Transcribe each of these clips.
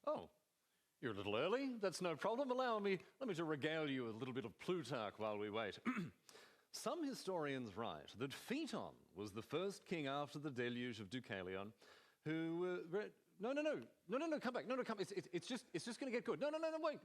Oh, you're a little early. That's no problem. Let me to regale you with a little bit of Plutarch while we wait. Some historians write that Phaeton was the first king after the deluge of Deucalion who... No, come back. No, come. It's just going to get good. No, wait.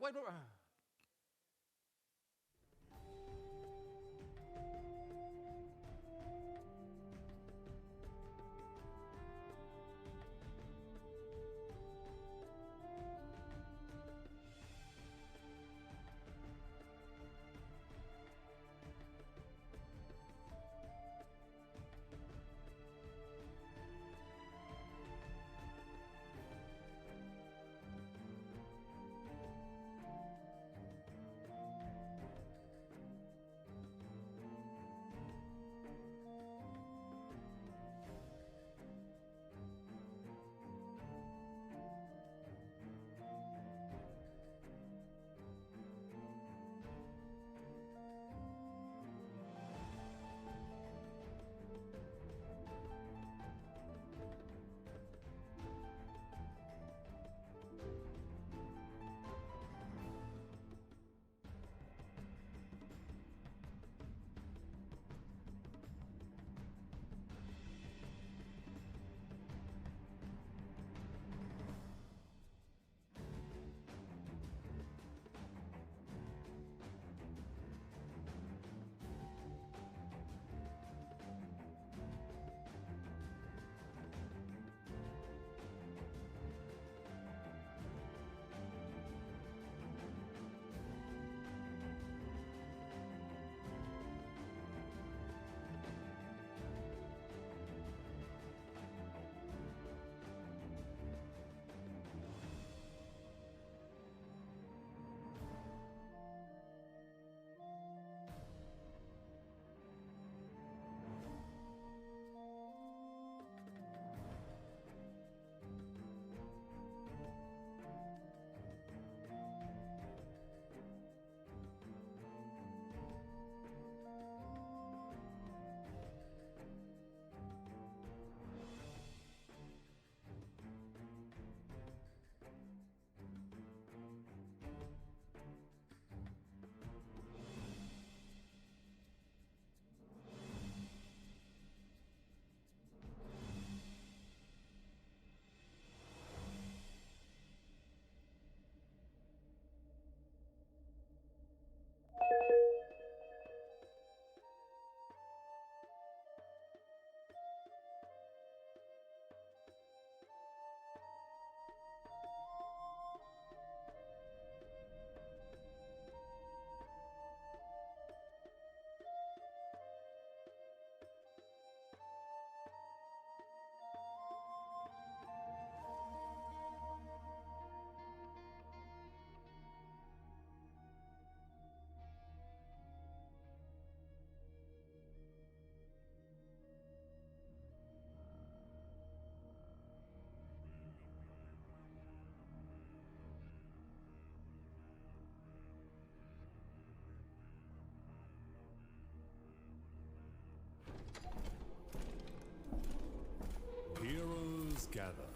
Heroes gather.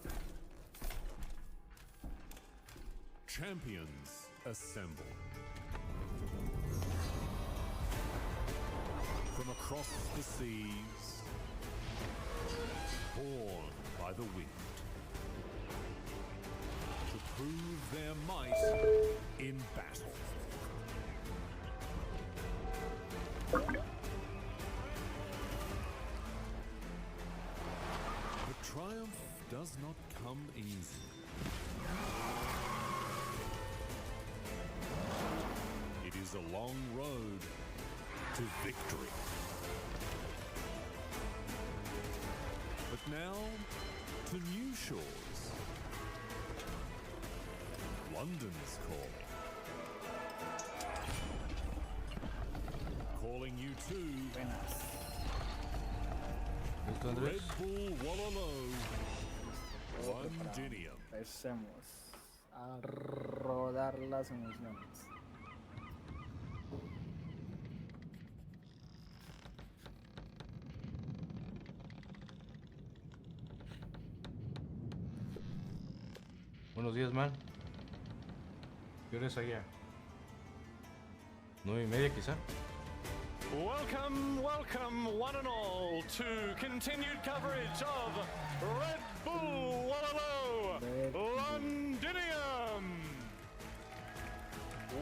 Champions assemble. From across the seas, borne by the wind, to prove their might in battle. But triumph does not come easy. It is a long road to victory. But now, to new shores. London's calling. Calling you to Red Bull Wololo, Londinium. Empecemos a rodar las emociones. Buenos días, man. ¿Qué hora es allá? 9:30 quizá. Welcome, welcome, one and all, to continued coverage of Red Bull Wololo Londinium.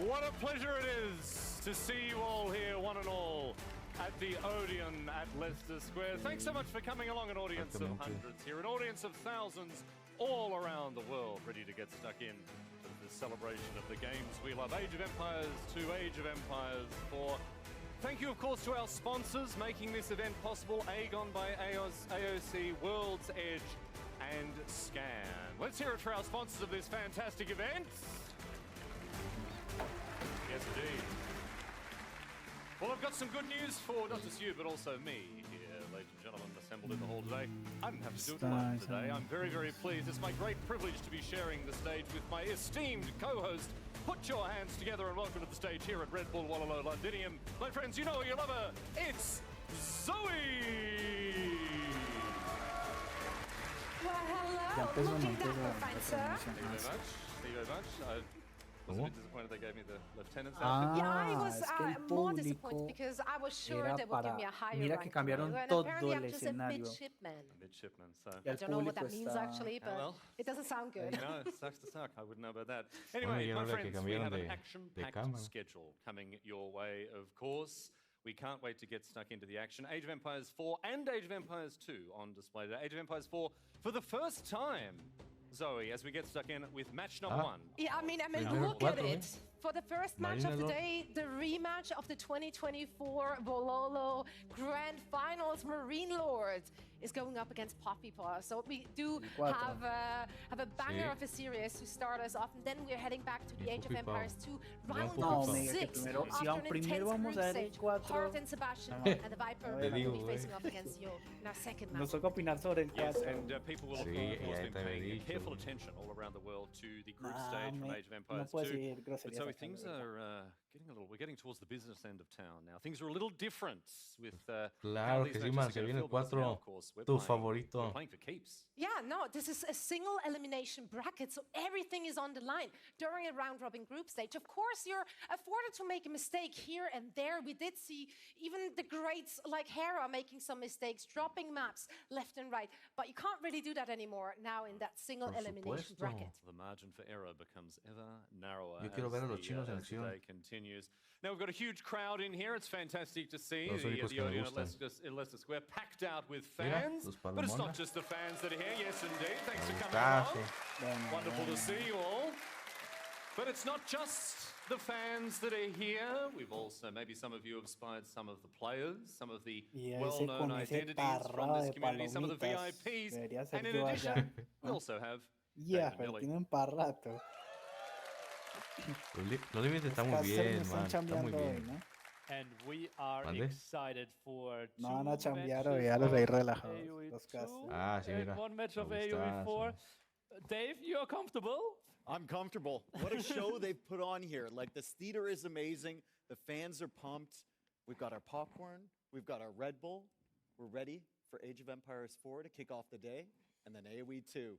What a pleasure it is to see you all here, one and all, at the Odeon at Leicester Square. Thanks so much for coming along, an audience of hundreds here, an audience of thousands all around the world, ready to get stuck in to the celebration of the games we love. Age of Empires 2, Age of Empires 4. Thank you, of course, to our sponsors making this event possible, Aegon by AOC, World's Edge, and Scan. Let's hear it for our sponsors of this fantastic event. Yes, indeed. Well, I've got some good news for not just you, but also me here, ladies and gentlemen, assembled in the hall today. I didn't have to do it alone today. I'm very, very pleased. It's my great privilege to be sharing the stage with my esteemed co-host. Put your hands together and welcome to the stage here at Red Bull Wololo Londinium. My friends, you know you love her. It's Zoe! Well, hello. Looking that fine, sir. Thank you very much. Thank you very much. I was a bit disappointed they gave me the lieutenant's outfit. Yeah, I was es que el more público disappointed because I was sure era they would give para- me a higher mira rank. que cambiaron and todo apparently el I'm just a escenario. midshipman. Midshipman, so. Y I el don't know what público that means está- actually, but well. it doesn't sound good. No, it sucks to suck. I wouldn't know about that. Bueno, Anyway, ya my era hora que friends, we cambiaran have an de action-packed cámara. schedule coming your way, of course. We can't wait to get stuck into the action. Age of Empires 4 and Age of Empires 2 on display today. Age of Empires 4 for the first time, Zoe, as we get stuck in with match number 1. Yeah, I mean, Primero look at cuatro, it. For the first match of the Imagínalo. day, the rematch of the 2024 Wololo Grand Finals Marine Lords is going up against Poppy Paw. So we do Cuatro. have a banger Sí. of a series to start us off, and then we're heading back to the Y Age of Poppy Paw. Empires 2, No, round Poppy No, Paw. me diga que 6. primero, si After vamos, an primero intense vamos group a ver el stage, 4. Hart and Sebastian No. and the Viper Te will digo, be güey. facing off against Yo in our second match. Nos toca opinar sobre el Yes, 4. and people will, of Sí, course, ya be te había paying dicho. careful attention all around the world to the group Nah, stage from me- Age of no Empires puedes 2. decir But groserías so acá, things ¿verdad? are we're getting towards the business end of town now. Things are a little different with how Claro these que sí, matches man. are Se gonna viene el feel, because now, 4, of course, we're tu playing favorito. for keeps. Yeah, no, this is a single elimination bracket, so everything is on the line during a round-robin group stage. Of course, you're afforded to make a mistake here and there. We did see even the greats like Hera making some mistakes, dropping maps left and right, but you can't really do that anymore now in that single Por elimination supuesto. bracket. The margin for error becomes ever narrower Yo quiero ver a los chinos en as the acción. day continues. Now we've got a huge crowd in here. It's fantastic to see Los the únicos que me Odeon at gustan. Leicester Square packed out with Mira, fans. los But it's not palomonas. just the fans that are here. Yes, indeed. Thanks for coming Gustazo. along. Bueno, Wonderful to bueno. see you all. But it's not just the fans that are here. We've also, maybe some of you have spied some of the players, some of the Y ese well-known con ese identities from tarrado this de community, some of the palomitas. VIPs. Debería ser And in yo addition, allá. we also have Yeah, David pero Millie. tienen para rato. Los límites están muy Los casters bien, no están man. Está muy chambeando hoy, bien. ¿no? And we are ¿Mande? excited for No two van a chambear hoy, matches ya los veis of relajados, AoE los 2 casters. Ah, sí, and mira. one match Me of AoE 4. gustazo. Dave, you're comfortable? I'm comfortable. What a show they've put on here. Like, this theater is amazing. The fans are pumped. We've got our popcorn. We've got our Red Bull. We're ready for Age of Empires 4 to kick off the day. And then AoE 2,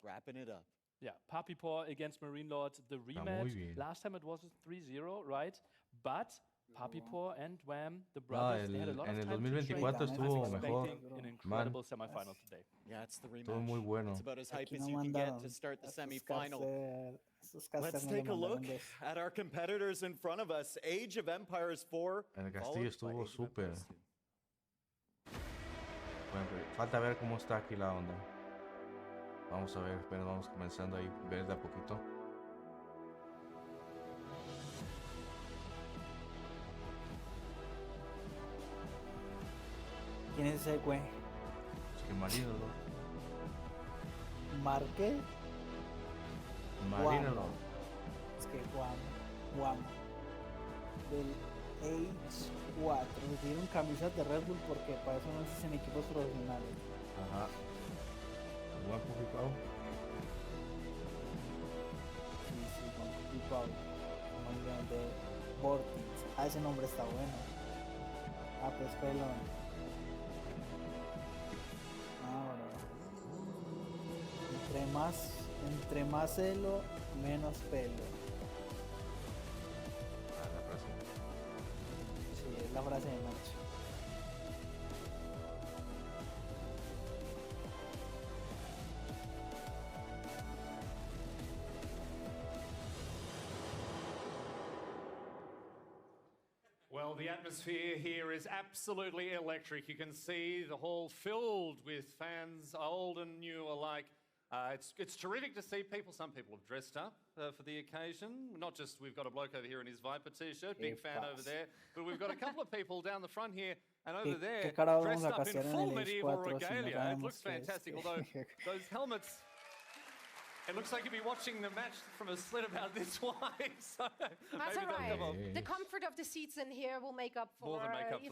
wrapping it up. Yeah, Poppy Paw against Marine Lords, the muy rematch. bien. Last time it was a 3-0, right? But Poppy Paw and Wham, the No, brothers, they had a lot en of el time to train. 2024 I'm estuvo I'm mejor. expecting an incredible semifinal today. Yeah, it's the rematch. Estuvo muy bueno. It's about as hype Aquí as no you can get mandaron. to start the Esos semifinal. esos Let's casters no le take a look mandaron dos. at our competitors in front of us. Age of Empires 4. El castillo followed by estuvo Age of súper. Empires 2. Bueno, pero falta ver cómo está aquí la onda. Vamos a ver, pero vamos comenzando ahí, ver de a poquito. ¿Quién es ese güey? Es que marínalo. ¿Marque? Marínalo. Es que Guam. Del Age 4. Me dieron camisas de Red Bull porque para eso no existen equipos profesionales. Ajá. Buen Pujipao. Sí, con Pipao. Muy bien, de Vortex. Ah, ese nombre está bueno. Ah, pues pelón. Ahora. Entre más celo, menos pelo. la frase de March. Well, the atmosphere here is absolutely electric. You can see the hall filled with fans, old and new alike. It's terrific to see people. Some people have dressed up for the occasion. Not just, we've got a bloke over here in his Viper t-shirt, big fan over there, but we've got a couple of people down the front here and over there dressed up in full medieval regalia. It looks fantastic, although those helmets... It looks like you'll be watching the match from a slit about this wide. So that's all right. The comfort of the seats in here will make up for,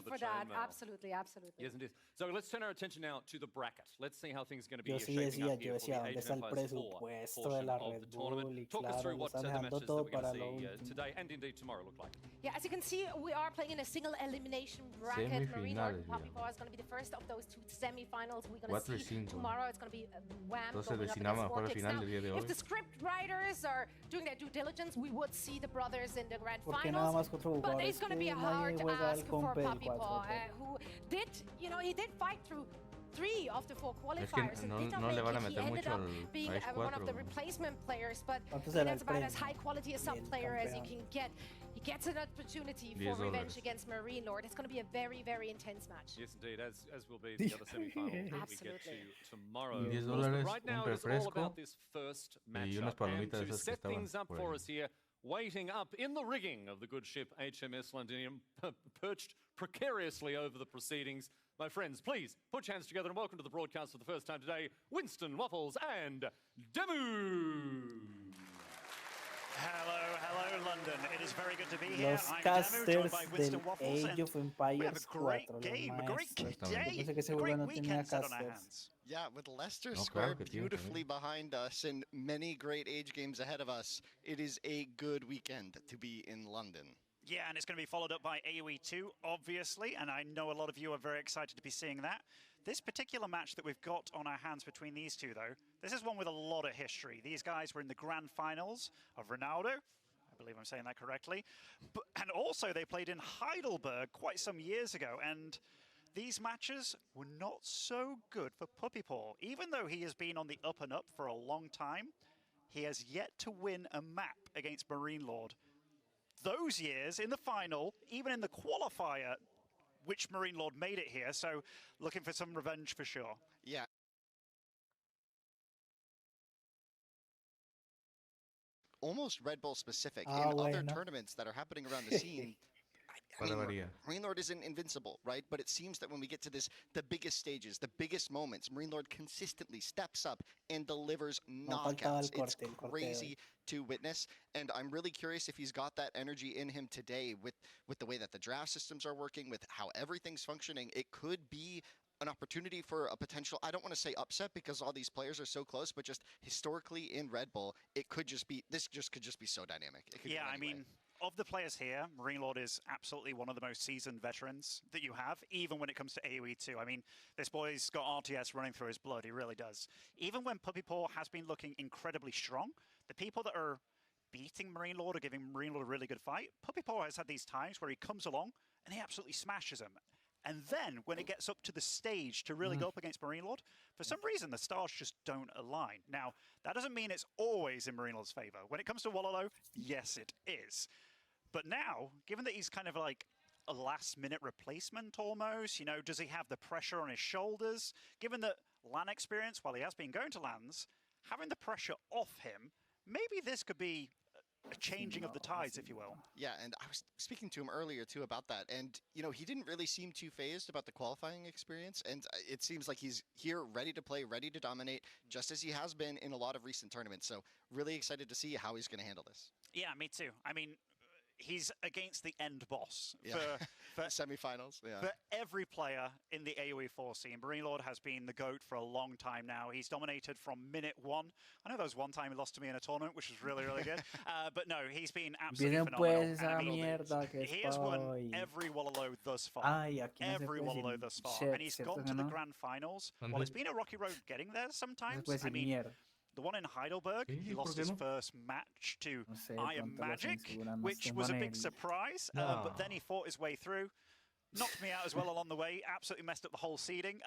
for that. Absolutely, absolutely. Yes, it is. So let's turn our attention now to the bracket. Let's see how things are going to be Yo sí shaping decía, up here for the Age of Empires 4 presupuesto de la portion of Red the Bull tournament. y Talk us through claro, what están the dejando matches that todo we're going para to lo see último. today and indeed tomorrow look like. Yeah, as you can see, we are playing in a single elimination bracket. Marine Lord Semifinales, Poppy ya. Paw is going to be the first of those two semifinals. We're going to 4 y see 5. tomorrow. It's going to be Wham Entonces going up destinamos a against jugar la Vortex. final Now, del día de hoy. if the script writers are doing their due diligence, we would see the brothers in the grand Porque nada finals. más cuatro But jugadores it's going to que be hard nadie to juega ask al for compe del Poppy Paw, 4. who did, he did fight through 3 of the 4 Es qualifiers que and no, did not no le make van a it. He meter ended mucho up al being Age one of 4. the replacement players, but ¿Cuánto I será mean, el that's about as premio high quality a sub del player as you campeón? can get. He gets an opportunity $10. for revenge against Marine Lord. It's going to be a very, very intense match. Yes, indeed, as will be the other semi-final that we get Absolutely. to tomorrow. Y Of course, $10, but right now un it is all refresco about this first y unas matchup. palomitas And to esas que set estaban things up por for ahí. us here, waiting up in the rigging of the good ship HMS Londinium, perched precariously over the proceedings. My friends, please put your hands together and welcome to the broadcast for the first time today, Winston, Waffles, and Demu. Hello, London. It is very good to be here. Los I'm Demu, joined casters by del Winston Waffles, Age and of we have Empires a great 4, los game, a great maestros. day, Yo pensé que ese a juego great no tenía weekend set on our casters. hands. Yeah, with Leicester No, Square claro que tiene beautifully también. behind us and many great age games ahead of us, it is a good weekend to be in London. Yeah, and it's going to be followed up by AoE 2, obviously, and I know a lot of you are very excited to be seeing that. This particular match that we've got on our hands between these two, though, this is one with a lot of history. These guys were in the grand finals of Ronaldo. I believe I'm saying that correctly. And also, they played in Heidelberg quite some years ago, and these matches were not so good for Puppy Paw. Even though he has been on the up and up for a long time, he has yet to win a map against Marine Lord. Those years in the final, even in the qualifier, which Marine Lord made it here, so looking for some revenge for sure. Yeah. Almost Red Bull specific in other bueno. tournaments that are happening around the scene. I mean, Barbaridad. Marine Lord isn't invincible, right? But it seems that when we get to the biggest stages, the biggest moments, Marine Lord consistently steps up and delivers faltaba el knockouts. It's corte, el corte de crazy to witness, and I'm really curious if he's got that energy in him today with the way that the draft systems are working, with how everything's functioning. It could be an opportunity for a potential, I don't want to say upset because all these players are so close, but just historically in Red Bull, it could just be, this just could just be so dynamic. It could Yeah, go I anyway. mean, of the players here, Marine Lord is absolutely one of the most seasoned veterans that you have, even when it comes to AoE 2. I mean, this boy's got RTS running through his blood, he really does. Even when Puppy Paw has been looking incredibly strong, the people that are beating Marine Lord or giving Marine Lord a really good fight, Puppy Paw has had these times where he comes along and he absolutely smashes him. And then, when it gets up to the stage to really go up against Marine Lord, for some reason, the stars just don't align. Now, that doesn't mean it's always in Marine Lord's favor. When it comes to Wololo, yes, it is. But now, given that he's kind of like a last-minute replacement almost, you know, does he have the pressure on his shoulders? Given that LAN experience, while he has been going to LANs, having the pressure off him, maybe this could be a changing of the tides, if you will. Yeah, and I was speaking to him earlier too about that, and you know, he didn't really seem too phased about the qualifying experience, and it seems like he's here ready to play, ready to dominate, just as he has been in a lot of recent tournaments. So really excited to see how he's going to handle this. Yeah, me too. I mean, he's against the end boss Yeah. for Semifinals. Yeah. for every player in the AoE 4 scene. Marine Lord has been the GOAT for a long time now. He's dominated from minute one. I know there was one time he lost to me in a tournament, which was really, really good. But no, he's been absolutely Miren phenomenal. pues esa And I mean, mierda que he has won estoy. every Wololo thus far. Ay, aquí no se Every puede Wololo decir thus far. shit, And he's ¿cierto gone que to the no? grand finals. ¿Dónde? Well, it's been a rocky road getting there No se sometimes. puede I decir mean, mierda. the one in Heidelberg, Sí, he ¿por lost qué his no? first match to No sé, Iron pronto lo Magic, censuran, nos which was a tumban big el- surprise. No. But then he fought his way through. knocked me out as well along the way. Absolutely messed up the whole seeding.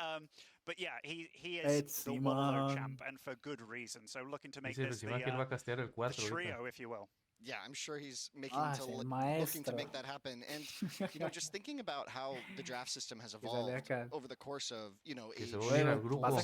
But yeah, he is the Wololo champ, and for good reason. So looking to make this the trio, if you will. Yeah, I'm sure he's looking to make that happen. And, you know, just thinking about how the draft system has evolved over the course of, you know, age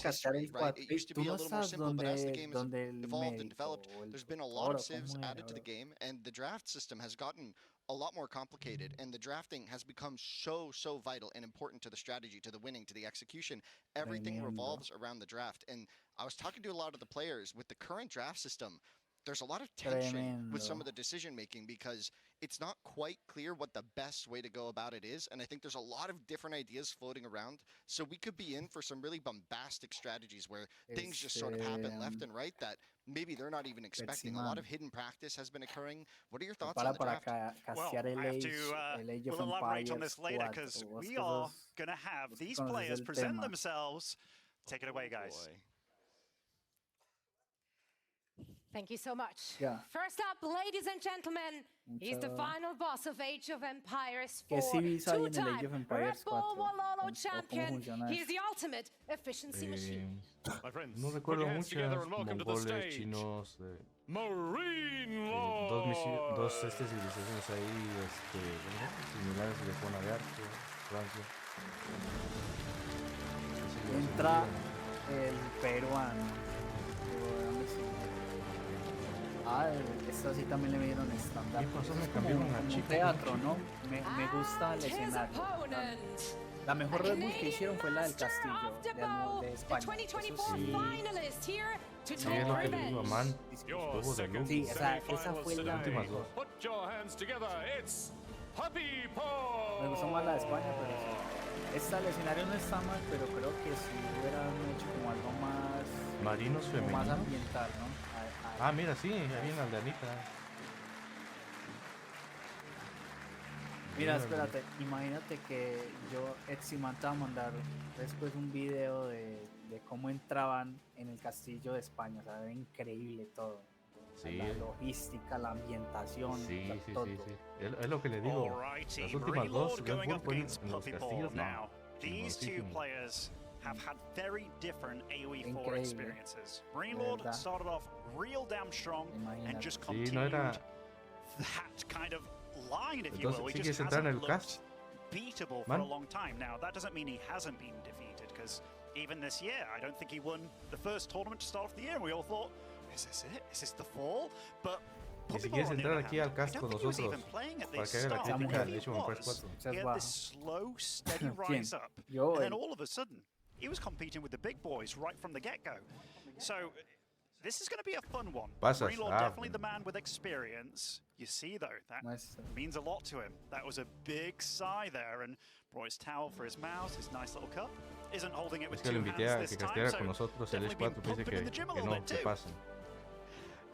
history, right? It used to be a little more simple, but as the game has evolved and developed, there's been a lot of civs added to the game, and the draft system has gotten a lot more complicated, and the drafting has become so vital and important to the strategy, to the winning, to the execution. Everything revolves around the draft. And I was talking to a lot of the players with the current draft system. There's a lot of tension with some of the decision making because it's not quite clear what the best way to go about it is, and I think there's a lot of different ideas floating around. So we could be in for some really bombastic strategies where things just sort of happen left and right that maybe they're not even expecting. A lot of hidden practice has been occurring. What are your thoughts on the draft? Well, I have to we'll elaborate on this later because we are going to have these players present themselves. Take it away, guys. Thank you so much. Yeah. First up, ladies and gentlemen, he's the final boss of Age of Empires 4. ¿Qué civis hay en el Age Two-time of Empires Red Bull 4? Wololo champion. He's the ultimate efficiency machine. My friends, No put recuerdo your hands together muchas and welcome to the mongoles, stage. chinos, Marine dos civilizaciones ahí, similares de Juana de Arco, Francia. Entra el peruano. Esta sí también le dieron estándar. ¿Qué pasó? Me Es cambiaron como a un chico, teatro, ¿no? Me gusta el His escenario. opponent. La mejor Red Bull que hicieron fue la del Castillo, de España. Eso sí. Sí, es lo que le digo a Man. Juegos de luz. Sí, esa fue la últimas dos. Put your hands together. It's Puppy Me gustó más la de España, pero sí. Esta, el escenario no está mal, pero creo que si hubieran hecho como algo más... Marinos como más femeninos. ambiental, ¿no? Ah, mira, sí, ahí en Aldeanita. Mira, espérate, imagínate que yo, Eximan, te va a mandar después un video de cómo entraban en el castillo de España, o sea, era increíble todo. Sí. La logística, la ambientación, Sí. todo. Es lo que le digo. Alrighty, Las últimas Marine dos Lord Red going Bull up fueron against en los Puppy Paw castillos, now. no. These two Chingoncísimo. players have had very different AoE4 Increíble. experiences. Marine De Lord verdad. started off real damn strong and just Sí, continued no era... that kind of line, if you Entonces, will. He ¿sí just quieres entrar en hasn't el looked cast? beatable for Man. a long time. Now, that doesn't mean he hasn't been defeated, because even this year, I don't think he won the first tournament to start off the year, and we all thought, is this it? Is this the fall? But Y si Puppy quieres Paw, on the entrar other aquí hand, al cast I con don't think he was nosotros even playing at para this que haga la start. crítica If de he Age of Empires was, 4. he had this slow, steady rise up, Yo, and then all of a sudden, he was competing with the big boys right from the get-go. So, this is going to be a fun one. Pasas. Marine Lord, definitely the man with experience. You see, though, that means a lot to him. That was a big sigh there, and brought his towel for his mouth, his nice little cup. Isn't holding it with Es que two lo invité hands a this que time, casteara so con nosotros el definitely been S4, dice pumping in the gym a que little no, bit que too. pasen.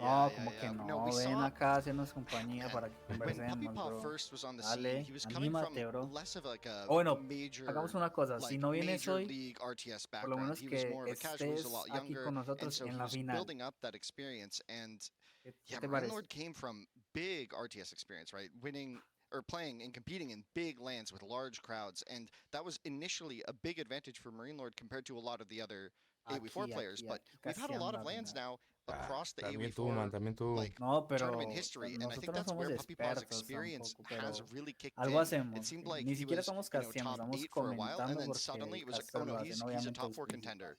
No, como que no, No, we ven saw- acá, hacernos compañía para que When Puppy conversemos, Paw bro. first was on the scene, Dale, he was coming anímate, from bro. less of like a Bueno, major, hagamos una cosa, si like, no vienes major hoy, league RTS por lo background. menos He was que more of a casual, he was a estés lot aquí younger, con and nosotros so en he la was final. building up that experience. And ¿Qué yeah, te Marine parece? Lord came from big RTS experience, right? Winning or playing and competing in big lands with large crowds, and that was initially a big advantage for Marine Lord compared to a lot of the other AoE4 players. But we've had a lot of lands now across the También tú, AoE4 man, también tú. like No, pero tournament history, and I think nosotros no that's somos where Puppy Paw's expertos experience tampoco, pero has really kicked algo in. hacemos. It seemed like Ni he siquiera was, estamos you know, casteando, top estamos 8 for a while, and comentando then porque suddenly el it was like, caster oh no, lo hacen he's a obviamente top el 4 físico. contender,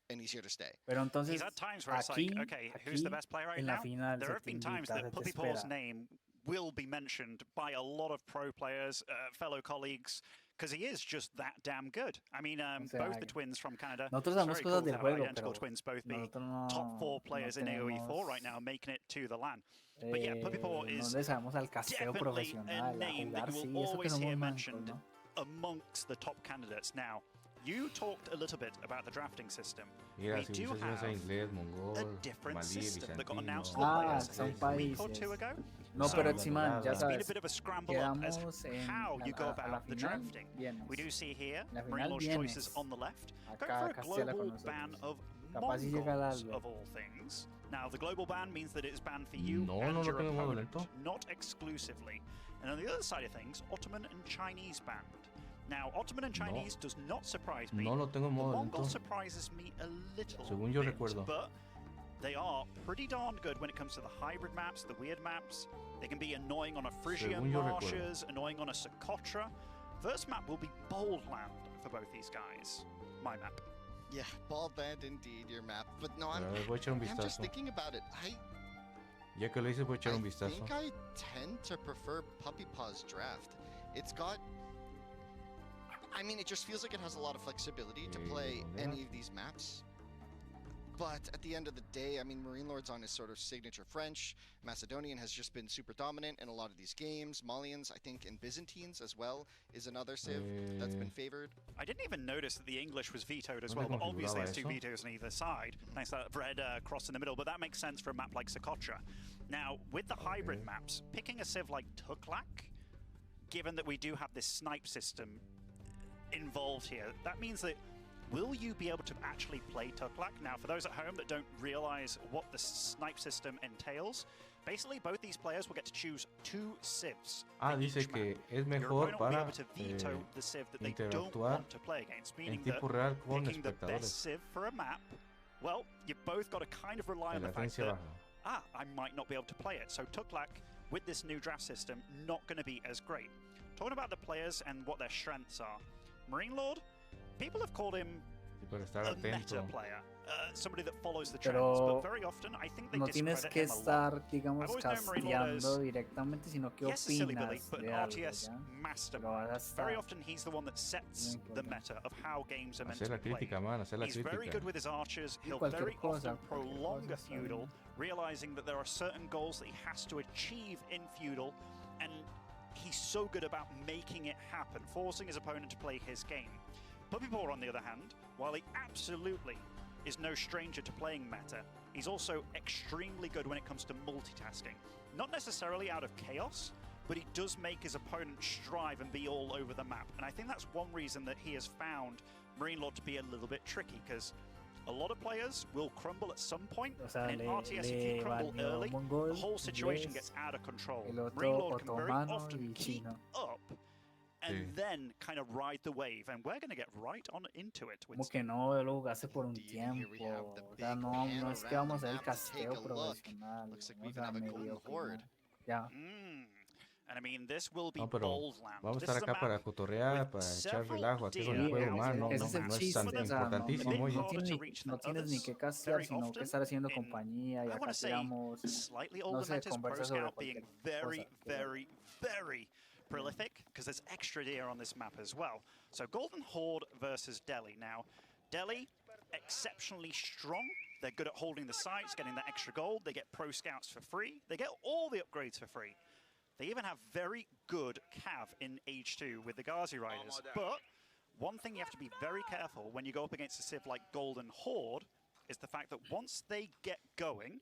and he's here to stay. Pero entonces, He's had times where it's aquí, like, okay, who's the aquí, best player right en la now? final There se have te been times invita, that se te Puppy Paw's espera. name will be mentioned by a lot of pro players, fellow colleagues, because he is just that damn good. I mean, sea, both the twins from Canada, nosotros it's sabemos very cosas cool to del have juego, identical pero twins both be nosotros no, top 4 players in AoE4 right now, making it to the LAN. But yeah, Puppy Paw no is le sabemos al casteo definitely profesional, a a name that jugar, you sí, will eso que always somos hear mancos, mentioned ¿no? amongst the top candidates. Now, you talked a little bit about the drafting system. Mira, We do civilizaciones have en inglés, a mongol, different malí, system that got announced to bizantino. the players son a week or países. two ago. No, So, pero Eximan, ya it's been a sabes, bit of a scramble up as quedamos en how you go a la about the final, drafting. vienes. We do see here La Marine final Lord's choices vienes. on the left, Acá going a for a castearla con global nosotros. ban of Capaz si llega al Mongols algo. of all things. Now, the global ban means that it is banned for you No, and no lo your tengo modo opponent, lento. not exclusively. And on the other side of things, Ottoman and Chinese banned. Now, Ottoman and Chinese does not surprise me. No lo tengo en The modo Mongol lento. surprises me a little Según yo bit, recuerdo. but they are pretty darn good when it comes to the hybrid maps, the weird maps. They can be annoying on a Frisian Según yo marshes, annoying on a Socotra. First map will be Bold Land for both these guys. My map. Yeah, bald land indeed, your map. But no, A ver, voy a echar un I'm just vistazo. thinking about it. Ya que lo hice, voy a echar un I vistazo. think I tend to prefer Puppy Paw's draft. It's got... I mean, it just feels like it has a lot of flexibility to play ¿dónde any era? of these maps. But at the end of the day, I mean, Marine Lord's on his sort of signature French. Macedonian has just been super dominant in a lot of these games. Malians, I think, and Byzantines as well is another civ that's been favored. I didn't even notice that the English was vetoed as ¿Dónde well, but configuraba obviously it's two eso? vetoes on either side. Thanks to that red cross in the middle, but that makes sense for a map like Socotra. Now, with the hybrid maps, picking a civ like Tuklak, given that we do have this snipe system involved here, that means that will you be able to actually play Tuklak? Now, for those at home that don't realize what the snipe system entails, basically both these players will get to choose 2 civs. Ah, for dice each que map. es Your mejor opponent will be para able to veto the civ that they don't interactuar want to play against, en meaning that tiempo real con picking the espectadores. best civ for a map, well, you both got to kind of rely on En the fact latencia that, baja. I might not be able to play it. So Tuklak, with this new draft system, not going to be as great. Talking about the players and what their strengths are, Marine Lord, people have called him Sí, para estar a meta atento. player, somebody that follows the trends, Pero but very often I think they no tienes discredit que him a lot. estar, digamos, I've always known Marine Lord as- casteando directamente, sino que Yes, a silly Billy, opinas but an de algo, RTS ¿ya? mastermind. Pero vas a Very estar- often he's the one that sets Muy the importante. meta of how games are meant Hacer to la be played. crítica, man, hacer la He's very crítica. good with his archers. He'll cualquier very cosa, often cualquier prolong cosa a está feudal, bien. realizing that there are certain goals that he has to achieve in feudal, and he's so good about making it happen, forcing his opponent to play his game. Puppy Paw, on the other hand, while he absolutely is no stranger to playing meta, he's also extremely good when it comes to multitasking. Not necessarily out of chaos, but he does make his opponent strive and be all over the map. And I think that's one reason that he has found Marine Lord to be a little bit tricky, because a lot of players will crumble at some point, O sea, and in le RTS, if you crumble valió early, mongol, the whole situation inglés, gets out of control. el otro Marine Lord can very otomano often y keep chino. up and Sí. then kind of ride the wave, and we're going to get right on into it. With Como que no, yo lo jugaste por un Indeed, and here we have tiempo. the O sea, big no, pan no es que around vamos the a ver el map to take casteo a look. profesional. Looks like we Vamos even a have a golden mediocre, horde. ya. And I mean, this will be No, pero Bold Land. vamos a This estar is a acá para map cotorrear, with para echar several relajo aquí con el deer juego, man. No, ese no, es el no es chiste, tan o sea, importantísimo, no- oye. harder to ni- reach no than tienes ni others. que castear, Very sino que often estar haciendo in, compañía y I acá want to say, tiramos, slightly no older sé, metas, conversa Pro sobre Scout being cualquier very, cosa. very, very prolific, because there's extra deer on this map as well. So Golden Horde versus Delhi. Now, Delhi, exceptionally strong. They're good at holding the sites, getting that extra gold. They get Pro Scouts for free. They get all the upgrades for free. They even have very good cav in Age 2 with the Ghazi Riders. But one thing you have to be very careful when you go up against a civ like Golden Horde is the fact that once they get going,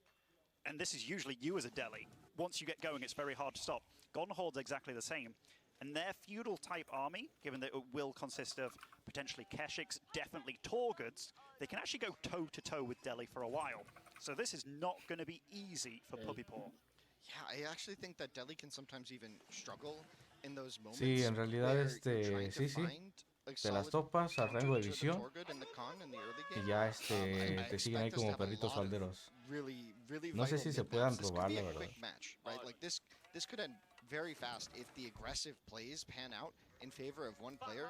and this is usually you as a Delhi, once you get going, it's very hard to stop. Golden Horde's exactly the same. And their feudal type army, given that it will consist of potentially Keshiks, definitely Torguds, they can actually go toe-to-toe with Delhi for a while. So this is not going to be easy for Puppy Paw. Yeah, I actually think that Delhi can sometimes even struggle in those moments. Sí, en realidad, where you're trying to sí, sí. find a Te las solid topas al rango de counter to the visión Torgud and the Khan in the early y game. ya I te siguen ahí expect us to como have a perritos lot of falderos. Really, really No sé vital si se mid puedan maps. This could robar, be la a verdad. quick match, right? Like this could end very fast if the aggressive plays pan out in favor of one player.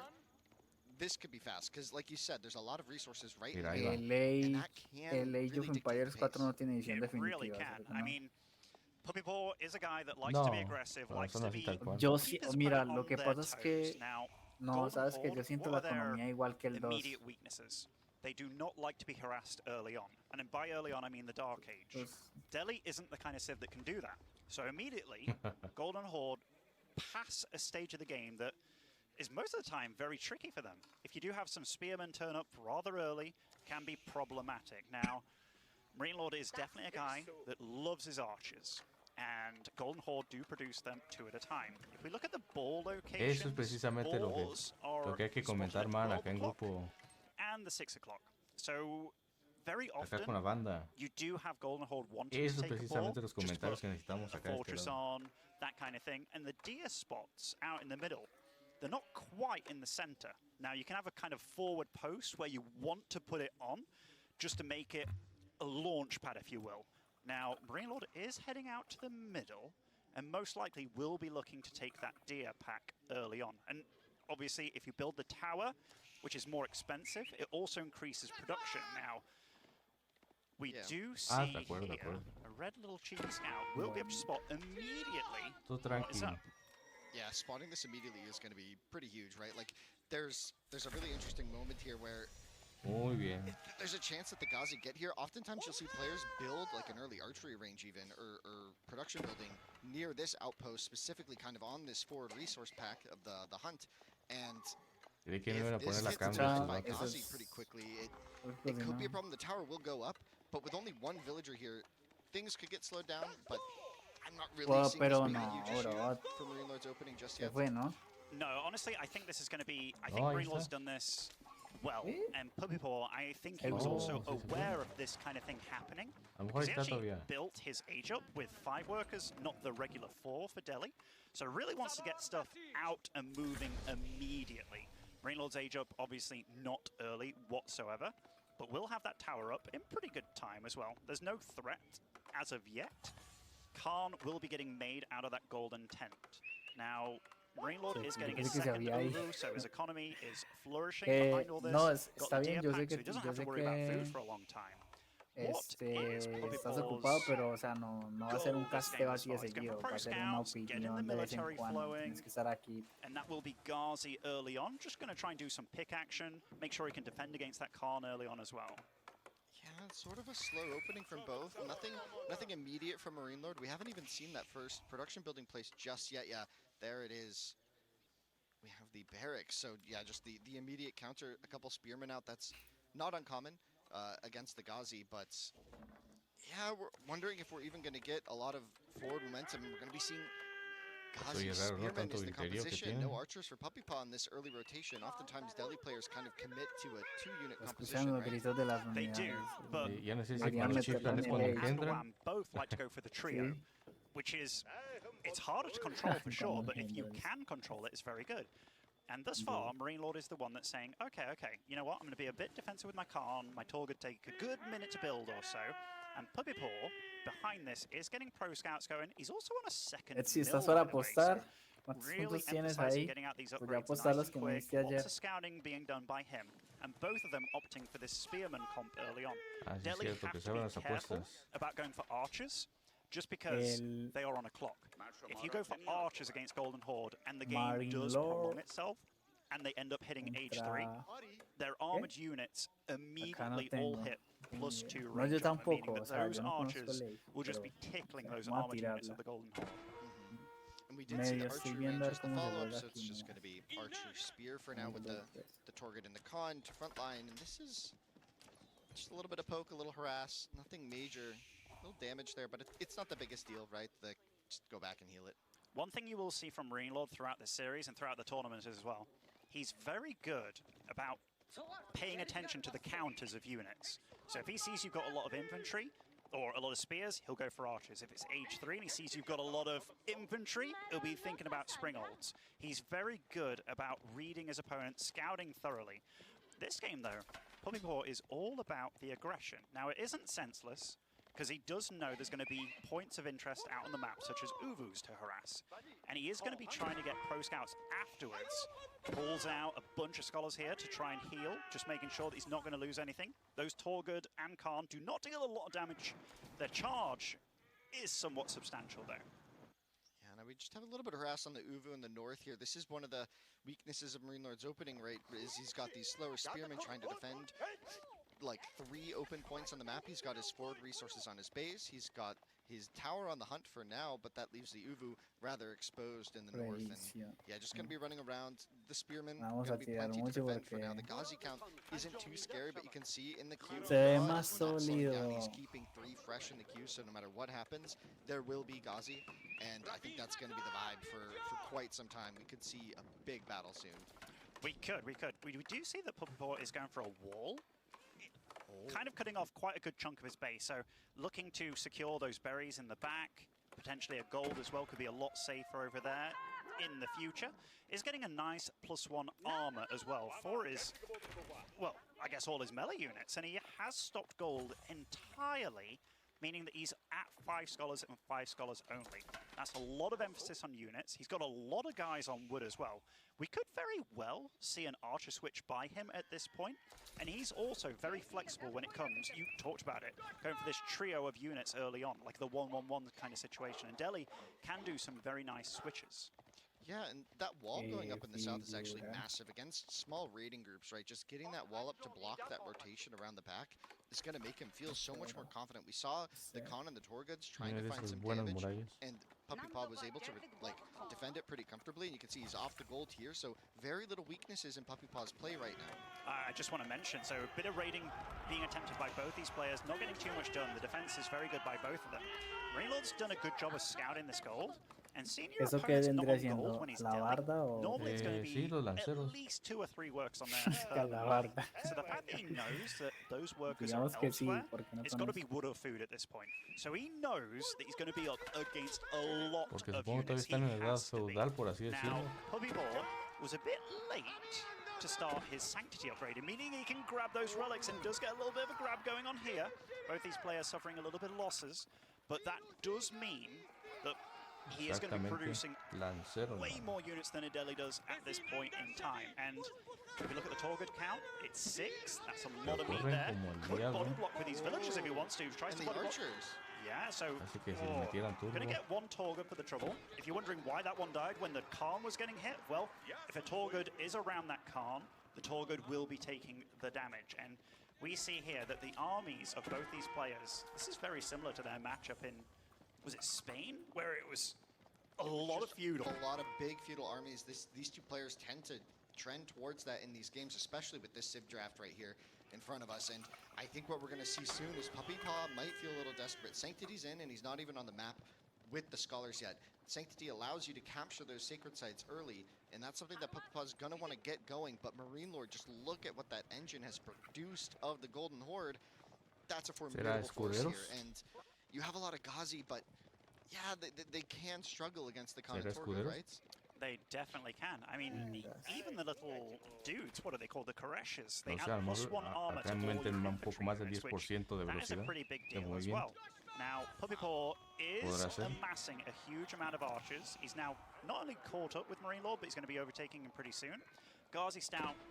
This could be fast because, like you said, there's a lot of resources right in Mira, ahí the va. game, El and Age, that can el Age really of dictate Empires the 4 pace. no tiene edición It definitiva. really o sea, can. que I no. mean, Puppy Paw is a guy that likes No, to be aggressive, no, likes son to así be tal cual. Yo keep sí, his mira, opponent lo on que their pasa es que toes. Now, no, Golden sabes que yo Horde, siento what la are their economía igual que el 2. immediate weaknesses? They do not like to be harassed early on. And by early on, I mean the Dark Age. Pues, Delhi isn't the kind of civ that can do that. So immediately, Golden Horde pass a stage of the game that is most of the time very tricky for them. If you do have some spearmen turn up rather early, can be problematic. Now, Marine Lord is definitely a guy that loves his archers. And Golden Horde do produce them 2 at a time. If we look at the ball locations, Eso es precisamente lo balls are que hay que spotted comentar, at man, 12 acá en o'clock grupo, and the 6 o'clock. So very acá con la often banda. you do have Golden Horde wanting Esos to take a ball, precisamente los just to comentarios put que necesitamos a acá de este fortress lado. on, that kind of thing. And the deer spots out in the middle, they're not quite in the center. Now, you can have a kind of forward post where you want to put it on, just to make it a launch pad, if you will. Now, Marine Lord is heading out to the middle, and most likely will be looking to take that deer pack early on. And obviously, if you build the tower, which is more expensive, it also increases production. Now, we do see here a red little cheeky scout will be able to spot immediately what is up. Yeah, spotting this immediately is going to be pretty huge, right? Like, there's a really interesting moment here where Muy bien. there's a chance that the Ghazi get here. Oftentimes you'll see players build like an early archery range even, or production building near this outpost, specifically kind of on this forward resource pack of the hunt. And Creí que no iban a if this poner la gets cámara. attacked by Eso Ghazi es- pretty quickly, Pues it could be a cocinado. problem. The tower will go up, but with only one villager here, things could get slowed down, but I'm not really Well, seeing this pero being a no, huge issue bro. for Marine Lord's opening just Se yet. fue, ¿no? No, honestly, I think this is going to be... I Oh, think ahí Marine Lord's está. done this well. ¿Sí? And Puppypaw, I think he was Oh, also sí se fue. aware of this kind of thing happening. A lo mejor Because he está actually todavía. built his age up with 5 workers, not the regular 4 for Delhi. So really wants to get stuff out and moving immediately. Marine Lord's age up, obviously not early whatsoever, but will have that tower up in pretty good time as well. There's no threat as of yet. Khan will be getting made out of that golden tent. Now, Marine Lord Sí, is sí, getting yo his pensé que se second había ahí. Uvu, so his economy is flourishing Que behind all this. no, Got está the bien, deer yo sé pack, que so he doesn't yo have to sé worry about food que for a long time. What is estás ocupado, Puppypaw's pero o sea, no va a ser un goal this game casteo as así well? de He's going for seguido, pro va a ser una scouts, getting the opinión de vez en military cuando. flowing, Tienes que estar aquí. and that will be Ghazi early on. Just going to try and do some pick action, make sure he can defend against that Khan early on as well. Yeah, it's sort of a slow opening from both. Nothing immediate from Marine Lord. We haven't even seen that first production building place just yet. Yeah, there it is. We have the barracks. So yeah, just the immediate counter, a couple spearmen out. That's not uncommon against the Ghazi, but yeah, we're wondering if we're even going to get a lot of forward momentum. We're going to be seeing Ghazi Oye, raro, ¿no? spearmen Tanto is the griterío que composition. tienen. No archers for Puppypaw in this early rotation. Oftentimes Delhi players kind of commit to a 2-unit Escuchan composition, los right? gritos de las They do, unidades. but Ya no sé si Deberían cuando meterlo chiflan en es el cuando Age. and entran. Wham both like to go for the trio, Sí. which is, it's harder to control for sure, Cuando but if you entras. can control it, it's very good. And thus far, Marine Lord is the one that's saying, okay, you know what, I'm going to be a bit defensive with my Khan, my Torg would take a good minute to build or so, and Puppypaw, behind this, is getting pro scouts going. He's also on a second Si mill, estás para by the way, apostar, so ¿cuántos really puntos tienes emphasizing ahí? getting out these Pues ya upgrades apostar nice los and que me quick. diste ayer. Lots of scouting being done by him, and both of them opting for this spearman comp early on. Ah, sí, es Delhi cierto, have que to se abran be las careful apuestas. about going for archers, just because El they are on a clock. If you go for archers against Golden Horde and the game Marine does Lord prolong itself, and they end up hitting age 3, contra... their armored units immediately all tengo. hit +2 No, yo range armor, meaning tampoco, o that sea, those yo no conozco archers el Age, will just pero be tickling those vamos a armored units tirarla. of the Golden Horde. And we did see Medio the estoy archery viendo range a ver as the cómo se follow-up, juega so it's aquí, just ¿no? going to be archer spear for now with the Torgid and the Khan to front line. And this is just a little bit of poke, a little harass, nothing major, a little damage there, but it's not the biggest deal, right? Just go back and heal it. One thing you will see from Marine Lord throughout this series and throughout the tournament as well, he's very good about paying attention to the counters of units. So if he sees you've got a lot of infantry or a lot of spears, he'll go for archers. If it's age 3 and he sees you've got a lot of infantry, he'll be thinking about springolds. He's very good about reading his opponent, scouting thoroughly. This game, though, Puppypaw is all about the aggression. Now, it isn't senseless, because he does know there's going to be points of interest out on the map, such as Uvus to harass. And he is going to be trying to get pro scouts afterwards. Pulls out a bunch of scholars here to try and heal, just making sure that he's not going to lose anything. Those Torgud and Khan do not deal a lot of damage. Their charge is somewhat substantial, though. Yeah, now we just have a little bit of harass on the Uvu in the north here. This is one of the weaknesses of Marine Lord's opening rate, is he's got these slower spearmen trying to defend like 3 open points on the map. He's got his forward resources on his base. He's got his tower on the hunt for now, but that leaves the Uvu rather exposed in the north. And yeah, just going to be running around. The spearmen Vamos going a to be tirar plenty to mucho defend for porque now. The Ghazi count isn't too scary, but you can see in the queue, se ve God más is not slowing down. He's sólido. keeping 3 fresh in the queue, so no matter what happens, there will be Ghazi. And I think that's going to be the vibe for quite some time. We could see a big battle soon. We could. We do see that Puppypaw is going for a wall, kind of cutting off quite a good chunk of his base. So looking to secure those berries in the back, potentially a gold as well, could be a lot safer over there. in the future, is getting a nice +1 armor as well for his, well, I guess all his melee units. And he has stopped gold entirely, meaning that he's at 5 scholars and 5 scholars only. That's a lot of emphasis on units. He's got a lot of guys on wood as well. We could very well see an archer switch by him at this point, and he's also very flexible when it comes, you talked about it, going for this trio of units early on, like the 1-1-1 kind of situation, and Delhi can do some very nice switches. Yeah, and that wall going up in the south is actually massive against small raiding groups, right? Just getting that wall up to block that rotation around the back is going to make him feel so much more confident. We saw the Khan and the Torguds trying to find some damage, and Puppy Paw was able to defend it pretty comfortably, and you can see he's off the gold here, so very little weaknesses in Puppy Paw's play right now. I just want to mention, so a bit of raiding being attempted by both these players, not getting too much done. The defense is very good by both of them. Marine-Lord's done a good job of scouting this gold, and seeing your opponent's not on gold when he's dealing, normally it's going to be at least 2 or 3 works on their turn. So the fact that he knows that those workers are elsewhere, it's got to be wood or food at this point. So he knows that he's going to be up against a lot of units. He has to be. Now, Puppy Paw was a bit late to start his Sanctity upgrade, meaning he can grab those relics and does get a little bit of a grab going on here. Both these players suffering a little bit of losses, but that does mean that he is going to be producing way more units than Adeli does at this point in time. And if you look at the Torgud count, it's 6. That's a lot of meat there. Could body block with these villagers if he wants to. Tries to body block. Yeah, so going to get 1 Torgud for the trouble. If you're wondering why that one died when the Khan was getting hit, well, if a Torgud is around that Khan, the Torgud will be taking the damage. And we see here that the armies of both these players, this is very similar to their matchup in, was it Spain? Where it was a lot of feudal. A lot of big feudal armies. These two players tend to trend towards that in these games, especially with this Civ draft right here in front of us. And I think what we're going to see soon is Puppy Paw might feel a little desperate. Sanctity's in, and he's not even on the map with the scholars yet. Sanctity allows you to capture those sacred sites early, and that's something that Puppy Paw's going to want to get going. But Marine Lord, just look at what that engine has produced of the Golden Horde. That's a formidable force here. And you have a lot of Ghazi, but yeah, they can struggle against the Torgud, right? They definitely can. I mean, even the little dudes, what are they called? The Koreshas. They add +1 armor to all your infantry units, which that is a pretty big deal as well. Now, Puppy Paw is amassing a huge amount of archers. He's now not only caught up with Marine Lord, but he's going to be overtaking him pretty soon. Ghazi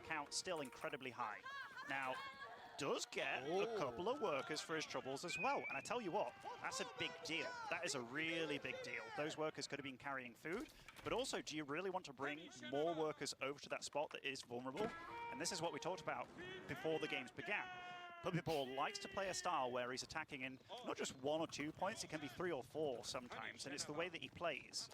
count still incredibly high. Now, does get a couple of workers for his troubles as well. And I tell you what, that's a big deal. That is a really big deal. Those workers could have been carrying food, but also, do you really want to bring more workers over to that spot that is vulnerable? And this is what we talked about before the games began. Puppy Paw likes to play a style where he's attacking in not just 1 or 2 points, it can be 3 or 4 sometimes, and it's the way that he plays.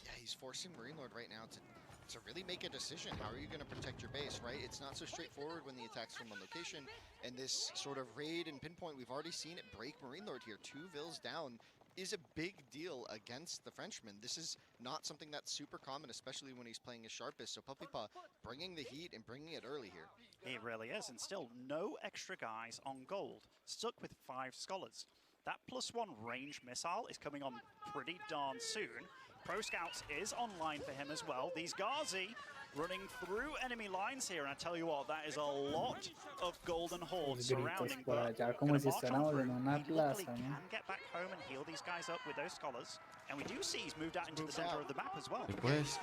Yeah, he's forcing Marine Lord right now to really make a decision. How are you going to protect your base, right? It's not so straightforward when the attack's from one location, and this sort of raid and pinpoint, we've already seen it break Marine Lord here. 2 vills down is a big deal against the Frenchman. This is not something that's super common, especially when he's playing his sharpest. So Puppy Paw bringing the heat and bringing it early here. It really is, and still no extra guys on gold. Stuck with 5 scholars. That +1 range missile is coming on pretty darn soon. Pro Scouts is online for him as well. These Ghazi running through enemy lines here, and I tell you what, that is a lot of golden hordes surrounding. But gonna march on through. He luckily can get back home and heal these guys up with those scholars. And we do see he's moved out into the center of the map as well.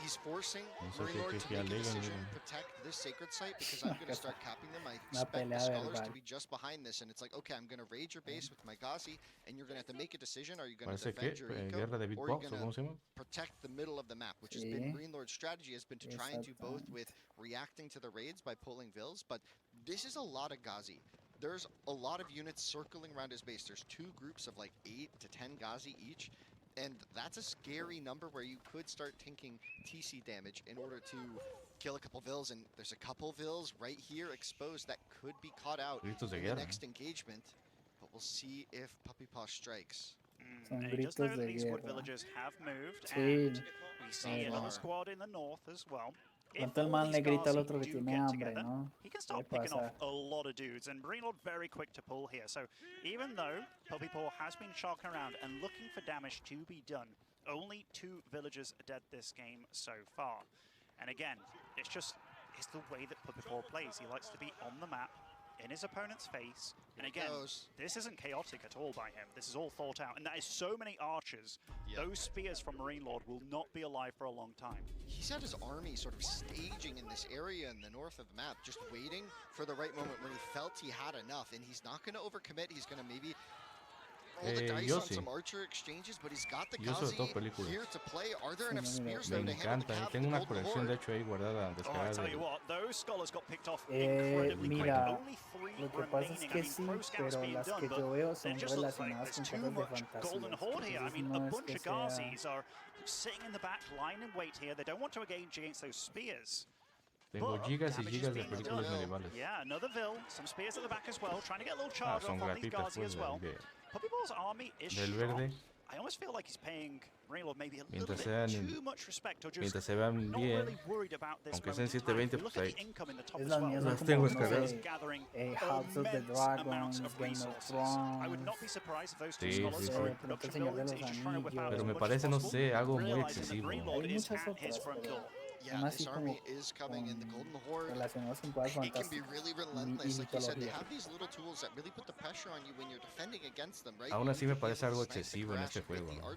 He's forcing Marine Lord to make a decision, protect this sacred site, because I'm going to start capping them. I expect the scholars to be just behind this, and it's like, okay, I'm going to raid your base with my Ghazi, and you're going to have to make a decision. Are you going to defend your eco, or are you going to protect the middle of the map, which has been Marine Lord's strategy, has been to try and do both with reacting to the raids by pulling vills, but this is a lot of Ghazi. There's a lot of units circling around his base. There's 2 groups of like 8 to 10 Ghazi each. And that's a scary number where you could start tanking TC damage in order to kill a couple vills. And there's a couple vills right here exposed that could be caught out in the next engagement. But we'll see if Puppy Paw strikes. He does know that these wood villagers have moved, and we see another squad in the north as well. If all these Ghazi do get together, he can start picking off a lot of dudes, and Marine Lord very quick to pull here. So even though Puppy Paw has been shocking around and looking for damage to be done, Only 2 villagers are dead this game so far. And again, it's the way that Puppy plays. He likes to be on the map, in his opponent's face. And again, this isn't chaotic at all by him. This is all thought out. And that is so many archers. Yep. Those spears from Marine Lord will not be alive for a long time. He's had his army sort of staging in this area in the north of the map, just waiting for the right moment when he felt he had enough. And he's not going to overcommit. He's going to maybe roll the dice on some archer exchanges, but he's got the Gazi here to play. Are there enough spears though to handle the Tengo una colección de hecho ahí guardada descargada. I tell you what, those scholars got picked off incredibly quick. Only 3 lo que pasa es que sí, pero las que yo veo son relacionadas con cosas de fantasía. Golden Horde here. I mean, a bunch of Gazis are sitting in the back, lying in wait here. They don't want to engage against those spears. Tengo gigas y gigas de películas medievales. Yeah, another Vil, some spears at the back as well, trying to get a little charge off on these Gazi as well. Puppyball's army is strong. I almost feel like he's paying Marine Lord maybe a little bit too much respect, or just not really worried about this moment in time. Look at the income in the top as well. Las tengo descargadas. Gathering House of the Dragons, Game of Thrones. I would not be surprised if those two scholars are in production buildings. He's just trying to whip out Pero me parece, no sé, algo muy excesivo. Marine Lord is at his front door. Yeah, this army is coming in the Golden Horde. It can be really relentless. Like you said, they have these little tools that really put the pressure on you when you're defending against them, right? Aún así me parece algo excesivo en este juego, ¿no?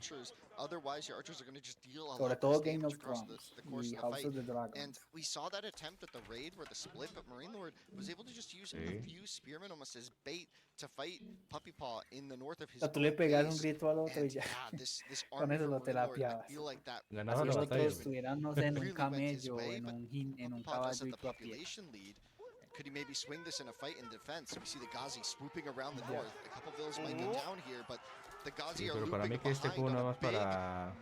Otherwise, your archers are going to just deal a Sobre lot todo of Game of damage across Thrones the course y of the House of the fight. Dragons. And we saw that attempt at the raid where the split, but Marine Lord was able to just use a few spearmen almost as bait to fight Puppy Paw in the north of his Tú le pegas un grito al otro y ya. This Con army eso lo from Marine Lord, I terapiabas. feel like that Ganaba Así la nosotros batalla. estuviéramos en un really went his camello, way, en but un Puppy Paw does caballo have y the tú a pie. population lead. Could he maybe swing this in a fight in defense? We see the Gazi swooping around the north. A couple vills might go down here, but the Gazi are Pero para mí looping que este juego behind nada on a más big para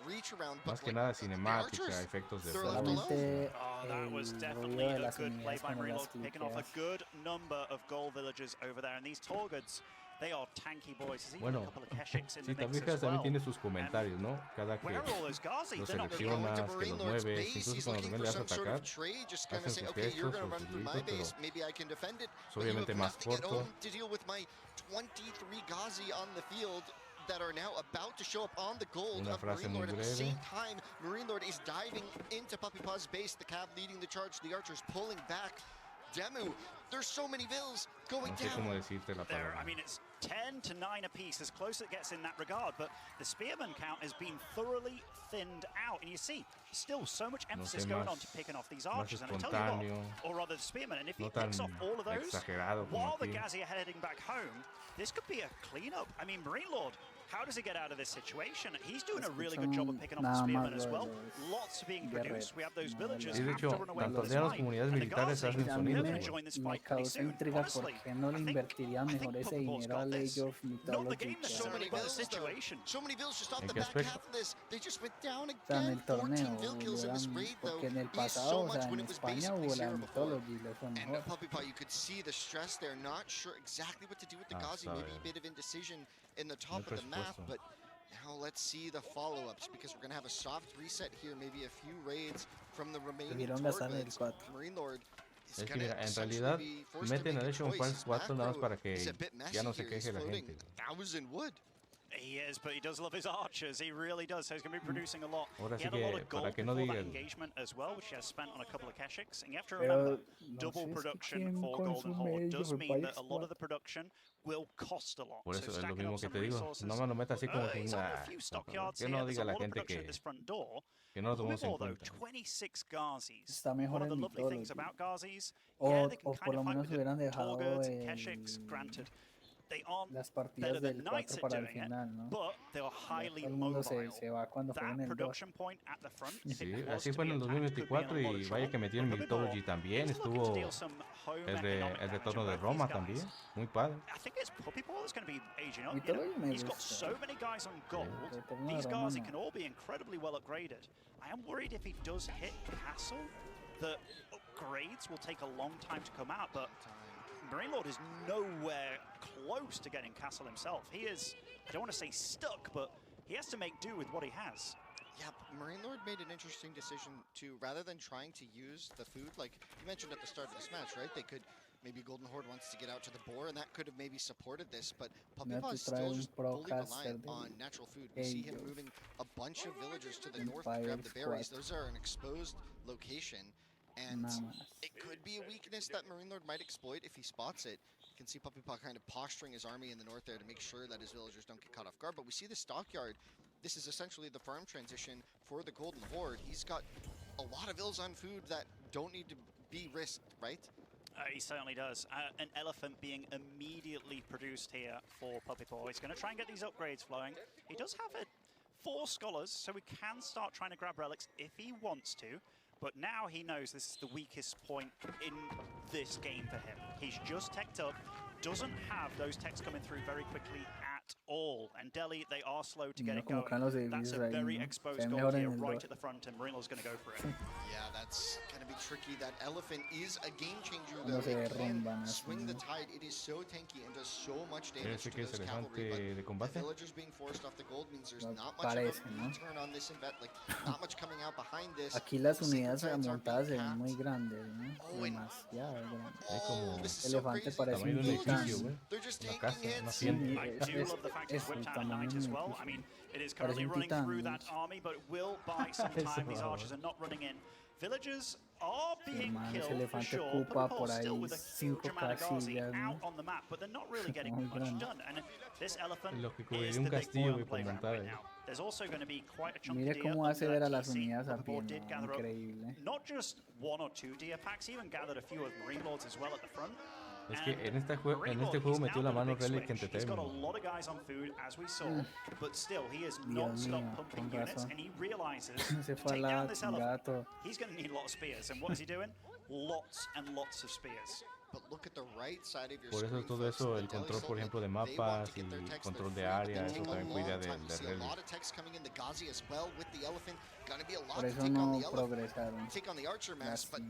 reach around, más but que nada cinemática, efectos de Solamente That was el definitely ruido de a las good play unidades by cuando Marine las Lord, picking off a cliqueas. good number of goal villagers over there. And these Torguds, they are tanky boys. There's even Bueno, a couple of Keshiks in si the te mix fijas as también well. tiene sus comentarios, ¿no? Cada que Where are all those Gazi? los They're not They're going seleccionas, to que Marine los Lord's mueves, base. incluso He's cuando looking también for le vas a some sort atacar, of trade. Just going to hacen say, sus okay, you're gestos going to o run sus through my gritos, base. pero Maybe I can defend it. es But you obviamente have más nothing at corto. home to deal with my 23 Gazi on the field that are now about to show up on the gold Una of frase Marine muy Lord. At the breve. same time, Marine Lord is diving into Puppy Paw's base. The Cav leading the charge. The archers pulling back. Demu, there's so many vills going No sé cómo down. decirte la There, palabra. I mean, it's 10 to 9 apiece, as close as it gets in that regard, but the spearman count has been thoroughly thinned out. And you see, still so much emphasis sé, going más- on to picking off these más archers. And I tell you espontáneo, what, or rather the spearman, and if he no picks tan off all of those, exagerado como while the aquí. Gazi are heading back home, this could be a cleanup. I mean, Marine Lord, how does he get out of this situation? He's doing a really good job of picking off the Nada spearman más as lo well. de los Lots being produced. We have those villagers Sí, de have to hecho, run away tanto with this aldeanos fight. comunidades And the militares Gazi, hacen A mí sonidos. they're me, going to join this me fight pretty causa soon. intriga Honestly, por qué no le I think invertirían mejor ese Puppyball's dinero got al this. Age of Not the Mythology. game que So necessarily, many but the vills, though. situation. So many vills just off ¿En the qué back aspecto? half of this. They just went down O sea, en again. el torneo 14 vill kills in this hubieran, raid, though. porque en el Is so pasado, o much sea, when en it was España basically hubo la zero before. Mythology, le fue And mejor. Puppy Paw, you could see the stress there, not sure exactly what to do with the Gazi, maybe a bit of indecision in the top of the map, presupuesto. but now let's see the follow-ups, because we're going to have a soft reset here, maybe a few raids from the remaining Debieron gastar en el Torguds. 4. Marine Lord is Es que going mira, to en essentially realidad be forced to meten make el a Age of choice. Empires His 4 nada más macro para que is a bit messy ya no se here. He's queje la floating gente. 1,000 wood. He is, but he does love his archers. He really does. So he's going to be producing a lot. Ahora He sí had a lot que, of gold para que no before that digan, engagement as well, which he has spent on a couple of Keshiks. And you have to Pero remember, no double sé, es que production quién for Golden consume Horde Age does of mean that Empires a lot of 4. the production will cost a lot. por So eso es lo stacking mismo up que some te digo. resources. No me lo metas así como que He's added a few stockyards que here. no There's diga a la lot of gente production at que, this front door. que no lo tomamos en Puppyball, though, cuenta. 26 Gazis. Está mejor One of the en lovely things Mythology. about Gazis, O, yeah, they can o kind por lo of fight menos with hubieran the dejado Torguds and Keshiks, granted. They aren't las better partidas than del Knights 4 at para el doing it, final, ¿no? but they are Ya highly todo el mundo mobile. se va cuando jueguen That el 2. production point at the front, if Sí, it was así to fue be en el attacked, could be in a 2024 lot y of vaya trouble. que metieron But Puppyball Mythology también, is looking to estuvo deal some home el de economic retorno damage de on both Roma these también, guys. muy padre. I think it's Puppyball that's going to be aging up. You Mythology know? me He's got gusta. so many guys on gold. Retorno de These Roma guys no. can all be incredibly well upgraded. I am worried if he does hit Castle, the upgrades will take a long time to come out, but Marine Lord is nowhere close to getting Castle himself. He is, I don't want to say stuck, but he has to make do with what he has. Yeah, Marine Lord made an interesting decision to, rather than trying to use the food, like you mentioned at the start of this match, right? They could, maybe Golden Horde wants to get out to the boar, and that could have maybe supported this, but Puppypaw is still just fully reliant on natural food. We see him moving a bunch of villagers to the north to grab the berries. Those are an exposed location, and it could be a weakness that Marine Lord might exploit if he spots it. You can see Puppypaw kind of posturing his army in the north there to make sure that his villagers don't get caught off guard, but we see the stockyard. This is essentially the farm transition for the Golden Horde. He's got a lot of ills on food that don't need to be risked, right? He certainly does. An elephant being immediately produced here for Puppypaw. He's going to try and get these upgrades flowing. He does have 4 scholars, so he can start trying to grab relics if he wants to. But now he knows this is the weakest point in this game for him. He's just teched up, doesn't have those techs coming through very quickly at all. And Delhi, they are slow to get it going. That's a very exposed goal here right at the front, and Marino's going to go for it. Yeah, that's going to be tricky. That elephant is a game changer, though. It can swing the tide. It is so tanky and does so much damage to those cavalry. But the villagers being forced off the gold means there's not much of a return on this invest. Like, not much coming out behind this. Aquí las unidades montadas se ven muy grandes, ¿no? Demasiado grandes. Elefante parece un titán. They're just tanking hits. I do love the fact he's whipped out a knight as well. I mean, it is currently running through that army, but it will buy some time. These archers are not running in. Villagers are being killed for sure. Puppypaw still with a huge amount of Ghazi out on the map, but they're not really getting much done. And this elephant is the big boy on the playground right now. There's also going to be quite a chunk of deer under that TC. Puppypaw did gather up not just 1 or 2 deer packs, he even gathered a few of Marine Lords as well at the front. Es que en este juego metió la mano Relic He's got a lot of guys on food, as we saw, but still, he is non-stop pumping units, and he realizes to take down this elephant, he's going to need a lot of spears. And what is he doing? Lots and lots of spears. But look at the right side of your por eso todo eso, el control, por ejemplo, de mapas y control de área, eso también cuida de Relic. A lot of techs coming in the Ghazi as well with the elephant. Gonna be a lot Por to eso take on no the elephant, progresaron. take on the archer mass, but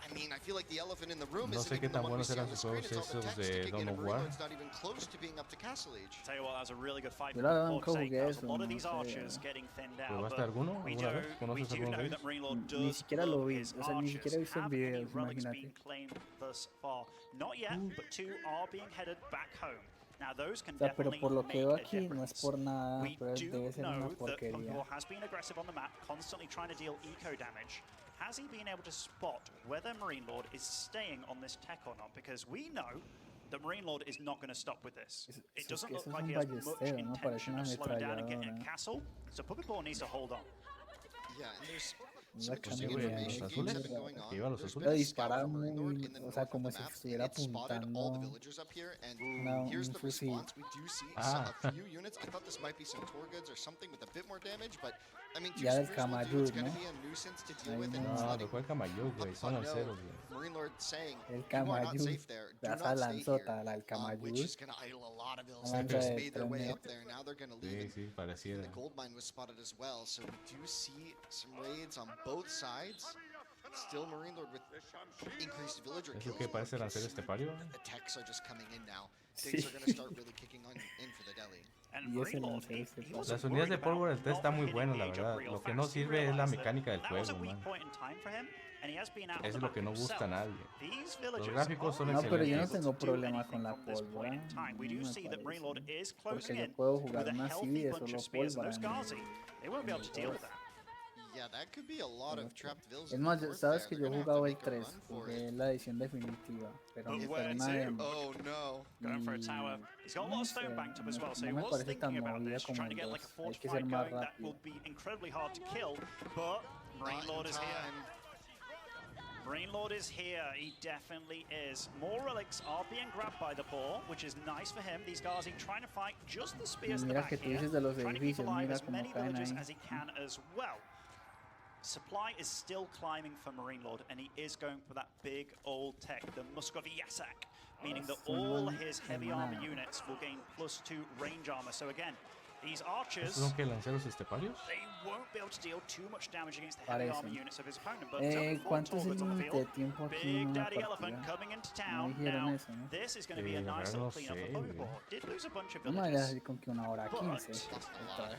I mean, I feel like the elephant in the room No isn't sé qué even the tan one we buenos see on eran the sus screen. juegos It's all the esos text de kicking in, Dawn and of Marine War. Lord's not even close to being up to Castle Age. Tell you what, that was a really good fight. Yo la verdad nunca jugué There's eso, a lot of no these sé. archers getting thinned out, ¿Probaste but alguno? we ¿Alguna vez? do ¿Conoces alguno de know ellos? that Marine Lord Ni does siquiera lo love vi, his o sea, ni archers. siquiera he visto Have videos, any relics imagínate. been claimed thus far? Not yet, but 2 are being headed back home. Now those can O sea, pero definitely por lo que make veo a aquí no es difference. por nada, We pero do debe ser una know that porquería. Puppypaw has been aggressive on the map, constantly trying to deal eco damage. Has he been able to spot whether Marine Lord is staying on this tech or not? Because we know that Marine Lord is not going to stop with this. It doesn't look like he has much intention of slowing down and getting a castle, so Puppypaw needs to hold on. Yeah, and there's La some interesting cámara information los games azules. have been going on. Que iba a los There's azules. been a Lo scout dispara from Marine Lord muy, in the o north sea, of como the si map, and estuviera it spotted all the apuntando villagers up here, and un here's the fusil. response. We do see a few units. I thought this might be some Torguds or something with a bit more damage, but I mean, 2 Ya del spears will do. It's Camayud, going ¿no? to be a nuisance to deal Ahí with, and no. it's No, letting pero ¿cuál Camayud, güey? Son Puppypaw lanceros, know. güey. Marine Lord saying, El you are not Camayud, safe there. Do esa not stay here. lanzota, la del Which Camayud. is going to idle a lot of ills Una that just lanza de made their way 3 up there. Now they're going to leave. Sí, sí, And pareciera. the gold mine was spotted as well, so we do see some raids on both sides. Still Marine Lord with increased villager ¿Eso kills. qué parece but lancer estepario? the techs are just coming in now. Things are going to start really kicking in for the Delhi. And Y ese Marine Lord, lancer ese he pasa. wasn't Las unidades de worried pólvora about del test está not muy hitting bueno, la the verdad. real Lo que fast. no He sirve es la realized mecánica del that was a juego, weak man. point in time for him, and he has been out on Eso the es lo que map no gusta a himself. nadie. These Los villagers gráficos son aren't No, pero yo no excelentes. tengo able to do problema anything con la from this point pólvora. in time. We No do me see that Marine Lord parece. is Porque closing yo in puedo jugar with a una así healthy de bunch solo of spears, and pólvora. those Ghazi, they won't be able to deal with that. Yeah, that could be a lot of trapped vills. Es in the más, north sabes there. que They're yo he gonna have to jugado el make a 3, run for jugué it. la edición definitiva, pero But no where fue una to? demo. Oh no. Going for a tower. He's got a lot of stone banked up as well, so he no me was parece thinking tan about movida this, como trying to el get like a 2. Hay que fortified ser más going. That rápido. will be incredibly hard to kill, but Marine Not Lord in is here. time. Marine Lord is here. He definitely is. More relics are being grabbed by the poor, which is nice for him. These Ghazi trying to fight just the spears in the Mira back que tú here, dices de los trying to keep edificios, alive mira as cómo many caen villagers ahí. as he can as well. Supply is still climbing for Marine Lord, and he is going for that big old tech, the Muscovy Yasak, meaning that all his heavy armor units will gain +2 range armor. So again, these archers, ¿Estos son qué, lanceros esteparios? they won't be able to deal too much damage against the heavy armor Parecen. units of his opponent. But there's only 4 ¿Cuánto es el Torguds on the límite de field. tiempo aquí en Big una Daddy Elephant partida? coming into No town. dijeron Now, eso, ¿no? this is going to be a La nice verdad little no cleanup sé, for Puppypaw. güey. Did lose a bunch of No me vayas a villagers. decir con que una hora 15. But- Otra vez.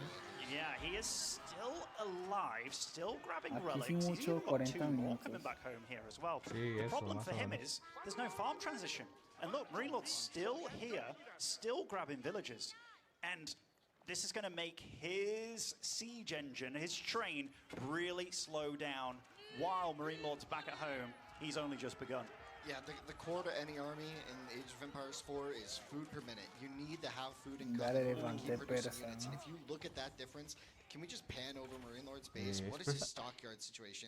Yeah, he is still alive, still grabbing Aquí relics. sí He's mucho, even got 40 2 more minutos. coming back home here as well. Sí, The eso, problem más for o him menos. is there's no farm transition. And look, Marine Lord's still here, still grabbing villagers. And this is going to make his siege engine, his train, really slow down. While Marine Lord's back at home, he's only just begun. Yeah, the core to any army in Age of Empires 4 is food per minute. You need to have food in Dar common to elefante keep producing persa, units. And ¿no? if you look at that difference, can we just pan over Marine Lord's base? Sí, What is es his persa- stockyard situation?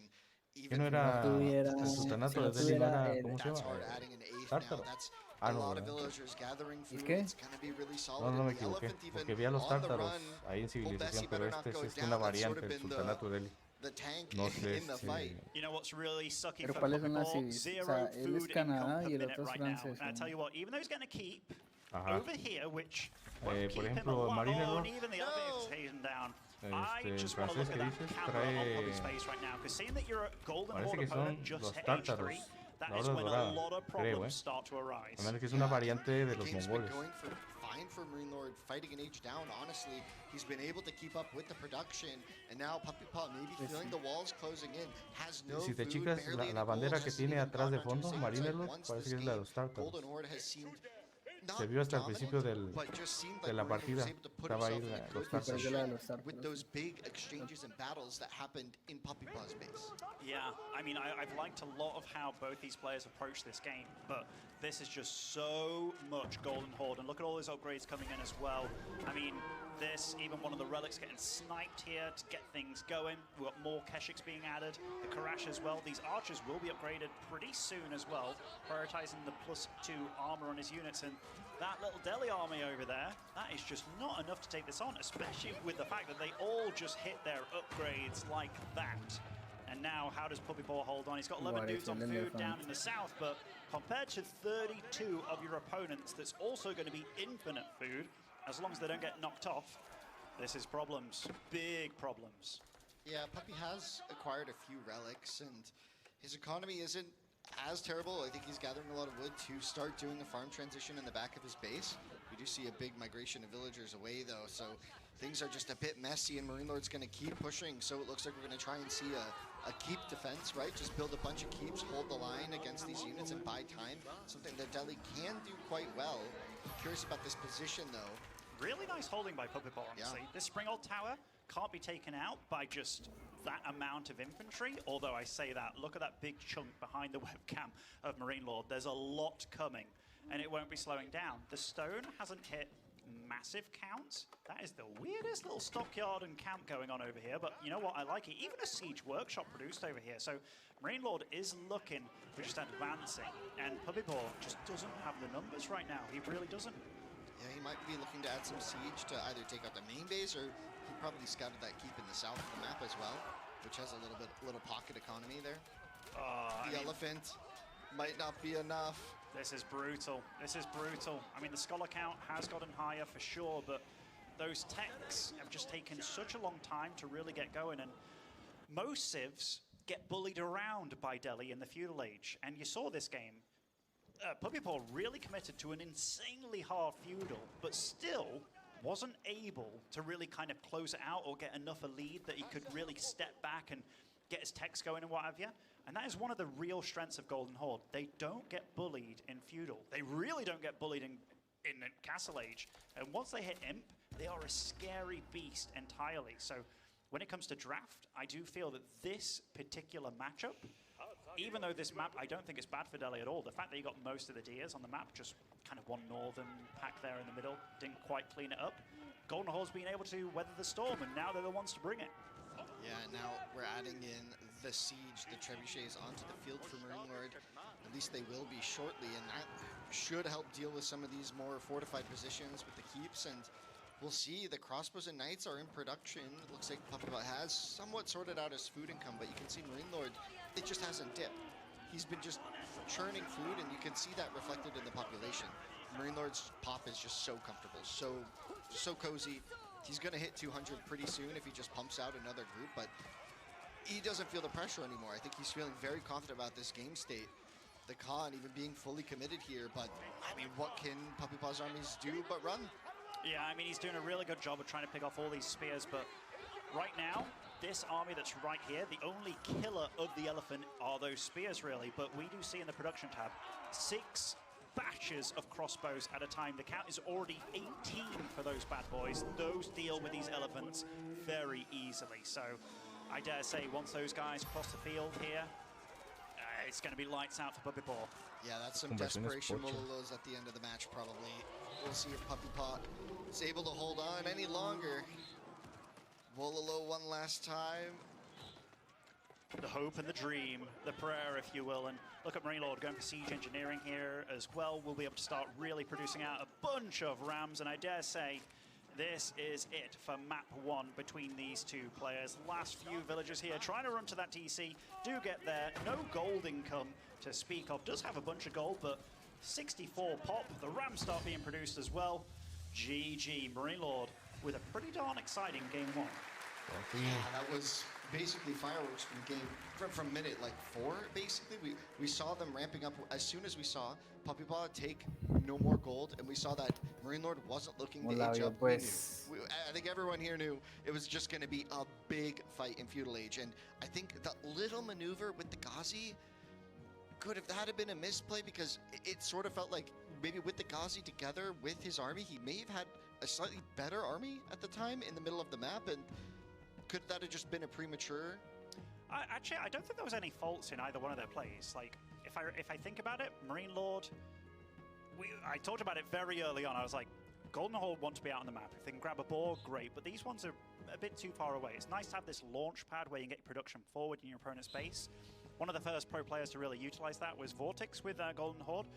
Que no from era tuviera- el si sultanato no de Delhi, no tuviera era, el- ¿cómo se That's llama? hard adding an eighth Tártaro. now. That's Ah, a no, lot of ¿verdad? villagers gathering ¿Y food. qué? It's going to be really solid. No, no And me the equivoqué, elephant even porque vi a los on the tártaros run. ahí en Old Bessie civilización, pero better not este go es down. una That's sort variante of del been sultanato de Delhi. the tank No sé, in the fight. You know what's really sucky Pero for ¿cuáles son las Puppy Paw? civis? O Zero sea, él es food Canadá income y per el minute otro es right now. francés, And I ¿no? tell you what, even though he's going to keep Ajá. over here, which won't Por keep him a ejemplo, lot, Marine oh, Lord. and even the other is taken down. I El just want to look francés at que that dices camera on trae, Puppy's face right now, because seeing that you're a Golden parece Horde que son opponent just los hit Age 3, tártaros, that la is horda when a dorada, lot of creo, problems start to arise. A menos que es una variante de The los game's been mongoles. going fine for Marine Lord, fighting an age down. Honestly, he's been able to keep up with the production, and now Puppy Paw maybe feeling the walls closing in. Has no Si te food, chicas, barely la any bandera gold, que hasn't tiene even atrás de gotten fondo, onto Marine Sacred Lord, once parece this que es la de game. los tártaros. Golden Horde has seemed not Se vio hasta el principio dominant, but just seemed de like la Marine Lord was partida. able to put Estaba ahí himself in a los good tártaros. Sí, la de los position tártaros. with those big exchanges and battles that happened in Puppy Paw's base. Yeah, I mean, I've liked a lot of how both these players approach this game, but this is just so much Golden Horde, and look at all those upgrades coming in as well. I mean, this, even one of the relics getting sniped here to get things going. We've got more Keshiks being added, the Karash as well. These archers will be upgraded pretty soon as well, prioritizing the +2 armor on his units, and that little Delhi army over there, that is just not enough to take this on, especially with the fact that they all just hit their upgrades like that. And now, how does Puppy Paw hold on? He's got 11 dudes on food down in the south, but compared to 32 of your opponents, that's also going to be infinite food, as long as they don't get knocked off. This is problems, big problems. Yeah, Puppy has acquired a few relics, and his economy isn't as terrible. I think he's gathering a lot of wood to start doing a farm transition in the back of his base. We do see a big migration of villagers away, though, so things are just a bit messy, and Marine Lord's going to keep pushing, so it looks like we're going to try and see a keep defense, right? Just build a bunch of keeps, hold the line against these units, and buy time. Something that Delhi can do quite well. Curious about this position, though. Really nice holding by Puppy Paw, honestly. Yeah. This Springald Tower can't be taken out by just that amount of infantry, although I say that, look at that big chunk behind the webcam of Marine Lord. There's a lot coming, and it won't be slowing down. The stone hasn't hit massive counts. That is the weirdest little stockyard and camp going on over here, but you know what, I like it. Even a siege workshop produced over here, so Marine Lord is looking for just advancing, and Puppy Paw just doesn't have the numbers right now. He really doesn't. Yeah, he might be looking to add some siege to either take out the main base, or he probably scouted that keep in the south of the map as well, which has a little pocket economy there. The elephant might not be enough. This is brutal. This is brutal. I mean, the scholar count has gotten higher for sure, but those techs have just taken such a long time to really get going, and most civs get bullied around by Delhi in the feudal age, and you saw this game. Puppy Paw really committed to an insanely hard feudal, but still wasn't able to really kind of close it out or get enough a lead that he could really step back and get his techs going and what have you. And that is one of the real strengths of Golden Horde. They don't get bullied in feudal. They really don't get bullied in Castle Age. And once they hit Imp, they are a scary beast entirely. So when it comes to draft, I do feel that this particular matchup, even though this map, I don't think it's bad for Delhi at all. The fact that you got most of the Dias on the map, just kind of one northern pack there in the middle, didn't quite clean it up. Golden Horde's been able to weather the storm, and now they're the ones to bring it. Yeah, now we're adding in the siege, the trebuchets onto the field for Marine Lord. At least they will be shortly, and that should help deal with some of these more fortified positions with the keeps. And we'll see, the crossbows and knights are in production. It looks like Puppy Paw has somewhat sorted out his food income, but you can see Marine Lord, it just hasn't dipped. He's been just churning food, and you can see that reflected in the population. Marine Lord's pop is just so comfortable, so cozy. He's going to hit 200 pretty soon if he just pumps out another group, but he doesn't feel the pressure anymore. I think he's feeling very confident about this game state. The Khan even being fully committed here, but I mean, what can Puppy Paw's armies do but run? Yeah, I mean, he's doing a really good job of trying to pick off all these spears, but right now, this army that's right here, the only killer of the elephant are those spears, really. But we do see in the production tab 6 batches of crossbows at a time. The count is already 18 for those bad boys. Those deal with these elephants very easily. So I dare say once those guys cross the field here, it's going to be lights out for Puppy Paw. Yeah, that's some desperation Wololos at the end of the match, probably. We'll see if Puppy Paw is able to hold on any longer. Wololo one last time. The hope and the dream, the prayer, if you will. And look at Marine Lord going for siege engineering here as well. We'll be able to start really producing out a bunch of rams. And I dare say this is it for map 1 between these two players. Last few villagers here trying to run to that TC. Do get there. No gold income to speak of. Does have a bunch of gold, but 64 pop. The rams start being produced as well. GG, Marine Lord with a pretty darn exciting game 1. Yeah, that was basically fireworks from the game from minute like 4. Basically, we saw them ramping up as soon as we saw Puppy Paw take no more gold, and we saw that Marine Lord wasn't looking to age up. I think everyone here knew it was just going to be a big fight in Feudal Age, and I think the little maneuver with the Ghazi could have had been a misplay, because it sort of felt like maybe with the Ghazi together with his army, he may have had a slightly better army at the time in the middle of the map, and could that have just been a premature? Actually, I don't think there was any faults in either one of their plays. Like, if I think about it, Marine Lord, I talked about it very early on. I was like, Golden Horde want to be out on the map. If they can grab a boar, great, but these ones are a bit too far away. It's nice to have this launch pad where you can get your production forward in your opponent's base. One of the first pro players to really utilize that was Vortex with Golden Horde,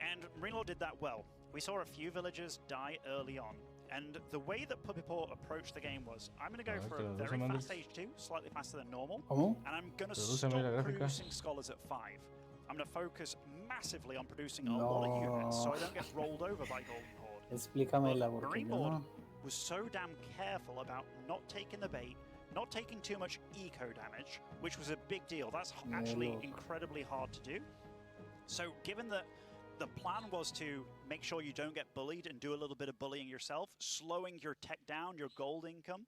and Marine Lord did that well. We saw a few villagers die early on, and the way that Puppy Paw approached the game was, I'm going to go for a very fast stage 2, slightly faster than normal, and I'm going to stop producing scholars at 5. I'm going to focus massively on producing a lot of units so I don't get rolled over by Golden Horde. Explícamela, porque Marine yo Lord no. was so damn careful about not taking the bait, not taking too much eco damage, which was a big deal. That's actually incredibly hard to do. So given that the plan was to make sure you don't get bullied and do a little bit of bullying yourself, slowing your tech down, your gold income.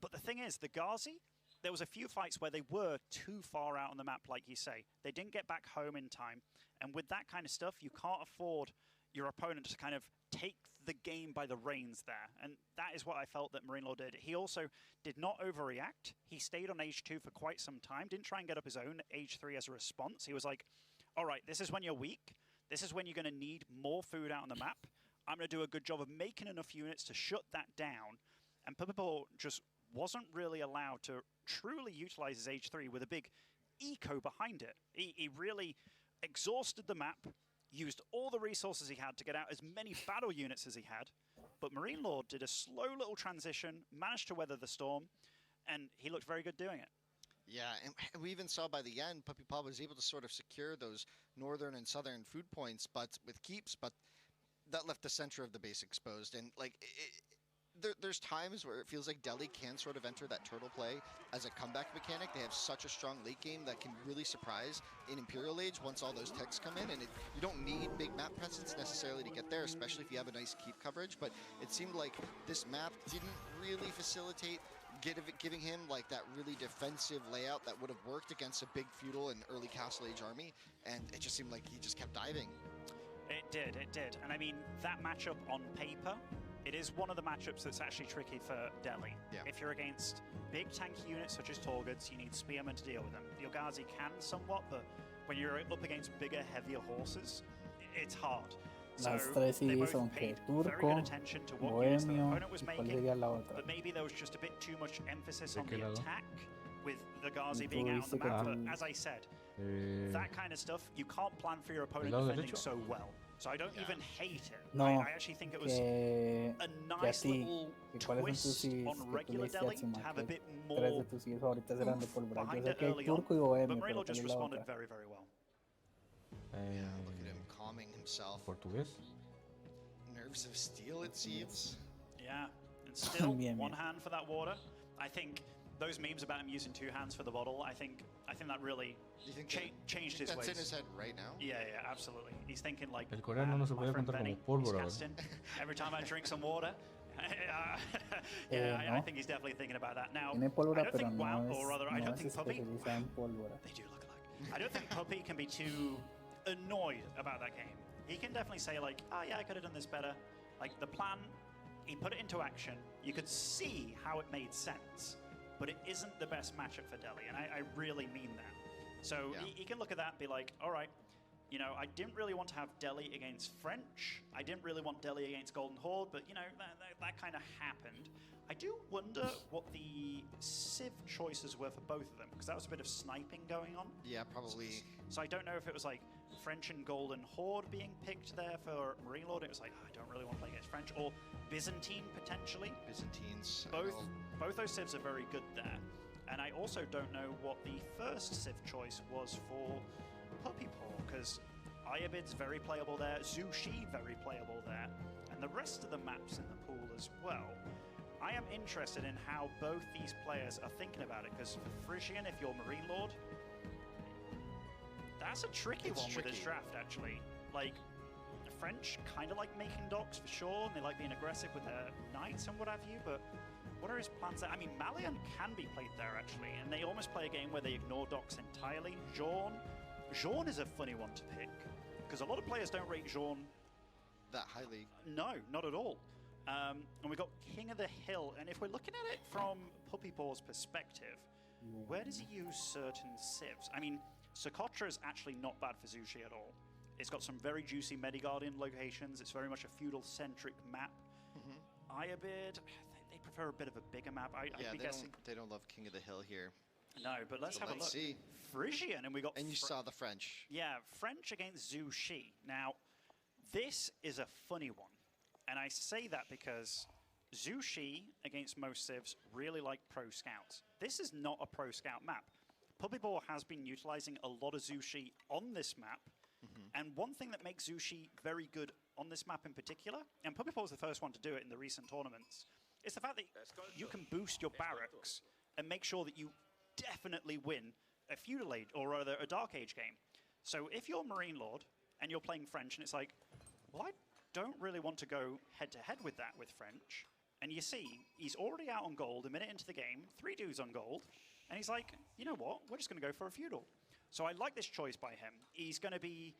But the thing is, the Ghazi, there was a few fights where they were too far out on the map, like you say. They didn't get back home in time. And with that kind of stuff, you can't afford your opponent to kind of take the game by the reins there. And that is what I felt that Marine Lord did. He also did not overreact. He stayed on Age 2 for quite some time, didn't try and get up his own Age 3 as a response. He was like, all right, this is when you're weak. This is when you're going to need more food out on the map. I'm going to do a good job of making enough units to shut that down. And Puppy Paw just wasn't really allowed to truly utilize his Age 3 with a big eco behind it. He really exhausted the map, used all the resources he had to get out as many battle units as he had. But Marine Lord did a slow little transition, managed to weather the storm, and he looked very good doing it. Yeah, and we even saw by the end, Puppy Paw was able to sort of secure those northern and southern food points, but with keeps, but that left the center of the base exposed. And like, there's times where it feels like Delhi can sort of enter that turtle play as a comeback mechanic. They have such a strong late game that can really surprise in Imperial Age once all those techs come in, and you don't need big map presence necessarily to get there, especially if you have a nice keep coverage. But it seemed like this map didn't really facilitate giving him like that really defensive layout that would have worked against a big feudal and early Castle Age army, and it just seemed like he just kept diving. It did. And I mean, that matchup on paper, it is one of the matchups that's actually tricky for Delhi. Yeah. If you're against big tanky units such as Torguds, you need spearmen to deal with them. Your Ghazi can somewhat, but when you're up against bigger, heavier horses, it's hard. Las tres sí son que turco, bohemio, ¿y cuál sería la otra? But maybe there was just a bit too much emphasis on the attack with the Ghazi being out on the map. But as I said, that kind of stuff, you can't plan for your opponent defending so well. So I don't even hate it. No, I actually think it was a nice little twist on regular Delhi to have a bit more behind it early on. But Marine Lord just responded very, very well. Yeah, look at him calming himself. Portugués. Nerves of steel, it seems. Yeah, and still one hand for that water. I think those memes about him using 2 hands for the bottle, I think that really changed his ways. That's in his head right now? Yeah, absolutely. He's thinking like, El coreano no se puede contar como pólvora. Every time I drink some water, Yeah, I no. think he's definitely thinking about that. Now, Tiene I pólvora, don't pero think no WoW, es, or rather, I no don't es think Puppy. especializada en pólvora. They do look alike. I don't think Puppy can be too annoyed about that game. He can definitely say like, oh yeah, I could have done this better. Like the plan, he put it into action. You could see how it made sense, but it isn't the best matchup for Delhi, and I really mean that. So Yeah. he can look at that and be like, all right, you know, I didn't really want to have Delhi against French. I didn't really want Delhi against Golden Horde, but you know, that kind of happened. I do wonder what the Civ choices were for both of them, because that was a bit of sniping going on. Yeah, probably. So I don't know if it was like French and Golden Horde being picked there for Marine Lord. It was like, oh, I don't really want to play against French, or Byzantine potentially. Byzantines. Both those civs are very good there. And I also don't know what the first civ choice was for Puppy Paw, because Ayabid's very playable there, Zushi very playable there, and the rest of the maps in the pool as well. I am interested in how both these players are thinking about it, because for Frisian, if you're Marine Lord, that's a tricky It's one with this tricky. draft, actually. Like, the French kind of like making docks for sure, and they like being aggressive with their knights and what have you, but what are his plans there? I mean, Malian can be played there, actually, and they almost play a game where they ignore docks entirely. Jean is a funny one to pick, because a lot of players don't rate Jean That highly. no, not at all. And we got King of the Hill, and if we're looking at it from Puppy Paw's perspective, where does he use certain civs? I mean, Socotra is actually not bad for Zushi at all. It's got some very juicy Mediguardian locations. It's very much a feudal-centric map. Ayabid, they prefer a bit of a bigger map. I'd Yeah, be guessing. they don't love King of the Hill here. No, but let's have a look. see. Frisian, and we got. And you saw the French. Yeah, French against Zushi. Now, this is a funny one. And I say that because Zushi against most civs really like pro scouts. This is not a pro scout map. Puppy Paw has been utilizing a lot of Zushi on this map. And one thing that makes Zushi very good on this map in particular, and Puppy Paw was the first one to do it in the recent tournaments, is the fact that you can boost your barracks and make sure that you definitely win a feudal age, or rather a dark age game. So if you're Marine Lord and you're playing French, and it's like, well, I don't really want to go head-to-head with that with French. And you see, he's already out on gold a minute into the game, 3 dudes on gold, and he's like, you know what, we're just going to go for a feudal. So I like this choice by him. He's going to be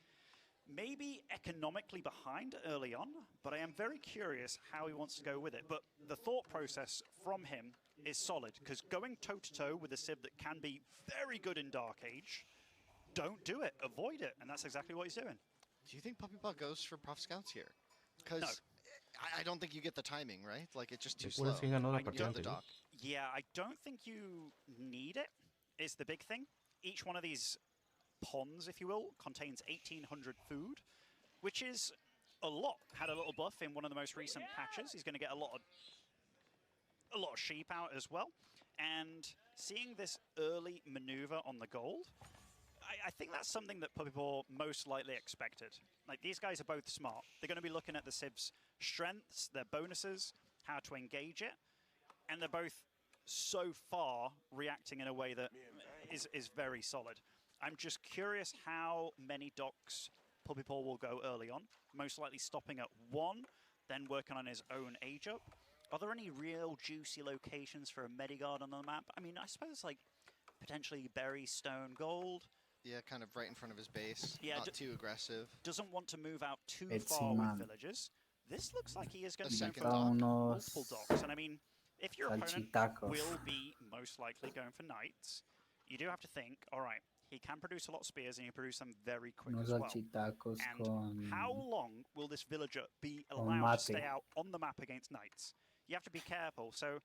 maybe economically behind early on, but I am very curious how he wants to go with it. But the thought process from him is solid, because going toe-to-toe with a civ that can be very good in Dark Age, don't do it, avoid it, and that's exactly what he's doing. Do you think Puppy Paw goes for Prof Scouts here? Because No. I don't think you get the timing, right? Like, it's just too Después slow. quién ganó la You get partida the anterior. dock. Yeah, I don't think you need it, is the big thing. Each one of these ponds, if you will, contains 1,800 food, which is a lot. Had a little buff in one of the most recent patches. He's going to get a lot of sheep out as well. And seeing this early maneuver on the gold, I think that's something that Puppy Paw most likely expected. Like, these guys are both smart. They're going to be looking at the civ's strengths, their bonuses, how to engage it, and they're both so far reacting in a way that is very solid. I'm just curious how many docks Puppy Paw will go early on, most likely stopping at 1, then working on his own age up. Are there any real juicy locations for a Medigard on the map? I mean, I suppose like potentially Berry, Stone, Gold. Yeah, kind of right in front of his base. Yeah, Not too aggressive. Doesn't want to move out too It's far with man. villagers. This looks like he is going The to go second for dock. multiple docks. And I mean, if your opponent Salchitacos. will be most likely going for knights, you do have to think, all right, he can produce a lot of spears and he can produce them very quick Unos as well. salchitacos And con... how long will this villager be Con allowed to mate. stay out on the map against knights? You have to be careful. So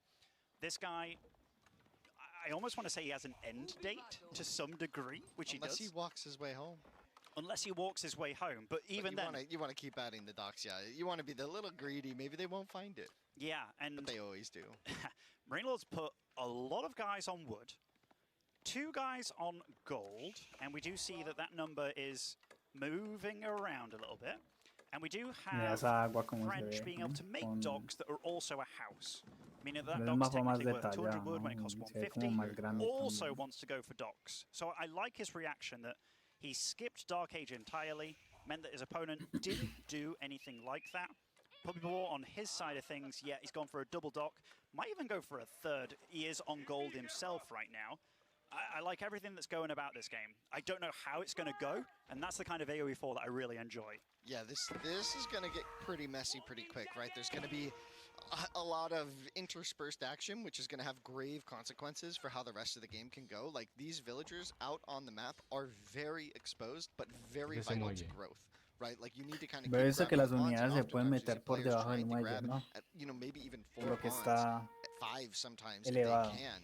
this guy, I almost want to say he has an end date to some degree, which Unless he he does. walks his way home. Unless he walks his way home. But even then, You want to keep adding the docks, yeah. You want to be the little greedy. Maybe they won't find it. yeah, and But they always do. Marine Lords put a lot of guys on wood, 2 guys on gold, and we do see that that number is moving around a little bit. And we do Mira have esa agua como se French ve, being able ¿no? to make Con docks that are also a house. Meaning that el dock's mapa más technically worth 200 detallado, wood when it ¿no? costs Se ve como 150. más grande Also también. wants to go for docks. So I like his reaction that he skipped Dark Age entirely, meant that his opponent didn't do anything like that. Puppy on his side of things, yeah, he's gone for a double dock. Might even go for a third. He is on gold himself right now. I like everything that's going about this game. I don't know how it's going to go, and that's the kind of AoE4 that I really enjoy. Yeah, this is going to get pretty messy pretty quick, right? There's going to be a lot of interspersed action, which is going to have grave consequences for how the rest of the game can go. Like, these villagers out on the map are very exposed, but very vital to growth. Right, like you need to kind of. Pero eso que las unidades se pueden meter por debajo del muelle, ¿no? You know, maybe even 4 Lo que está five sometimes elevado. if they can.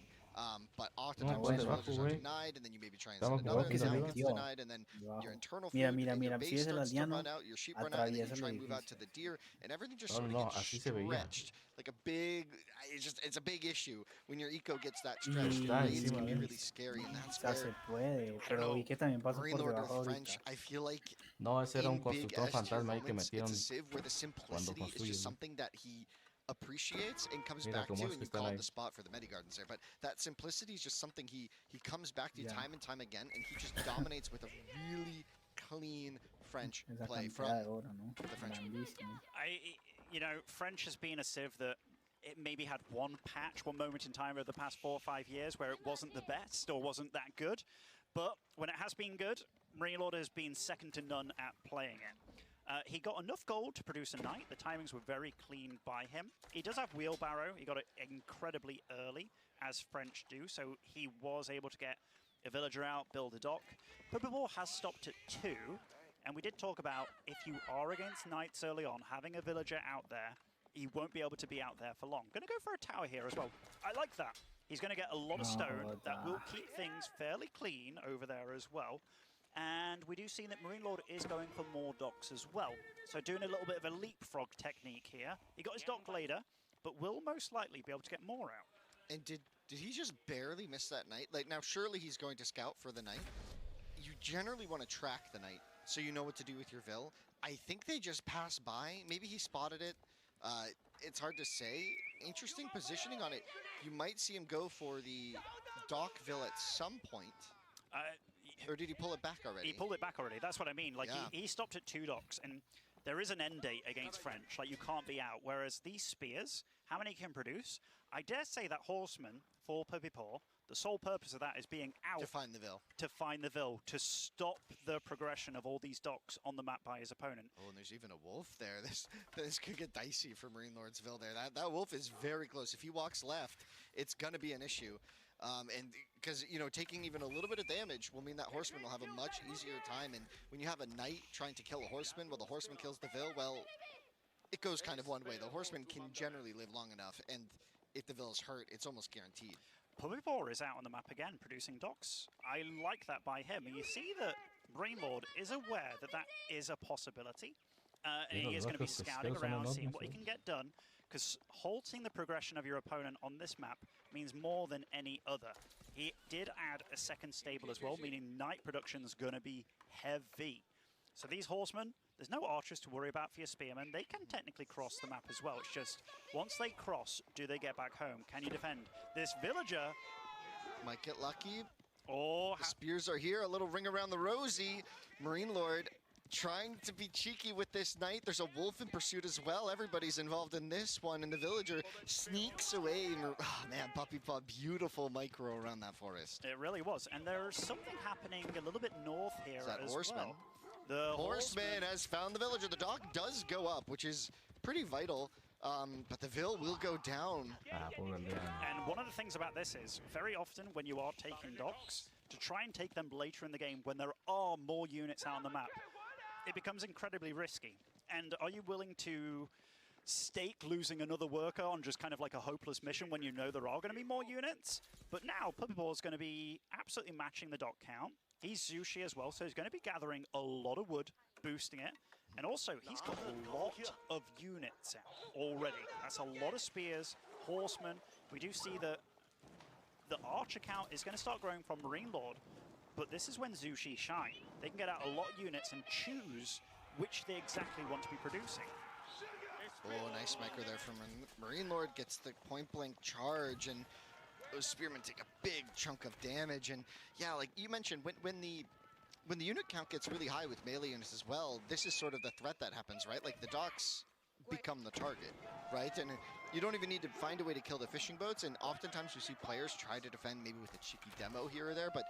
But oftentimes those villagers are denied, and then you maybe try and send Estamos another, and que then se that gets metió. denied, and then your internal Mira, food mira, and your mira, base si es el starts to aldeano, run out, your sheep run out, and then you atraviesa el try and move out edificio. to the deer, and everything just No, sort of no, gets así se veía. stretched. Like a big, it's a big issue when your eco gets that stretched. Y Raids can be encima, really scary, and that's quizás se where puede, pero vi que también pasó Marine por Lord debajo or ahorita. French, I feel like No, ese era un in big constructor S tier fantasma ahí que moments, metieron it's a civ where the cuando simplicity is construyen. just something that he appreciates and comes Mira back cómo to, es and que you están called ahí. the spot for the Medi Gardens there. But that simplicity is just something he comes back to Yeah. time and time again, and he just dominates with a really clean French Esa play cantidad from de oro, ¿no? the French. Grandísimo. You know, French has been a civ that it maybe had one patch, one moment in time over the past 4 or 5 years where it wasn't the best or wasn't that good. But when it has been good, Marine Lord has been second to none at playing it. He got enough gold to produce a knight. The timings were very clean by him. He does have wheelbarrow. He got it incredibly early, as French do, so he was able to get a villager out, build a dock. Puppy has stopped at 2, and we did talk about if you are against knights early on, having a villager out there, he won't be able to be out there for long. Going to go for a tower here as well. I like that. He's going to get a lot of stone. That will keep things fairly clean over there as well. And we do see that Marine Lord is going for more docks as well. So doing a little bit of a leapfrog technique here. He got his dock later, but will most likely be able to get more out. And did he just barely miss that knight? Like, now surely he's going to scout for the knight. You generally want to track the knight so you know what to do with your vill. I think they just passed by. Maybe he spotted it. It's hard to say. Interesting positioning on it. You might see him go for the dock vill at some point. Or did he pull it back already? He pulled it back already. That's what I mean. Like, Yeah. he stopped at 2 docks, and there is an end date against French. Like, you can't be out. Whereas these spears, how many can produce? I dare say that horseman for Puppy Paw, the sole purpose of that is being out To find the vill. to find the vill, to stop the progression of all these docks on the map by his opponent. Oh, and there's even a wolf there. This could get dicey for Marine Lord's Ville there. That wolf is very close. If he walks left, it's going to be an issue. And because, you know, taking even a little bit of damage will mean that horseman will have a much easier time. And when you have a knight trying to kill a horseman, well, the horseman kills the Ville, well, it goes kind of one way. The horseman can generally live long enough, and if the Ville's hurt, it's almost guaranteed. Puppy Paw is out on the map again, producing docks. I like that by him. And you see that Marine Lord is aware that that is a possibility. And he is going to be scouting around, seeing what he can get done. Because halting the progression of your opponent on this map means more than any other. He did add a second stable as well, meaning knight production is going to be heavy. So these horsemen, there's no archers to worry about for your spearmen. They can technically cross the map as well. It's just, once they cross, do they get back home? Can you defend? This villager Might get lucky. or... The spears are here. A little ring around the rosy. Marine Lord trying to be cheeky with this knight. There's a wolf in pursuit as well. Everybody's involved in this one, and the villager sneaks away. Oh, man, Puppy Paw, beautiful micro around that forest. It really was. And there's something happening a little bit north here Is that as horseman? well. The Horseman has found the villager. The dog does go up, which is pretty vital. But the Ville will go down. And one of the things about this is, very often when you are taking docks, to try and take them later in the game when there are more units out on the map, it becomes incredibly risky. And are you willing to stake losing another worker on just kind of like a hopeless mission when you know there are going to be more units? But now Puppy Paw is going to be absolutely matching the dock count. He's Zushi as well, so he's going to be gathering a lot of wood, boosting it. And also, he's got a lot of units out already. That's a lot of spears, horsemen. We do see that the archer count is going to start growing from Marine Lord, but this is when Zushi shine. They can get out a lot of units and choose which they exactly want to be producing. Oh, nice micro there from Marine Lord. Gets the point-blank charge, and those spearmen take a big chunk of damage. And yeah, like you mentioned, when the unit count gets really high with melee units as well, this is sort of the threat that happens, right? Like the docks become the target, right? And you don't even need to find a way to kill the fishing boats, and oftentimes you see players try to defend maybe with a cheeky demo here or there, but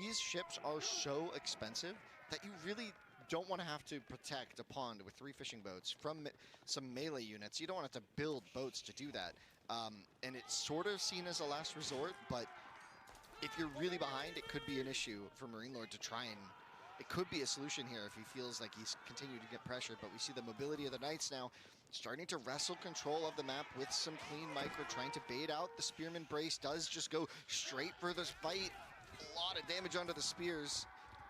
these ships are so expensive that you really don't want to have to protect a pond with 3 fishing boats from some melee units. You don't want to have to build boats to do that. And it's sort of seen as a last resort, but if you're really behind, it could be an issue for Marine Lord to try and... It could be a solution here if he feels like he's continued to get pressured, but we see the mobility of the Knights now starting to wrestle control of the map with some clean micro, trying to bait out. The Spearman Brace does just go straight for this fight. A lot of damage onto the Spears,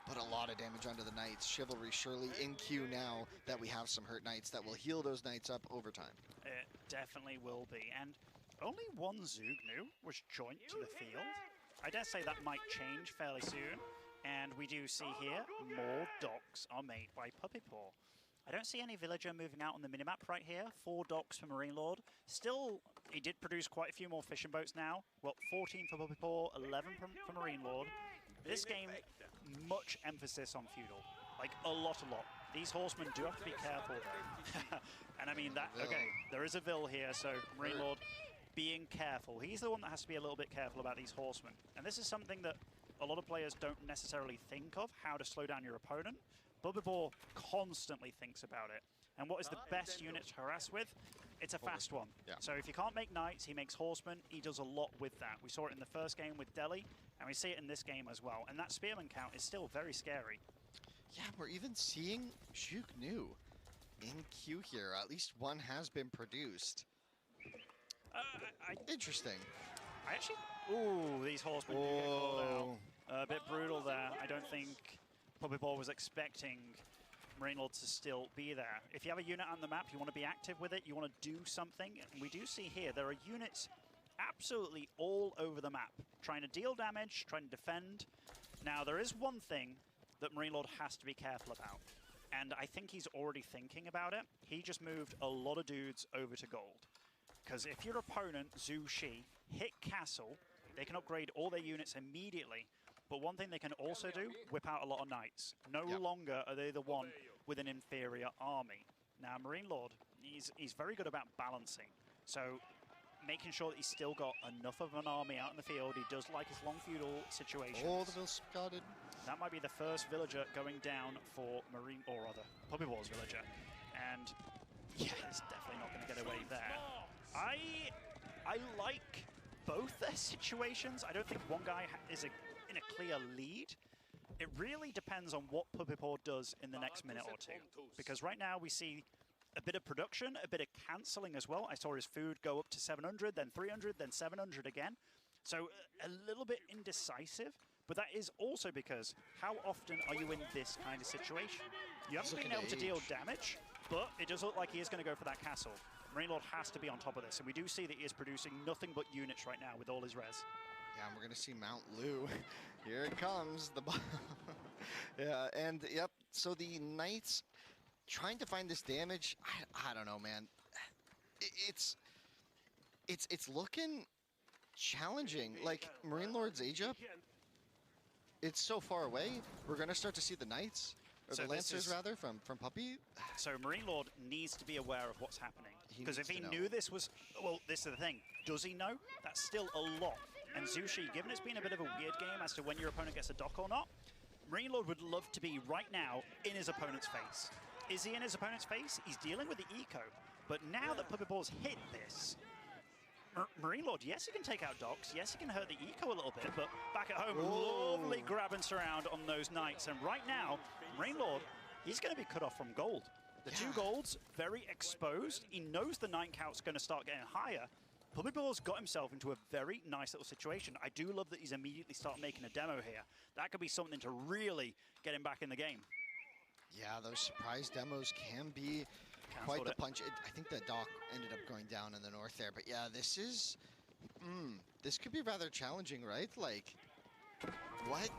but a lot of damage onto the Knights. Chivalry surely in queue now that we have some hurt Knights that will heal those Knights up over time. It definitely will be, and only one Zugnu was joined to the field. I dare say that might change fairly soon. And we do see here, more docks are made by Puppy Paw. I don't see any villager moving out on the minimap right here. 4 docks for Marine Lord. Still, he did produce quite a few more fishing boats now. Well, 14 for Puppy Paw, 11 for Marine Lord. This game, much emphasis on feudal. Like, a lot. These horsemen do have to be careful, though. And I mean, that, okay, there is a Vil here, so Marine Lord being careful. He's the one that has to be a little bit careful about these horsemen. And this is something that a lot of players don't necessarily think of, how to slow down your opponent. Bubbibor constantly thinks about it. And what is the best unit to harass with? It's a fast one. Yeah. So if you can't make knights, he makes horsemen. He does a lot with that. We saw it in the first game with Delhi, and we see it in this game as well. And that spearman count is still very scary. Yeah, we're even seeing Zugnu in queue here. At least one has been produced. Interesting. I actually... Ooh, these horsemen do get called out. A bit brutal there. I don't think Puppy Ball was expecting Marine Lord to still be there. If you have a unit on the map, you want to be active with it, you want to do something. And we do see here, there are units absolutely all over the map, trying to deal damage, trying to defend. Now, there is one thing that Marine Lord has to be careful about. And I think he's already thinking about it. He just moved a lot of dudes over to gold. Because if your opponent, Zhu Shi, hit castle, they can upgrade all their units immediately. But one thing they can also do, whip out a lot of knights. No longer are they the one with an inferior army. Now, Marine Lord, he's very good about balancing. So making sure that he's still got enough of an army out in the field. He does like his long feudal situations. Oh, the Vil's scouted. That might be the first villager going down for Marine, or rather, Puppy Ball's villager. And yeah, it's definitely not going to get away there. I like both their situations. I don't think one guy is in a clear lead. It really depends on what Puppy Paw does in the next minute or two. Because right now we see a bit of production, a bit of cancelling as well. I saw his food go up to 700, then 300, then 700 again. So a little bit indecisive, but that is also because how often are you in this kind of situation? You haven't been able to deal damage, but it does look like he is going to go for that castle. Marine Lord has to be on top of this, and we do see that he is producing nothing but units right now with all his res. Yeah, and we're going to see Mount Lu. Here it comes. Yeah, and yep, so the Knights trying to find this damage. I don't know, man. It's looking challenging. Like, Marine Lord's Asia, it's so far away. We're going to start to see the Knights, or so the Lancers, rather, from Puppy. So Marine Lord needs to be aware of what's happening. Because if he knew this was... Well, this is the thing. Does he know? That's still a lot. And Zhu Shi, given it's been a bit of a weird game as to when your opponent gets a dock or not, Marine Lord would love to be right now in his opponent's face. Is he in his opponent's face? He's dealing with the eco. But now that Puppy Ball's hit this, Marine Lord, yes, he can take out docks. Yes, he can hurt the eco a little bit, but back at home, lovely grab and surround on those knights. And right now, Marine Lord, he's going to be cut off from gold. The 2 golds, very exposed. He knows the knight count's going to start getting higher. Puppy Ball's got himself into a very nice little situation. I do love that he's immediately started making a demo here. That could be something to really get him back in the game. Yeah, those surprise demos can be quite the punch. I think the dock ended up going down in the north there, but yeah, this is... this could be rather challenging, right? Like, what?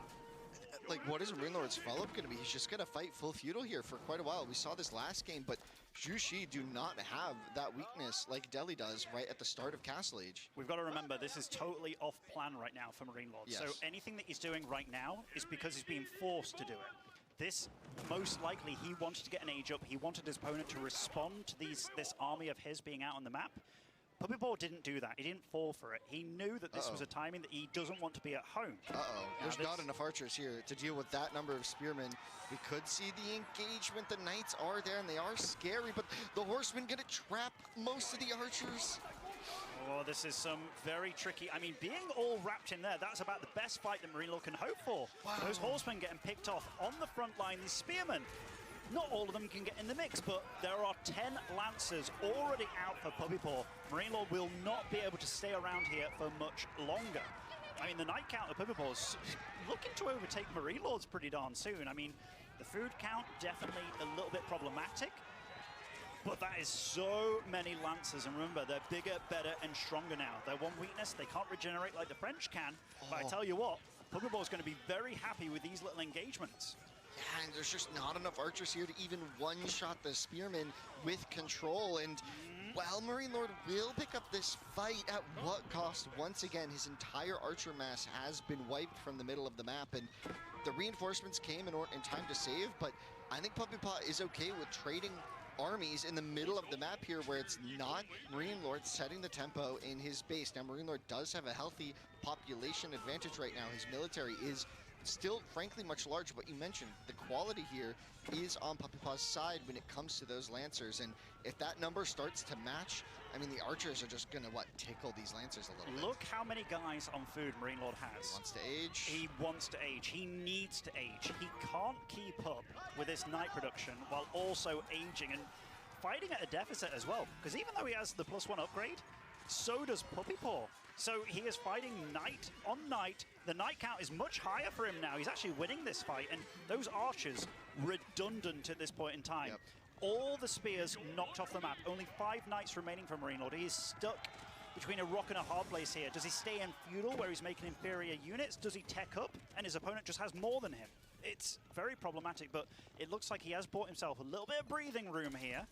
Like, what is Marine Lord's follow-up going to be? He's just going to fight full feudal here for quite a while. We saw this last game, but Zhu Shi do not have that weakness like Delhi does right at the start of Castle Age. We've got to remember, this is totally off-plan right now for Marine Lord. Yes. So anything that he's doing right now is because he's being forced to do it. this, most likely, he wanted to get an age up. He wanted his opponent to respond to this army of his being out on the map. Puppy didn't do that. He didn't fall for it. He knew that this was a timing that he doesn't want to be at home. There's not enough archers here to deal with that number of spearmen. We could see the engagement. The knights are there, and they are scary, but the horsemen gonna trap most of the archers. Oh, this is some very tricky. I mean, being all wrapped in there, that's about the best fight that Marine Lord can hope for. Wow. Those horsemen getting picked off on the front line, these spearmen. Not all of them can get in the mix, but there are 10 Lancers already out for Puppy-Paw. Marine Lord will not be able to stay around here for much longer. I mean, the Knight count of Puppy-Paw is looking to overtake Marine Lords pretty darn soon. I mean, the food count definitely a little bit problematic, but that is so many Lancers, and remember, they're bigger, better, and stronger now. Their one weakness, they can't regenerate like the French can, but I tell you what, Puppy-Paw is going to be very happy with these little engagements. Yeah, and there's just not enough archers here to even one-shot the spearmen with control. And while Marine Lord will pick up this fight, at what cost? Once again, his entire archer mass has been wiped from the middle of the map, and the reinforcements came in time to save, but I think Puppy-Paw is okay with trading armies in the middle of the map here where it's not Marine Lord setting the tempo in his base. Now, Marine Lord does have a healthy population advantage right now. His military is still, frankly, much larger, but you mentioned the quality here is on Puppy-Paw's side when it comes to those Lancers, and if that number starts to match, I mean, the archers are just gonna, tickle these Lancers a little bit. Look how many guys on food Marine Lord has. He wants to age. He wants to age. He needs to age. He can't keep up with his Knight production while also aging and fighting at a deficit as well, because even though he has the +1 upgrade, so does Puppy-Paw. So he is fighting Knight on Knight. The Knight count is much higher for him now. He's actually winning this fight, and those archers redundant at this point in time. Yep. All the spears knocked off the map. Only 5 Knights remaining for Marine Lord. He is stuck between a rock and a hard place here. Does he stay in feudal where he's making inferior units? Does he tech up and his opponent just has more than him? It's very problematic, but it looks like he has bought himself a little bit of breathing room here.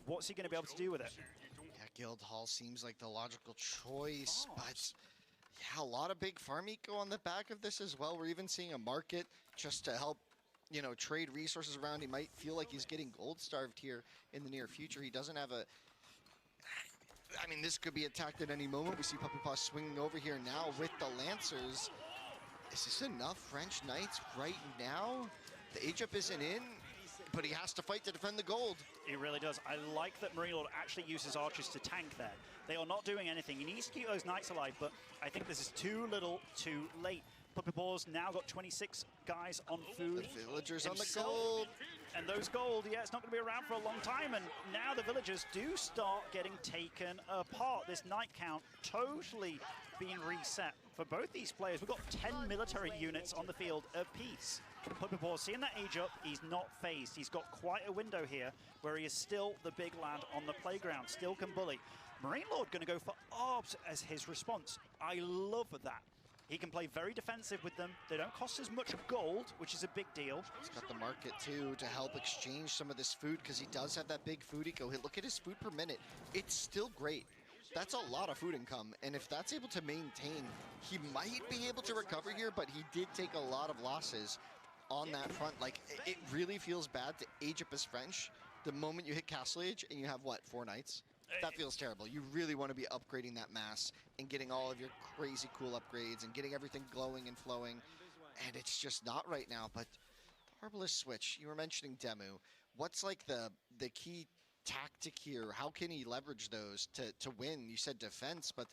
What's he going to be able to do with it? Yeah, Guildhall seems like the logical choice, but yeah, a lot of big farm eco on the back of this as well. We're even seeing a market just to help, you know, trade resources around. He might feel like he's getting gold starved here in the near future. He doesn't have a... I mean, this could be attacked at any moment. We see Puppy-Paw swinging over here now with the Lancers. Is this enough French Knights right now? The age-up isn't in, but he has to fight to defend the gold. He really does. I like that Marine Lord actually uses archers to tank there. They are not doing anything. He needs to keep those Knights alive, but I think this is too little, too late. Puppy-Paw's now got 26 guys on food. The villagers himself. on the gold. And those gold, yeah, it's not going to be around for a long time. And now the villagers do start getting taken apart. This Knight count totally being reset for both these players. We've got 10 military units on the field apiece. Puppy-Paw seeing that age up, he's not phased. He's got quite a window here where he is still the big lad on the playground, still can bully. Marine Lord going to go for Arbs as his response. I love that. He can play very defensive with them. They don't cost as much gold, which is a big deal. He's got the market, too, to help exchange some of this food, because he does have that big food eco. Look at his food per minute. It's still great. That's a lot of food income, and if that's able to maintain, he might be able to recover here, but he did take a lot of losses on that front. Like, it really feels bad to age up as French the moment you hit Castle Age and you have, what, 4 Knights? That feels terrible. You really want to be upgrading that mass and getting all of your crazy cool upgrades and getting everything glowing and flowing. And it's just not right now. But the Arbalist switch, you were mentioning Demu. What's like the key tactic here? How can he leverage those to win? You said defense, but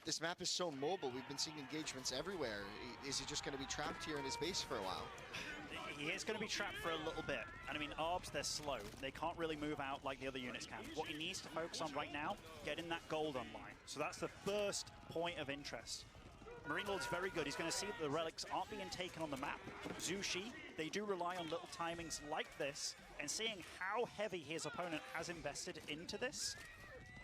this map is so mobile. We've been seeing engagements everywhere. Is he just going to be trapped here in his base for a while? He is going to be trapped for a little bit. And I mean, Arbs, they're slow. They can't really move out like the other units can. What he needs to focus on right now, getting that gold online. So that's the first point of interest. Marine Lord's very good. He's going to see that the relics aren't being taken on the map. Zushi, they do rely on little timings like this. And seeing how heavy his opponent has invested into this,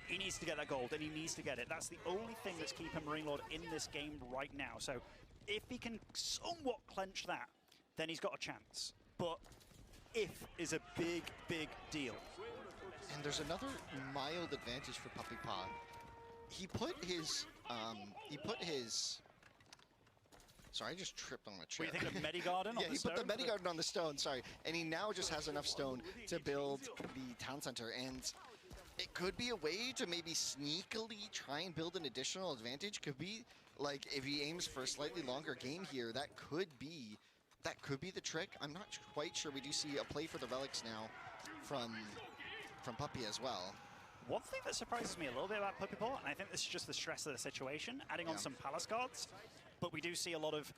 he needs to get that gold, and he needs to get it. That's the only thing that's keeping Marine Lord in this game right now. So if he can somewhat clench that, then he's got a chance. But if is a big, big deal. And there's another mild advantage for Puppy-Paw. He put his Sorry, I just tripped on the Were chair. you thinking of Medigarden Yeah, on he the stone? put the Medigarden on the stone, sorry. And he now just has enough stone to build the town center. And it could be a way to maybe sneakily try and build an additional advantage. Could be, like, if he aims for a slightly longer game here, that could be the trick. I'm not quite sure. We do see a play for the relics now from Puppy as well. One thing that surprises me a little bit about Puppy Paw, and I think this is just the stress of the situation, adding on some palace guards, but we do see a lot of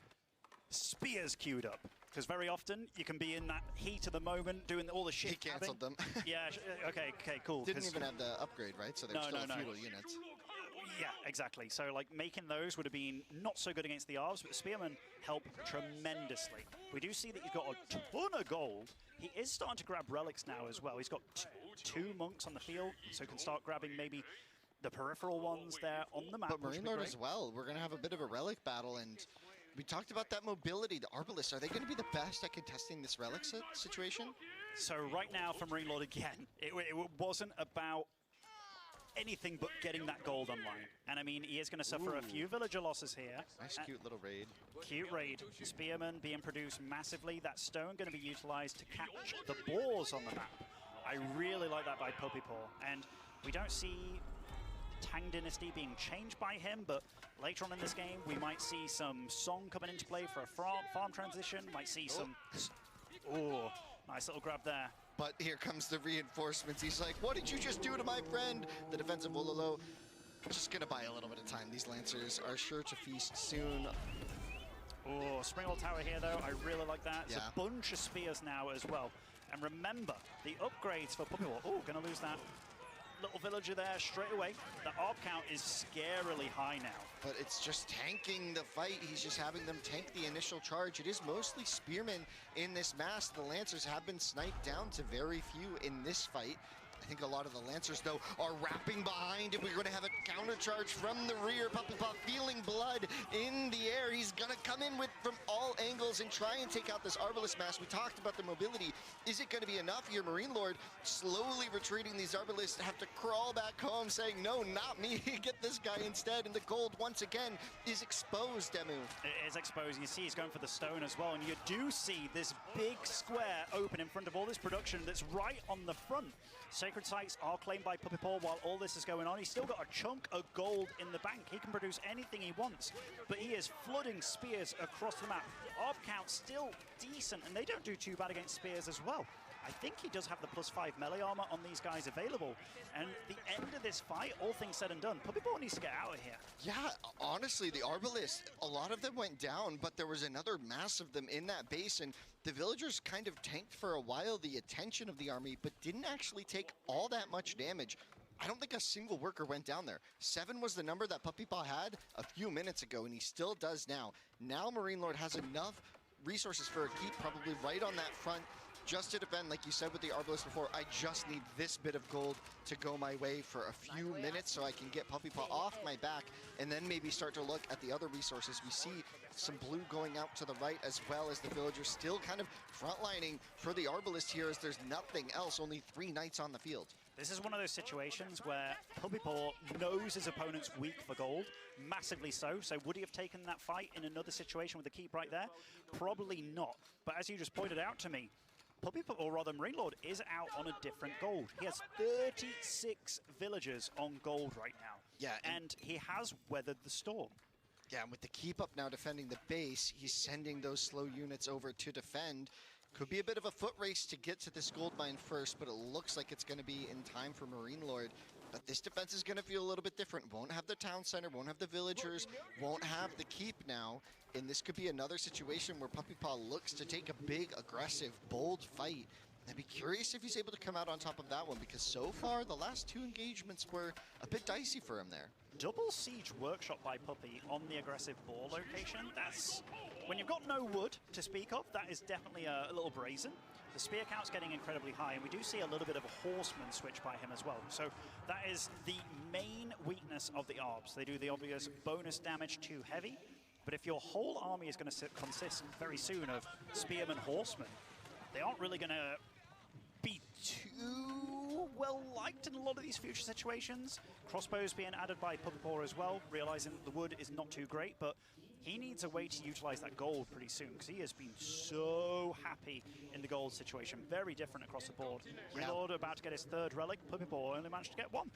spears queued up. Because very often you can be in that heat of the moment doing all the shit. He canceled them. Yeah, okay, cool. Didn't even have the upgrade, right? So they're still feudal units. Yeah, exactly. So like making those would have been not so good against the Arbs, but the Spearmen help tremendously. We do see that he's got a ton of gold. He is starting to grab relics now as well. He's got two monks on the field, so can start grabbing maybe the peripheral ones there on the map. But Marine Lord as well. We're going to have a bit of a relic battle, and we talked about that mobility. The Arbalists, are they going to be the best at contesting this relic situation? So right now for Marine Lord again, it wasn't about anything but getting that gold online. And I mean, he is going to suffer a few villager losses here. Nice, cute little raid. Cute raid. Spearmen being produced massively. That stone going to be utilized to catch the boars on the map. I really like that by Puppy Paw. And we don't see Tang Dynasty being changed by him, but later on in this game, we might see some Song coming into play for a farm transition. Might see some... Oh, nice little grab there. But here comes the reinforcements. He's like, what did you just do to my friend? The defensive Wololo just going to buy a little bit of time. These Lancers are sure to feast soon. Oh, Springwall Tower here, though. I really like that. It's Yeah. a bunch of spears now as well. And remember, the upgrades for Puppy Paw. Oh, going to lose that little villager there straight away. The ARB count is scarily high now. But it's just tanking the fight. He's just having them tank the initial charge. It is mostly spearmen in this mass. The Lancers have been sniped down to very few in this fight. I think a lot of the Lancers, though, are wrapping behind it. We're going to have a counter charge from the rear. Puppy Paw feeling blood in the air. He's going to come in with from all angles and try and take out this Arbalist mass. We talked about the mobility. Is it going to be enough here? Marine Lord slowly retreating. These Arbalists have to crawl back home saying, no, not me. Get this guy instead. And the gold, once again, is exposed, Demu. It is exposed. You see he's going for the stone as well. And you do see this big square open in front of all this production that's right on the front. Sacred sites are claimed by Puppy Paw while all this is going on. He's still got a chunk of gold in the bank. He can produce anything he wants, but he is flooding spears across the map. ARB count still decent, and they don't do too bad against spears as well. I think he does have the +5 melee armor on these guys available. And the end of this fight, all things said and done, Puppy Paw needs to get out of here. Yeah, honestly, the Arbalists, a lot of them went down, but there was another mass of them in that base, and the villagers kind of tanked for a while the attention of the army, but didn't actually take all that much damage. I don't think a single worker went down there. 7 was the number that Puppy Paw had a few minutes ago, and he still does now. Now Marine Lord has enough resources for a keep, probably right on that front, just to defend, like you said with the Arbalist before. I just need this bit of gold to go my way for a few minutes so I can get Puppy Paw off my back and then maybe start to look at the other resources. We see some blue going out to the right as well as the villagers still kind of frontlining for the Arbalist here as there's nothing else, only 3 knights on the field. This is one of those situations where Puppy Paw knows his opponent's weak for gold, massively so. So would he have taken that fight in another situation with the keep right there? Probably not. But as you just pointed out to me, Puppy Paw, or rather Marine Lord, is out on a different gold. He has 36 villagers on gold right now. Yeah, and he has weathered the storm. Yeah, and with the keep up now defending the base, he's sending those slow units over to defend. Could be a bit of a foot race to get to this gold mine first, but it looks like it's going to be in time for Marine Lord. But this defense is going to feel a little bit different. Won't have the town center, won't have the villagers, won't have the keep now. And this could be another situation where Puppy Paw looks to take a big, aggressive, bold fight. I'd be curious if he's able to come out on top of that one, because so far the last 2 engagements were a bit dicey for him there. Double siege workshop by Puppy on the aggressive ball location. That's, when you've got no wood to speak of, that is definitely a little brazen. The spear count's getting incredibly high, and we do see a little bit of a horseman switch by him as well. So that is the main weakness of the ARBs. They do the obvious bonus damage to heavy, but if your whole army is going to consist very soon of spearmen, horsemen, they aren't really going to be too well liked in a lot of these future situations. Crossbows being added by Puppy Paw as well, realizing that the wood is not too great, but he needs a way to utilize that gold pretty soon, because he has been so happy in the gold situation. Very different across the board. Yeah. Reload about to get his third relic. Puppy Paw only managed to get one.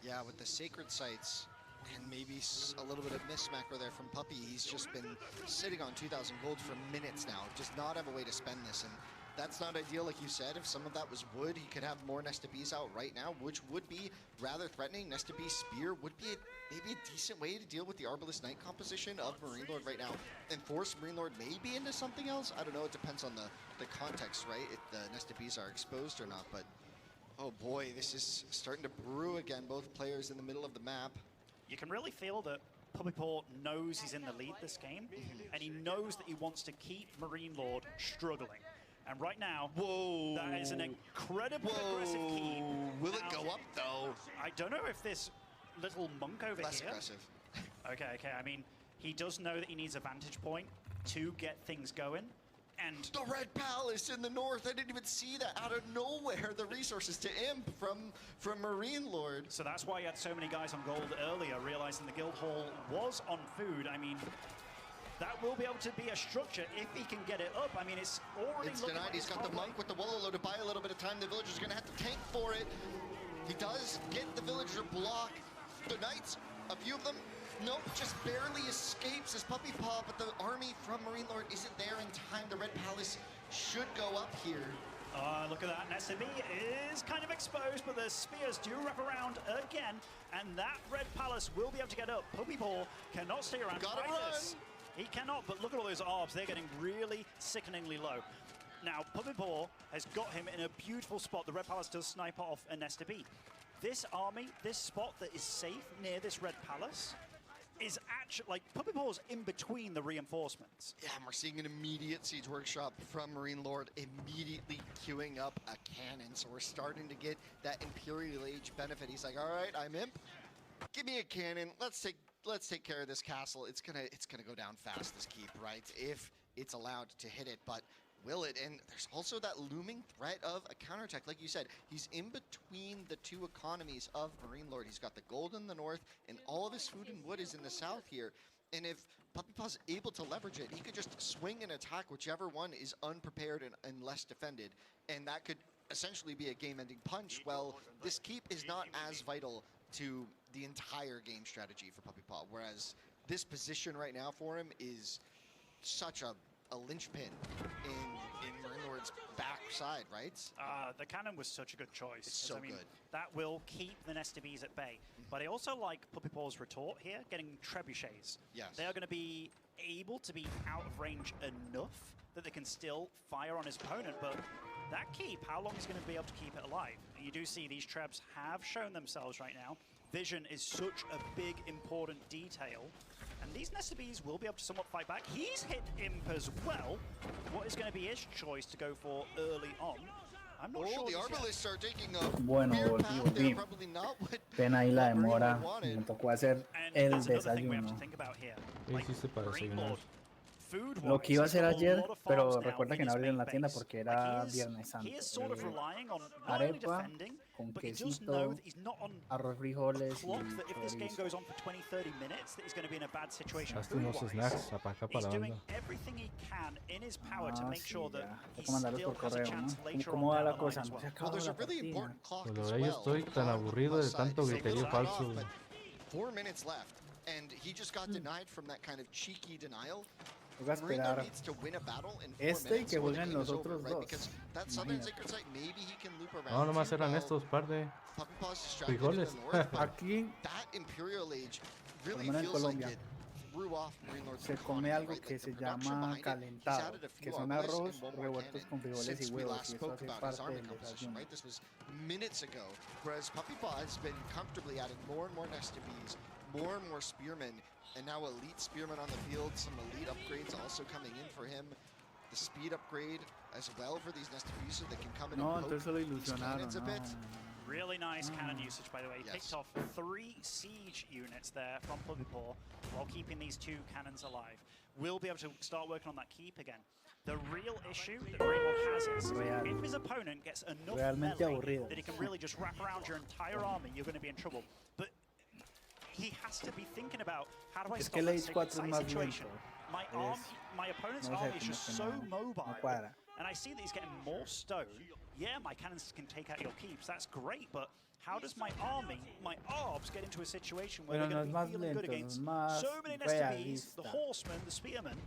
Yeah, with the sacred sites and maybe a little bit of miss macro there from Puppy, he's just been sitting on 2,000 gold for minutes now. Does not have a way to spend this, and that's not ideal, like you said. If some of that was wood, he could have more Nesta Bees out right now, which would be rather threatening. Nesta Bee Spear would be maybe a decent way to deal with the Arbalest Knight composition of Marine Lord right now, and force Marine Lord maybe into something else. I don't know, it depends on the context, right? If the Nesta Bees are exposed or not, but oh boy, this is starting to brew again, both players in the middle of the map. You can really feel that Puppy Paw knows he's in the lead this game, and he knows that he wants to keep Marine Lord struggling. And right now, Whoa! that is an incredibly aggressive keep. Will it go up though? I don't know if this little monk over Less here... aggressive. Okay, I mean, he does know that he needs a vantage point to get things going. And the Red Palace in the north, I didn't even see that out of nowhere. The resources to imp from Marine Lord. so that's why you had so many guys on gold earlier, realizing the guild hall was on food. I mean, that will be able to be a structure if he can get it up. I mean, it's already It's looking denied. like He's it's got the probably- monk with the Wololo to buy a little bit of time. The villager's gonna have to tank for it. He does get the villager block. The knights, a few of them, nope, just barely escapes as Puppy Paw, but the army from Marine Lord isn't there in time. The Red Palace should go up here. Look at that. Nesta Bee is kind of exposed, but the spears do wrap around again, and that Red Palace will be able to get up. Puppy Paw cannot stay around. Gotta Fight run. this. He cannot, but look at all those orbs. They're getting really sickeningly low. Now, Puppy Paw has got him in a beautiful spot. The Red Palace does snipe off a Nesta Bee. This army, this spot that is safe near this Red Palace, is actually, like, Puppy Paw's in between the reinforcements. Yeah, and we're seeing an immediate siege workshop from Marine Lord, immediately queuing up a cannon. So we're starting to get that Imperial Age benefit. He's like, all right, I'm imp. Give me a cannon. Let's take care of this castle. It's gonna go down fast, this keep, right? If it's allowed to hit it, but will it? And there's also that looming threat of a counterattack. Like you said, he's in between the two economies of Marine Lord. He's got the gold in the north, and all of his food and wood is in the south here. And if Puppy Paw's able to leverage it, he could just swing and attack whichever one is unprepared and less defended. And that could essentially be a game-ending punch. Well, this keep is not as vital to the entire game strategy for Puppy Paw, whereas this position right now for him is such a linchpin in Marine Lord's backside, right? The cannon was such a good choice. It's so I mean, good. That will keep the Nesta Bees at bay. But I also like Puppy Paw's retort here, getting trebuchets. Yes. They are going to be able to be out of range enough that they can still fire on his opponent, but that keep, how long is going to be able to keep it alive? And you do see these trebs have shown themselves right now. Vision is such a big, important detail. And these Nesta Bees will be able to somewhat fight back. He's hit Imp as well. What is going to be his choice to go for early on? I'm not sure. The just yet. Arbalists are taking a Bueno, weird path volví. there, probably not what Pena ahí la what Marine demora. Lord wanted. Me tocó hacer And el that's another thing we have to desayuno. think about here. ¿Qué hiciste para Marine desayunar? Lord, Lo que iba a hacer ayer, pero recuerda recuerda que no abrieron la tienda porque era Viernes Santo. He is sort of relying on not only Arepa defending, con but he does know quesito, that he's not on arroz, a frijoles clock y that if this game chorizo. goes on for 20, 30 minutes, that he's going to be in a bad situation. Hazte unos Food-wise, snacks para acá he's para la doing banda. everything he can in his power to Ah, make sure sí, that ya. he Tengo que mandarlos still por has a correo, chance ¿no? later ¿Cómo on va down la the line cosa? as No well. se Well, acaba there's a la really partida. important clock Pues la as verdad yo well. estoy tan aburrido de tanto Side. griterío Side falso. off, but 4 minutes left, and he just got denied from that kind of cheeky denial. Toca Marine Lord esperar needs to win a battle in 4 este y minutes que or the jueguen game los is over, otros right? dos. Because that southern Imagínate. sacred site, maybe he can loop around. No, nomás to eran while estos par de Puppy Paw's distracted in frijoles. the north, but Aquí that Imperial Age really Por lo menos en feels like Colombia, it threw off Marine Lord's se come economy, algo right? que Like se the production llama behind it, he's calentado, added a que few son obelisks arroz and one more revueltos cannon con frijoles y since we huevos, last y eso spoke hace about his parte army del composition, desayuno. right? This was minutes ago, whereas Puppy Paw has been comfortably adding more and more Nesta Bees, more and more spearmen, and now elite spearmen on the field, some elite upgrades also coming in for him. The speed upgrade as well for these Nesta Bees so they can come in No, and poke entonces lo these ilusionaron. cannons a bit. Really nice cannon usage, by the way. He Yes. picked off 3 siege units there from Puppy Paw while keeping these 2 cannons alive. We'll be able to start working on that keep again. The real issue that Marine Lord has is Real. if his opponent gets enough Realmente melee aburrido. that he can really just wrap around your entire army, you're going to be in trouble. But he has to be thinking about, how do I Es stop que el that Age sacred 4 es site más situation? lento. My opponent's No sé, army is como just que so no mobile, cuadra. and I see that he's getting more stone. Yeah, my cannons can take out your keeps, that's great, but how does my army, my arbs, get into a situation where Pero they're no going es to be más feeling good lento, es against más so many nest bees, the realista horsemen, the spearmen,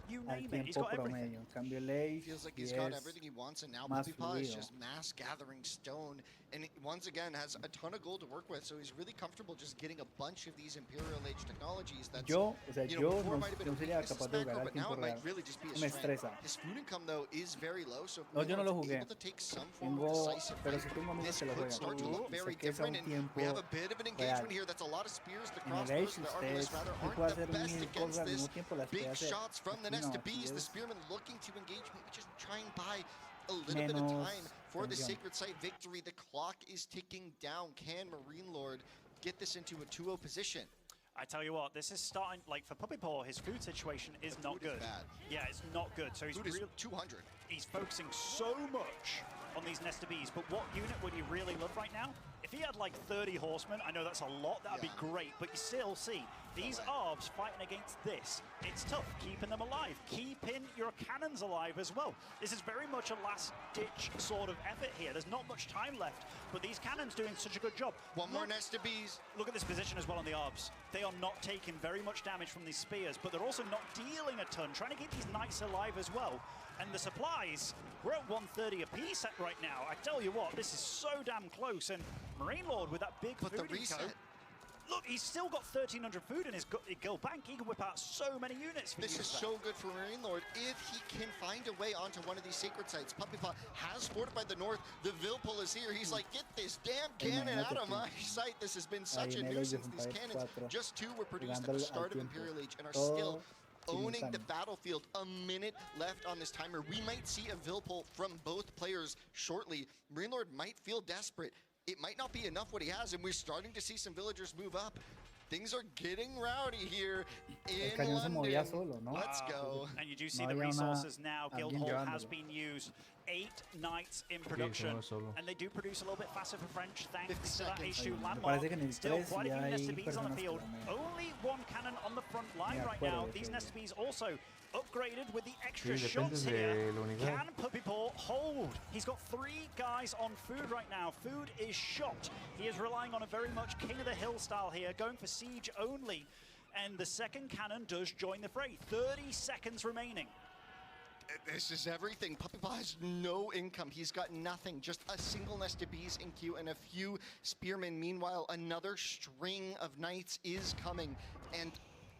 you al name it, he's tiempo got everything. promedio. En cambio, el Age Feels like sí he's got es everything he wants, and now más Puppy Paw is fluido. just mass gathering stone, and he, once again has a ton of gold to work with. So he's really comfortable just getting a bunch of these Imperial Age technologies. That's Yo, o sea, you know, yo before no, might have been no a sería weakness capaz as de macro, jugar al but now tiempo it might real. really just be a Me strength. estresa. His food income though is very low, so if No, yo no lo Greenwood's jugué. able to take some form of Tengo, decisive pero fight, si tengo amigos this que lo could juegan. start to look Y very sé que es a different, un and tiempo we have a bit of an engagement real. here. That's a lot of spears. The En el crossbows, Age the usted arbalest rather, puede aren't hacer the best mil against cosas al this. mismo tiempo, las Big puede hacer. shots from the Aquí nest no, to aquí bees. The es spearmen looking to engage, maybe just try and buy a little bit of menos time for the tensión. sacred site victory. The clock is ticking down. Can Marine Lord get this into a 2-0 position? I tell you what, this is starting, like for Puppy Paw, his food situation is not food is good. bad. Yeah, it's not good. So he's Food is real, 200. he's focusing so much on these nester bees, but what unit would he really love right now? If he had like 30 horsemen, I know that's a lot, that'd be great, but you still see these arbs fighting against this. It's tough keeping them alive, keeping your cannons alive as well. This is very much a last-ditch sort of effort here. There's not much time left, but these cannons doing such a good job. One more nest of bees. Look at this position as well on the arbs. They are not taking very much damage from these spears, but they're also not dealing a ton, trying to keep these knights alive as well. And the supplies, we're at 130 apiece right now. I tell you what, this is so damn close. And Marine Lord with that big But the food eco, reset. look, he's still got 1,300 food in his guild bank. He can whip out so many units for This you. is so good for Marine Lord if he can find a way onto one of these sacred sites. Puppy Paw has fortified the north. The Vilpul is here. He's like, get this damn cannon out of my sight. This has been such a en el nuisance. These AgeofEmpires cannons, 4, just 2 were produced jugando at the al start of tiempo. Imperial Age and are Todo still owning the simultáneo. battlefield. A minute left on this timer. We might see a Vilpul from both players shortly. Marine Lord might feel desperate. It might not be enough what he has, and we're starting to see some villagers move up. Things are getting rowdy here El in cañón se movía London. solo, ¿no? Let's go. And you do see No the había resources now. alguien Guildhall has llevándolo. been used. 8 knights in se production. mueve solo. And they do produce a little bit faster for French thanks 50 to that seconds. H2 Me landmark. parece que en el Still 3 quite a ya few hay Nester Bees on the personas que field. la mueven. Only one cannon on the front line Me right acuerdo now. de These ese Nester día. Bees also upgraded with the extra Sí, shots depende here. de la unidad. Can Puppy Paw hold? He's got 3 guys on food right now. Food is shot. He is relying on a very much King of the Hill style here, going for siege only. And the second cannon does join the fray. 30 seconds remaining. This is everything. Puppy Paw has no income. He's got nothing. Just a single nest of bees in queue and a few spearmen. Meanwhile, another string of knights is coming. And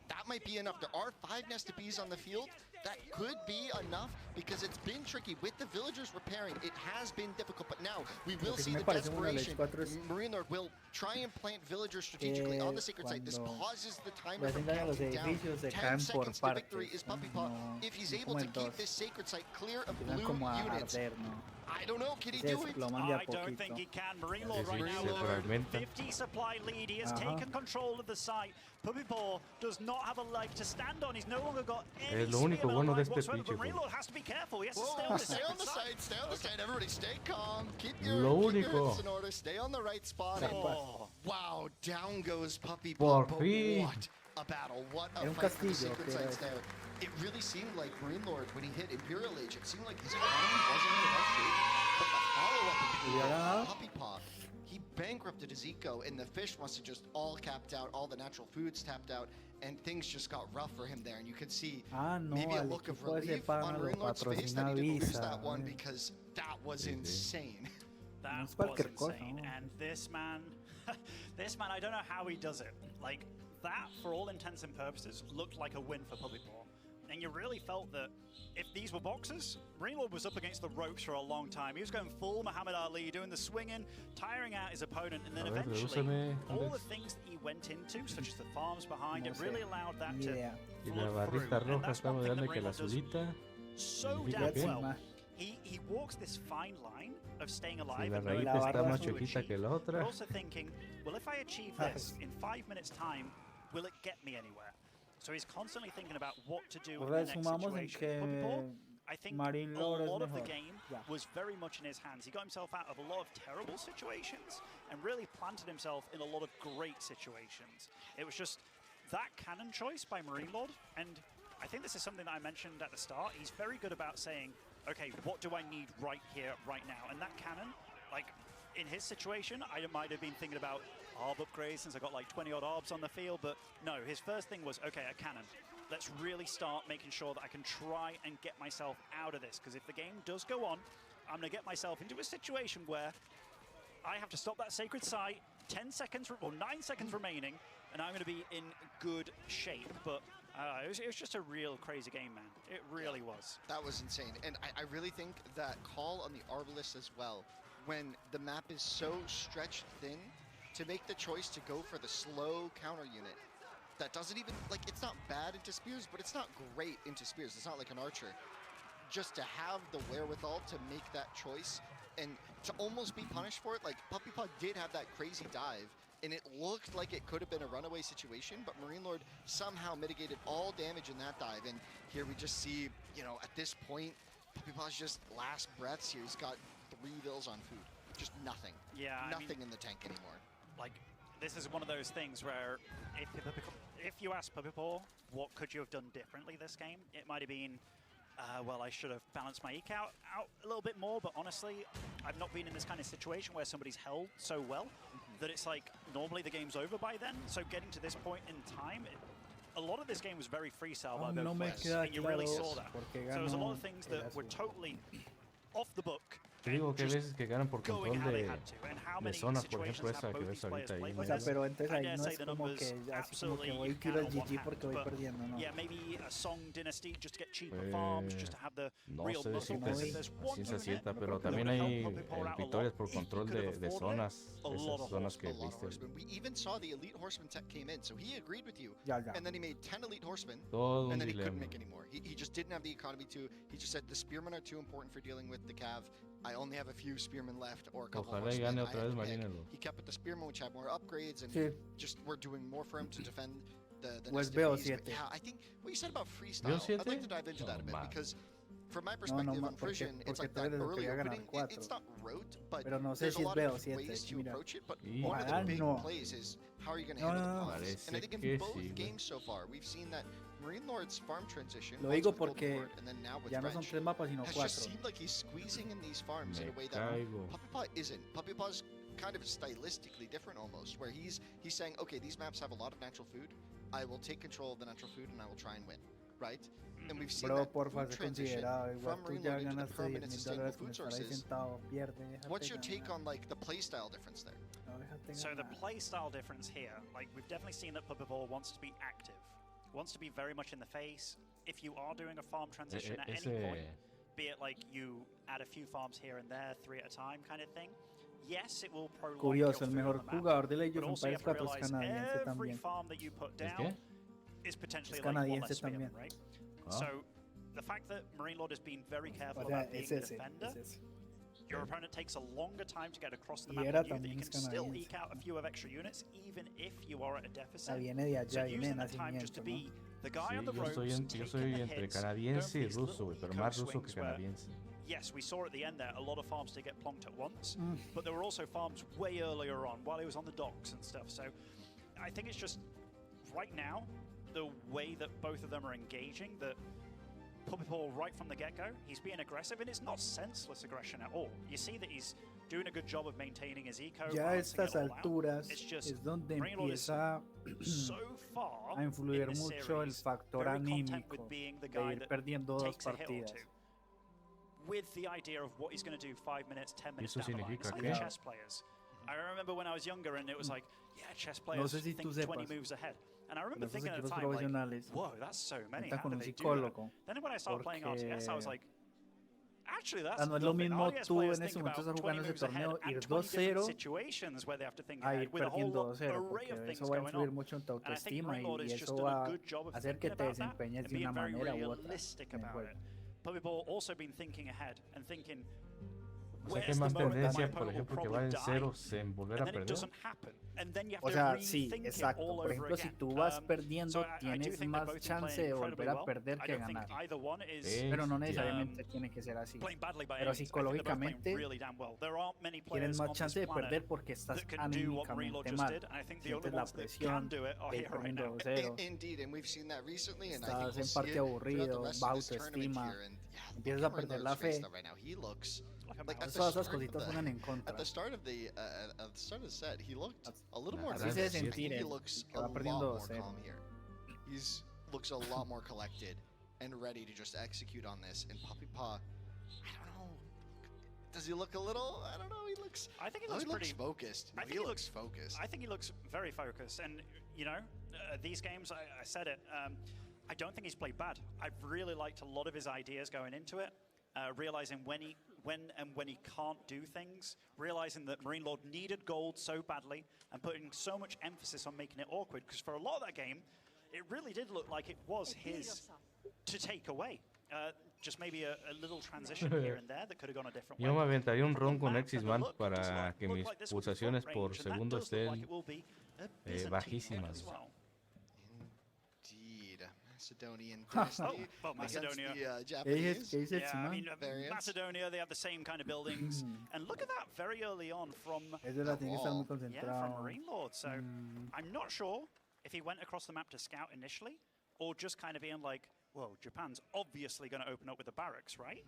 that might be enough. There are 5 nest of bees on the field. That could be enough because it's been tricky. With the villagers repairing, it has been difficult. But now we will Lo que sí see me the parece bueno del Age desperation. 4 es Marine Lord will try and plant villagers strategically on the sacred site. This cuando pauses the timer le from hacen daño a los counting down. edificios, se 10 caen por seconds to victory partes, is Puppy ¿no? Paw. No, If he's no able como to el keep 2. this sacred site clear of Empiezan blue como a units. arder, ¿no? I don't know, can he Se do it? desploman de a I don't think poquito. he can. Marine Lord Sí, right sí, now se with fragmenta. 50 supply lead. He has Ajá. taken control of the site. Puppy Paw does not have a leg to stand on. He's no longer got any Es lo único spearmen bueno de alive este whatsoever, pinche but Marine juego. Lord has to be careful. He has to Whoa, stay on the stay on sacred the site. side, stay on the side. Everybody stay calm. Keep your, Lo keep your único. hips in order. Stay on the right spot. Oh. Wow, down goes Puppy Paw. Por But fin. what a battle. What a Era un fight for the castillo, sacred que era sites eso. there. It really seemed like Marine Lord, when he hit Imperial Age, it seemed like his economy wasn't in the best shape. But the follow-up ¿Y hubiera ganado? of Puppy Paw, he bankrupted his eco, and the fish must have just all capped out, all the natural foods tapped out, and things just got rough for him there. And you could see Ah, no, maybe a al look of equipo de ese relief pana on lo Marine Lord's face that patrocina he didn't lose Visa, that one eh. because that was insane. That es was cualquier cosa, insane. ¿no? And this man, I don't know how he does it. Like, that, for all intents and purposes, looked like a win for Puppy Paw. And you really felt that if these were boxers, Marine Lord was up against the ropes for a long time. He was going full Muhammad Ali, doing the swinging, tiring out his opponent, and then A ver, eventually, redúceme, all the Andrés. things that he went into, such as the farms behind, No it sé, really allowed that ni to idea. Y flow la through. barrita And roja that's está one más thing that grande que Marine la Lord does azulita. so Significa damn que well. Más. He walks this fine line of staying Si alive la and knowing rayita La what está barra más to chiquita achieve, que la but otra. also thinking, well, if I achieve this in 5 minutes' time, will it get me anywhere? So he's constantly thinking about what to do O in sea, the next sumamos en situation. que Puppy Paw, I think Marine a Lord es lot of the mejor. game Ya. was very much in his hands. He got himself out of a lot of terrible situations and really planted himself in a lot of great situations. It was just that cannon choice by Marine Lord, and I think this is something that I mentioned at the start. He's very good about saying, okay, what do I need right here, right now? And that cannon, like, in his situation, I might have been thinking about ARB upgrades since I got like 20 odd ARBs on the field, but no, his first thing was, okay, a cannon. Let's really start making sure that I can try and get myself out of this, because if the game does go on, I'm going to get myself into a situation where I have to stop that sacred site, 10 seconds or 9 seconds remaining, and I'm going to be in good shape. But it was just a real crazy game, man. It really was. That was insane. And I really think that call on the Arbalist as well, when the map is so stretched thin, to make the choice to go for the slow counter unit that doesn't even, like, it's not bad into spears, but it's not great into spears. It's not like an archer. Just to have the wherewithal to make that choice and to almost be punished for it. Like, Puppy Paw did have that crazy dive, and it looked like it could have been a runaway situation, but Marine Lord somehow mitigated all damage in that dive. And here we just see, you know, at this point, Puppy Paw's just last breaths here. He's got 3 vills on food. Just nothing. Yeah, Nothing in the tank anymore. Like, this is one of those things where if you ask Puppy Paw, what could you have done differently this game? It might have been, well, I should have balanced my eke out a little bit more, but honestly, I've not been in this kind of situation where somebody's held so well that it's like, normally the game's over by then, so getting to this point in time, a lot of this game was very freestyle by both players, and you really saw that. So there was a lot of things that were totally off the book. Te digo que hay veces que ganan por control de zonas, por ejemplo, esa que ves ahorita ahí. O sea, pero entonces ahí no es como que así como que voy tiro el GG porque voy perdiendo, ¿no? Yeah, maybe a Song Dynasty just to get cheaper farms, just to have the No real sé muscle. decirte There's a one ciencia unit cierta, pero that también would hay help Puppy Paw out a victorias lot. por He control could have de afforded zonas, a lot esas of zonas que A lot of viste. horsemen. We even saw the elite horseman tech came in, so he agreed with you. Ya, ya. And then he made 10 elite horsemen, Todo un and then he couldn't dilema. make any more. He just didn't have the economy to. He just said the spearmen are too important for dealing with the cav. I only have a few spearmen left, or a couple Ojalá y horsemen. gane I otra had vez to pick. Marinelo. He kept with the spearmen, which had more upgrades, and Sí. just we're doing more for him to defend the Pues nest veo of bees. But 7. yeah, I think what you said about freestyle, ¿Veo I'd 7? like to dive into that a bit, No, man. because from my No, perspective no, on Frisian, it's porque like tú that eres el que early va a ganar opening, 4. it's not rote, but Pero no sé there's a si es lot B of o different 7, ways to mira. approach it, but Y- one of the Ojalá big no. plays is how are you going to No, handle no, the no. pawns? And I think in Parece both que sí, güey. games so far, we've seen that Marine Lord's farm transition, Lo once digo with Golden porque Horde, and then now with ya no son French, 3 mapas sino has 4. just seemed like he's squeezing in these farms in Me a way that caigo. Puppy Paw isn't. Puppy Paw's kind of stylistically different almost, where he's saying, okay, these maps have a lot of natural food. I will take control of the natural food and I will try and win, right? And we've seen Bro, that porfa, food sé transition considerado. Igual from tú Marine ya Lord into the ganaste permanent sustainable $10,000 con food estar ahí sources. sentado. Pierde, déjate What's your ganar. take on like the play style difference there? No, déjate So the ganar. play style difference here, like we've definitely seen that Puppy Paw wants to be active, wants to be very much in the face. If you are doing a farm transition at any point, be it like you add a few farms here and there, 3 at a time kind of thing, yes, it will prolong Curioso, your el food mejor on the map, jugador de la but also you AgeofEmpires have to 4 es realize canadiense every también. farm that you put ¿Es down qué? is potentially Es like one canadiense less spearman, también. right? Ah. So the fact that Marine Lord has been very careful O sea, about being es a ese, defender, es ese. your opponent takes a longer time to get across the Y map era than you, that you también can still canadiense. eke out a few of extra units, even if you are at a O sea, deficit. viene de So allá, viene de using the time just to nacimiento, ¿no? be the guy Sí, on the yo ropes, soy, yo taking soy the entre hits, canadiense going y for these ruso, güey, little pero eco más ruso que swings where, canadiense. yes, we saw at the end there a lot of farms to get plonked at once, Mm. but there were also farms way earlier on while he was on the docks and stuff. So I think it's just right now the way that both of them are engaging, that Puppy Paw right from the get-go, he's being aggressive, and it's not senseless aggression at all. You see that he's doing a good job of maintaining his eco. Ya a balancing estas it all out. alturas It's just es donde Marine Lord is empieza so far a influir in this mucho el series, factor very content anímico with being the de guy ir that perdiendo 2 takes a hit or partidas. two, with the idea of what he's going to do 5 minutes, 10 minutes Eso down the line. It's significa like que- chess players. I remember when I was younger and it was like, yeah, chess No players sé si think tú 20 sepas, moves ahead. And I remember pero estos thinking at the equipos time, like, profesionales whoa, that's so many. cuentan How con do un they do that? psicólogo. Then when I started playing RTS, I was like, actually, that's Ah, no es lo nothing. mismo RTS tú players en ese think momento about estar 20 jugando ese moves ahead torneo, and ir 20 different 2-0 situations where they have to think a ahead ir with a whole perdiendo lot 2-0, array porque of things eso va a going influir on. mucho en tu And I think autoestima Marine Lord has y just eso done va a good job of hacer que thinking te about that desempeñes and de being una very manera u otra realistic en el about juego. it. Puppy Paw also been thinking ahead and thinking, O sea que hay Where's the más moment that my tendencia, por opponent will ejemplo, que probably va en die, ceros en volver a and then it perder. doesn't happen, and then you have O to sea, sí, rethink it exacto. all Por over ejemplo, si again. tú vas So perdiendo, I do tienes think they've más both been chance playing de incredibly volver a well. perder I que don't think ganar. either one is Sí, Pero no sí. necesariamente tiene que ser así. playing badly by Pero any means. I think they're both playing psicológicamente really damn well. There aren't many tienes players más on chance this de planet perder porque estás that can do what Marine anímicamente just mal. did, and I think the only Sientes la ones that can presión do it are de ir here right perdiendo now. 2-0. Indeed, and we've seen that recently, and I think Estás we'll en see parte it throughout the aburrido, rest baja of this tournament autoestima, here. And yeah, empiezas look a at perder Marine la Lord's face fe. though right now. He looks Like a like mouse. Todas esas cositas juegan en at contra. the start of the set, he looked a little more Así se nervous. debe I think sentir he él, looks que a va lot perdiendo more 2-0. calm here. He's looks a lot more collected and ready to just execute on this. And Poppy Paw, I don't know. Does he look a little? I don't know. He looks. I think he No, looks he looks pretty focused. I No, think he looks focused. I think he looks very focused, and you know, these games, I said it. I don't think he's played bad. I've really liked a lot of his ideas going into it, realizing when he can't do things, realizing that Marine Lord needed gold so badly, and putting so much emphasis on making it awkward. Because for a lot of that game, it really did look like it was his to take away. Just maybe a little transition here and there that could have gone a different way. Yo me aventaría un ron con From the map Exisman and the look, para does que look mis like this will be front pulsaciones por range, and that segundo does look like estén it will be a Byzantine bajísimas. as well. Indeed, Macedonian dynasty well, against Macedonia. the ¿Qué Japanese. dices, Yeah, I Simán? mean, Variants. Macedonia, they have the same kind of buildings. And look at that very early on from, Es verdad, tiene que estar muy wall. yeah, from concentrado. Marine Lord. So I'm not sure if he went across the map to scout initially or just kind of being like, whoa, Japan's obviously going to open up with the barracks, right?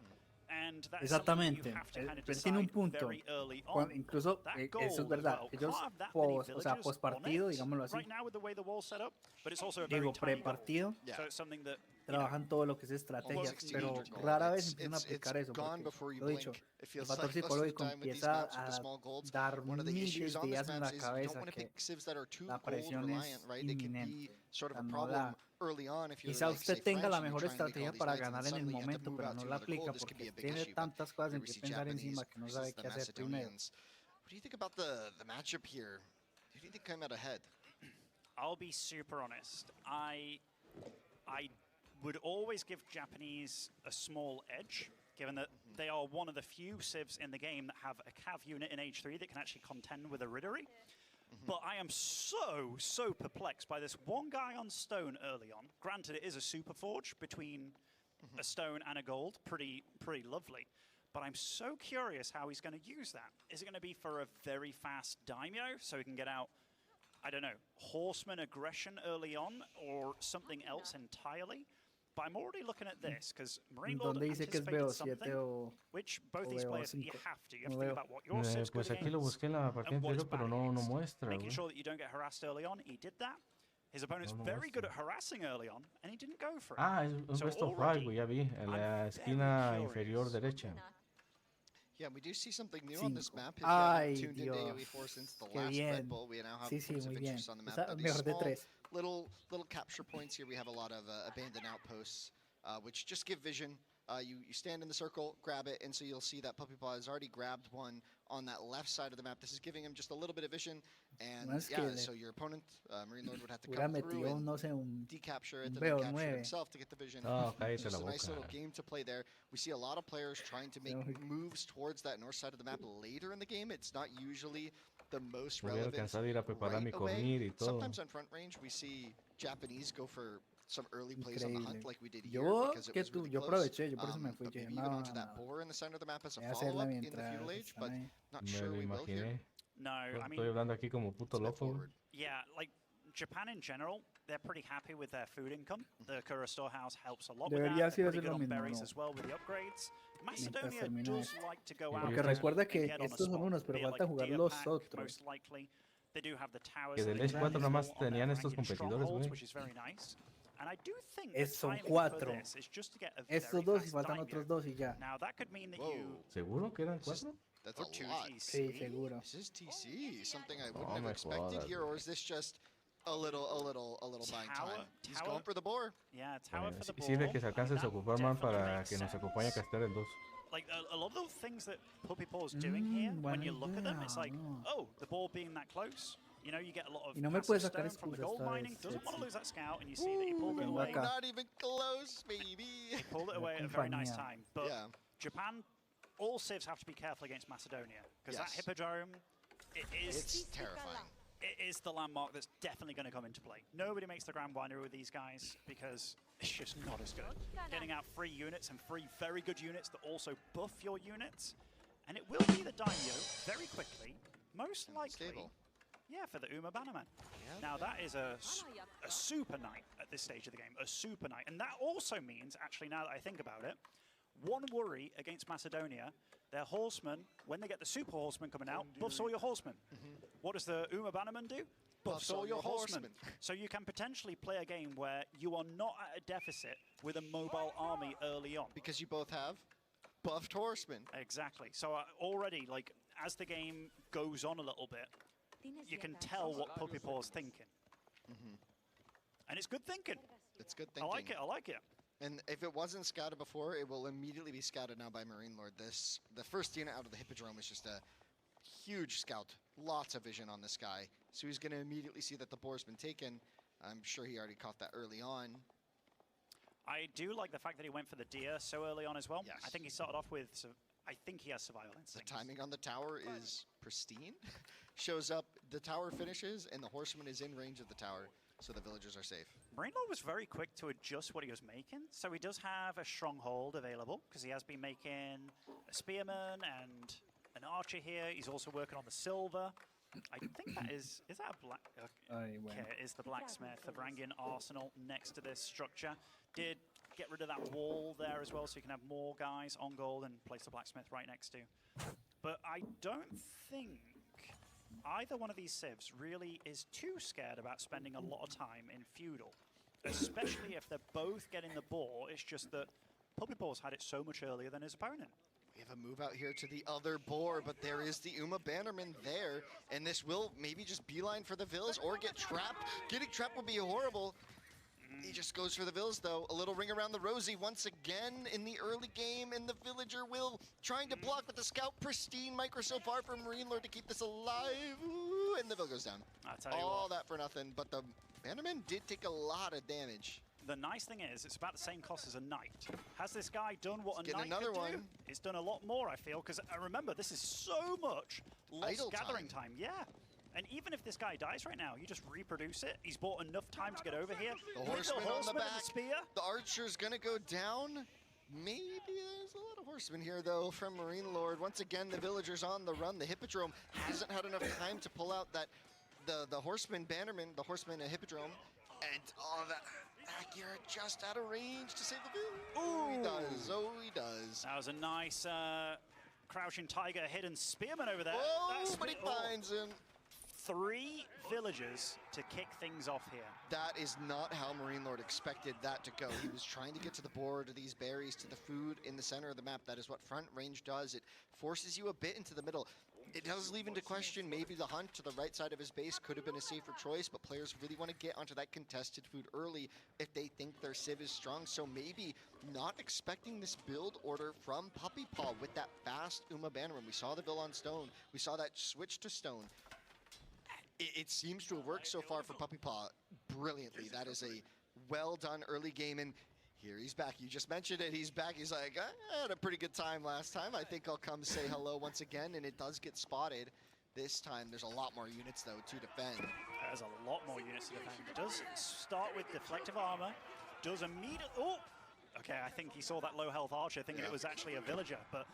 And that's something you Exactamente. have to kind of Él tiene un decide punto. very early on. Incluso, That eso gold es as verdad. well. Ellos, Can't have that many o sea, villagers post on partido, it digámoslo así, right now with the way the wall's set up, but it's also a very digo, tiny goal. pre-partido, So it's something that, trabajan todo lo que es estrategia, Almost pero 1600 gold. rara vez It's- empiezan a it's aplicar eso. gone Porque, before you lo dicho, blink. It el feels factor like most of the psicológico time with these empieza maps with the a small golds, dar one of the miles issues de on this ideas en la maps is you don't cabeza want to que pick civs that are too la gold presión reliant, es right? It can inminente. be sort of O a sea, no problem la- early on if you're Quizá like, say, usted tenga French la and you're mejor trying to make all estrategia these para knights and ganar en el suddenly you have to momento, move pero out no to la another gold. aplica This could be porque a big tiene issue, but tantas cosas here en we que see pensar Japanese encima que no versus sabe the qué hacer primero. Macedonians. What do you think about the matchup here? Who do you think came out ahead? I'll be super honest. I would always give Japanese a small edge, given that they are one of the few civs in the game that have a cav unit in Age 3 that can actually contend with a Riddery. But I am so perplexed by this one guy on stone early on. Granted, it is a super forge between a stone and a gold. Pretty lovely. But I'm so curious how he's going to use that. Is it going to be for a very fast daimyo so he can get out, I don't know, horseman aggression early on or something else entirely? But I'm already looking at this because Marine Lord ¿Dónde dice que es anticipated BO7 something, o which both o these veo players, you cinco? have to. You have No to think veo. about what your civ's Pues good aquí lo against busqué en la partida and what it's anterior, pero bad no against. muestra, Making güey. sure that you don't get harassed early on, he did that. His opponent's No very good muestra. at harassing early on, and he didn't go for it. Ah, es un So best of five, already, güey, ya vi, en la I'm esquina very inferior curious. derecha. Yeah, we do see something new on this Cinco. map. If you haven't Ay, tuned into Dios. AoE4 since the Qué last Red bien. Bull, we now have Sí, sí, points of muy bien. interest on the map. Esa- Now, these mejor de small tres. little capture points here. We have a lot of abandoned outposts, which just give vision. You stand in the circle, grab it, and so you'll see that Puppy Paw has already grabbed one on that left side of the map. This is giving him just a little bit of vision, and Más que yeah, le- so your opponent, Marine Lord, would have to Hubiera come through metido, and no sé, un decapture it, un and then veo capture it 9. himself to get the vision. No, cállate Just la a nice boca. little game to play there. We see a lot of players trying to make Lógico. moves towards that north side of the map later in the game. It's not usually the most Me hubiera relevant alcanzado a ir a preparar mi right away. comida y todo. Sometimes on front range, we see Japanese go for some early plays on the hunt Increíble. like we did here Yo, because it que was tú, really yo close. aproveché, yo por eso me fui. But Yo maybe dije, even no, onto that no, boar in the center of the map as a voy a hacerla follow-up in the mientras feudal age, but están ahí. not Me sure lo we will here. imaginé. No, I Estoy mean, hablando aquí como puto Step loco. güey. forward. yeah, like Japan in general, they're pretty happy with their food income. The Kura storehouse helps a lot with Debería that. sí They're hacer pretty lo good on mismo, berries ¿no? as well with the upgrades. Macedonia termina does esto. like to go Porque out Porque and recuerda que get on a estos son spot, unos, pero be it falta like jugar Deer los Pack, otros. most likely. They do have the towers Que that del they Age can 4 install nomás on their tenían estos ranking competidores, strongholds, güey. which is very nice. And I do think the Son timing for 4. this is just to get a Estos very dos y fast faltan daimyo. otros dos y ya. Now that could mean that Whoa. you ¿Seguro que eran 4? That's or a two lot. TC. Sí, seguro. This is TC, something I No wouldn't have me expected jodas, here, or is this just a little buying Tower- time? He's tower- going for the boar. Yeah, tower for the Sí, de ball. que se I mean, alcance a that ocupar man definitely para makes que nos acompañe a sense. castear el 2. Like a lot of those things that Puppy Paw's doing here, when buena you look at them, it's like, idea, no. oh, the ball being that close. You know, you get a lot of Y no me passive puede sacar stone from the excusas gold esta mining. vez, Doesn't want to Etsy. lose that scout, and you see that he pulled it Vengo away. acá. Not even close, baby. He pulled it away at a very nice compañía. time. But Yeah. Japan all civs have to be careful against Macedonia, because that Yes. Hippodrome, It's terrifying. it is the landmark that's definitely going to come into play. Nobody makes the Grand Winery with these guys because it's just not as good. Getting out free units and free very good units that also buff your units. And it will be the Daimyo very quickly, most likely. Stable. Yeah, for the Uma Bannerman. Now that is a super knight at this stage of the game, a super knight. And that also means, actually now that I think about it, one worry against Macedonia, their horsemen, when they get the super horsemen coming out, buffs all your horsemen. What does the Uma Bannerman do? Buffs all your horsemen. So you can potentially play a game where you are not at a deficit with a mobile army early on. Because you both have buffed horsemen. Exactly. So already, like, as the game goes on a little bit, you can tell what Puppy Paw's thinking. And it's good thinking. It's good thinking. I like it, I like it. And if it wasn't scouted before, it will immediately be scouted now by Marine Lord. The first unit out of the Hippodrome is just a huge scout. Lots of vision on this guy. So he's going to immediately see that the boar's been taken. I'm sure he already caught that early on. I do like the fact that he went for the deer so early on as well. Yes. I think he started off with, I think he has survival The instincts. timing on the tower is pristine. Shows up, the tower finishes, and the horseman is in range of the tower, so the villagers are safe. Marine Lord was very quick to adjust what he was making. So he does have a stronghold available, because he has been making a spearman and an archer here. He's also working on the silver. I think that is that a black? Okay, it is the blacksmith, the Varangian arsenal next to this structure. Did get rid of that wall there as well, so you can have more guys on gold and place the blacksmith right next to. But I don't think either one of these civs really is too scared about spending a lot of time in feudal, especially if they're both getting the boar. It's just that Puppy Paw's had it so much earlier than his opponent. We have a move out here to the other boar, but there is the Uma Bannerman there, and this will maybe just beeline for the Vills or get trapped. Getting trapped would be horrible. He just goes for the Vills, though. A little ring around the rosy once again in the early game, and the villager will trying to block with the scout. Pristine micro so far for Marine Lord to keep this alive. Ooh, and the Vill goes down. I'll tell you All what. that for nothing, but the Bannerman did take a lot of damage. The nice thing is, it's about the same cost as a knight. Has this guy done what Let's a get knight another could do? one. It's done a lot more, I feel, because remember, this is so much lost Idle gathering time. Yeah. And even if this guy dies right now, you just reproduce it. He's bought enough time to get over here. The With horseman on the and back. spear. The archer's gonna go down. Maybe there's a lot of horsemen here, though, from Marine Lord. Once again, the villagers on the run. The Hippodrome hasn't had enough time to pull out that the horseman Bannerman, the horseman Hippodrome, and all that. Accurate, just out of range to save the Vill. Oh, he does. Oh, he does. That was a nice crouching tiger hidden spearman over there. Oh, That's but he finds him. 3 villagers to kick things off here. That is not how Marine Lord expected that to go. He was trying to get to the board, to these berries, to the food in the center of the map. That is what front range does. It forces you a bit into the middle. It does leave into question maybe the hunt to the right side of his base could have been a safer choice, but players really want to get onto that contested food early if they think their civ is strong. So maybe not expecting this build order from Puppy Paw with that fast Uma Bannerman. We saw the Vill on stone. We saw that switch to stone. It seems to have worked so far for Puppy Paw brilliantly. That is a well done early game, and here he's back. You just mentioned it. He's back. He's like, I had a pretty good time last time. I think I'll come say hello once again, and it does get spotted. This time, there's a lot more units, though, to defend. There's a lot more units to defend. Does start with deflective armor. Does immediately... Oh! Okay, I think he saw that low health archer thinking it was actually a villager, but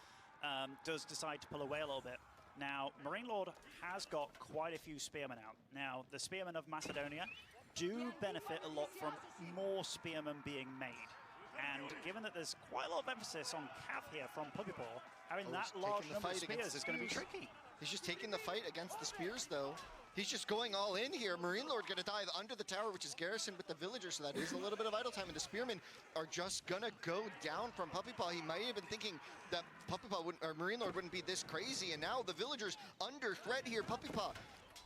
does decide to pull away a little bit. Now, Marine Lord has got quite a few spearmen out. Now, the spearmen of Macedonia do benefit a lot from more spearmen being made. And given that there's quite a lot of emphasis on cav here from Puppy Paw, having that large number of spears is going to be tricky. He's just taking the fight against the spears, though. He's just going all in here. Marine Lord going to dive under the tower, which is garrisoned with the villagers, so that is a little bit of idle time. And the spearmen are just going to go down from Puppy Paw. He might have been thinking that Puppy Paw wouldn't, or Marine Lord wouldn't be this crazy. And now the villagers under threat here. Puppy Paw,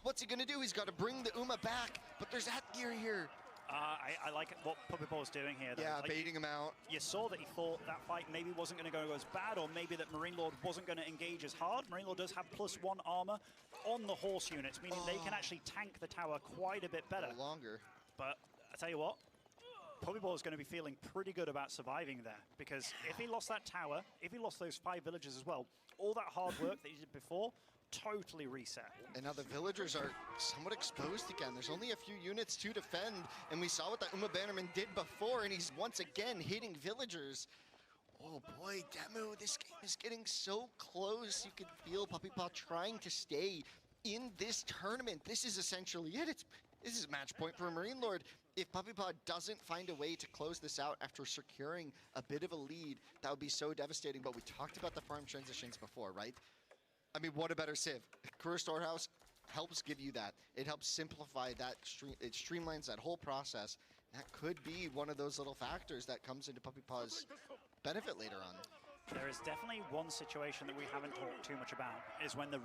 what's he going to do? He's got to bring the Uma back, but there's that gear here. I like what Puppy Paw is doing here, though. Yeah, like, baiting him out. You saw that he thought that fight maybe wasn't going to go as bad, or maybe that Marine Lord wasn't going to engage as hard. Marine Lord does have +1 armor on the horse units, meaning they can actually tank the tower quite a bit better. Longer. But I tell you what, Puppyball is going to be feeling pretty good about surviving there, because if he lost that tower, if he lost those 5 villages as well, all that hard work that he did before totally reset. And now the villagers are somewhat exposed again. There's only a few units to defend, and we saw what that Uma Bannerman did before, and he's once again hitting villagers. Oh boy, Demu, this game is getting so close. You can feel Puppypaw trying to stay in this tournament. This is essentially it. This is match point for a Marine Lord. If Puppypaw doesn't find a way to close this out after securing a bit of a lead, that would be so devastating. But we talked about the farm transitions before, right? I mean, what a better civ. Career Storehouse helps give you that. It helps simplify that, it streamlines that whole process. That could be one of those little factors that comes into Puppypaw's benefit later on. There is definitely one situation that we haven't talked too much about, is when the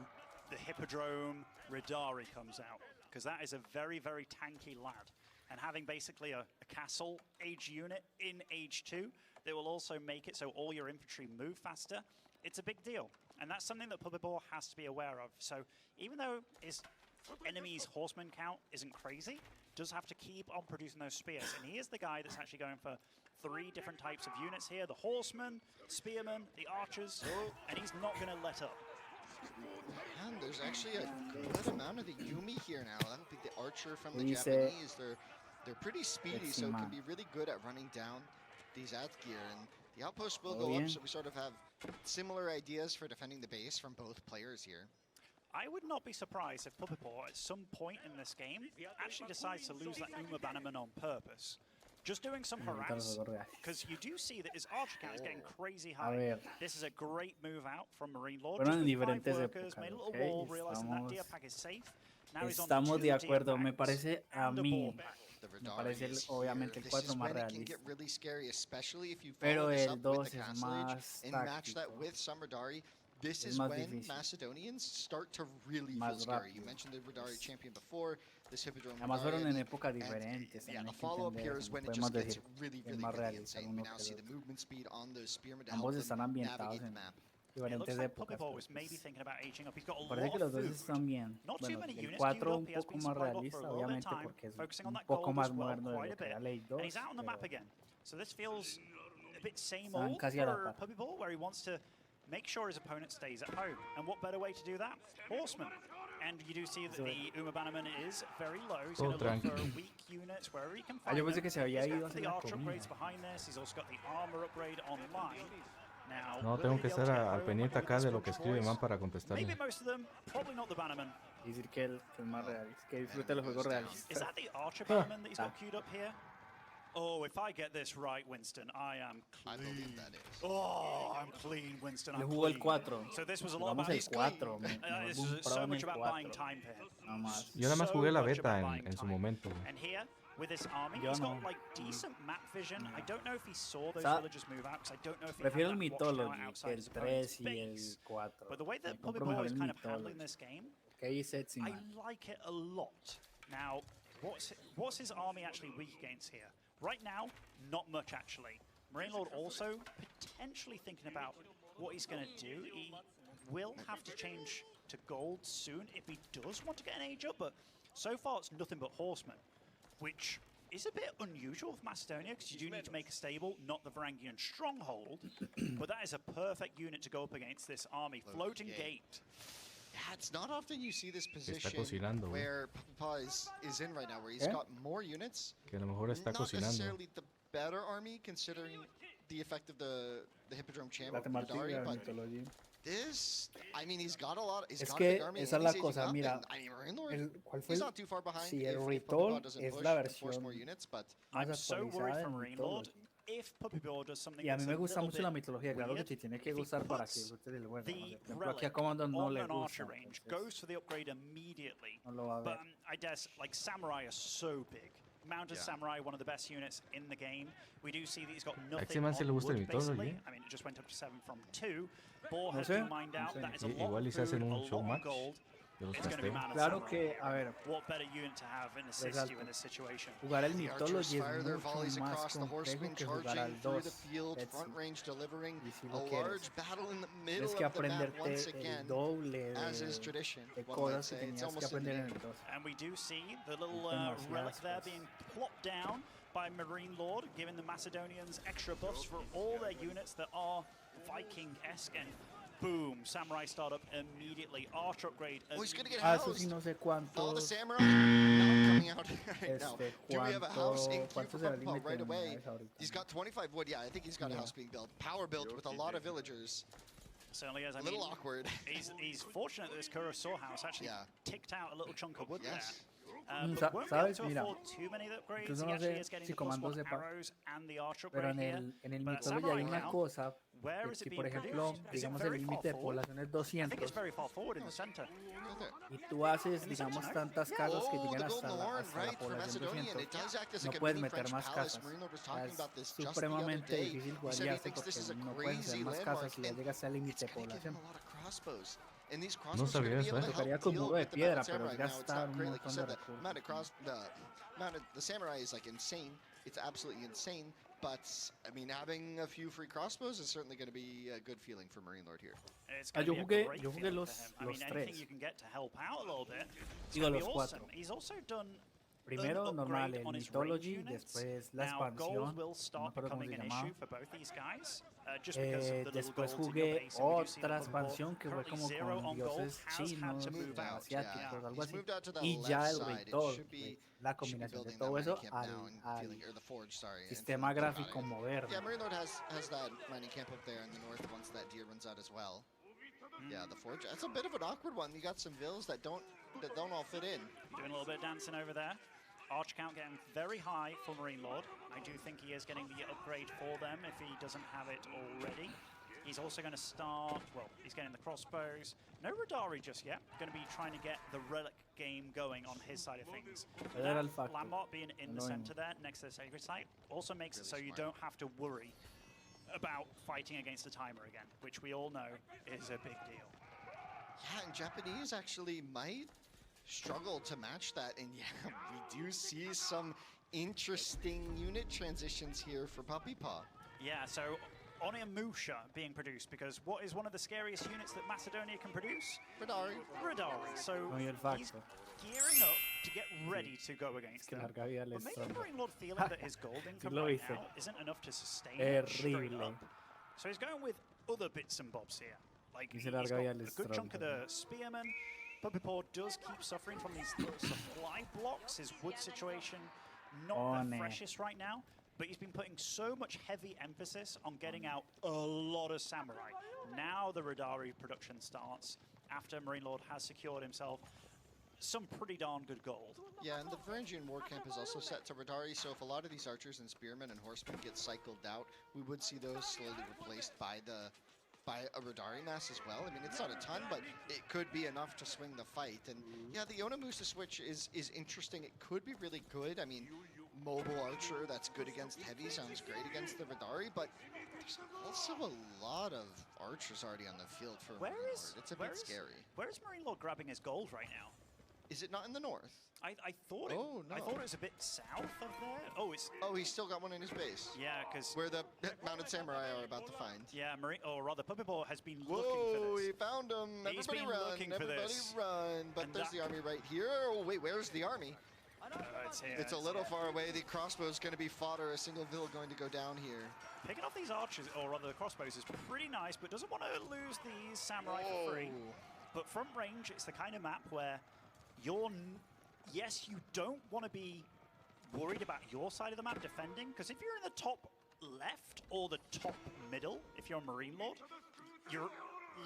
Hippodrome Radari comes out, because that is a very, very tanky lad. And having basically a castle age unit in age 2 that will also make it so all your infantry move faster, it's a big deal. And that's something that Puppypaw has to be aware of. So even though his enemy's horseman count isn't crazy, does have to keep on producing those spears. And he is the guy that's actually going for 3 different types of units here: the horsemen, spearmen, the archers, and he's not going to let up. And there's actually a good amount of the Yumi here now. That would be the archer from the Japanese. They're pretty speedy, so it can be really good at running down these gear. And the outpost will go up, so we sort of have similar ideas for defending the base from both players here. I would not be surprised if Puppypaw at some point in this game actually decides to lose that Uma Bannerman on purpose. Just doing some harass, because you do see that his archer count is getting crazy high. This is a great move out from Marine Lord. Just with 5 workers, made a little wall, realizing that deer pack is safe. Now he's on 2 de acuerdo, me deer packs parece a and a mí. ball back. Me parece obviamente el 4 más It can realista. get really scary, especially if you Pero follow this el up 2 with the es Castle Age más and match that táctico. with some Radari. This Es is más when difícil. Macedonians start to really feel Más scary. You rápido. mentioned the Radari champion before, this Hippodrome Además fueron Radari, en épocas and diferentes. yeah, también the hay que follow-up entender here eso, is no when it podemos just gets decir really, que es really, más really realista insane. uno We now que see el the otro. movement speed on those spearmen to help Ambos them están ambientados navigate the en map. It looks diferentes like épocas. Puppypaw pero was maybe pues, thinking about aging up. He's got a parece lot que los of dos food. están bien. Not too Bueno, many el units 4 queued un up. He has poco been más surviving for realista, a little bit of obviamente, time, porque es focusing on un that poco gold más as well moderno de quite lo a que bit. era Ley 2. And he's out on the map pero again. So this feels a bit same Están old casi a la for par. Puppypaw, where he wants to make sure his opponent stays at home. And what better way to do that? Horseman. And you do see that the Uma Bannerman is very low. He's going to look for weak units wherever he can find yo pensé them. que se había He's ido a got hacer the la archer comida. upgrades behind this. He's also got the armor upgrade online. Now, No, will tengo he que be able estar to get al home pendiente with acá this de lo bunch que of escribe boys? Man para Maybe contestarle. most of them, probably not the Bannerman. decir que es más realista, que disfrute los juegos Is realistas. that the archer Bannerman that he's got queued up here? Oh, if I get this right, Winston, I am I clean. believe that is. Oh, I'm clean, Winston. Yo I'm jugué el clean. 4. So this was a lot Jugamos about el 4. this is so much about buying time here. No más. Yo nada más So jugué la much beta about buying en su time. momento. And here, with this army, Yo he's no. got like decent map vision. I don't know if he saw those Sa- villagers move out, because I don't know if he Prefiero el had that watchtower Mythology que outside el his opponent's 3 y el base. 4. But the way that Me compro Puppypaw mejor is el kind of handling Mythology. this game, Que hay sets y I más. like it a lot. Now, what's his army actually weak against here? Right now, not much actually. Marine Lord also potentially thinking about what he's going to do. He will have to change to gold soon if he does want to get an age up, but so far it's nothing but horsemen, which is a bit unusual for Macedonia, because you do need to make a stable, not the Varangian stronghold, but that is a perfect unit to go up against this army. Floating gate. Yeah, it's not often you see this position cocinando, where Puppypaw is in right now, where he's got more units. Que a lo mejor está Not cocinando. necessarily the better army, considering the effect of the Hippodrome La champion temática Radari, de but Mythology. this, I mean, he's got a lot. He's Es got a que big army. esa and es he's la aging cosa, up, mira, and, I mean, Marine Lord, ¿Cuál fue he's el? not too far behind. Sí, el if Ritual Puppypaw doesn't es push la and force more versión units, but más I'm so worried actualizada for de Marine Lord. Mythology. If Puppypaw does something Y a that's mí me a gusta little mucho la bit mitología, claro que weird, te tiene que if he gustar para que puts disfrutes del juego. ¿no? the Por ejemplo, aquí a relic Comando no on le an gusta. archer range, entonces goes for the upgrade immediately. No lo va a But ver. I guess, like, Samurai are so big. Mounted Samurai, one of the best units in the game. We do see that he's got nothing man se le on gusta el wood, Mythology, basically. ¿eh? I mean, it just went up to 7 from 2. Boar No has sé, been mined no out. sé. That is a lot Igual y of se hacen food, un a show lot of match gold. de los It's going to be casteos. Man of Claro Samurai. que, a ver, What better unit to have and assist you in Exacto. this situation? jugar el the archers Mythology fire es their mucho volleys más across the complejo horsemen, que jugar charging al through 2. the field, Let's front see. range delivering Y si a lo quieres. large battle in the middle Tienes que of the map aprenderte once el again, doble as is de tradition. One might cosas say que it's tenías que almost in the aprender en name. el 2. And we do see the little Demasiadas relic there cosas. being plopped down. by Marine Lord, giving the Macedonians extra buffs for all their units that are Viking-esque. And boom, Samurai start up immediately. Archer upgrade. Oh, he's going to get Eso housed. sí no sé All the cuántos, Samurai not coming out right now. Do we have a house in queue cuánto for será el Puppy Paw límite right de away? unidades ahorita. He's got 25 wood. Yeah, I think he's got a Yeah. house being built. Power built with a lot of villagers. Certainly is. I A little mean, awkward. he's fortunate that this Kurosawa house actually Yeah. ticked out a little chunk of wood Yes. there. Sa- But won't be able ¿sabes? to Mira, afford too many upgrades. incluso He no actually sé is getting si the plus Comando one sepa, arrows and the archer pero upgrade here. en el But mythology hay Samurai una now, cosa, where que is it si being por ejemplo, produced? Is it digamos el very far límite de forward? población es I think 200 it's very far forward in the center. Go there. y tú haces, In the center, digamos, no? tantas casas que Oh, lleguen the hasta Golden la, Horn, hasta la right, for población Macedonia. And 200, it does act as a no puedes mini meter French más palace. casas. Marino was O sea, talking es about this just the other supremamente day. difícil He said he guardiarse thinks this porque is a no puedes crazy hacer más landmark. casas si ya And llegas al límite it's de going to give him población. a lot of crossbows. And these No crossbows are sabía going to be eso, able to Tocaría help con deal muro de with the piedra, mounted pero samurai. Now, it's gastar not un great, like you montón de said, the recursos. the samurai is like insane. It's absolutely insane. But, I mean, having a few free crossbows is certainly going to be a good feeling for Marine Lord here. It's going yo to be a jugué- great yo jugué feeling los- for him. I los mean, anything tres. you can get to help out a little bit. It's Digo, going to be los awesome. cuatro. He's also done Primero an normal upgrade el on his Mythology, range units. después la Now, gold expansión, will no me start acuerdo cómo becoming se an llamaba. issue for both these guys, just because of the little Después golds in your jugué base, and we do see that otra Puppy Paw, expansión que fue currently como 0 con on gold, dioses has had chinos, to move out. asiáticos, algo He's así. moved out to the Y left ya el side. It Ritual, should be, la should be combinación de building todo that eso mining camp now and al feeling, or the forge, sorry. and sistema feeling good about gráfico it. moderno. Yeah, Marine Lord has that mining camp up there in the north once that deer runs out as well. Yeah, the forge. That's a bit of an awkward one. You got some vills that don't all fit in. Doing a little bit of dancing over there. Arch count getting very high for Marine Lord. I do think he is getting the upgrade for them if he doesn't have it already. He's also going to start, well, he's getting the crossbows. No Radari just yet. Going to be trying to get the relic game going on his side of things. Era el That facto. landmark being in the Lo center mismo. there next to the sacred site also makes it so Really you smart. don't have to worry about fighting against the timer again, which we all know is a big deal. Yeah, and Japanese actually might struggle to match that. And yeah, we do see some interesting unit transitions here for Puppy Paw. Yeah, so Onimusha being produced, because what is one of the scariest units that Macedonia can produce? Radari. Radari. So No, y el he's facto. gearing up to get ready to go against Que them. larga vida But les maybe sonda. Marine Lord feeling that his gold income lo right hice. now isn't enough to sustain it straight Terrible. up. So he's going with other bits and bobs here. Like Y he's se got larga vida a les good chunk of tronca. the spearmen. Puppy Paw does keep suffering from these little supply blocks. His wood situation not Oh, the no. freshest right now, but he's been putting so much heavy emphasis on getting out a lot of samurai. Now the Radari production starts after Marine Lord has secured himself some pretty darn good gold. Yeah, and the Varangian war camp is also set to Radari, so if a lot of these archers and spearmen and horsemen get cycled out, we would see those slowly replaced by a Radari mass as well. I mean, it's not a ton, but it could be enough to swing the fight. And yeah, the Onimusha switch is interesting. It could be really good. I mean, mobile archer that's good against heavy sounds great against the Radari, but there's also a lot of archers already on the field for Where Marine is Lord. It's a where bit is- scary. Where is Marine Lord grabbing his gold right now? Is it not in the north? I thought it. Oh, I no. thought it was a bit south of there. Oh, it's Oh, he's still got one in his base. yeah, because Where the mounted samurai are about to find. yeah, Marine or rather, Puppy Paw has been looking Whoa, for he this. found him. He's Everybody been run. looking for Everybody this. run. But And there's that- the army right here. Oh, wait, where's the army? It's here. It's a little far away. The crossbow's going to be fodder. A single vill going to go down here. Picking off these archers, or rather the crossbows, is pretty nice, but doesn't want to lose these samurai for free. Whoa. But from range, it's the kind of map where yes, you don't want to be worried about your side of the map defending, because if you're in the top left or the top middle, if you're a Marine Lord, you're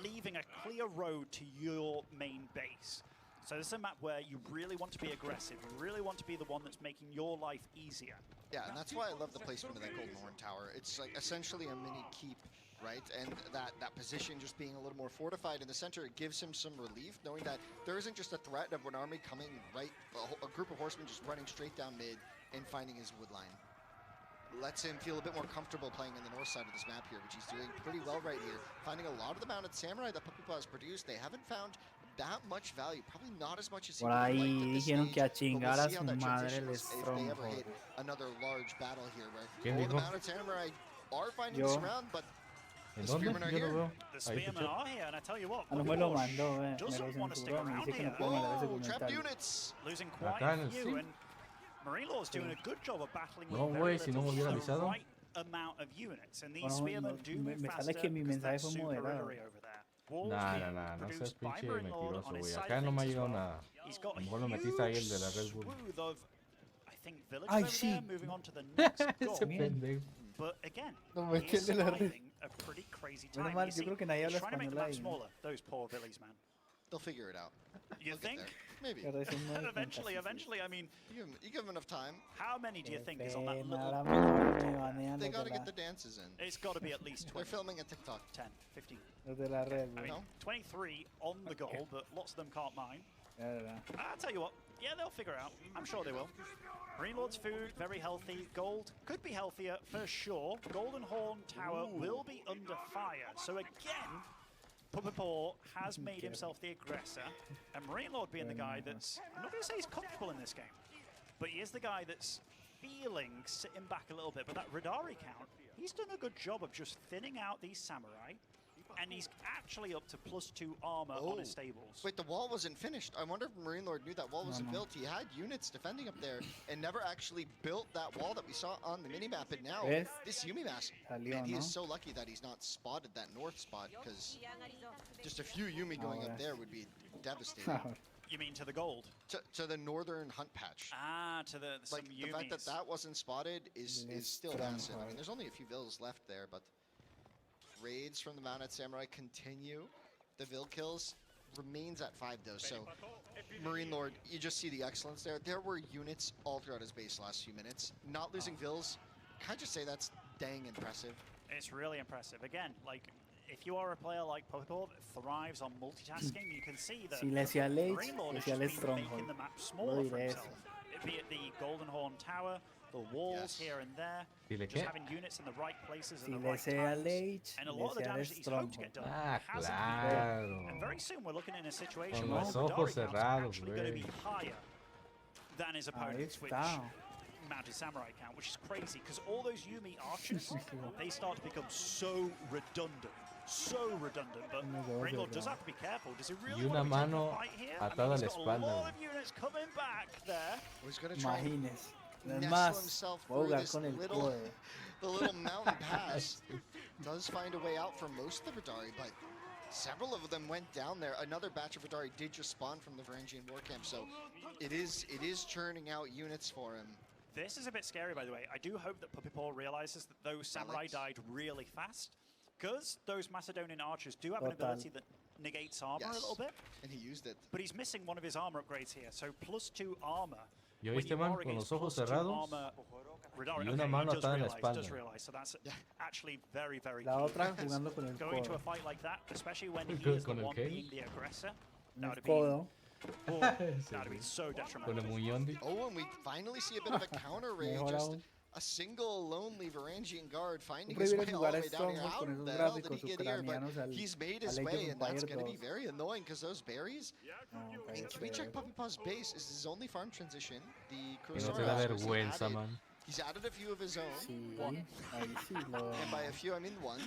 leaving a clear road to your main base. So this is a map where you really want to be aggressive. You really want to be the one that's making your life easier. Yeah, and that's why I love the placement of that Golden Horn Tower. It's like essentially a mini keep, right? And that position just being a little more fortified in the center, it gives him some relief, knowing that there isn't just a threat of an army coming right, a group of horsemen just running straight down mid and finding his wood line. Lets him feel a bit more comfortable playing in the north side of this map here, which he's doing pretty well right here. Finding a lot of the mounted samurai that Puppy Paw has produced, they haven't found that much value, probably not as much as he Por would have ahí liked at this dijeron que a stage, but chingar we'll a see how su that madre transitions les if they ever trompo. hit another large battle here where ¿Quién all the dijo? mounted samurai are finding Yo. this round, but ¿En the dónde? spearmen are Yo no here. veo. The Ahí spearmen escuché. are here, and I tell you what, Ah, no Puppy me lo Paw mandó, me lo doesn't want to stick censuró, me around dice que here. no puedo mandar ese Whoa, trapped comentario. units! Losing quite Acá a en el few, stream. and Marine Lord's doing a good job of battling with No, very güey, si no me little, hubiera just the avisado. right amount of units. And these Bueno, spearmen do me move sale faster que mi because mensaje that's fue super moderado. rotary over there. Walls Nah, being no seas produced by pinche Marine Lord mentiroso, on his güey. side Acá of no me ha things as llegado well. nada. He's got A a lo mejor lo metiste ahí, el huge de la Red Bull. swathe of, I think, villagers Ay, over sí. there, moving on to the next goal. Ese pendejo. But again, No, me he is entiende la red. surviving a pretty crazy time. Menos mal, You yo see, creo que nadie he's habla trying to make the español map ahí, ¿no? smaller, those poor villies, man. They'll figure it out. You They'll get think? there. Maybe. Pero eso no es Eventually, I mean, You give them enough time. how many do you think is on that Pena, little ahora top me there? banean They los got de to la, get the dances in. It's got to be at least They're 20, filming a TikTok. 10, 15. los de la Red I Bull. mean, No? 23 on the goal, but lots of them can't mine. Ya verá. I'll tell you what, yeah, they'll figure it out. I'm sure they will. Marine Lord's food, very healthy. Gold could be healthier for sure. Golden Horn Tower will be under fire. So again, Puppet Paw has made himself the aggressor. And Marine Lord being the guy that's, I'm not going to say he's comfortable in this game, but he is the guy that's feeling sitting back a little bit. But that Radari count, he's done a good job of just thinning out these samurai. And he's actually up to +2 armor on his stables. Wait, the wall wasn't finished. I wonder if Marine Lord knew that wall wasn't built. He had units defending up there and never actually built that wall that we saw on the minimap. And now, ¿Ves? this Yumi mask, Salió, man, he ¿no? is so lucky that he's not spotted that north spot, because just a few Yumi going up there would be devastating. You mean to the gold? To the northern hunt patch. Ah, to the some Like, the fact that Yumis. that wasn't spotted is still massive. I mean, there's only a few vills left there, but raids from the Mounted Samurai continue. The vill kills remains at 5 though, so Marine Lord, you just see the excellence there. There were units all throughout his base last few minutes. Not losing vills, can I just say that's dang impressive. It's really impressive. Again, like, if you are a player like Pokeball that thrives on multitasking, you can see that Si le hacía late, Marine Lord le has hacía just been making Stronghold. the map Lo smaller for diré himself. eso. Be it the Golden Horn Tower, the walls Yes. here and there, ¿Y le just qué? having units in the right places Si at the le right sea times. late, And a le lot of the sea damage that he's hoped to Stronghold. get done Ah, hasn't been done. claro. And very soon we're looking in a situation Con where los the ojos Radari count's cerrados, actually going to be güey. higher than his Ahí opponents, which está. Mounted Samurai count, which is crazy because all those Yumi archers, they start to become so redundant. But Marine Lord does have to be careful. Does he really Y una want to be taking mano the fight here? atada a he's la got a espalda, lot güey. of units coming back there. He's gonna try and Imagínese. Es nestle más, himself voy a through jugar this con el little, core. the little mountain pass. Does find a way out for most of the Radari, but several of them went down there. Another batch of Radari did just spawn from the Varangian war camp, so it is churning out units for him. This is a bit scary, by the way. I do hope that Puppy Paw realizes that those samurai Alex? died really fast, because those Macedonian archers do have an Total. ability that negates armor a little bit, And he used it. but he's missing one of his armor upgrades here. So +2 armor. ¿Y when oíste, you man? are Con against los ojos +2 cerrados armor, Radari, y una okay, mano he does atada en la realize, does espalda. realize. So that's actually very, very La key. otra because jugando con el going to a codo. fight like that, especially when he ¿Con- is the con el one qué? being the aggressor, that El would have been, codo. oh, that would have been so Con detrimental. el muñondi. Oh, and we finally see a bit of a counter raid. Mejor Just aún. a single lonely Varangian guard finding Yo his prefiero way all the jugar way down here. Stronghold How con esos the hell did gráficos he get here? But ucranianos al- he's made his al Age way, of and that's Empires going to be 2. very annoying because those berries. No, I mean, can we check Puppy Paw's base? Is his only farm transition? The Que no te Crusader da Oscars, he vergüenza, added- man. He's added a few of his own. Sí, ahí sí lo... And by a few, I mean one.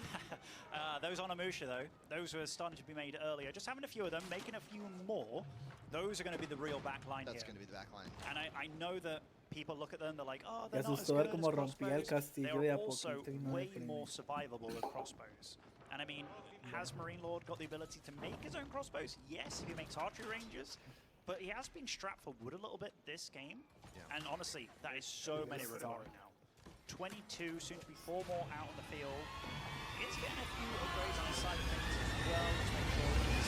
Those on Amusha, though, those were starting to be made earlier. Just having a few of them, making a few more, those are going to be the real back line That's here. going to be the back line. And I know that people look at them, they're like, oh, Me they're not as asustó ver good cómo as rompía el crossbows. castillo They're de a also poquito y no way deprimí. more survivable than crossbows. And I mean, has Marine Lord got the ability to make his own crossbows? Yes, if he makes archery ranges. But he has been strapped for wood a little bit this game. Yeah. And honestly, that is so many Radari now. 22, soon to be 4 more out on the field. He's getting a few upgrades on his side of things as well. Let's make sure his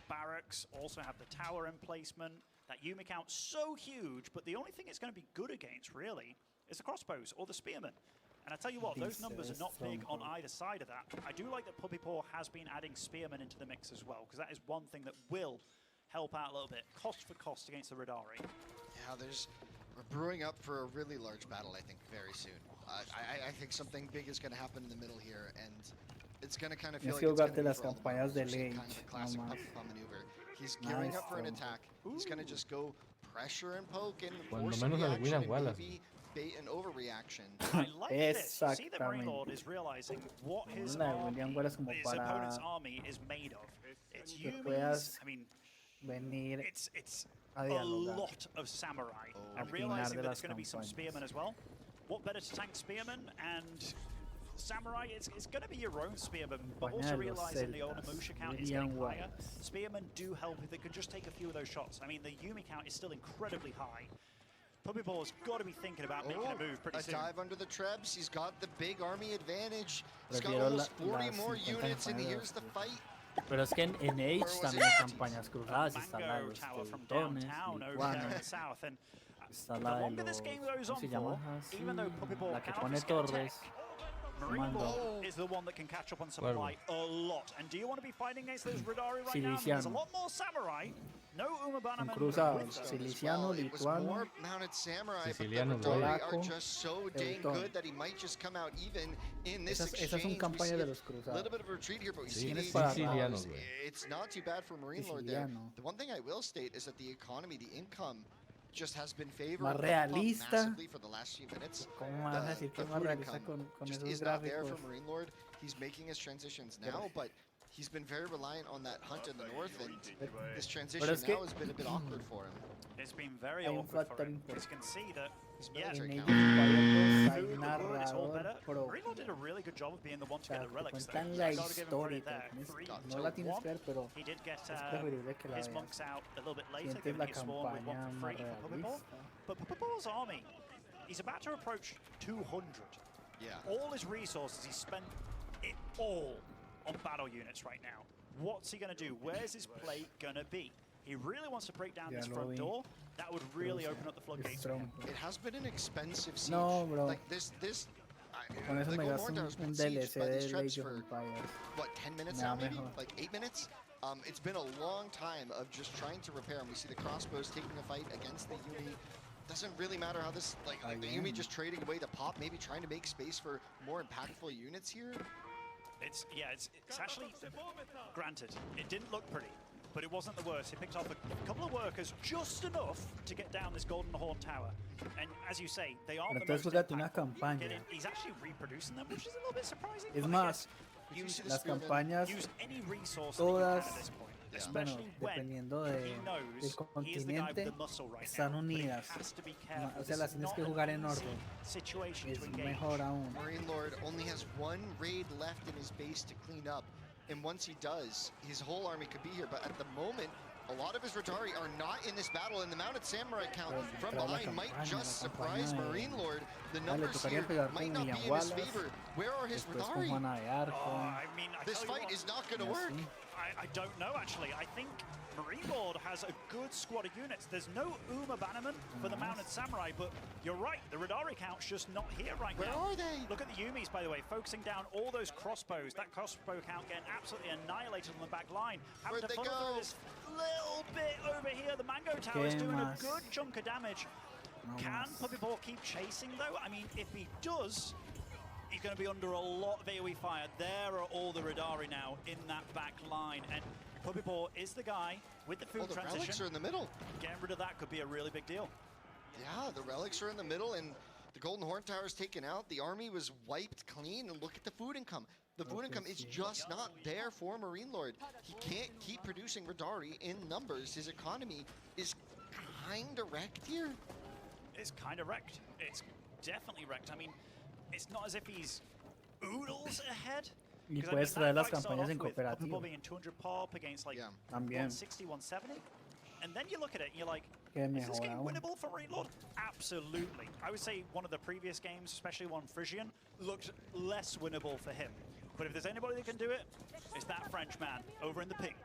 barracks also have the tower emplacement. That Yumi count so huge, but the only thing it's going to be good against, really, is the crossbows or the spearmen. And I tell you what, those numbers are not big on either side of that. I do like that Puppy Paw has been adding spearmen into the mix as well, because that is one thing that will help out a little bit, cost for cost against the Radari. Yeah, we're brewing up for a really large battle, I think, very soon. I think something big is going to happen in the middle here, and it's going to kind of feel Tienes like que it's going to jugarte be las for all the campañas marbles. de We're seeing Lage, kind of a no classic más. Puppy Paw maneuver. He's gearing up for an Nice. attack. He's going to just go pressure and poke and Cuando force a menos reaction adivinan and balas. maybe bait an overreaction. I like this. You see that Marine Exactamente. Lord is realizing what his Una de army, William Wallace como his para opponent's army is made of. It's que Yumis. puedas I mean, venir It's a a dialogar. lot of samurai. And Al realizing final de that las it's going to be some campañas. spearmen as well. What better to tank spearmen and samurai? It's going to be your own spearmen, but Campaña also de los realizing the celtas, Onimusha count is William getting higher. Wallace. Spearmen do help if they can just take a few of those shots. I mean, the Yumi count is still incredibly high. Puppyball's got to be thinking about making a move pretty a soon. dive under the Trebs. He's got the big army advantage. He's got Prefiero almost 40 las more 50 units, and campañas de here's the los fight. Pero es que en Age was también it? hay campañas cruzadas, está la de Mango los Tower from teutones, downtown over there in lituanos, the south. And está the la de longer this los, game goes ¿cómo on se for, llama así? even though Puppyball La que can pone obviously get torres, tech, Marine Comando. Lord is the one that can catch up on supply a lot. And do you want to be fighting against those Radari right now? I mean, there's a Ciliciano. lot more samurai. No un Umabanaman cruzado, with them. Ciliciano, It was Lituano, more mounted samurai, Siciliano, but the Radari are polaco, just so dang teutón. good that he might just come out even in this Esas son exchange. We campañas see de a los cruzados. little bit of a retreat here, but we Sí, see the sicilianos, güey. it's not too bad for Marine Lord there. Siciliano. The one thing I will state is that the economy, the income, just has been Más favoring realista. massively for the last few minutes. ¿Cómo vas a decir que es más food realista income con just esos is not there for gráficos? Marine Lord. He's making his transitions now, but he's been very reliant on that hunt in the north, and this transition es que- now has been a bit awkward for him. It's been very Hay un awkward for factor him. As you can see that, yeah, En military Age of count. Empires 2 hay food, the wood, it's all better. narrador pro. Marine Lord did a really good job of being the one to O sea, get the te relics, though. cuentan la I gotta give him credit histórica. there. Tienes- 3 no to la tienes 1. que ver, pero He did get es preferible que la his veas. monks out a little bit later, Sientes giving la you Swarm with 1 campaña for más free for Puppyball. realista. But Puppyball's army, he's about to approach 200. Yeah. All his resources, he's spent it all on battle units right now. What's he going to do? Where's his play going to be? He really wants to break down Ya this lo front vi. door. That would really Pero, open up the es floodgates. for him. tronco. It has been an expensive siege. No, bro. Like this, Con eso the me Golden gasto Horn Tower's been un sieged DLC by these del Trebs Age of for Empires. what, 10 minutes Nah, now, maybe? mejor. Like 8 minutes? It's been a long time of just trying to repair, and we see the crossbows taking a fight against the Yumi. Doesn't really matter how this, like the Yumi just trading away the pop, maybe trying to make space for more impactful units here. It's actually, granted, it didn't look pretty, but it wasn't the worst. He picked off a couple of workers, just enough to get down this Golden Horn Tower. And as you say, they aren't Pero the most entonces júgate una impactful. campaña. He's actually reproducing them, which is a little bit surprising. Es but I más, guess use las Spearman. campañas, use any resource that you can todas, at this point, Yeah. bueno, especially when dependiendo he del knows he is the guy with continente, the muscle right están now. But he unidas. has to be No, careful. o sea, las This is tienes not que an jugar en easy orden. situation Es to engage. mejor aún. Marine Lord only has one raid left in his base to clean up, and once he does, his whole army could be here. But at the moment, a lot of his Radari are not in this battle, and the mounted samurai count Pero from entrar la behind might campaña, just la surprise campaña de- Marine Lord. The le numbers tocaría here pegar might con not be William in his Wallace, favor. Where are his Después con Radari? Juana de Arco. I mean, I This tell you fight what, is not going to y work. así. I don't know, actually. I think Marine Lord has a good squad of units. There's no Uma Bannerman for the Mounted Samurai, but you're right, the Radari count's just not here right Where now. are they? Look at the Yumis, by the way, focusing down all those crossbows. That crossbow count getting absolutely annihilated on the back line. Having Where'd to they funnel go? through this little bit over here. The Mango Tower is ¿Qué doing más? a good chunk of damage. No Can más. Puppyball keep chasing, though? I mean, if he does, he's going to be under a lot of AoE fire. There are all the Radari now in that back line, and Puppyball is the guy with the food Oh, the relics are transition. in the middle. Getting rid of that could be a really big deal. Yeah, the relics are in the middle, and the Golden Horn Tower is taken out. The army was wiped clean, and look at the food income. The food income is just not there for Marine Lord. He can't keep producing Radari in numbers. His economy is kind of wrecked here. It's kind of wrecked. It's definitely wrecked. I mean, it's not as if he's oodles ahead. Y 'Cause, puedes that traer las fight started campañas off en with cooperativo. Puppyball being 200 pop against like Yeah. También. 160, 170. And then you look at it and you're like, Que is this mejor game aún. winnable for Marine Lord? Absolutely. I would say one of the previous games, especially one Frisian, looked less winnable for him. But if there's anybody that can do it, it's that French man over in the pink.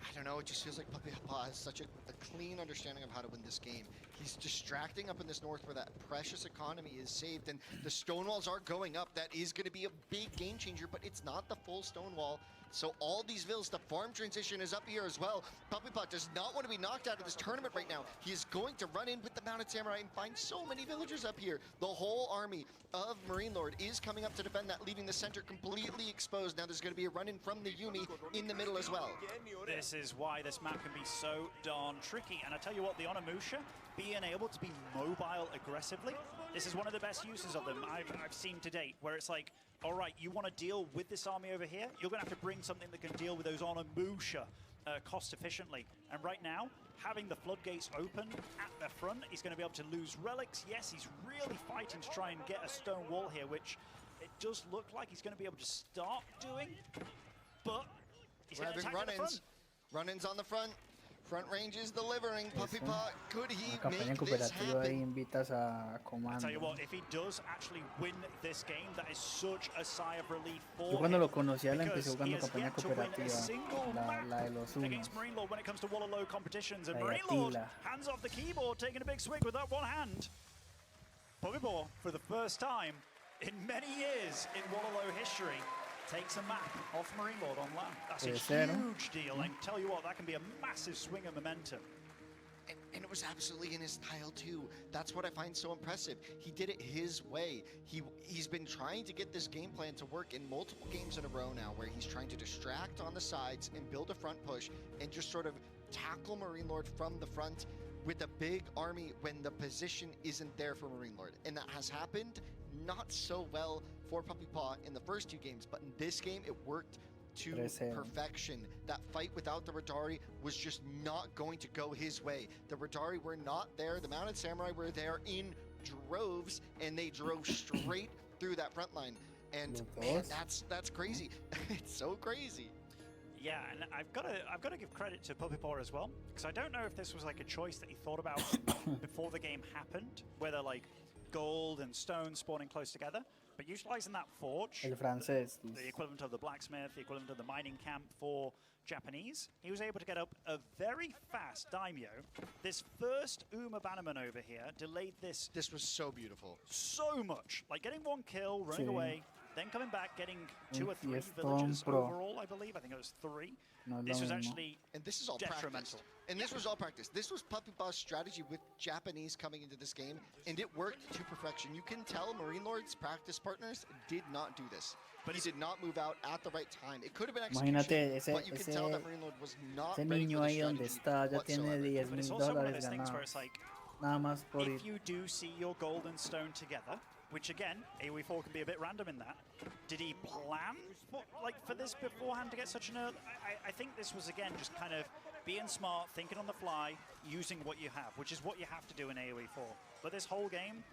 I don't know, it just feels like Puppy Papa has such a clean understanding of how to win this game. He's distracting up in this north where that precious economy is saved, and the stonewalls are going up. That is going to be a big game changer, but it's not the full stonewall. So all these villas, the farm transition is up here as well. Puppy Pot does not want to be knocked out of this tournament right now. He is going to run in with the Mounted Samurai and find so many villagers up here. The whole army of Marine Lord is coming up to defend that, leaving the center completely exposed. Now there's going to be a run-in from the Yumi in the middle as well. This is why this map can be so darn tricky. And I tell you what, the Onimusha, being able to be mobile aggressively, this is one of the best uses of them I've seen to date, where it's like, all right, you want to deal with this army over here? You're going to have to bring something that can deal with those Onimusha. cost efficiently. And right now, having the floodgates open at the front, he's going to be able to lose relics. Yes, he's really fighting to try and get a stone wall here, which it does look like he's going to be able to start doing. But he's going to attack at the front. Run-ins on the front. Front range is delivering. Puppy Pot, could he Una campaña make this cooperativa ahí happen? invitas a I comando. tell you what, if he does actually win this game, that is such a sigh of relief for Yo cuando him, lo conocía la empecé because jugando he has campaña yet to win a cooperativa, single la de match los unos. against Marine Lord when it comes to Wololo competitions. And La de Marine Lord Attila. hands off the keyboard, taking a big swing with that one hand. Puppyball, for the first time in many years in Wololo history, takes a map off Marine Lord on land. That's a huge deal. And tell you what, that can be a massive swing of momentum. And it was absolutely in his style too. That's what I find so impressive. He did it his way. He's been trying to get this game plan to work in multiple games in a row now, where he's trying to distract on the sides and build a front push and just sort of tackle Marine Lord from the front with a big army when the position isn't there for Marine Lord. And that has happened not so well for Puppy Paw in the first 2 games, but in this game it worked to perfection. That fight without the Radari was just not going to go his way. The Radari were not there. The Mounted Samurai were there in droves, and they drove straight through that front line. And man, that's crazy. It's so crazy. Yeah, and I've got to give credit to Puppy Paw as well, because I don't know if this was like a choice that he thought about before the game happened, whether like gold and stone spawning close together. But utilizing that forge, El francés. the equivalent of the blacksmith, the equivalent of the mining camp for Japanese, he was able to get up a very fast daimyo. This first Uma Bannerman over here delayed this. This was so beautiful. So much. Like getting 1 kill, running away, then coming back, getting 2 or 3 es villages pro. overall, I believe. I think it was 3. No, This was mismo. actually And this is all detrimental. practice. And this was all practice. This was Puppy Paw's strategy with Japanese coming into this game, and it worked to perfection. You can tell Marine Lord's practice partners did not do this. But he did not move out at the right time. It could have been execution, Imagínate, but you can tell that Marine Lord was not ese ready niño for the ahí donde strategy está ya tiene whatsoever. But it's $10,000 also one of those things where ganados. it's like, Nada más por ir. if you do see your gold and stone together, which again, AoE4 can be a bit random in that, did he plan for this beforehand to get such an early? I think this was, again, just kind of being smart, thinking on the fly, using what you have, which is what you have to do in AoE4. But this whole game,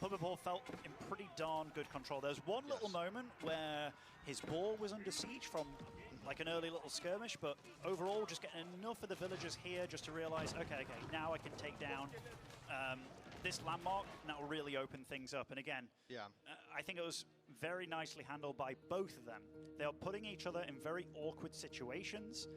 Puppy Paw felt in pretty darn good control. There's one little moment where his ball was under siege from like an early little skirmish, but overall just getting enough of the villagers here just to realize, okay, now I can take down this landmark, and that will really open things up. And again, I think it was very nicely handled by both of them. They are putting each other in very awkward situations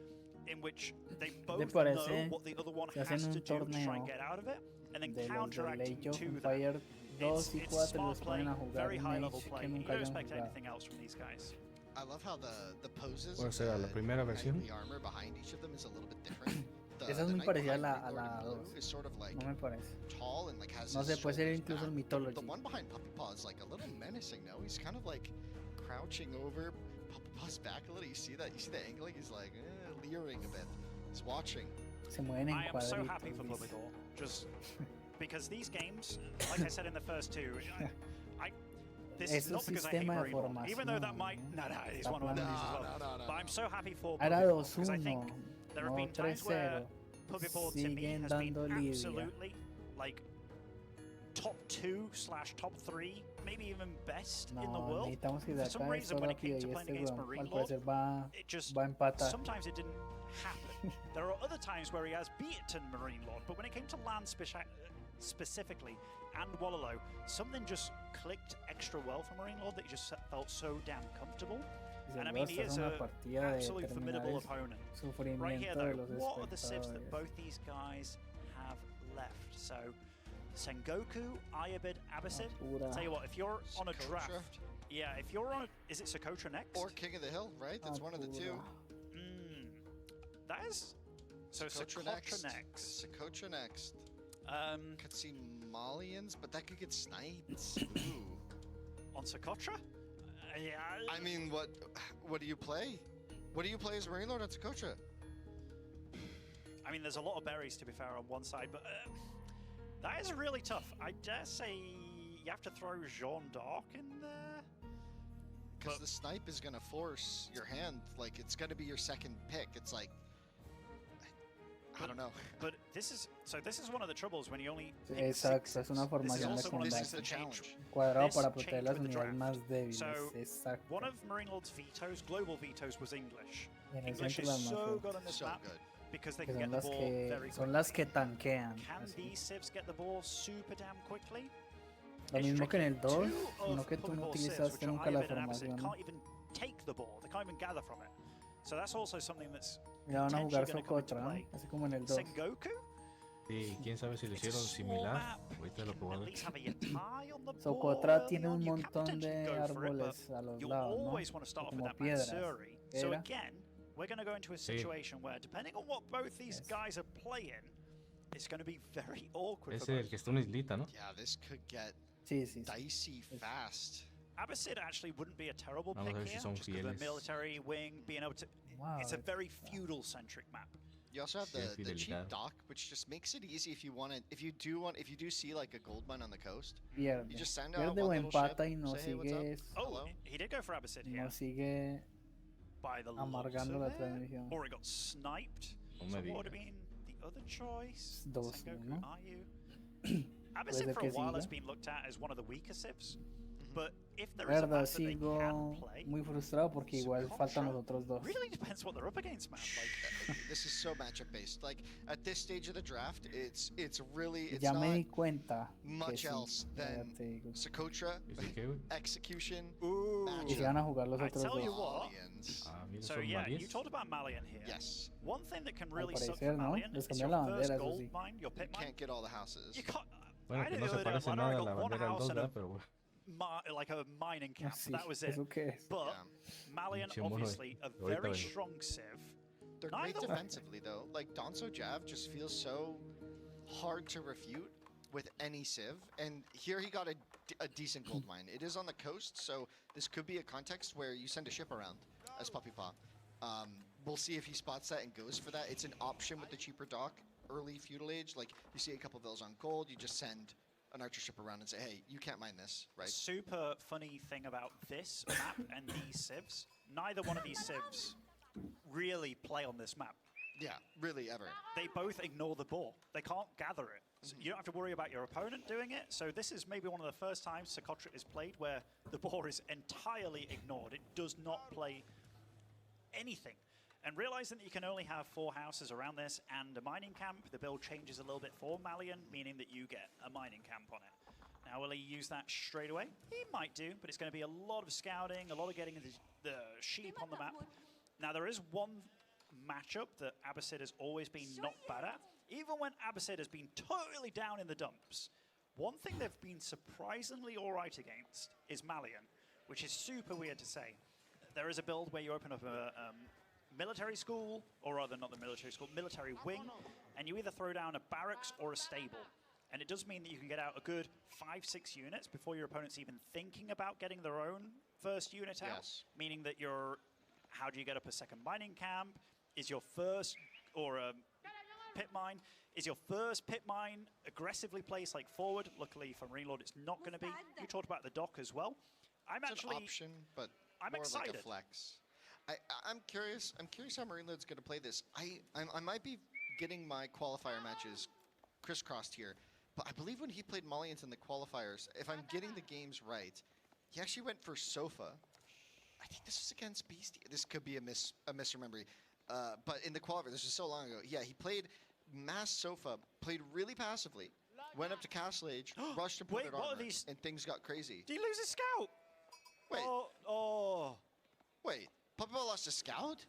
in which they both know what the other one has to do to try and get out of it, and then counteracting to that. It's smart play, very high level play. You don't expect anything else from these guys. I love how the poses, O sea, la primera versión. the armor behind each of them is a little bit different. Esa es muy knight parecida a behind la Marine Lord in 2. blue is sort of like No me parece. tall and like has No his sé, puede ser shoulders incluso back. el mythology. The one behind Puppy Paw is like a little menacing, no? He's kind of like crouching over Puppy Paw's back a little. You see that? You see the angling? He's like leering a bit. He's watching. Se mueven en I am so happy cuadritos. for dice. Puppy Paw, just because these games, like I said in the first 2, this Es is un not because I hate sistema de Marine Lord, even though that formación, might, ¿no? it's Está one of these as well. No. But I'm so happy for Era Puppy Paw, because I 2-1, think there have no been times where 3-0. Puppy Paw to me Siguen has been dando lidia. absolutely like top 2/top 3, maybe even best in the No, world. necesitamos que For some sacar reason, esto when it came rápido to y playing este against weón, Marine al Lord, parecer va it just a empatar. sometimes it didn't happen. There are other times where he has beaten Marine Lord, but when it came to land specifically and Wololo, something just clicked extra well for Marine Lord that he just felt so damn comfortable. And I mean, he is an absolutely formidable opponent. Right here, though, what are the civs that both these guys have left? So, Sengoku, Ayabid, Abbasid. I'll tell you what, if you're on a Socotra? draft, if you're on a, is it Socotra next? Or King of the Hill, right? That's one of the two. That is, so Socotra next. Socotra next. Could see Malians, but that could get sniped. Ooh. On Socotra? Yeah. I mean, what do you play? What do you play as Marine Lord on Socotra? I mean, there's a lot of berries, to be fair, on one side, but that is really tough. I dare say you have to throw Jeanne d'Arc in there. Because the snipe is going to force your hand. Like, it's going to be your second pick. It's like, I don't know. But this is one of the troubles when you only pick Exacto, six es una civs. This is formación de also one of the This is things the that changed. challenge. cuadrado This para proteger changed las with the unidades draft. más débiles. So, Exacto. one of Marine Lord's vetoes, global vetoes, was English. Y en el English centro is las más so fuertes, good on this So map good. because they que can son get the las ball que very son las quickly. que tanquean. Can así. these civs get the ball super damn quickly? Lo It's mismo que en el tricky. 2, Two no of que tú no Pokeball utilizaste civs, which are nunca la Ivan and Abbasid, formación. can't even take the ball. They can't even gather from it. So that's also something that's Ya van a potentially jugar going to come into Socotra, play. ¿no? Así como en el 2. Sengoku? Sí, quién sabe si lo It's a hicieron small similar. map. Ahorita lo You que voy a can at ver. least have a Yatai on the board Socotra early tiene on. un You can montón potentially de go for it, but árboles a los you'll lados, ¿no? always want to start off with Como that piedras. Matsuri. So Era. again, we're going to go into a situation where, depending on what both these Yes. guys are playing, it's going to be very awkward Es for el both. que está en una islita, ¿no? Yeah, this could get Sí, sí, sí. dicey fast. Abbasid actually wouldn't be a terrible Vamos a pick ver si here, son just because the fieles. military wing being able to... Wow, It's a it's- very feudal-centric map. You also have Sí, the cheap fidelidad. dock, which just makes it easy if you want to. If you do see like a gold mine on the coast, Pierde. you just send out Pierde o one little ship, empata y no say, hey, what's up? sigue, Oh, Hello? he did go for Abbasid here. no sigue By the looks amargando of la it. transmisión. Or it got sniped. No So me what would have digas. been the other choice? Dos, Sengoku, ¿no? are you? Puede Abbasid ser for a que while has siga. been looked at as one of the weaker civs. But if there is a Verdad, map that they sigo can play, muy frustrado porque igual faltan los Socotra otros dos. really depends what they're up against, man. Like, This is so matchup based. Like at this stage of the draft, it's really it's Ya not me di cuenta que much sí, else ya than te digo. Socotra, ¿Dice qué, güey? execution, ooh. Y se van a jugar los I otros tell you dos. what. Malians. Ah, mira, So son yeah, you Malias. talked about Malian here. Yes, One thing that can Al really suck for parecer, ¿no? Malian Les is cambió your la first bandera, eso gold sí. mine, your pit you mine. can't get all the houses. You can't. Bueno, I que did no the se other day, parece I know I nada a got la one bandera del house 2, and a ¿verdad? Pero bueno. like a mining camp. Sí, that was it. ¿eso qué es? But Yeah. Malian, Pinche mono, obviously, a ahorita very vengo. strong civ. They're great Neither- defensively though. Like Donso Jav just feels so hard to refute with any civ, and here he got a decent gold mine. It is on the coast, so this could be a context where you send a ship around as Puppy Paw. We'll see if he spots that and goes for that. It's an option with the cheaper dock, early feudal age. Like you see a couple villas on gold, you just send an archer ship around and say, hey, you can't mine this, right? Super funny thing about this map and these civs, neither one of these civs really play on this map. Yeah, really ever. They both ignore the ball. They can't gather it. So you don't have to worry about your opponent doing it. So this is maybe one of the first times Socotra is played where the ball is entirely ignored. It does not play anything. And realizing that you can only have 4 houses around this and a mining camp, the build changes a little bit for Malian, meaning that you get a mining camp on it. Now, will he use that straight away? He might do, but it's going to be a lot of scouting, a lot of getting the sheep on the map. Now, there is one matchup that Abbasid has always been not bad at. Even when Abbasid has been totally down in the dumps, one thing they've been surprisingly all right against is Malian, which is super weird to say. There is a build where you open up a military school, or rather not the military school, military wing, and you either throw down a barracks or a stable. And it does mean that you can get out a good 5-6 units before your opponent's even thinking about getting their own first unit out. Yes. Meaning that you're, how do you get up a second mining camp? Is your first, or a pit mine, is your first pit mine aggressively placed like forward? Luckily for Marine Lord, it's not going to be. You talked about the dock as well. It's an option, but I'm more of like excited. a flex. I'm curious. I'm curious how Marine Lord's going to play this. I might be getting my qualifier matches crisscrossed here, but I believe when he played Malians in the qualifiers, if I'm getting the games right, he actually went for Sofa. I think this was against Beastie. This could be a misremembering. But in the qualifier, this was so long ago. Yeah, he played Mass Sofa, played really passively, went up to Castle Age, rushed and put Wait, it what are armor, these- and things got crazy. Did he lose his scout? Wait, Oh. wait. Papa lost a scout?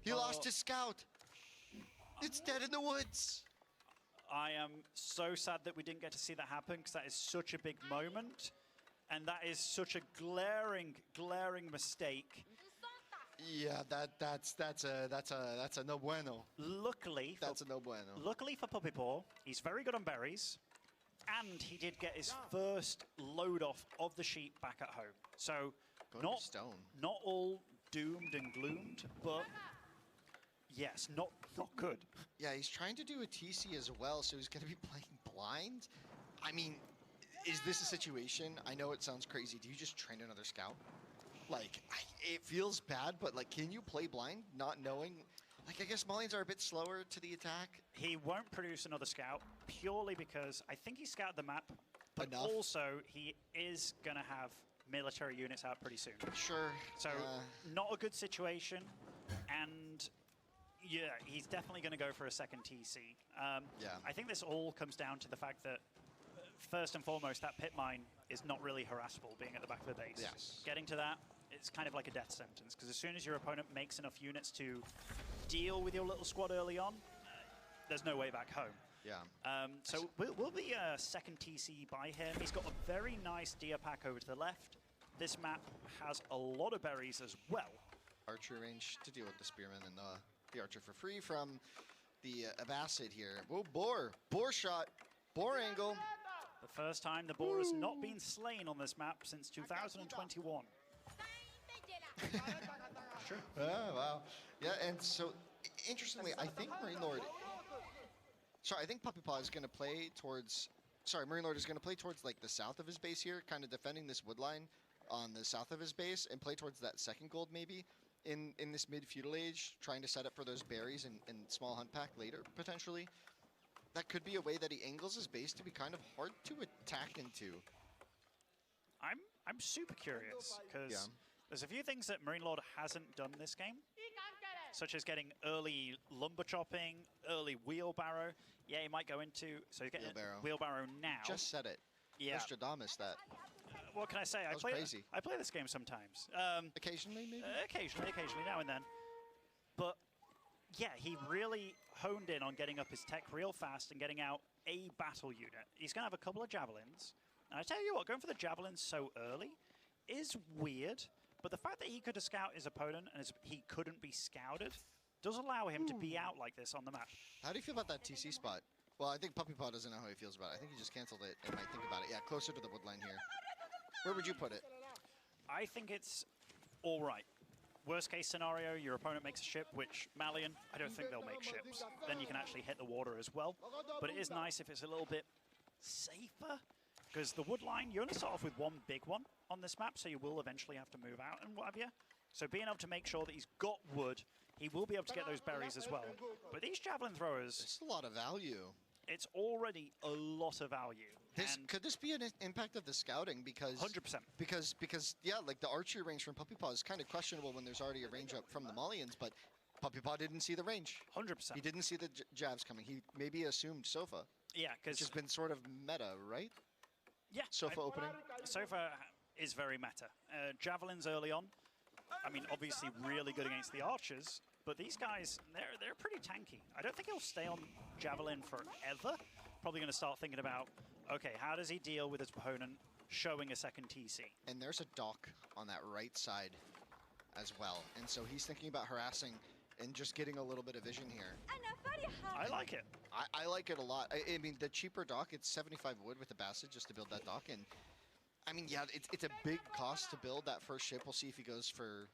He lost his scout. It's dead in the woods. I am so sad that we didn't get to see that happen because that is such a big moment. And that is such a glaring mistake. Yeah, that's a no bueno. Luckily, That's a no bueno. luckily for Puppy Paw, he's very good on berries, and he did get his first load off of the sheep back at home. So Going not for stone. not all doomed and gloomed, but yes, not good. Yeah, he's trying to do a TC as well, so he's going to be playing blind. I mean, is this a situation? I know it sounds crazy. Do you just train another scout? Like, it feels bad, but like, can you play blind not knowing? Like, I guess Malians are a bit slower to the attack. He won't produce another scout purely because I think he scouted the map, but Enough. also he is going to have military units out pretty soon. Sure. So not a good situation, and yeah, he's definitely going to go for a second TC. Yeah. I think this all comes down to the fact that first and foremost, that pit mine is not really harassable being at the back of the base. Yes. Getting to that, it's kind of like a death sentence, because as soon as your opponent makes enough units to deal with your little squad early on, there's no way back home. Yeah. So we'll be a second TC by him. He's got a very nice deer pack over to the left. This map has a lot of berries as well. Archer range to deal with the spearman and the archer for free from the Abbasid here. Oh, boar shot, boar angle. The first time the boar has not been slain on this map since 2021. True. Oh, wow. Yeah, and so interestingly, I think Marine Lord. Sorry, I think Puppy Paw is going to play towards. Sorry, Marine Lord is going to play towards like the south of his base here, kind of defending this wood line on the south of his base, and play towards that second gold maybe in this mid feudal age, trying to set up for those berries and small hunt pack later potentially. That could be a way that he angles his base to be kind of hard to attack into. I'm super curious because there's a few things that Marine Lord hasn't done this game, such as getting early lumber chopping, early wheelbarrow. Yeah, he might go into, so he's getting wheelbarrow now. Just said it. Yeah. Nostradamus that. What can I say? That was crazy. I play this game sometimes. Occasionally, maybe? Occasionally, now and then. But yeah, he really honed in on getting up his tech real fast and getting out a battle unit. He's going to have a couple of javelins. And I tell you what, going for the javelins so early is weird. But the fact that he could have scouted his opponent and he couldn't be scouted does allow him to be out like this on the map. How do you feel about that TC spot? Well, I think Puppy Paw doesn't know how he feels about it. I think he just canceled it and might think about it. Yeah, closer to the wood line here. Where would you put it? I think it's all right. Worst case scenario, your opponent makes a ship, which Malian, I don't think they'll make ships. Then you can actually hit the water as well. But it is nice if it's a little bit safer, because the wood line, you only start off with one big one on this map, so you will eventually have to move out and what have you. So being able to make sure that he's got wood, he will be able to get those berries as well. But these javelin throwers... It's a lot of value. It's already a lot of value. Could this be an impact of the scouting? Because 100%. Because yeah, like the archery range from Puppy Paw is kind of questionable when there's already a range up from the Malians, but Puppy Paw didn't see the range. 100%. He didn't see the jabs coming. He maybe assumed Sofa. Yeah, because... Which has been sort of meta, right? Yeah. Sofa opening. Sofa is very meta. Javelins early on. I mean, obviously really good against the archers, but these guys, they're pretty tanky. I don't think he'll stay on Javelin forever. Probably going to start thinking about, okay, how does he deal with his opponent showing a second TC? And there's a dock on that right side as well. And so he's thinking about harassing and just getting a little bit of vision here. I like it. I like it a lot. I mean, the cheaper dock, it's 75 wood with the Basset just to build that dock. And I mean, yeah, it's a big cost to build that first ship. We'll see if he goes for...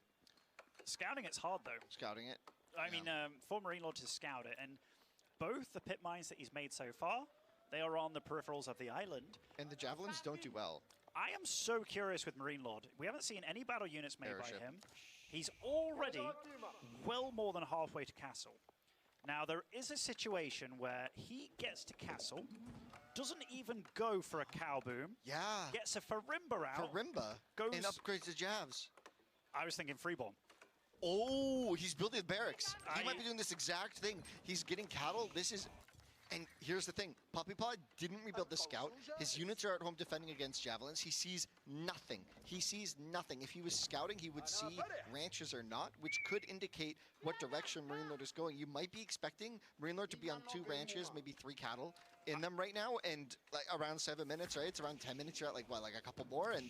Scouting, it's hard, though. Scouting it? I mean, for Marine Lord to scout it, and both the pit mines that he's made so far, they are on the peripherals of the island. And the javelins don't do well. I am so curious with Marine Lord. We haven't seen any battle units made by him. He's already well more than halfway to castle. Now, there is a situation where he gets to castle, doesn't even go for a cow boom. Yeah. Gets a Farimba out. Farimba. And upgrades the jabs. I was thinking freeborn. Oh, he's building barracks. He might be doing this exact thing. He's getting cattle. This is... And here's the thing. Puppy Paw didn't rebuild the scout. His units are at home defending against javelins. He sees nothing. He sees nothing. If he was scouting, he would see ranches or not, which could indicate what direction Marine Lord is going. You might be expecting Marine Lord to be on 2 ranches, maybe 3 cattle in them right now, and like around 7 minutes, right? It's around 10 minutes. You're at like, what, like a couple more? And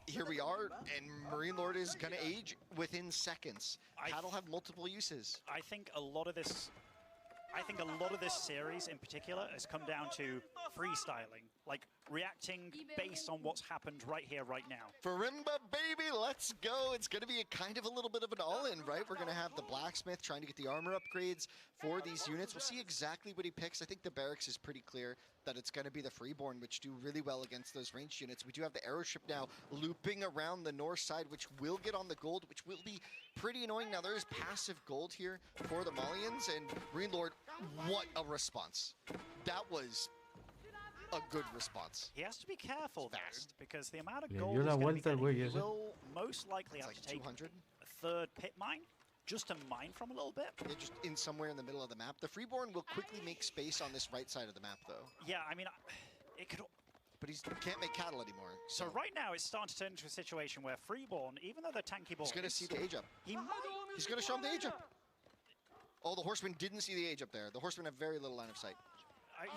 here we are, and Marine Lord is going to age within seconds. Cattle have multiple uses. I think a lot of this series in particular has come down to freestyling, like reacting based on what's happened right here, right now. Farimba, baby, let's go. It's going to be a kind of a little bit of an all-in, right? We're going to have the blacksmith trying to get the armor upgrades for these units. We'll see exactly what he picks. I think the barracks is pretty clear that it's going to be the freeborn, which do really well against those ranged units. We do have the aeroship now looping around the north side, which will get on the gold, which will be pretty annoying. Now, there is passive gold here for the Malians, and Marine Lord, what a response. That was a good response. He has to be careful, though, because the amount of Le gold dio la he's going to vuelta al be güey getting, he ese. will most likely have It's to like take 200. a third pit mine just to mine from a little bit. Yeah, just in somewhere in the middle of the map. The freeborn will quickly make space on this right side of the map, though. Yeah, I mean, it could... But he can't make cattle anymore. So right now, it's starting to turn into a situation where freeborn, even though they're tanky boys... He's going to see the age up. He might... He's going to show him the age up. Oh, the horsemen didn't see the age up there. The horsemen have very little line of sight.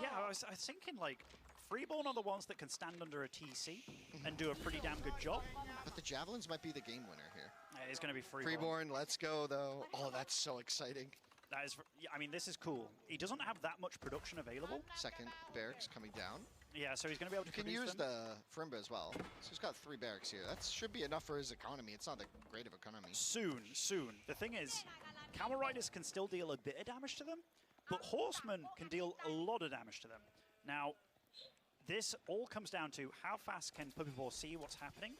Yeah, I was thinking, like, freeborn are the ones that can stand under a TC and do a pretty damn good job. But the javelins might be the game winner here. It's going to be freeborn. Freeborn, let's go, though. Oh, that's so exciting. That is, yeah, I mean, this is cool. He doesn't have that much production available. Second barracks coming down. Yeah, so he's going to be able to Can produce use them. the Frimba as well. So he's got 3 barracks here. That should be enough for his economy. It's not that great of economy. Soon. The thing is, Camel Riders can still deal a bit of damage to them, but Horsemen can deal a lot of damage to them. Now, this all comes down to how fast can Puppyball see what's happening.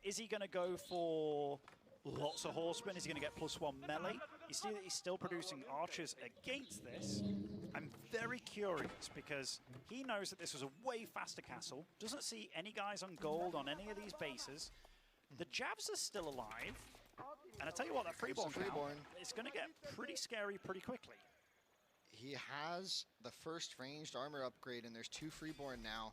Is he going to go for lots of Horsemen? Is he going to get +1 melee? You see that he's still producing archers against this. I'm very curious because he knows that this was a way faster castle, doesn't see any guys on gold on any of these bases. The Javs are still alive, and I tell you what, that freeborn is going to get pretty scary pretty quickly. He has the first ranged armor upgrade, and there's 2 freeborn now.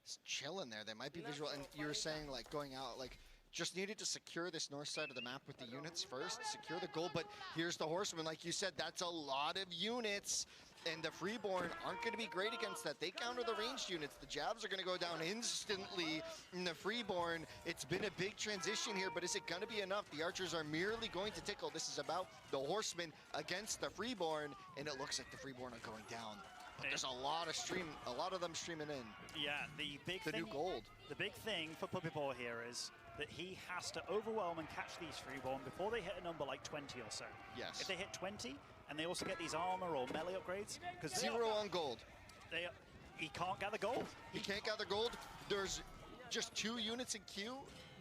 It's chilling there. They might be visual, and you were saying, like, going out, like, just needed to secure this north side of the map with the units first, secure the gold, but here's the horsemen. Like you said, that's a lot of units, and the freeborn aren't going to be great against that. They counter the ranged units. The jabs are going to go down instantly in the freeborn. It's been a big transition here, but is it going to be enough? The archers are merely going to tickle. This is about the horsemen against the freeborn, and it looks like the freeborn are going down. But there's a lot of them streaming in. Yeah, the big the thing, new gold. The big thing for Puppyball here is that he has to overwhelm and catch these freeborn before they hit a number like 20 or so. Yes. If they hit 20 and they also get these armor or melee upgrades, because 0 on gold. He can't gather gold. He can't gather gold. There's just 2 units in queue.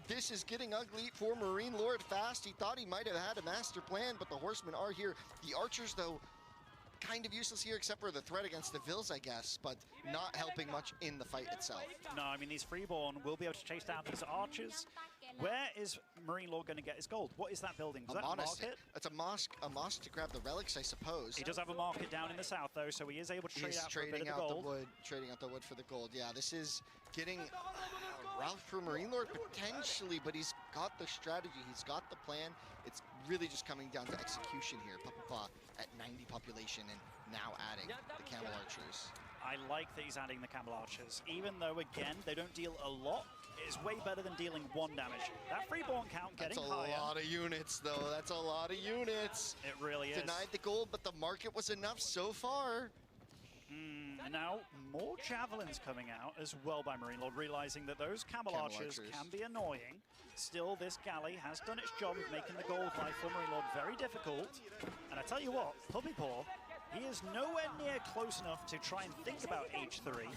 This is getting ugly for Marine Lord fast. He thought he might have had a master plan, but the horsemen are here. The archers, though, kind of useless here, except for the threat against the Vils, I guess, but not helping much in the fight itself. No, I mean, these freeborn will be able to chase down these archers. Where is Marine Lord going to get his gold? What is that building? Is that a market? It's a mosque to grab the relics, I suppose. He does have a market down in the south, though, so he is able to trade out for a bit of the gold. Trading out the wood for the gold. Yeah, this is getting rough for Marine Lord potentially, but he's got the strategy. He's got the plan. It's really just coming down to execution here. Papa at 90 population and now adding the camel archers. I like that he's adding the camel archers, even though, again, they don't deal a lot. It's way better than dealing 1 damage. That freeborn count getting higher. That's a lot of units, though. That's a lot of units. It really is. Denied the gold, but the market was enough so far. Now, more javelins coming out as well by Marine Lord, realizing that those camel archers can be annoying. Still, this galley has done its job of making the gold life for Marine Lord very difficult. And I tell you what, Puppypaw, he is nowhere near close enough to try and think about H3.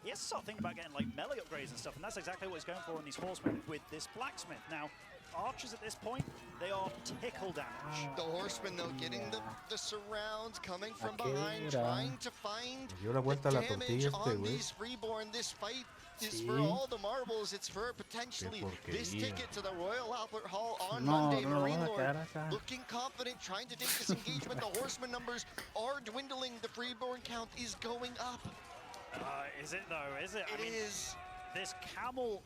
He has to start thinking about getting like melee upgrades and stuff, and that's exactly what he's going for in these horsemen with this blacksmith. Now, archers at this point, they are tickle damage. The horsemen, though, getting the surrounds, coming from behind, trying to find the damage on these freeborn. This fight is for all the marbles. It's for potentially this ticket to the Royal Albert Hall on Monday. Marine Lord looking confident, trying to take this engagement. The horseman numbers are dwindling. The freeborn count is going up. Is it though? Is it? It is. This camel.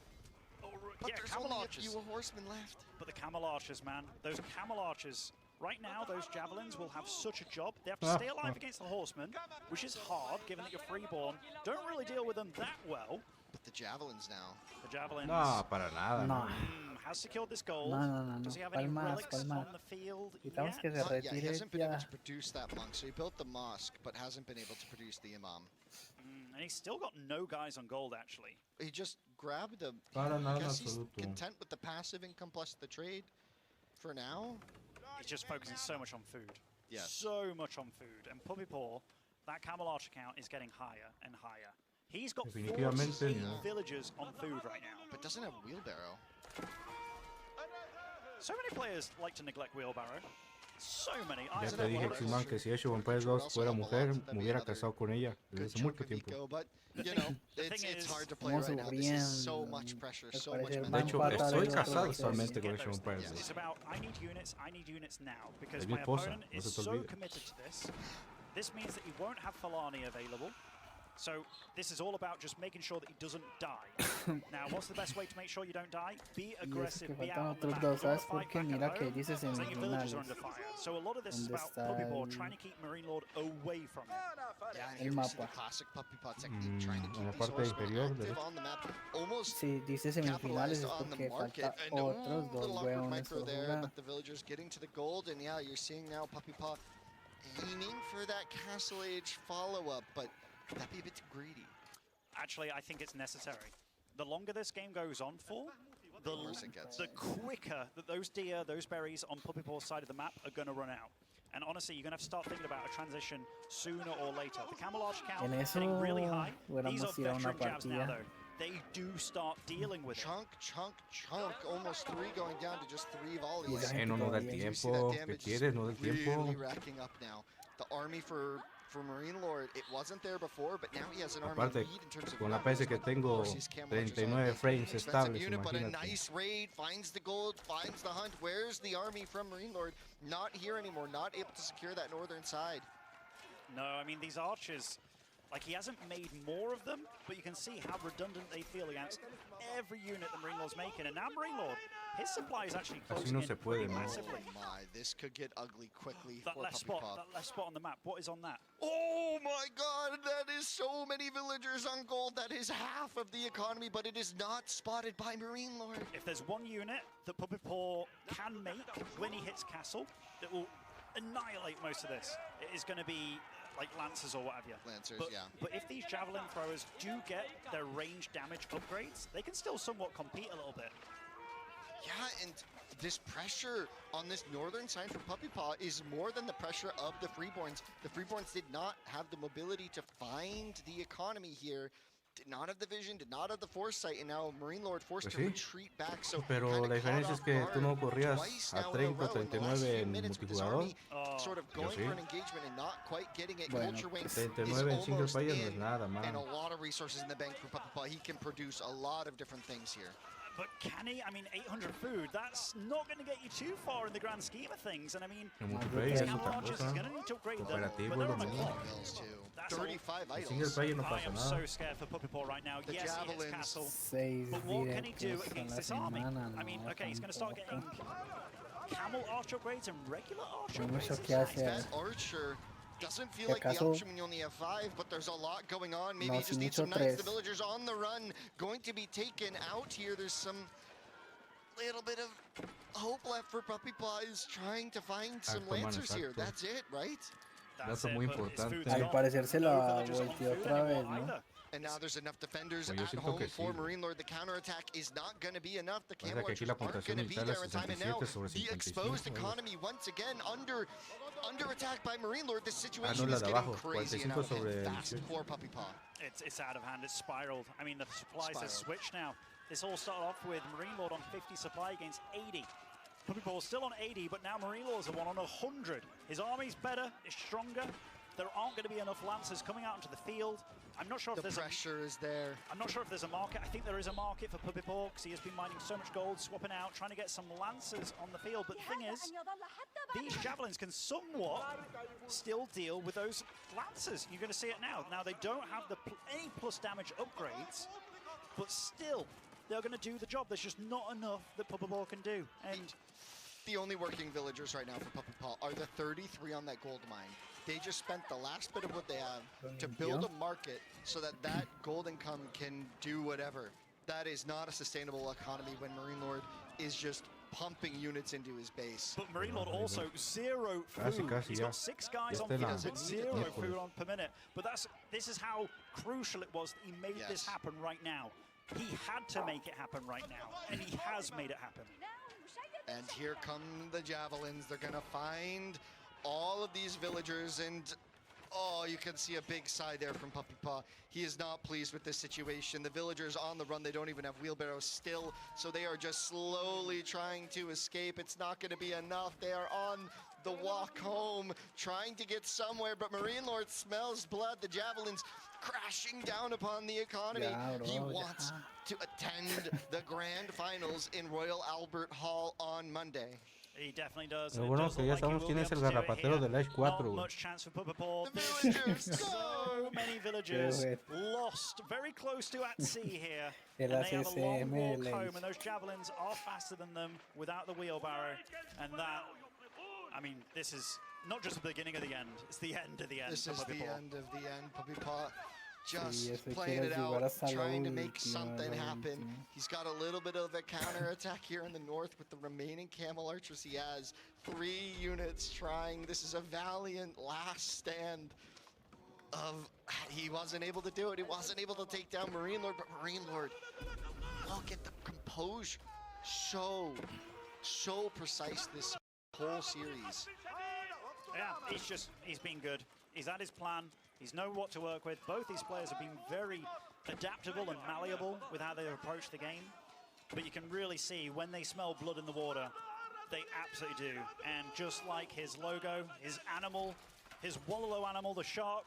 But yeah, there's camel only archers. a few horsemen left. But the camel archers, man, those camel archers. Right now, those javelins will have such a job. They have to stay alive against the horsemen, which is hard, given that you're freeborn. Don't really deal with them that well. But the javelins now. The javelins. No, para nada. No. Has secured this gold. No. Does he have any relics on the field yet? Que se retire he hasn't been able to produce that monk, so he built the mosque, but hasn't been able to produce the imam. And he's still got no guys on gold, actually. He just grabbed a. Para nada en Guess he's absoluto. content with the passive income plus the trade for now. He's just focusing so much on food. Yes. So much on food. And Puppy Paw, that Camel Archer count is getting higher and higher. He's got 48 Definitivamente no. villagers on food right now. But doesn't have wheelbarrow. So many players like to neglect Wheelbarrow. So many. Ya te dije, Ximán, que si AgeofEmpires 2 fuera mujer, me hubiera casado con ella desde hace mucho tiempo. But, you know, it's hard to play Vamos right now. This is so subiendo. much pressure, Al so much parecer De van hecho, fatal estoy el otro casado día. actualmente con Get those AgeofEmpires things. 2. It's about I need units now because Es mi my esposa, opponent no is se te so olvide. committed to this. This means that he won't have Falani available. So this is all about just making sure that he doesn't die. Now, what's the best way to make sure you don't die? Be Y eso aggressive, que be faltan out on the otros map. dos, You wanna ¿sabes por fight qué? back at Mira que home, dice so your villagers are semifinales. under fire. So a lot of this is ¿Dónde about está Puppy Paw el- trying to keep Marine Lord away from him. Yeah, and El here we see the mapa. classic puppy pot technique, trying to en keep la these parte horsemen inferior active derecha. on the map, almost Si dice semifinales capitalized es on the porque market. falta And otros little dos awkward huevones micro por there, jugar. but the villagers getting to the gold, and yeah, you're seeing now Puppy Paw aiming for that Castle Age follow-up, but that'd be a bit too greedy. Actually, I think it's necessary. The longer this game goes on for, the worse it gets. the quicker that those deer, those berries on Puppy Paw's side of the map are going to run out. And honestly, you're going to have to start thinking about a transition sooner or later. The Camel Arch count En is getting really eso high. These are hubiéramos ido a una veteran jabs now, partida. though. They do start dealing with it. Chunk, almost 3 going down to just 3 volleys. la gente No da el todavía- You see that tiempo que damage quieres, no da el tiempo. really racking up now. The army for Marine Lord, it wasn't there before, but now he has an army Aparte, lead in terms of con la numbers, PS que but of tengo course these Camel Archers 39 are a frames expensive estables, unit, but a imagínate. nice raid, finds the gold, finds the hunt. Where's the army from Marine Lord? Not here anymore, not able to secure that northern side. No, I mean, these archers, like, he hasn't made more of them, but you can see how redundant they feel against every unit that Marine Lord's making. And now Marine Lord, his supply is actually Así closing no in se puede, pretty no. massively. Oh my, this could get ugly quickly That for left Puppy spot, Paw. that left spot on the map, what is on that? Oh my god, that is so many villagers on gold. That is half of the economy, but it is not spotted by Marine Lord. If there's one unit that Puppy Paw can make when he hits castle, that will annihilate most of this, it is going to be like Lancers or what have you. Lancers, but, yeah. But if these Javelin throwers do get their range damage upgrades, they can still somewhat compete a little bit. Yeah, and this pressure on this northern side for Puppy Paw is more than the pressure of the Freeborns. The Freeborns did not have the mobility to find the economy here, did not have the vision, did not have the foresight, and now Marine Lord forced Pues to sí. retreat back. So Pero kinda la diferencia caught es que off tú no guard corrías twice a now in 30 row in the last 39 few en minutes with this multijugador. army sort of going sí. for an engagement and not quite getting it. Bueno, Culture Wings is 39 en single almost player no es in, nada, man. and a lot of resources in the bank for Puppy Paw. He can produce a lot of different things here. But can he? I mean, 800 food, that's not going to get you too far in the grand scheme of things. And I mean, En multiplayer es Camel otra Archers is cosa. going to need to upgrade them, Cooperativo but they're lo on a mismo. clock. Bills too. That's all. 35 En single idols. player no I pasa am nada. so scared for Puppy Paw right now. The Yes, he hits javelins. castle. 6 But what can he do directos a against la this army? semana, I mean, no, okay, he's going to start getting Camel Archer upgrades and regular Archer No upgrades. mucho It's que nice. hacer. That Archer doesn't feel Si like the acaso- option when you only have 5, but there's a lot going on. Maybe No, you just si need some mucho knights. The tres. villagers on the run, going to be taken out here. There's some little bit of hope left for Puppy Paw. Is trying to find some Exacto, man, lancers here. exacto. That's it, right? That's Dato it, muy but his importante. food's Al gone. parecer se No la villagers on volteó food otra anymore vez, ¿no? either. And now there's enough defenders Pues yo at siento home que for sí. Marine Lord. The counterattack is not going to be enough. The Pasa Camel que aquí Archers la aren't puntuación going to be militar there es in time. And now 67 sobre the exposed 55. economy once again under attack by Marine Lord. This Ah, situation no, la is de getting abajo, crazy and 45 out of sobre hand fast 18. for Puppy Paw. It's out of hand. It's spiraled. I mean, the supplies have Spiraled. switched now. This all started off with Marine Lord on 50 supply against 80. Puppy Paw still on 80, but now Marine Lord's the one on 100. His army's better, it's stronger. There aren't going to be enough lancers coming out into the field. I'm not sure if The there's pressure is there. I'm not sure if there's a market. I think there is a market for Puppy Paw because he has been mining so much gold, swapping out, trying to get some lancers on the field. But the thing is, these javelins can somewhat still deal with those lancers. You're going to see it now. Now, they don't have any plus damage upgrades, but still, they're going to do the job. There's just not enough that Puppy Paw can do. And The only working villagers right now for Puppy Paw are the 33 on that gold mine. They just spent the last bit of what they have to build a market so that that gold income can do whatever. That is not a sustainable economy when Marine Lord is just pumping units into his base. But Marine Lord also zero Casi, food. casi, He's ya. got 6 guys Ya on está field la with 0 miércoles. food on per minute. But this is how crucial it was that he made this Yes. happen right now. He had to make it happen right now, and he has made it happen. And here come the javelins. They're gonna find all of these villagers, and oh, you can see a big sigh there from Puppy Paw. He is not pleased with this situation. The villagers on the run, they don't even have wheelbarrows still, so they are just slowly trying to escape. It's not gonna be enough. They are on the walk home, trying to get somewhere, but Marine Lord smells blood. The javelins crashing down upon the economy. Ya, bro, He ya. wants to attend the grand finals in Royal Albert Hall on Monday. He definitely does. Lo and it bueno does que look ya like he sabemos will quién be es el able to do it garrapatero here. del Age 4, Not güey. much chance for Pupapor. The There's villagers, so many villagers Qué lost, very close to at sea here. El And they have a long ACCM walk del home, Age. and those javelins are faster than them without the wheelbarrow. And that, I mean, this is not just the beginning of the end, it's the end of the end. This for is the Pupapor. end of the end. Puppy Paw just ese playing quiere it jugar out, hasta lo trying to make último, something lo happen. último. He's got a little bit of a counterattack here in the north with the remaining camel archers he has. 3 units trying. This is a valiant last stand of, he wasn't able to do it. He wasn't able to take down Marine Lord, but Marine Lord, look at the composure. So precise this whole series. Yeah, he's been good. He's had his plan. He's known what to work with. Both these players have been very adaptable and malleable with how they approach the game. But you can really see when they smell blood in the water, they absolutely do. And just like his logo, his animal, his Wololo animal, the shark,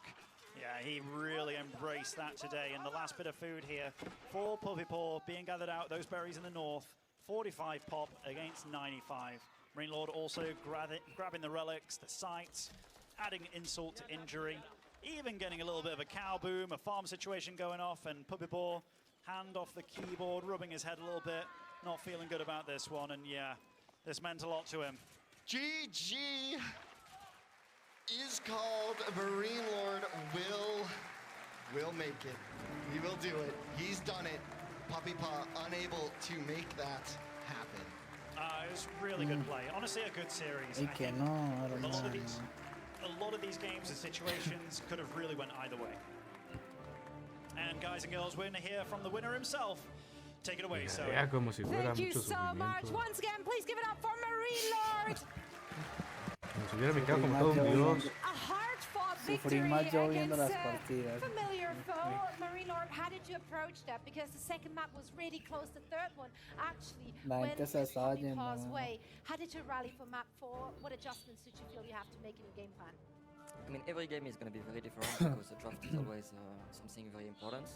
yeah, he really embraced that today. And the last bit of food here for Puppy Paw being gathered out, those berries in the north, 45 pop against 95. Marine Lord also grabbing the relics, the sights, adding insult to injury, even getting a little bit of a cow boom, a farm situation going off, and Puppy Paw, hand off the keyboard, rubbing his head a little bit, not feeling good about this one, and yeah, this meant a lot to him. GG is called. Marine Lord will make it. He will do it. He's done it. Puppy Paw unable to make that happen. It was really good play. Honestly, a good series. Y I que think no, a lot of hermano. these games and situations could have really went either way. And guys and girls, we're going to hear from the winner himself. Take it away, so. Ya como si fuera Thank you mucho so much. sufrimiento. Once again, please give it up for Marine Lord. Como si hubiera picado como Sufrí todo más un yo dios. A hard-fought Sufrí victory más yo viendo against las a partidas. familiar foe. Marine Lord, how did you approach that? Because the second map was really close. The third one actually La went gente se estaba Puppy yendo, Paw's ¿no? way. How did you rally for map 4? What adjustments did you feel you have to make in your game plan? I mean, every game is going to be very different because the draft is always something very important.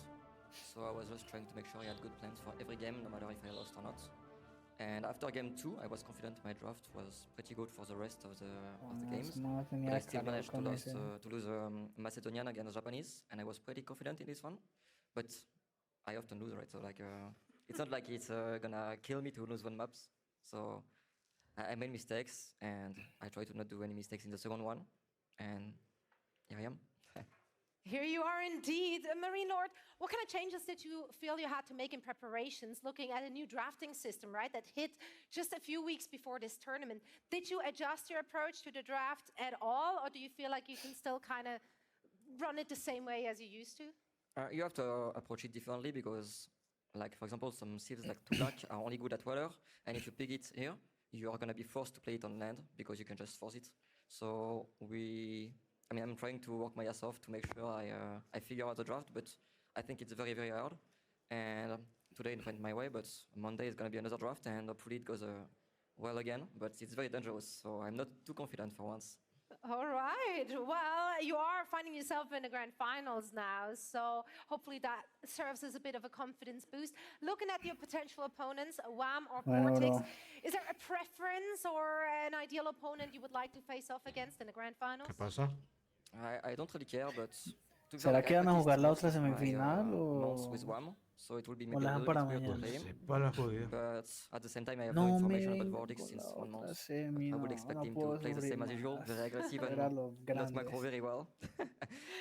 So I was just trying to make sure I had good plans for every game, no matter if I lost or not. And after game 2, I was confident my draft was pretty good for the rest of the games. No But tenía I still calor managed con ese. to lose Macedonian against Japanese, and I was pretty confident in this one. But I often lose, right? So like, it's not like it's gonna kill me to lose one maps. So I made mistakes, and I try to not do any mistakes in the second one. And here I am. Here you are indeed. Marine Lord, what kind of changes did you feel you had to make in preparations, looking at a new drafting system, right, that hit just a few weeks before this tournament? Did you adjust your approach to the draft at all, or do you feel like you can still kind of run it the same way as you used to? You have to approach it differently because, like, for example, some civs like Tulak are only good at water, and if you pick it here, you are going to be forced to play it on land because you can just force it. So I'm trying to work my ass off to make sure I figure out the draft, but I think it's very, very hard. And today it went my way, but Monday is going to be another draft, and hopefully it goes well again. But it's very dangerous, so I'm not too confident for once. All right. Well, you are finding yourself in the grand finals now, so hopefully that serves as a bit of a confidence boost. Looking at your potential opponents, Wham or Bueno, Cortex, bro. is there a preference or an ideal opponent you would like to face off against in the grand finals? ¿Qué pasa? I don't really care, but to be ¿Será honest, que I van a practiced jugar la most otra of my, semifinal months o- with WAM, so it will be o maybe la a dejan little para bit weird to mañana? play him. Sepa la jodida. But at the same time, I have No no me information about vengo Vortex con since la 1 otra month. semi, I would no, expect no him to puedo play the sufrir same as usual, más. very aggressive Ver a and los not macro grandes. very well.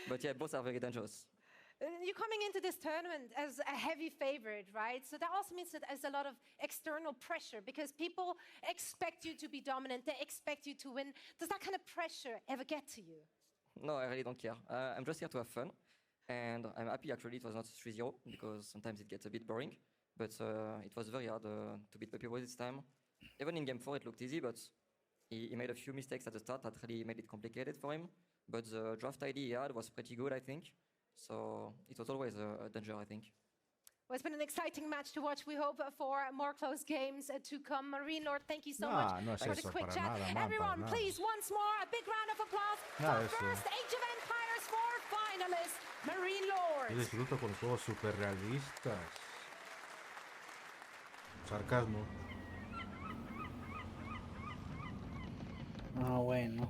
But yeah, both are very dangerous. You're coming into this tournament as a heavy favorite, right? So that also means that there's a lot of external pressure because people expect you to be dominant. They expect you to win. Does that kind of pressure ever get to you? No, I really don't care. I'm just here to have fun. And I'm happy actually it was not 3-0 because sometimes it gets a bit boring. But it was very hard to beat Puppy Boy this time. Even in game 4 it looked easy, but he made a few mistakes at the start that really made it complicated for him. But the draft ID he had was pretty good, I think. So it was always a danger, I think. Well, it's been an exciting match to watch. We hope for more close games to come. Marine Lord, thank you so much no es for the eso, quick para chat. nada, man, Everyone, para nada. please, once more, a big round of applause Nada for de eso. first Age of Empires 4 finalist, Marine Yo Lord. disfruto con juegos super realistas. Sarcasmo. Ah, bueno.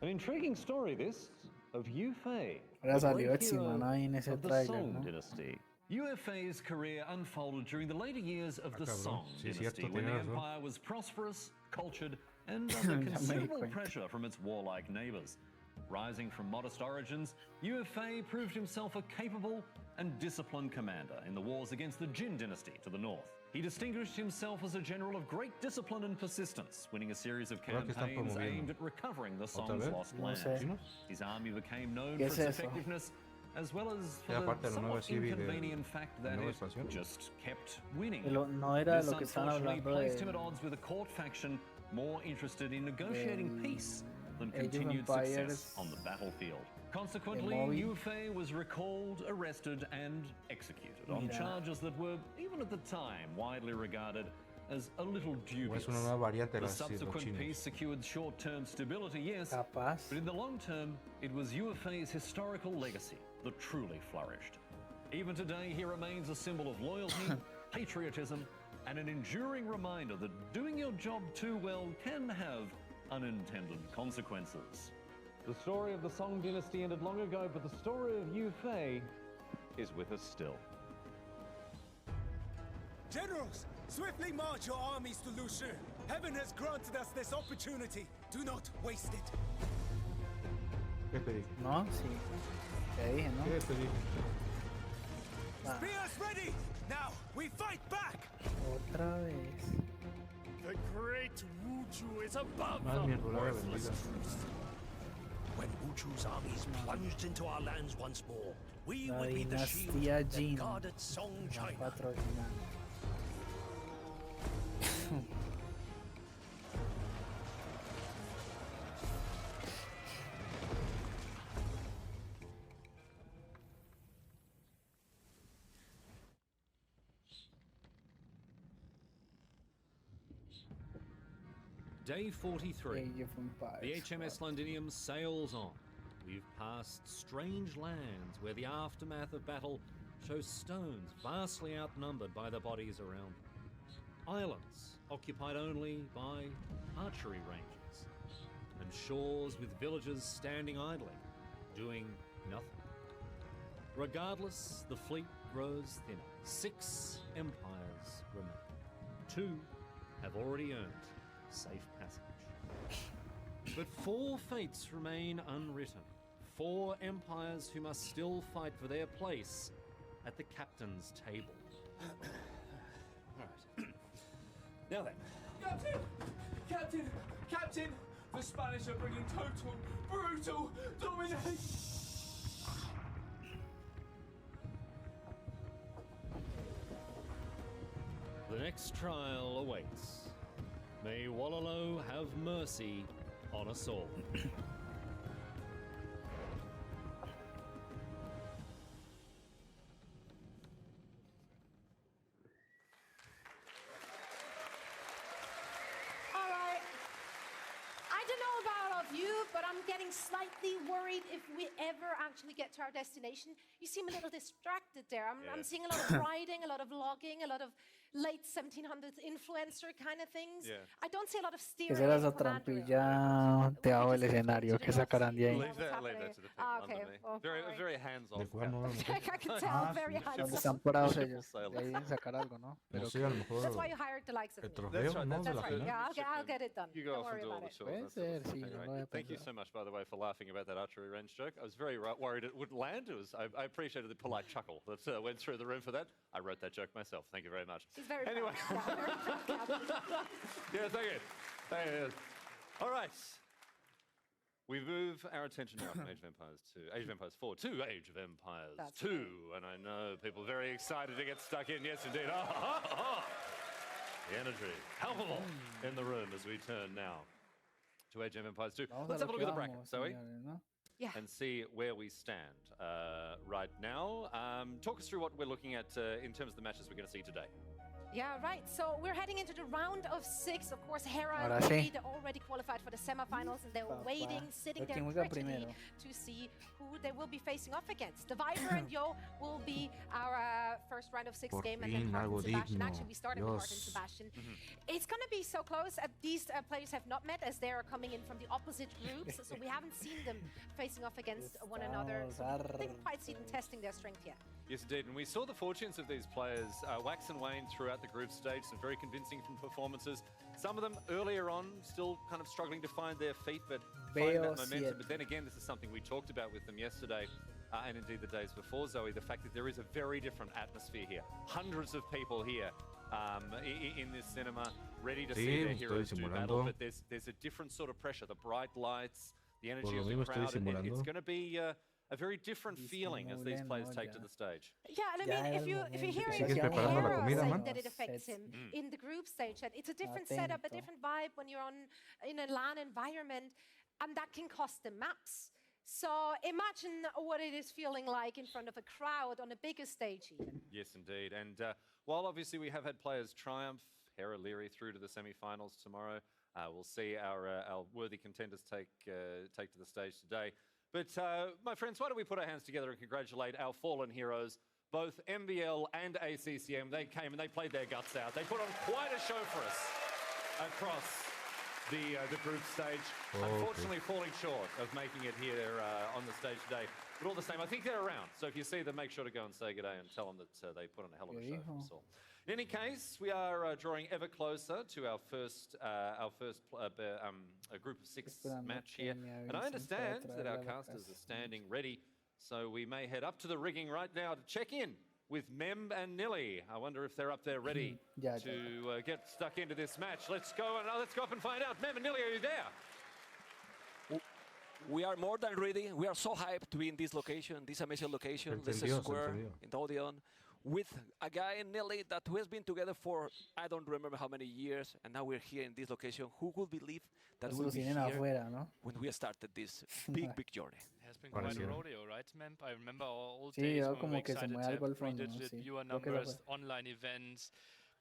An intriguing story, this, of Yu Fei, Ahora the salió great encima, hero ¿no? Ahí en ese of the trailer, Song ¿no? dynasty. Yu Fei's career unfolded during the later years of the cabrón. Song Sí, dynasty, cierto, when the tiene razón. empire was prosperous, cultured, and Ya under me di considerable cuenta. pressure from its warlike neighbors. Rising from modest origins, Yu Fei proved himself a capable and disciplined commander in the wars against the Jin dynasty to the north. He distinguished himself as a general of great discipline and persistence, winning a series of Ahora que están campaigns promoviendo. aimed at recovering the ¿Otra Song's vez? lost No lands. sé. His army became known ¿Qué for es its eso? effectiveness, as well as for Era the parte de la nueva somewhat civi del- inconvenient fact that nueva it expansión. just kept winning. No era This lo que estaban unfortunately hablando placed him at de odds with a court faction more interested in negotiating del peace than Age of continued success Empires on the battlefield. Consequently, móvil. Yu Fei was recalled, arrested, and executed on Mira. charges that were, even at the time, widely regarded as a little O dubious. es una nueva variante de The los subsequent chinos. peace secured short-term stability, yes, capaz. but in the long term, it was Yu Fei's historical legacy that truly flourished. Even today, he remains a symbol of loyalty, patriotism, and an enduring reminder that doing your job too well can have unintended consequences. The story of the Song dynasty ended long ago, but the story of Yu Fei is with us still. Generals, swiftly march your armies to Lushi. Heaven has granted us this opportunity. Do not waste it. ¿Qué pedí? ¿No? Sí. Te dije, ¿no? ¿Qué pedí? Ah, Spears ready! Now, we fight back! otra vez. The great Wuju is above Más them. mi enrolada bendita. When Wuchu's armies plunged into our lands once more, we La would be the shield dinastía that Jin. guarded Song Están China. patrocinando. Day 43. Age of Empires. The HMS Londinium sails on. We've passed strange lands where the aftermath of battle shows stones vastly outnumbered by the bodies around them. Islands occupied only by archery ranges. And shores with villagers standing idly, doing nothing. Regardless, the fleet grows thinner. 6 empires remain. 2 have already earned safe passage. But 4 fates remain unwritten. 4 empires who must still fight for their place at the captain's table. Right. Now then. Captain! Captain! Captain! The Spanish are bringing total, brutal domination! The next trial awaits. May Wololo have mercy on us all. All right. I don't know about all of you, but I'm getting slightly worried if we ever actually get to our destination. You seem a little distracted there. I'm seeing a lot of riding, a lot of logging, a lot of late 1700s influencer kind of things. Yeah. I don't see a lot of steer. ¿Qué será esa trampilla debajo del escenario? ¿Qué sacarán de ahí? Leave that to the people under me. Oh, Very hands-off. De jugar no, I can tell, very ¿Dónde handsome. están parados ellos? Sailor. De ahí deben sacar algo, ¿no? No Pero sé, a lo mejor That's why you hired the likes of el me. trofeo, That's right, ¿no? De That's la right. final. Yeah, I'll get it done. You go Don't off worry and do all about the it. chores. Puede that sort of ser, stuff. sí, yo Anyway, lo había thank you pensado. so much, by the way, for laughing about that archery range joke. I was very worried it wouldn't land. I appreciated the polite chuckle that went through the room for that. I wrote that joke myself. Thank you very much. He's very Anyway. proud. Yeah, very proud. Yeah, thank you. Thank you. All right. We move our attention now from Age of Empires 4 to Age of Empires That's 2. And I know people are very excited to get stuck in. Yes, indeed. The energy palpable in the room as we turn now to Age of Empires 2. Vamos Let's a have a lo look que at the bracket, vamos, Zoe, señores, ¿no? Yeah. and see where we stand right now. Talk us through what we're looking at in terms of the matches we're going to see today. Yeah, right. So we're heading into the round of 6. Of course, Hera Ahora and sí. Reed are already qualified for the semifinals, and they're Papá. waiting, sitting Pero there ¿quién juega prettily primero? to see who they will be facing off against. The Viper and Yo will be our first round of 6 Por game, and then fin, Hart and algo Sebastian. digno. Actually, we started with Hart and Dios. Sebastian. It's going to be so close. These players have not met as they are coming in from the opposite groups, so we haven't seen them facing off against one another. So we didn't quite see them testing their strength yet. Yes, indeed. And we saw the fortunes of these players wax and wane throughout the group stage. Some very convincing performances. Some of them earlier on still kind of struggling to find their feet, but find that momentum. But then again, this is something we talked about with them yesterday. And indeed the days before, Zoe, the fact that there is a very different atmosphere here. Hundreds of people here in this cinema, ready to see their heroes do battle. But there's a different sort of pressure. The bright lights, the energy of the crowd. And it's going to be a very different feeling as these players take to the stage. Yeah, and I mean, if you're hearing ¿Sigues preparando la Hera comida, saying man? that it affects him in the group stage, and it's a different setup, a Atento. different vibe when you're in a LAN environment, and that can cost them maps. So imagine what it is feeling like in front of a crowd on a bigger stage even. Yes, indeed. And while obviously we have had players triumph, Hera Leary through to the semi-finals tomorrow, we'll see our worthy contenders take to the stage today. But my friends, why don't we put our hands together and congratulate our fallen heroes, both MBL and ACCM. They came and they played their guts out. They put on quite a show for us across the group stage. Unfortunately, falling short of making it here on the stage today. But all the same, I think they're around. So if you see them, make sure to go and say good day and tell them that they put on a hell of a show for us all. In any case, we are drawing ever closer to our first group of 6 match here. And I understand that our casters are standing ready. So we may head up to the rigging right now to check in with Mem and Nilly. I wonder if they're up there ready to get stuck into this match. Let's go up and find out. Mem and Nilly, are you there? We are more than ready. We are so hyped to be in this location, this amazing location, this square in Odeon, with a guy, Nelly, that who has been together for I don't remember how many years, and now we're here in this location. Who would believe that we'll be here when we started this big journey? It has been quite a rodeo, right, Mem? I remember our old Sí, days yo when we como were que se excited mueve to algo al have fondo, ¿no? three-digit Sí. viewer Creo que numbers, online events.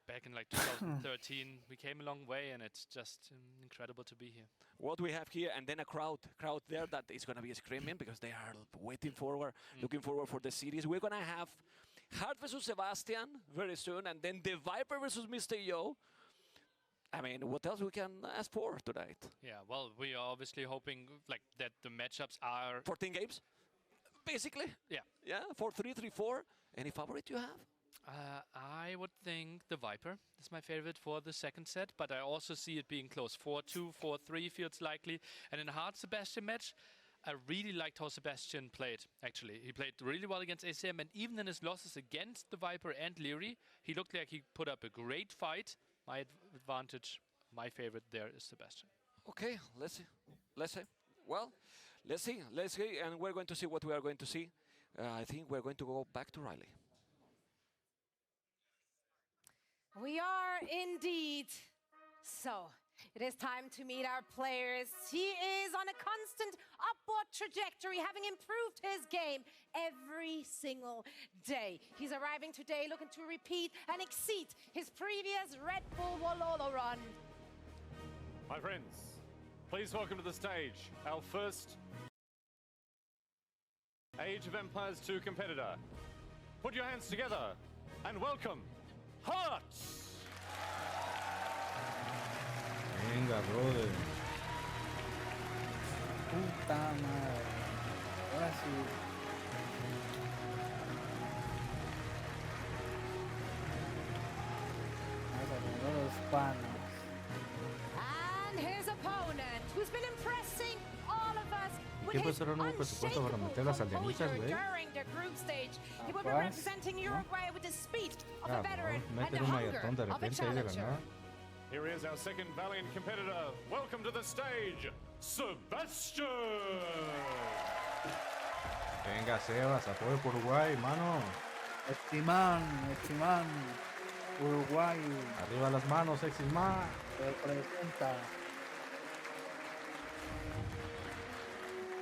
Back in like 2013, we came a long way, and it's just incredible to be here. What we have here, and then a crowd there that is going to be screaming because they are waiting forward, looking forward for the series. We're going to have Hart versus Sebastian very soon, and then the Viper versus Mr. Yo. I mean, what else we can ask for tonight? Yeah, well, we are obviously hoping like that the matchups are 14 games, basically. Yeah, 4-3, 3-4. Any favorite you have? I would think the Viper is my favorite for the second set, but I also see it being close. 4-2, 4-3 feels likely. And in a hard Sebastian match, I really liked how Sebastian played, actually. He played really well against ACM, and even in his losses against the Viper and Leary, he looked like he put up a great fight. My advantage, my favorite there is Sebastian. Okay, let's see. Well, let's see, and we're going to see what we are going to see. I think we're going to go back to Riley. We are indeed. So, it is time to meet our players. He is on a constant upward trajectory, having improved his game every single day. He's arriving today looking to repeat and exceed his previous Red Bull Wololo run. My friends, please welcome to the stage our first Age of Empires 2 competitor. Put your hands together and welcome Hearts! Venga, brother. Puta madre. Ahora sí. Vamos a poner los panos. And his opponent, who's been impressing all of us with ¿Quién puede his ser un nuevo presupuesto para meter las aldeanitas, composure güey? during the group stage. He will be Capaz, representing Uruguay with the speed of a Ah, veteran bro, and the meter un hunger maratón de of a repente ahí de la challenger. nada. Here is our second valiant competitor. Welcome to the stage, Sebastian! Venga, Sebas, apoyo por Uruguay, mano. Estimán, Uruguay. Arriba las manos, sexy man. Representa.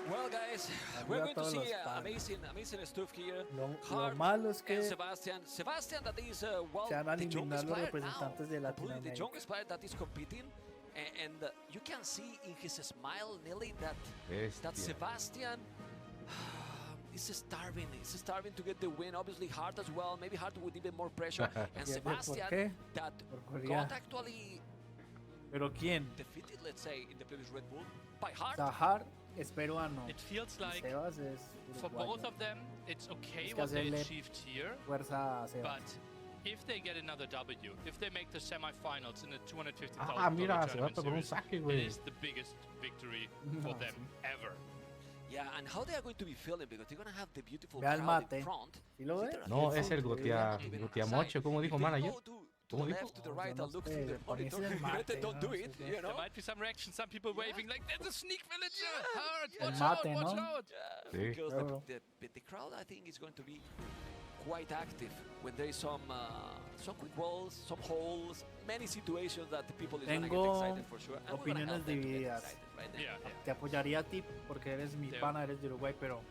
Well, guys, we're going to see amazing stuff here. Lo malo es que And Sebastian that is, well, se van a the eliminar youngest los player representantes de now. Completely the Latinoamérica. youngest player that is competing. And you can see in his smile, Nelly, that Bestia. Sebastian is starving to get the win. Obviously, Hart as well. Maybe Hart with even more pressure. And Sebastian that got actually ¿Pero quién? defeated, let's say, in the previous Red Bull by Hart. Zahar es peruano. It feels like Sebas es for uruguayo. both of them, it's okay Es que what they hacerle achieved here. Fuerza a Sebas. But if they get another W, if they make the semifinals in the $250,000 Ah, mira, se va tournament por un series, saque, it güey. is the biggest victory for them ever. Yeah, and how they are going to be feeling because they're going to have the beautiful Ve al crowd mate. in front. ¿Sí lo ves? No, es el Gotiamoche, como dijo manager. To the left, to the right, and look through the monitor. Better don't do it, you know? There might be some reaction, some people waving like, there's a sneak villager! Hard! El Watch out, mate, watch ¿no? out! Sí. Because Claro. the crowd, I think, is going to be quite active when there is some quick walls, some holes, many situations that the people is going to get Tengo excited for sure. And we're gonna opiniones help them to get divididas. excited right now. Yeah, Te apoyaría a ti porque eres mi Yeah. pana, eres de Uruguay, pero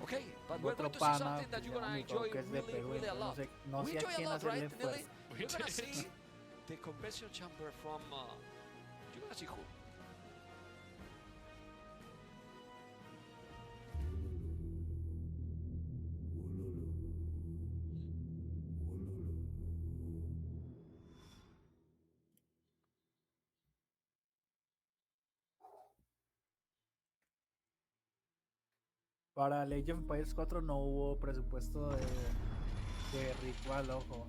Okay, but we're otro going to see pana, something that pues, you're going to amigo, enjoy que es de really, Perú, really a entonces lot. no We sé a enjoy a quién lot, hacerle right, Nelly? fuerza. We You're going to did. see the convention chamber from... you're going to see who? Para Age of Empires 4 no hubo presupuesto de ritual, ojo.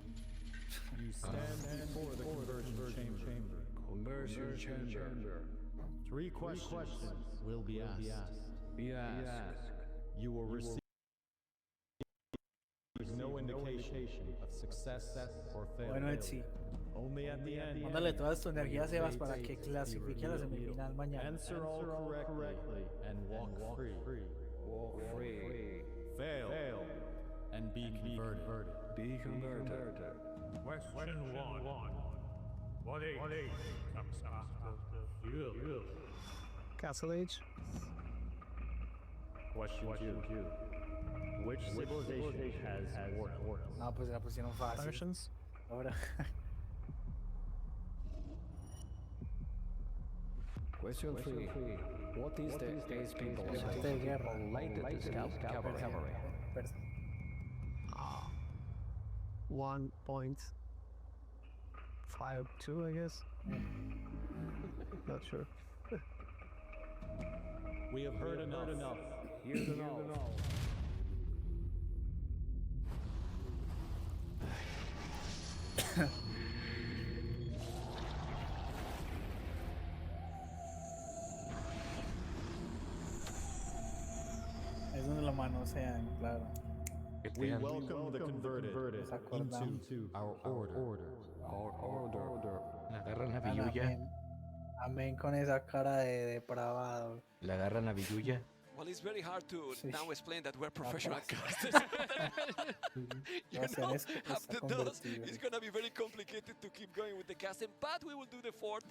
You stand before the conversion chamber. Conversion chamber. Three questions will be asked. You will receive no indication of success or failure. Bueno, Etsi, Only at the end. mándale todas tus energías, Sebas, para que clasifique a la semifinal mañana. Answer all correctly and walk free. Walk free. Fail. And be converted. Be converted. Question 1. What age comes after fuel? Castle Age. Question 2. Which civilization has portals? No, pues la pusieron fácil. Persians. Ahora. Question 3. What is the Ace People Arte de guerra. related to cavalry? 1.52, I guess. Not sure. We have heard enough. Here's an all. Es donde lo manosean, claro. We welcome the converted into our order. Le agarran a Amén. Villuya. Amén con esa cara de depravado. Le agarran a Villuya. Well, it's very hard to now explain that we're professional Atrás. casters. you No, se know, está after those, convertido. it's going to be very complicated to keep going with the casting, but we will do the fourth.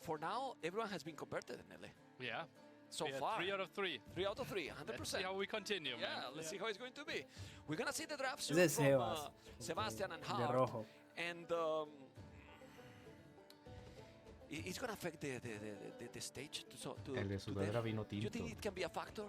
For now, everyone has been converted, Nele. Yeah. So We had far. 3 out of 3. 3 out of 3, 100%. Let's see how we continue, Yeah, man. let's see how it's going to be. We're going to see the draft Es soon de from Sebas. Sebastian and De Hart. rojo. And it's going to affect the stage. El de sudadera vino You tinto. think it can be a factor?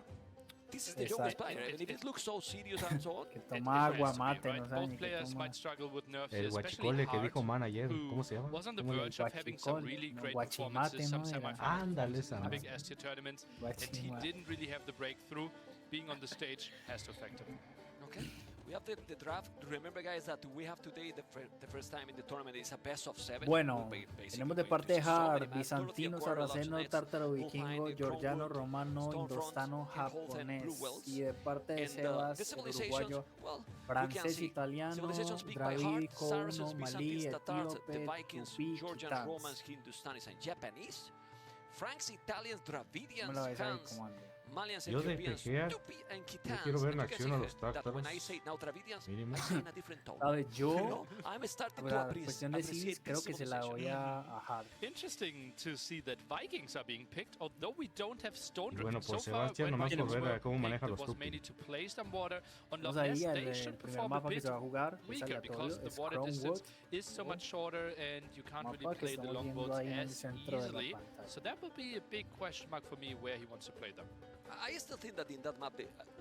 this is the youngest player, and if it looks so serious and so on. Que toma agua, mate, no sabe Both ni qué players toma. might struggle with nerfs, El especially guachicole que Hart, dijo Man ayer, who ¿cómo se llama? was on the Como el verge of having some guachicol, really no, great guachimate, performances, some ¿no? Era. semi-final Ándale, performances esa in the big madre. S tier tournaments, and he Guachimate. didn't really have the breakthrough. Being on the stage has to affect him. Okay. We have the draft. Remember, guys, that we have today the first time in the tournament is a best of 7. Bueno, tenemos de parte de Hart, bizantino, bizantino, sarraceno, tártaro, vikingo, georgiano, romano, indostano, japonés. Y de parte de Sebas, el uruguayo, francés, italiano, dravídico, uno, malí, etíope, tupí, Romans, Hindustanis, and Japanese. Franks, Italians, Dravidians, Me lo ves ahí, Hans, comando. Malians, Yo de Ethiopians, Tegea, Tupi, and yo Kitans. quiero ver en And you can acción a see los that tártaros. when I say now Dravidians, Mínimo. I say in a different tone. ¿Sabes? Yo, You know, I'm starting to la appreciate cuestión de civis, creo que se la doy a Hart. Interesting to see that Vikings are being picked, although we don't have stone Y bueno, drifters. pues So far, Sebastián, when nomás por Vikings ver were a cómo picked, maneja it los was Tupi. mainly to play some water. On Vamos Loch Ness, ahí al they should primer perform a mapa que bit se va a jugar, es weaker because aleatorio, the es water distance Crownwood. is so much shorter and you can't really Mapa que play the estamos viendo longboats ahí en el as centro de la easily. pantalla. So that will be a big question mark for me where he wants to play them. I still think that in that map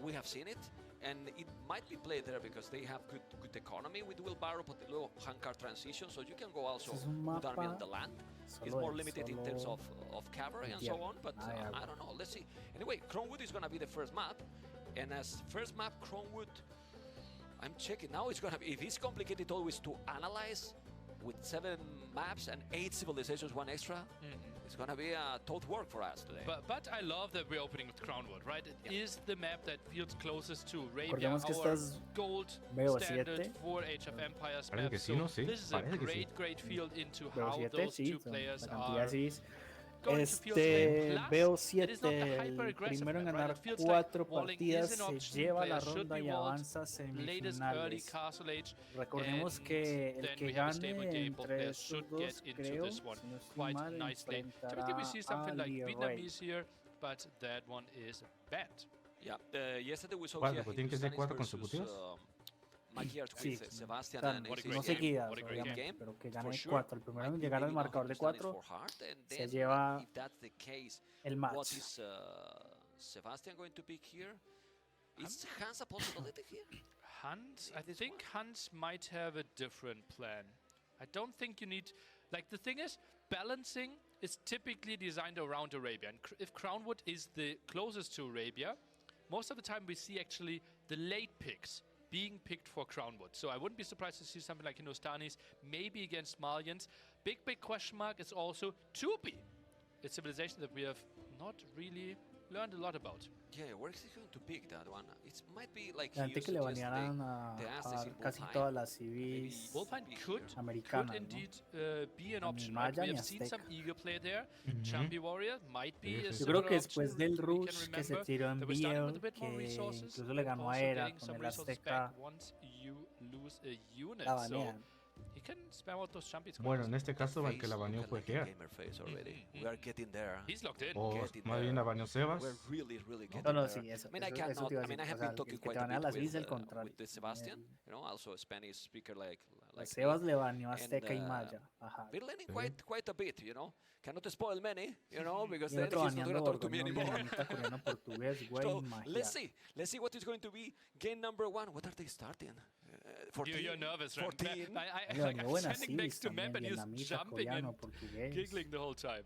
we have seen it, and it might be played there because they have good economy with wheelbarrow, but the low handcart transition, so you can go also Es un with army on mapa the land. It's solo more de- limited in terms of cavalry and so tierra, on, but nada de agua. I don't know. Let's see. Anyway, Crownwood is going to be the first map, and as first map, Crownwood, I'm checking now. It's going to be, if it's complicated always to analyze with 7 maps and 8 civilizations, 1 extra. It's going to be a tough work for us today. But I love that we're opening with Crownwood, right? It is the map that feels closest to Arabia, Recordemos que our estas gold veo standard 7. for Age of Empires Parece map. que sí, So ¿no? Sí, this is a parece que sí. great field into Veo how 7, those sí, two son players la cantidad de are civis. going to field today. Plus, Veo it is not the 7, el hyper-aggressive primero en map, right? ganar It feels like 4 walling partidas is an se option. lleva la Players should ronda be y walled. avanza a Latest early semifinales. Castle Age. Recordemos and que el then que we have a stable gane game. Both entre players estos should dos, get into creo, this one si no estoy quite mal, nicely. Typically we enfrentará see something a like Lee Ray. Vietnamese here, but that one is banned. Yeah, yesterday we saw ¿Cuatro? here Pues tienen que ser Hindustanis 4 versus, consecutivos. Magyars Sí, with Sebastian claro, and What a no great ACC. seguidas, What a great obviamente, game. pero que For gane sure. 4. El primero en Might llegar be al maybe marcador de Hindustanis 4 for Hart, and se then lleva if that's the case, el what match. is Sebastian going to pick here? Is Hans a possibility here? Hans, I think Hans might have a different plan. I don't think you need, like the thing is, balancing is typically designed around Arabia. And if Crownwood is the closest to Arabia, most of the time we see actually the late picks being picked for Crownwood. So I wouldn't be surprised to see something like Hindustanis, maybe against Malians. Big question mark is also Tupi, a civilization that we have not really learned a lot about. Yeah, where is he going to pick that one? It might be like he Antes used que le to just banearan the a Aztecs in casi Bullpine. todas las civis Bullpine could americanas, ¿no? indeed be an Ni option. Right? Maya We ni have seen some Azteca. eager play there. Champi Warrior might be a Yo similar creo que después option. del We can rush que se remember tiró en that we're starting Biel, with a bit more que resources, incluso le ganó a also Era getting con some el resources Azteca, back once you lose a unit. la So banean. he can spam out those Champis. Bueno, en este caso el que la baneó fue Gea. Gamer face already. We are getting there. He's locked in. O Getting más bien there. la baneó Sebas. We're really getting No, no, there. sí, eso, I mean, I eso cannot. te iba a I mean, I decir. have O sea, been talking el que quite te a banea bit las civis, el with contrario. Sebastian, you know, also a Spanish speaker like me. Sebas le baneó a And, Azteca y Maya. Ajá. we're learning quite a bit, you know. Cannot spoil many, you know, because Y el then otro he's not going to baneando talk to me borgoñón, anymore. vietnamita, coreano, portugués, güey, So magia. let's see what is going to be game number 1. What are they starting? 14. You're nervous, right? 14. Le I'm baneó buenas standing next civis to Map también, and he's vietnamita, jumping coreano, and portugués. giggling the whole time.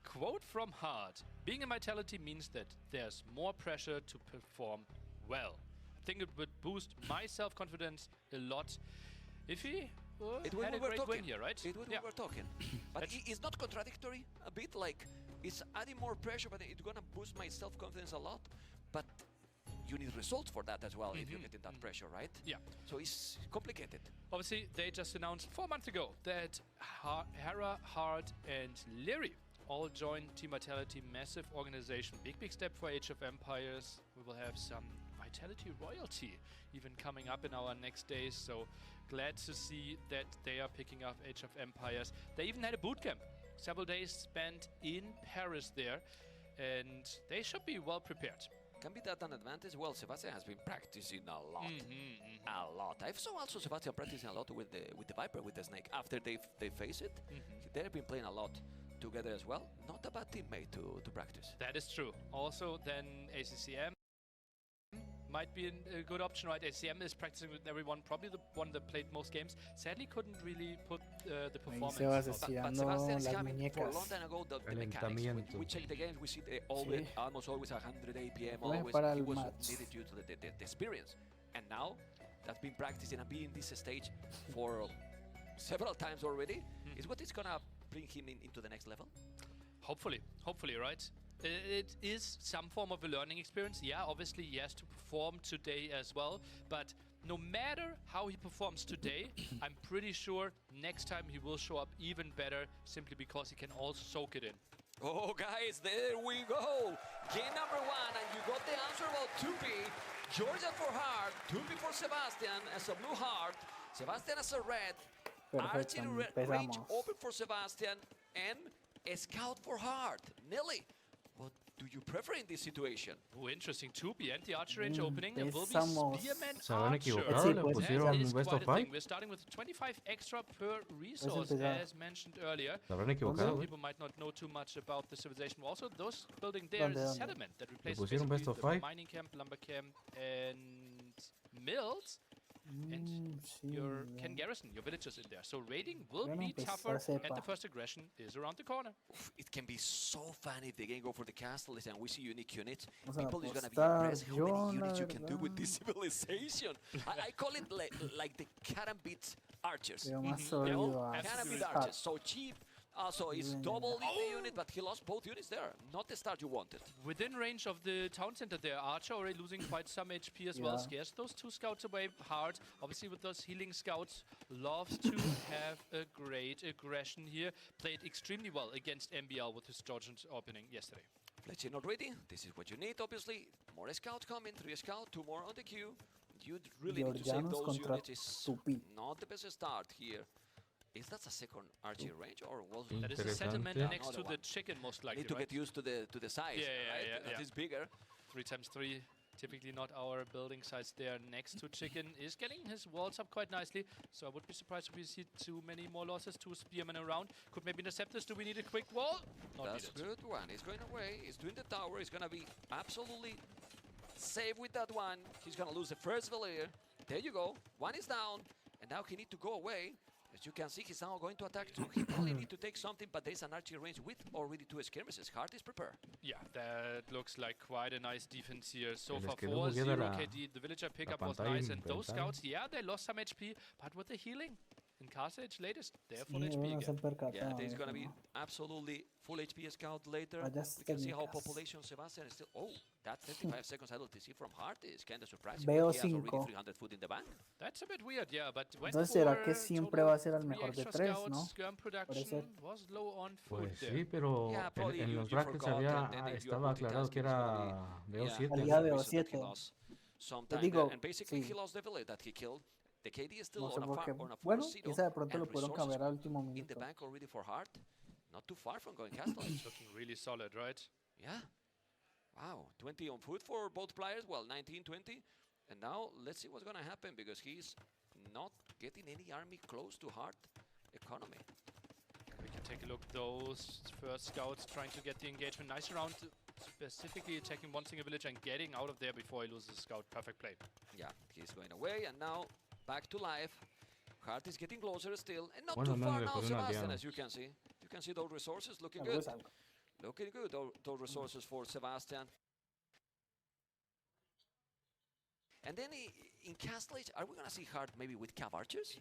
Quote from Hart. Being in Vitality means that there's more pressure to perform well. I think it would boost my self-confidence a lot if he had a great win here, right? It would we were talking. But it's not contradictory a bit, like it's adding more pressure, but it's gonna boost my self-confidence a lot. But you need results for that as well if you're getting that pressure, right? Yeah. So it's complicated. Obviously, they just announced 4 months ago that Hera, Hart, and Leary all joined Team Vitality, massive organization. Big step for Age of Empires. We will have some Vitality royalty even coming up in our next days. So glad to see that they are picking up Age of Empires. They even had a bootcamp. Several days spent in Paris there. And they should be well prepared. Can be that an advantage? Well, Sebastian has been practicing a lot. A lot. I saw also Sebastian practicing a lot with the Viper, with the Snake. After they face it, they've been playing a lot together as well. Not a bad teammate to practice. That is true. Also, then ACCM might be a good option, right? ACM is practicing with everyone, probably the one that played most games. Sadly, couldn't really put the performance. Sebas But estirando Sebastian is las coming for a long muñecas. time ago. The mechanics. When we check the games, we see almost always 100 APM. Always he was needed due to the experience. And now that's been practicing and being in this stage for several times already. Is what is gonna bring him into the next level? Hopefully, right? It is some form of a learning experience. Yeah, obviously he has to perform today as well, but no matter how he performs today, I'm pretty sure next time he will show up even better simply because he can also soak it in. Oh, guys, there we go. Game number 1, and you got the answer about 2B. Georgia for heart, 2B for Sebastian as a blue heart, Sebastian as a red. Perfecto, Archery range open for Sebastian, and a scout for heart. Nelly, what do you prefer in this situation? Oh, interesting. 2B and the archer range opening. It will be Empezamos. Spearman Se habrán Archer. equivocado, le That pusieron is best quite of a thing. 5. We're starting with 25 extra per resource, empezar. as mentioned earlier. Se habrán equivocado, Some güey. people might not know too much about the civilization. Also, those building there is a ¿Dónde? settlement that replaces pusieron best basically of the 5. mining camp, lumber camp, and mills. And Sí, your ya. can garrison your villagers in there. So raiding will Bueno, be pues, tougher, ya and the sepa. first aggression is around the corner. It can be so fun if they can go for the castle and we see unique units. Vamos a People is gonna be apostar, impressed how yo, many la units you can do with verdad. this civilization. I call it like the cat and beat archers. Veo más You sólido know, a cat and beat Hart. archers, so cheap. Also, it's Bien. double in the unit, but he lost both units there. Not the start you wanted. Within range of the town center there, Archer already losing quite some HP as well. Yeah. Scares those 2 scouts away hard. Obviously with those healing scouts, loves to have a great aggression here. Played extremely well against MBL with his Georgian opening yesterday. Fletcher not ready. This is what you need, obviously. More scouts coming, 3 scouts, 2 more on the queue. You really need to save Georgianos those contra units. It's Tupi. not the best start here. Is that a second archer range or was That is a settlement Interesante. next to the chicken most likely, Need to right? get used to the size, right? That is bigger. 3x3, typically not our building size there next to chicken. Is getting his walls up quite nicely, so I would be surprised if we see too many more losses. 2 spearmen around. Could maybe intercept this. Do we need a quick wall? Not That's a needed. good one. He's going away. He's doing the tower. He's going to be absolutely safe with that one. He's going to lose the first Valier. There you go. One is down, and now he needs to go away. As you can see, he's now going to attack 2. He probably need to take something, but there's an archer range with already 2 skirmishes. Heart is prepared. Yeah, that looks like quite a nice defense here. So Les far, quedó 4-0 la- KD. The villager pickup la was pantalla nice, and those inventada. scouts, yeah, they lost some HP, but with the healing in Carthage latest, they're full Sí, HP bueno, again. se han percatado Yeah, de there's eso, going to be ¿no? absolutely full HP scout later. Fallas We can see how técnicas. population Sebastian is still. Oh, that 35 seconds LTC from Heart is kind of surprising. Veo but he has already 5. 300 foot in the bank. That's a bit weird, yeah, but went Entonces, for ¿será que siempre total va a ser el 3 mejor de extra 3, scouts. no? Skirm production Parece. was low on foot Pues there. sí, pero Yeah, probably en you los brackets forgot, había, and then if you are estaba aclarado que multitasking, it's era gonna be- BO7. Había that's the BO7. reason that he lost some Te time digo, there. And basically, sí. he lost the village that he killed. The KD is still No sé on a por qué. on a Bueno, 4-0, quizá de pronto and lo pudieron resources cambiar al último in the minuto. bank already for Heart. Not too far from going castle. Looking really solid, right? Yeah. Wow, 20 on foot for both players. Well, 19, 20. And now let's see what's going to happen because he's not getting any army close to Heart economy. We can take a look. Those first scouts trying to get the engagement. Nice round, specifically attacking one single village and getting out of there before he loses the scout. Perfect play. Yeah, he's going away and now back to life. Heart is getting closer still and not Bueno, too no far le now, pone un Sebastian, aldeano. as you can see. You can see those resources looking Algo good. es algo. Looking good, those resources for Sebastian. And then in Castle Age, are we going to see Heart maybe with Cav Archers?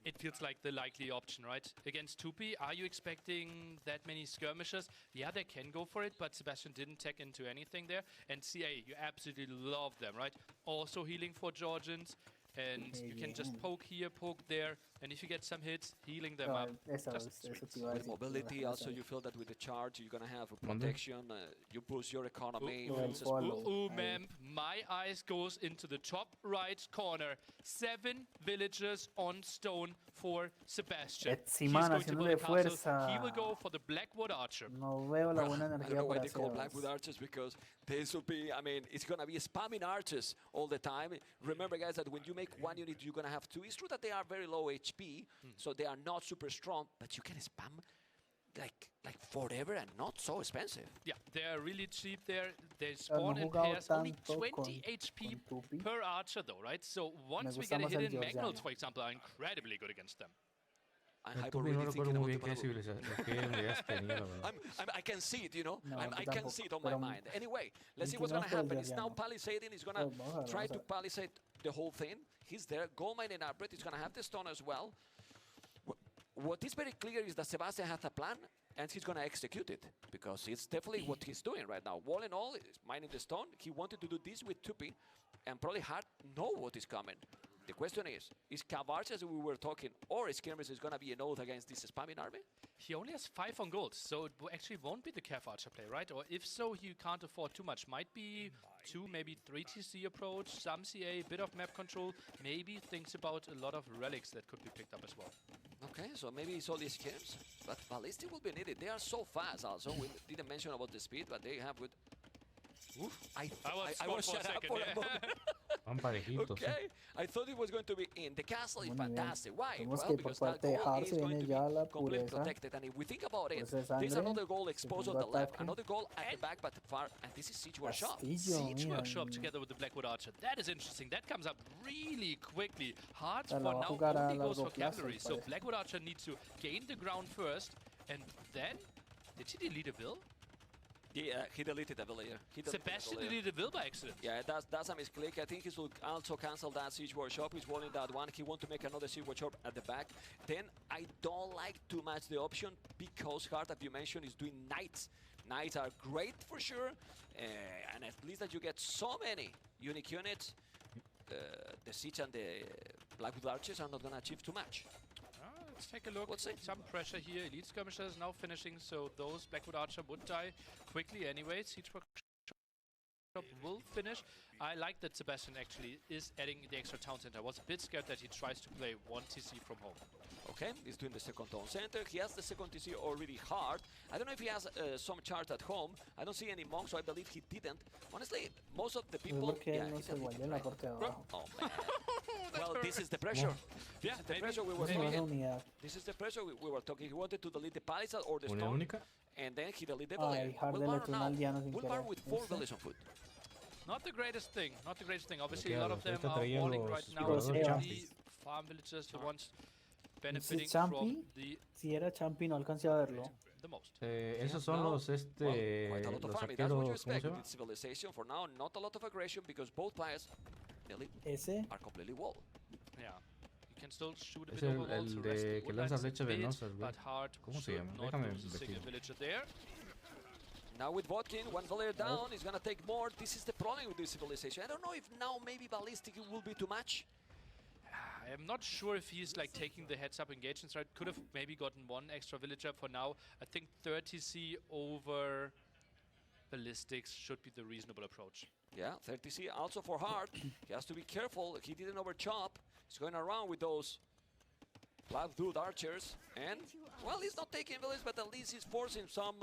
It feels like the likely option, right? Against Tupi, are you expecting that many skirmishes? Yeah, they can go for it, but Sebastian didn't tech into anything there. And CA, you absolutely love them, right? Also healing for Georgians. And you can just poke here, poke there, and if you get some hits, healing them up. Eso, Just eso sweet. te iba a With decir. mobility, Ajá, also eso. you feel that with the charge, you're going to have a Mande. protection, you boost your economy. Lo del It's a follow. Ooh, Ahí. ma'am, my eyes goes into the top right corner. 7 villagers on stone for Sebastian. He's Etziman going to build haciéndole a castle. fuerza. He will go for the Blackwood Archer. No veo la buena I don't energía know why para they call Sebas. Blackwood Archers because this will be, I mean, it's going to be spamming archers all the time. Remember, guys, that when you make one unit, you're going to have 2. It's true that they are very low HP, so they are not super strong, but you can spam like forever and not so expensive. Yeah, they're really cheap there. They spawn in pairs, only 20 HP per archer though, right? So once we get a hit in Magnals, for example, are incredibly good against them. I can see it, you know. I can see it on my mind. Anyway, let's see what's going to happen. It's now palisading. He's going to try to palisade the whole thing. He's there. Gold mine in Arbret. He's going to have the stone as well. What is very clear is that Sebastian has a plan, and he's going to execute it, because it's definitely what he's doing right now. All in all, he's mining the stone. He wanted to do this with Tupi, and probably Hart know what is coming. The question is Cavarch, as we were talking, or is Skirmish is going to be an oath against this spamming army? He only has 5 on gold, so it actually won't be the Cav Archer play, right? Or if so, he can't afford too much. Might be 2, maybe 3 TC approach, some CA, bit of map control, maybe thinks about a lot of relics that could be picked up as well. Okay, so maybe it's all these Skims, but Ballistic will be needed. They are so fast also. We didn't mention about the speed, but they have good... Oof, I was shut up for a moment. Okay, I thought it was going to be in. The castle is fantastic. Why? Well, because that goal is going to be completely protected. And if we think about it, there's another goal exposed on the left, another goal at the back, but far. And this is Siege Workshop. Siege Workshop together with the Blackwood Archer. That is interesting. That comes up really quickly. Hard for now only goes for cavalry. So Blackwood Archer needs to gain the ground first. And then, did he delete a Vil? Yeah, he deleted the Vil here. Sebastian deleted a Vil by accident. Yeah, that's a misclick. I think he should also cancel that Siege Workshop. He's wanting that one. He wants to make another Siege Workshop at the back. Then I don't like too much the option, because Hart, as you mentioned, is doing Knights. Knights are great for sure, and at least that you get so many unique units, the Siege and the Blackwood Archers are not going to achieve too much. Let's take a look. Some pressure here. Elite Skirmishers now finishing, so those Blackwood Archer would die quickly anyway. Siege Workshop will finish. I like that Sebastian actually is adding the extra town center. I was a bit scared that he tries to play 1 TC from home. Okay, he's doing the second town center. He has the second TC already hard. I don't know if he has some charts at home. I don't see any monks, so I believe he didn't. Honestly, most of the people... Yeah, oh, man. Well, this is the pressure. Yeah, the pressure we were talking. This is the pressure we were talking. He wanted to delete the palisade or the stone, and then he deleted the village. Wilbar with 4 villages on foot. Not the greatest thing. Not the greatest thing. Obviously, a lot of them are walling right now. The farm villagers, the ones benefiting from the... Si era Champi, no alcancé a verlo. The most. Esos son los los arqueros, ¿cómo se llama? Civilization for now, not a lot of aggression, because both players are completely walled. Yeah. You can still shoot a bit of walls, el de que lanza flechas venenosas, but Hard ¿cómo se llama? Déjame investigar. Now with Vodkin, 1 villager down, he's gonna take more. This is the problem with this civilization. I don't know if now maybe ballistic will be too much. I'm not sure if he's like taking the heads-up engagements, right? Could have maybe gotten 1 extra villager for now. I think 30C over ballistics should be the reasonable approach. Yeah, 30C also for Hart. He has to be careful. He didn't overchop. He's going around with those Blackwood Archers. And, well, he's not taking villages, but at least he's forcing some...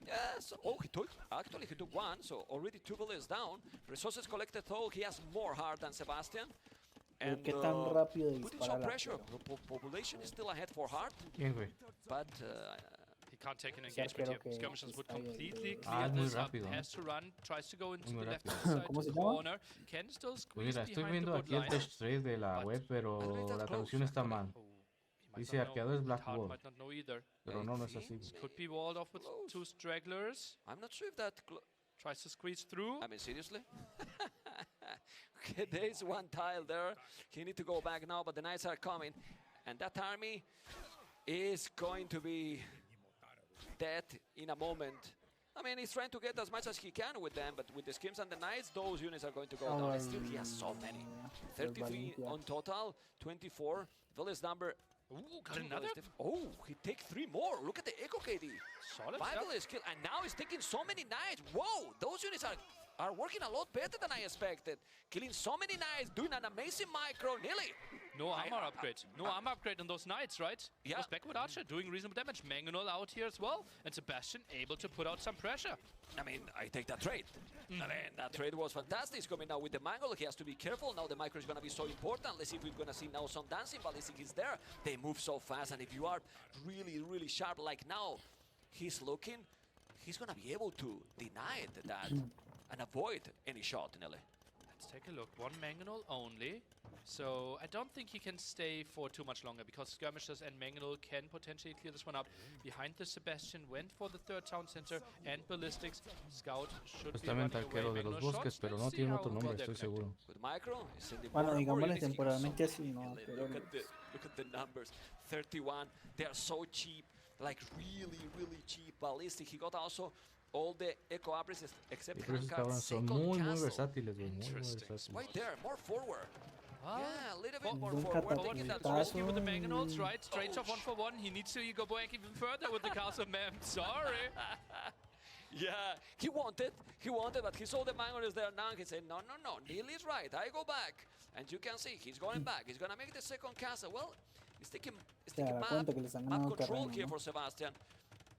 Yes. Oh, he took 1, so already 2 villages down. Resources collected, though, he has more Hart than Sebastian. And putting some pressure. Population is still ahead for Hart. But he can't take an engagement here. Skirmishers would completely clear this up. Has to run, tries to go into the left side to the corner. Can still squeeze behind the wood line. Estoy viendo aquí el test trace de la web, pero la traducción está mal. Dice arqueadores Blackwood. Might not know either. Pero no es así. Could be walled off with 2 stragglers. I'm not sure if that tries to squeeze through. I mean, seriously? Okay, there is 1 tile there. He need to go back now, but the knights are coming. And that army is going to be dead in a moment. I mean, he's trying to get as much as he can with them, but with the skims and the knights, those units are going to go down. And still, he has so many. 33 on total, 24. Village number... Ooh, got another? Oh, he takes 3 more. Look at the Echo KD. Solid. 5 village kill, and now he's taking so many knights. Whoa, those units are are working a lot better than I expected. Killing so many knights, doing an amazing micro, nearly. No armor upgrade. No armor upgrade on those knights, right? Yeah. Those backward archer doing reasonable damage. Mangonel out here as well. And Sebastian able to put out some pressure. I mean, I take that trade. I mean, that trade was fantastic. He's coming now with the Mangle. He has to be careful. Now the micro is going to be so important. Let's see if we're going to see now some dancing. Ballistic is there. They move so fast. And if you are really, really sharp like now, he's looking, he's going to be able to deny that and avoid any shot, Nelly. Let's take a look. One Mangonel only. So I don't think he can stay for too much longer because Skirmishers and Mangonel can potentially clear this one up. Behind the Sebastian went for the third town center and ballistics. Scout should be running arquero de los bosques, pero no tiene otro nombre, estoy seguro. Bueno, digámosle temporalmente así, ¿no? Pero Look at the numbers. 31. They are so cheap. Like really, really cheap. Ballistic. He got also all the Echo Abris except Son muy versátiles, güey. Muy versátiles. Right there, more forward. Yeah, a little bit more forward. Forward. Get that risky with the Mangonels, right? Straight off 1-for-1. He needs to go back even further with the castle, man. Sorry. Yeah, he wanted, but he saw the Mangonels there now. He said, no, Neil is right. I go back. And you can see, he's going back. He's going to make the second castle. Well, he's taking map control here for Sebastian.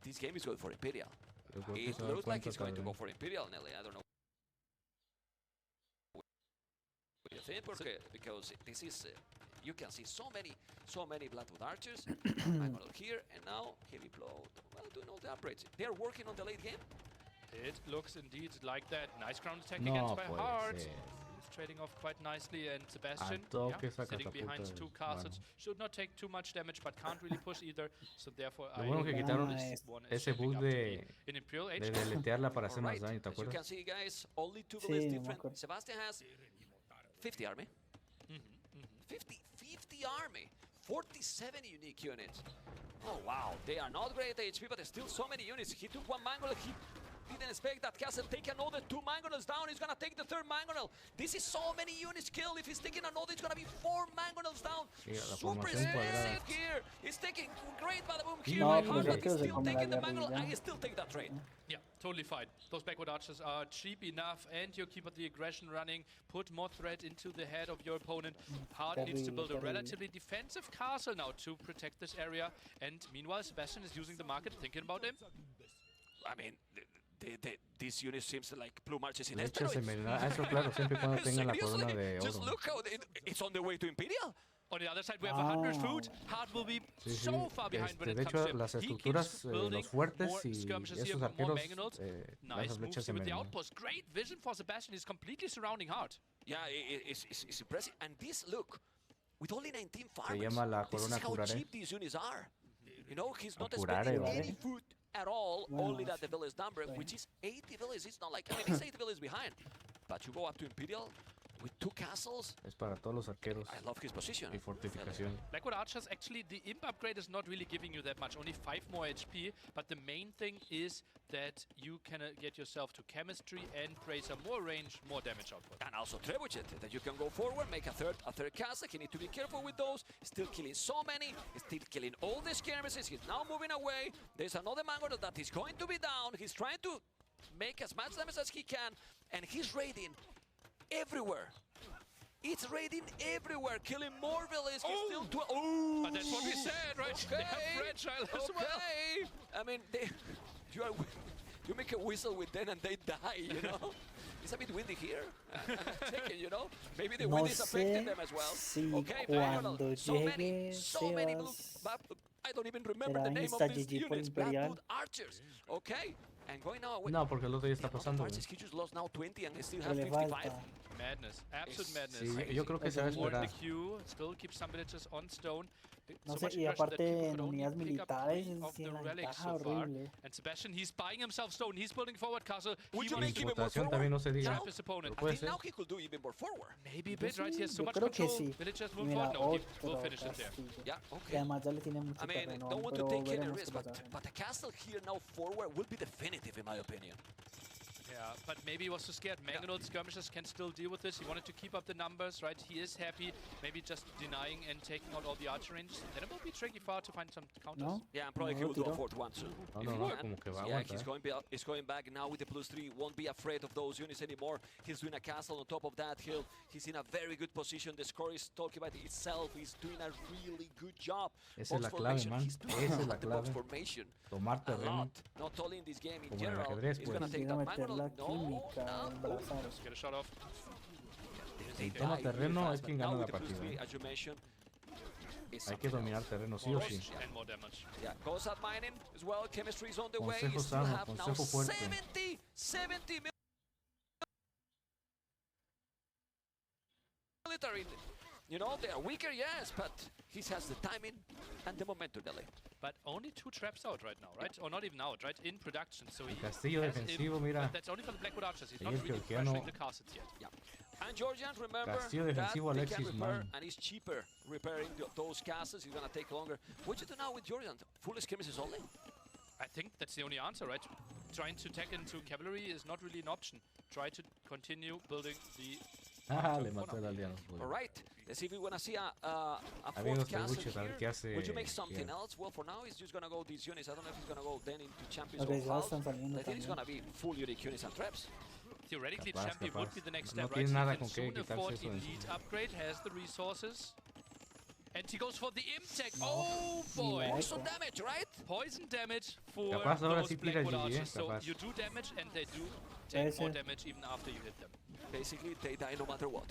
This game is good for Imperial. It looks like he's going to go for Imperial, Nelly. I don't know. Because this is, you can see so many Bloodwood archers. I'm here, and now heavy blow. Well, doing all the upgrades. They are working on the late game. It looks indeed like that. Nice ground attack against by Hart. He's trading off quite nicely, and Sebastian sitting behind two castles. Should not take too much damage, but can't really push either. So therefore, bueno que quitaron ese boost de deletearla para hacer más daño, ¿te acuerdas? You can see, guys, only two bullets different. Sebastian has 50 army. 50 army. 47 unique units. Oh wow, they are not great HP, but there's still so many units. He took one Mangonel. He didn't expect that Castle take another two Mangonels down. He's gonna take the third Mangonel. This is so many units killed. If he's taking another, it's gonna be 4 Mangonels down. Super expensive here. He's taking great badaboom here. But he's still taking the Mangonel. I still take that trade. Yeah, totally fine. Those backward archers are cheap enough, and you keep the aggression running. Put more threat into the head of your opponent. Hart needs to build a relatively defensive castle now to protect this area. And meanwhile, Sebastian is using the market, thinking about him. I mean, this unit seems like blue marches in Eso claro, siempre cuando tengan la corona de oro. Just look how it's on the way to Imperial. On the other side, we have 100 food. Hart will be so far behind when it comes to him. Las estructuras, los fuertes y esos arqueros, nice moves with the outpost. Great vision for Sebastian. He's completely surrounding Hart. Yeah, it's impressive. And this, look, with only 19 farmers, this is how cheap these units are. You know, he's not spending any food at all, only that the village number, which is 80 villages. It's not like, I mean, it's 80 villages behind. But you go up to Imperial with 2 castles. Es para todos los arqueros. I love his position. Y fortificación. Blackwood Archers, actually, the imp upgrade is not really giving you that much, only 5 more HP. But the main thing is that you can get yourself to chemistry and Bracer, more range, more damage output. And also Trebuchet, that you can go forward, make a third castle. You need to be careful with those. Still killing so many. Still killing all the skirmishes. He's now moving away. There's another Mangonel that is going to be down. He's trying to make as much damage as he can. And he's raiding everywhere. It's raiding everywhere, killing more villages. He's still But that's what we said, right? Okay. They have fragile as well. I mean, you make a whistle with them and they die, you know? It's a bit windy here. I'm checking, you know? Maybe the wind is affecting them as well. Okay, Mangonel. So many blue. I don't even remember the name of these units. Bloodwood Archers. Okay. And going now. No, porque el otro día está pasando. He just lost now 20 and he still has 55. Madness, absolute madness. Sí, yo creo que se va a esperar. Still keep some villagers on stone. No sé, y aparte en unidades militares es una ventaja horrible. And Sebastian, he's buying himself stone. He's building forward castle. Would you make even more también no se diga. Trap his opponent. I think now he could do even more forward. Maybe a bit, right? He has so much control. Villagers move forward. No, he will finish it there. Yeah, okay. I mean, don't want to take any risk, but a castle here now forward will be definitive in my opinion. Yeah, but maybe he was too scared. Mangold skirmishers can still deal with this. He wanted to keep up the numbers, right? He is happy. Maybe just denying and taking out all the archer ranges. Then it will be tricky for to find some counters. No. Yeah, and probably he will do a fourth one soon. Yeah, he's going back now with the +3. Won't be afraid of those units anymore. He's doing a castle on top of that hill. He's in a very good position. The score is talking about itself. He's doing a really good job. Esa es la clave, man. Esa es la clave. Tomar terreno. Not only in this game, in Como en el general. ajedrez, He's pues. gonna take that Mangold. Get a shot off. Si toma terreno es quien gana la partida. As you mentioned, hay que dominar terreno, sí o sí. And more damage. Yeah, goes at mining as well. Chemistry is on the way. Consejo Still sano, have now consejo fuerte. 70 military. You know, they are weaker, yes, but he has the timing and the momentum delay. But only 2 traps out right now, right? Or not even out, right? In production, so he Castillo has defensivo, him, mira. but that's only for the Blackwood archers. He's not El really georgiano. pressuring the castles yet. Yeah. And Georgians, remember Castillo that defensivo, they can Alexis, repair, man. and it's cheaper repairing those castles. It's gonna take longer. What you do now with Georgians? Full skirmishes only? I think that's the only answer, right? Trying to tag into cavalry is not really an option. Try to continue building the... Le mató el aliado. All right, let's see if we want to see a Amigos fourth castle trebuches, a ver here. qué hace. Would you make something Yeah. else? Well, for now, he's just going to go these units. I don't know if he's going to go then into champions Okay, or ya house. están saliendo I think it's también. going to be full unique units and traps. Theoretically, Capaz, champion would be the next No step, right? tiene He nada can con qué soon quitarse afford eso de elite encima. upgrade, has the resources. And he goes for the Imtech. Oh boy! Poison damage, right? Poison damage for Capaz ahora those sí tira Blackwood GG, archers. So capaz. you do damage and they do take more damage even after you hit them. Basically, they die no matter what.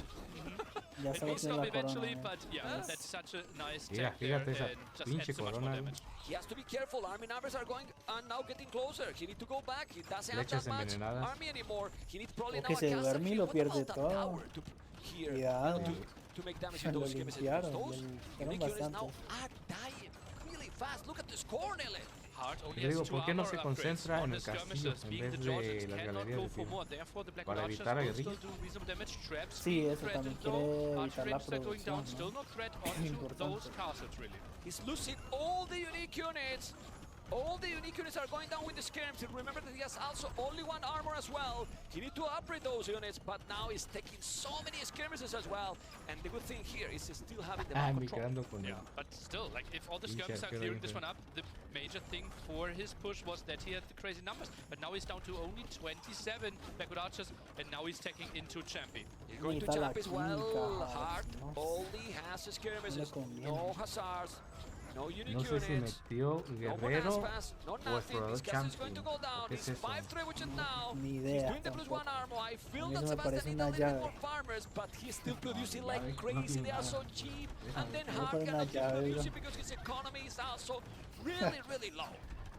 Ya It se may va a stop la eventually, corona. but yeah, that's such a nice Mira, tech there fíjate esa and just pinche adds so much more corona. damage. He has to be careful. Army numbers are going and now getting closer. He needs to go back. He doesn't have Flechas that much envenenadas. army anymore. He needs probably O now que a se castle duerme y here. lo What pierde about that todo. tower here Cuidado. to make damage Se in lo those skirmishes? limpiaron, Those le unique limpiaron units now bastantes. are dying really fast. Look at the score, Nelly. Hard only Yo has digo, 2 ¿por qué no armor se upgrades concentra on en the el castillo skirmishers, en being vez the de Georgians las cannot galerías go de for tiro? more. Therefore, the Blackwood Para archers evitar la will still guerrilla. do reasonable damage. Traps Sí, being eso threatened también though. quiere Archer evitar la ranges are going down. producción, ¿no? Still no threat onto Importante. those castles, really. He's losing all the unique units. All the unique units are going down with the skirms. Remember that he has also only 1 armor as well. He needs to upgrade those units, but now he's taking so many skirmishes as well. And the good thing here is he's still having the map control. Quedando con Yeah, but still, like, if all the Pinche skirmishes are arquero clearing this ahí, one up, the major thing for his push was that he had the crazy numbers. But now he's down to only 27 Blackwood archers, and now he's taking into Champi. He's going to Necesita la jump as well. química, Hard. no Only has skirmishes. conviene. No hazards. No unique No sé si units. metió No guerrero Bonaspas, no o nothing. explorador This castle is going champion. to go down. ¿Qué He's es eso? 5-3 witches now. Ni He's idea doing the +1 tampoco. armor. I feel A mí that eso me parece Sebastian needs una a little bit llave. more farmers, but he's still producing like llave, crazy. no They are tiene so nada. cheap. And then Voy a Hard poner una cannot keep llave, producing digo. because his economy is also really, really low.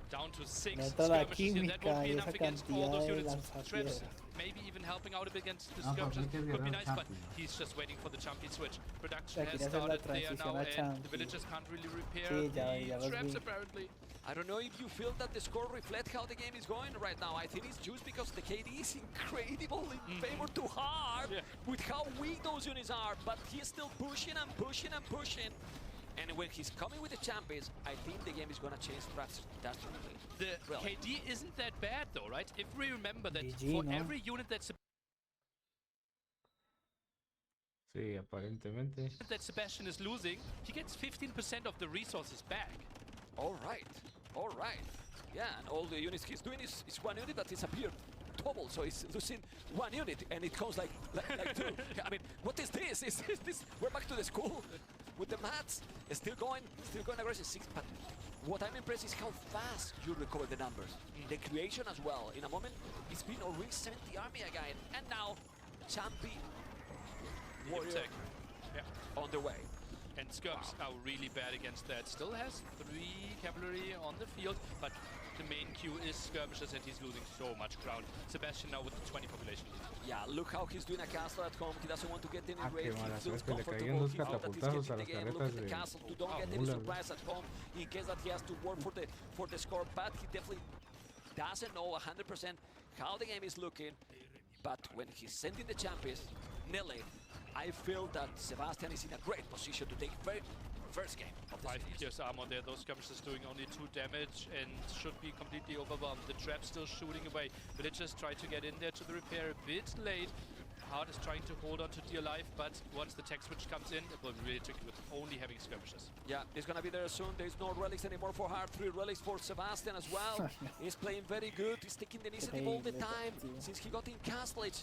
Down to 6 Neta la skirmishes here. That química won't be y enough esa against all cantidad those de units. lanzapiedras. Traps, maybe even helping out a bit against the Ah, skirmishes porque es could be guerrero nice, but champion. he's just waiting for the champion switch. Production Ya has quiere hacer la started there transición now, a and the champion. villagers can't really repair Sí, ya the los traps vi. apparently. I don't know if you feel that the score reflects how the game is going right now. I think it's just because the KD is incredible in favor to Hard with how weak those units are, but he's still pushing and pushing and pushing. And when he's coming with the champions, I think the game is going to change drastically. The Really. KD isn't that bad though, right? If we remember that GG, for ¿no? every unit that Sí, aparentemente. Sebastian is losing, he gets 15% of the resources back. All right, all right. Yeah, and all the units he's doing is 1 unit that disappeared double, so he's losing 1 unit, and it comes like 2. I mean, what is this? Is this? We're back to the school with the maths. Still going aggressive 6, but what I'm impressed is how fast you recover the numbers. The creation as well. In a moment, it's been already 70 army again, and now Champi Warrior on the way. And Skirms are really bad against that. Still has 3 cavalry on the field, but the main queue is skirmishes, and he's losing so much ground. Sebastian now with the 20 population lead. Yeah, look how he's doing a castle at home. He doesn't want to get any raid. qué mala He feels suerte, le caían comfortable. dos He feels that he's catapultazos getting a the las game. Look carretas at the de castle to don't get any mulas. surprise at home in case that he has to work for the score. But he definitely doesn't know 100% how the game is looking. But when he's sending the champions, Nelly, I feel that Sebastian is in a great position to take first game of the 5 series. pierce armor there. Those skirmishes doing only 2 damage and should be completely overwhelmed. The trap still shooting away. Villagers try to get in there to the repair a bit late. Hard is trying to hold on to dear life, but once the tech switch comes in, it will be really tricky with only having skirmishes. Yeah, he's gonna be there soon. There's no relics anymore for Hard. 3 relics for Sebastian as well. He's playing very good. He's taking the initiative all the time. Since he got in Castle Age,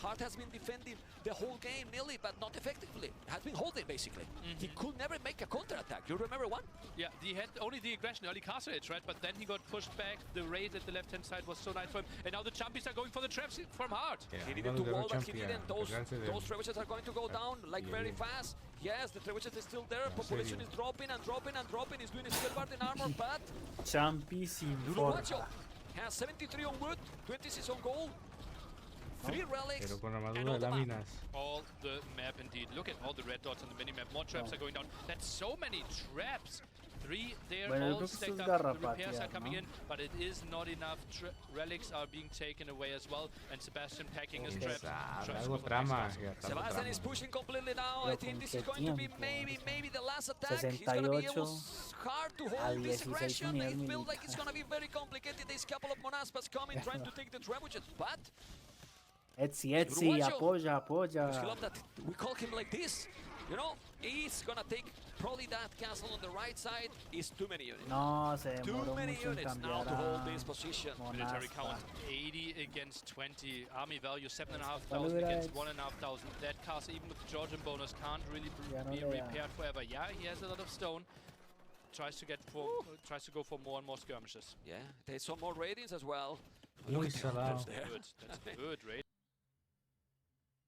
Hard has been defending the whole game nearly, but not effectively. Has been holding basically. He could never make a counter-attack. You remember one? Yeah, he had only the aggression early Castle Age, right? But then he got pushed back. The raid at the left-hand side was so nice for him. And now the Chumpies are going for the traps from Hard. Yeah, He needed to wall, but he didn't. Those trebuchets are going to go down like very fast. Yes, the trebuchet is still there. Population is dropping and dropping and dropping. He's doing a skill guard in armor, but Champi sin Uruguayo forja. has 73 on wood, 26 on gold, 3 relics, Pero con and armadura all de the map. láminas. All the map indeed. Look at all the red dots on the minimap. More traps are going down. That's so many traps. 3 there, Bueno, yo all creo que esto stacked es up. The repairs are garrapatear, coming ¿no? in, but it is not enough. Relics are being taken away as well, and Sebastian packing his traps. Tries to Algo go for trama. next ya está Sebastian trama. is pushing completely now. I think this is going to be maybe the last attack. He's 68 going to be able hard to a hold this 16 aggression. It unidades feels like it's going to be very complicated. There's a couple of Monaspas coming, trying to take the trebuchet, but Etsy, Uruguayo. apoya. I love that we call him like this. You know, he's gonna take probably that castle on the right side. Is too many units. No, se Too demoró many mucho en units now cambiar to hold a this position. Military Monaspa. count 80 against 20. Army value 7,500 Value against rates. 1,500. That castle, even with the Georgian bonus, can't really Ya no be le da. repaired forever. Yeah, he has a lot of stone. Tries to go for more and more skirmishes. Yeah, there's some more ratings as well. Muy Look at the salado. numbers there. Good. That's good, right?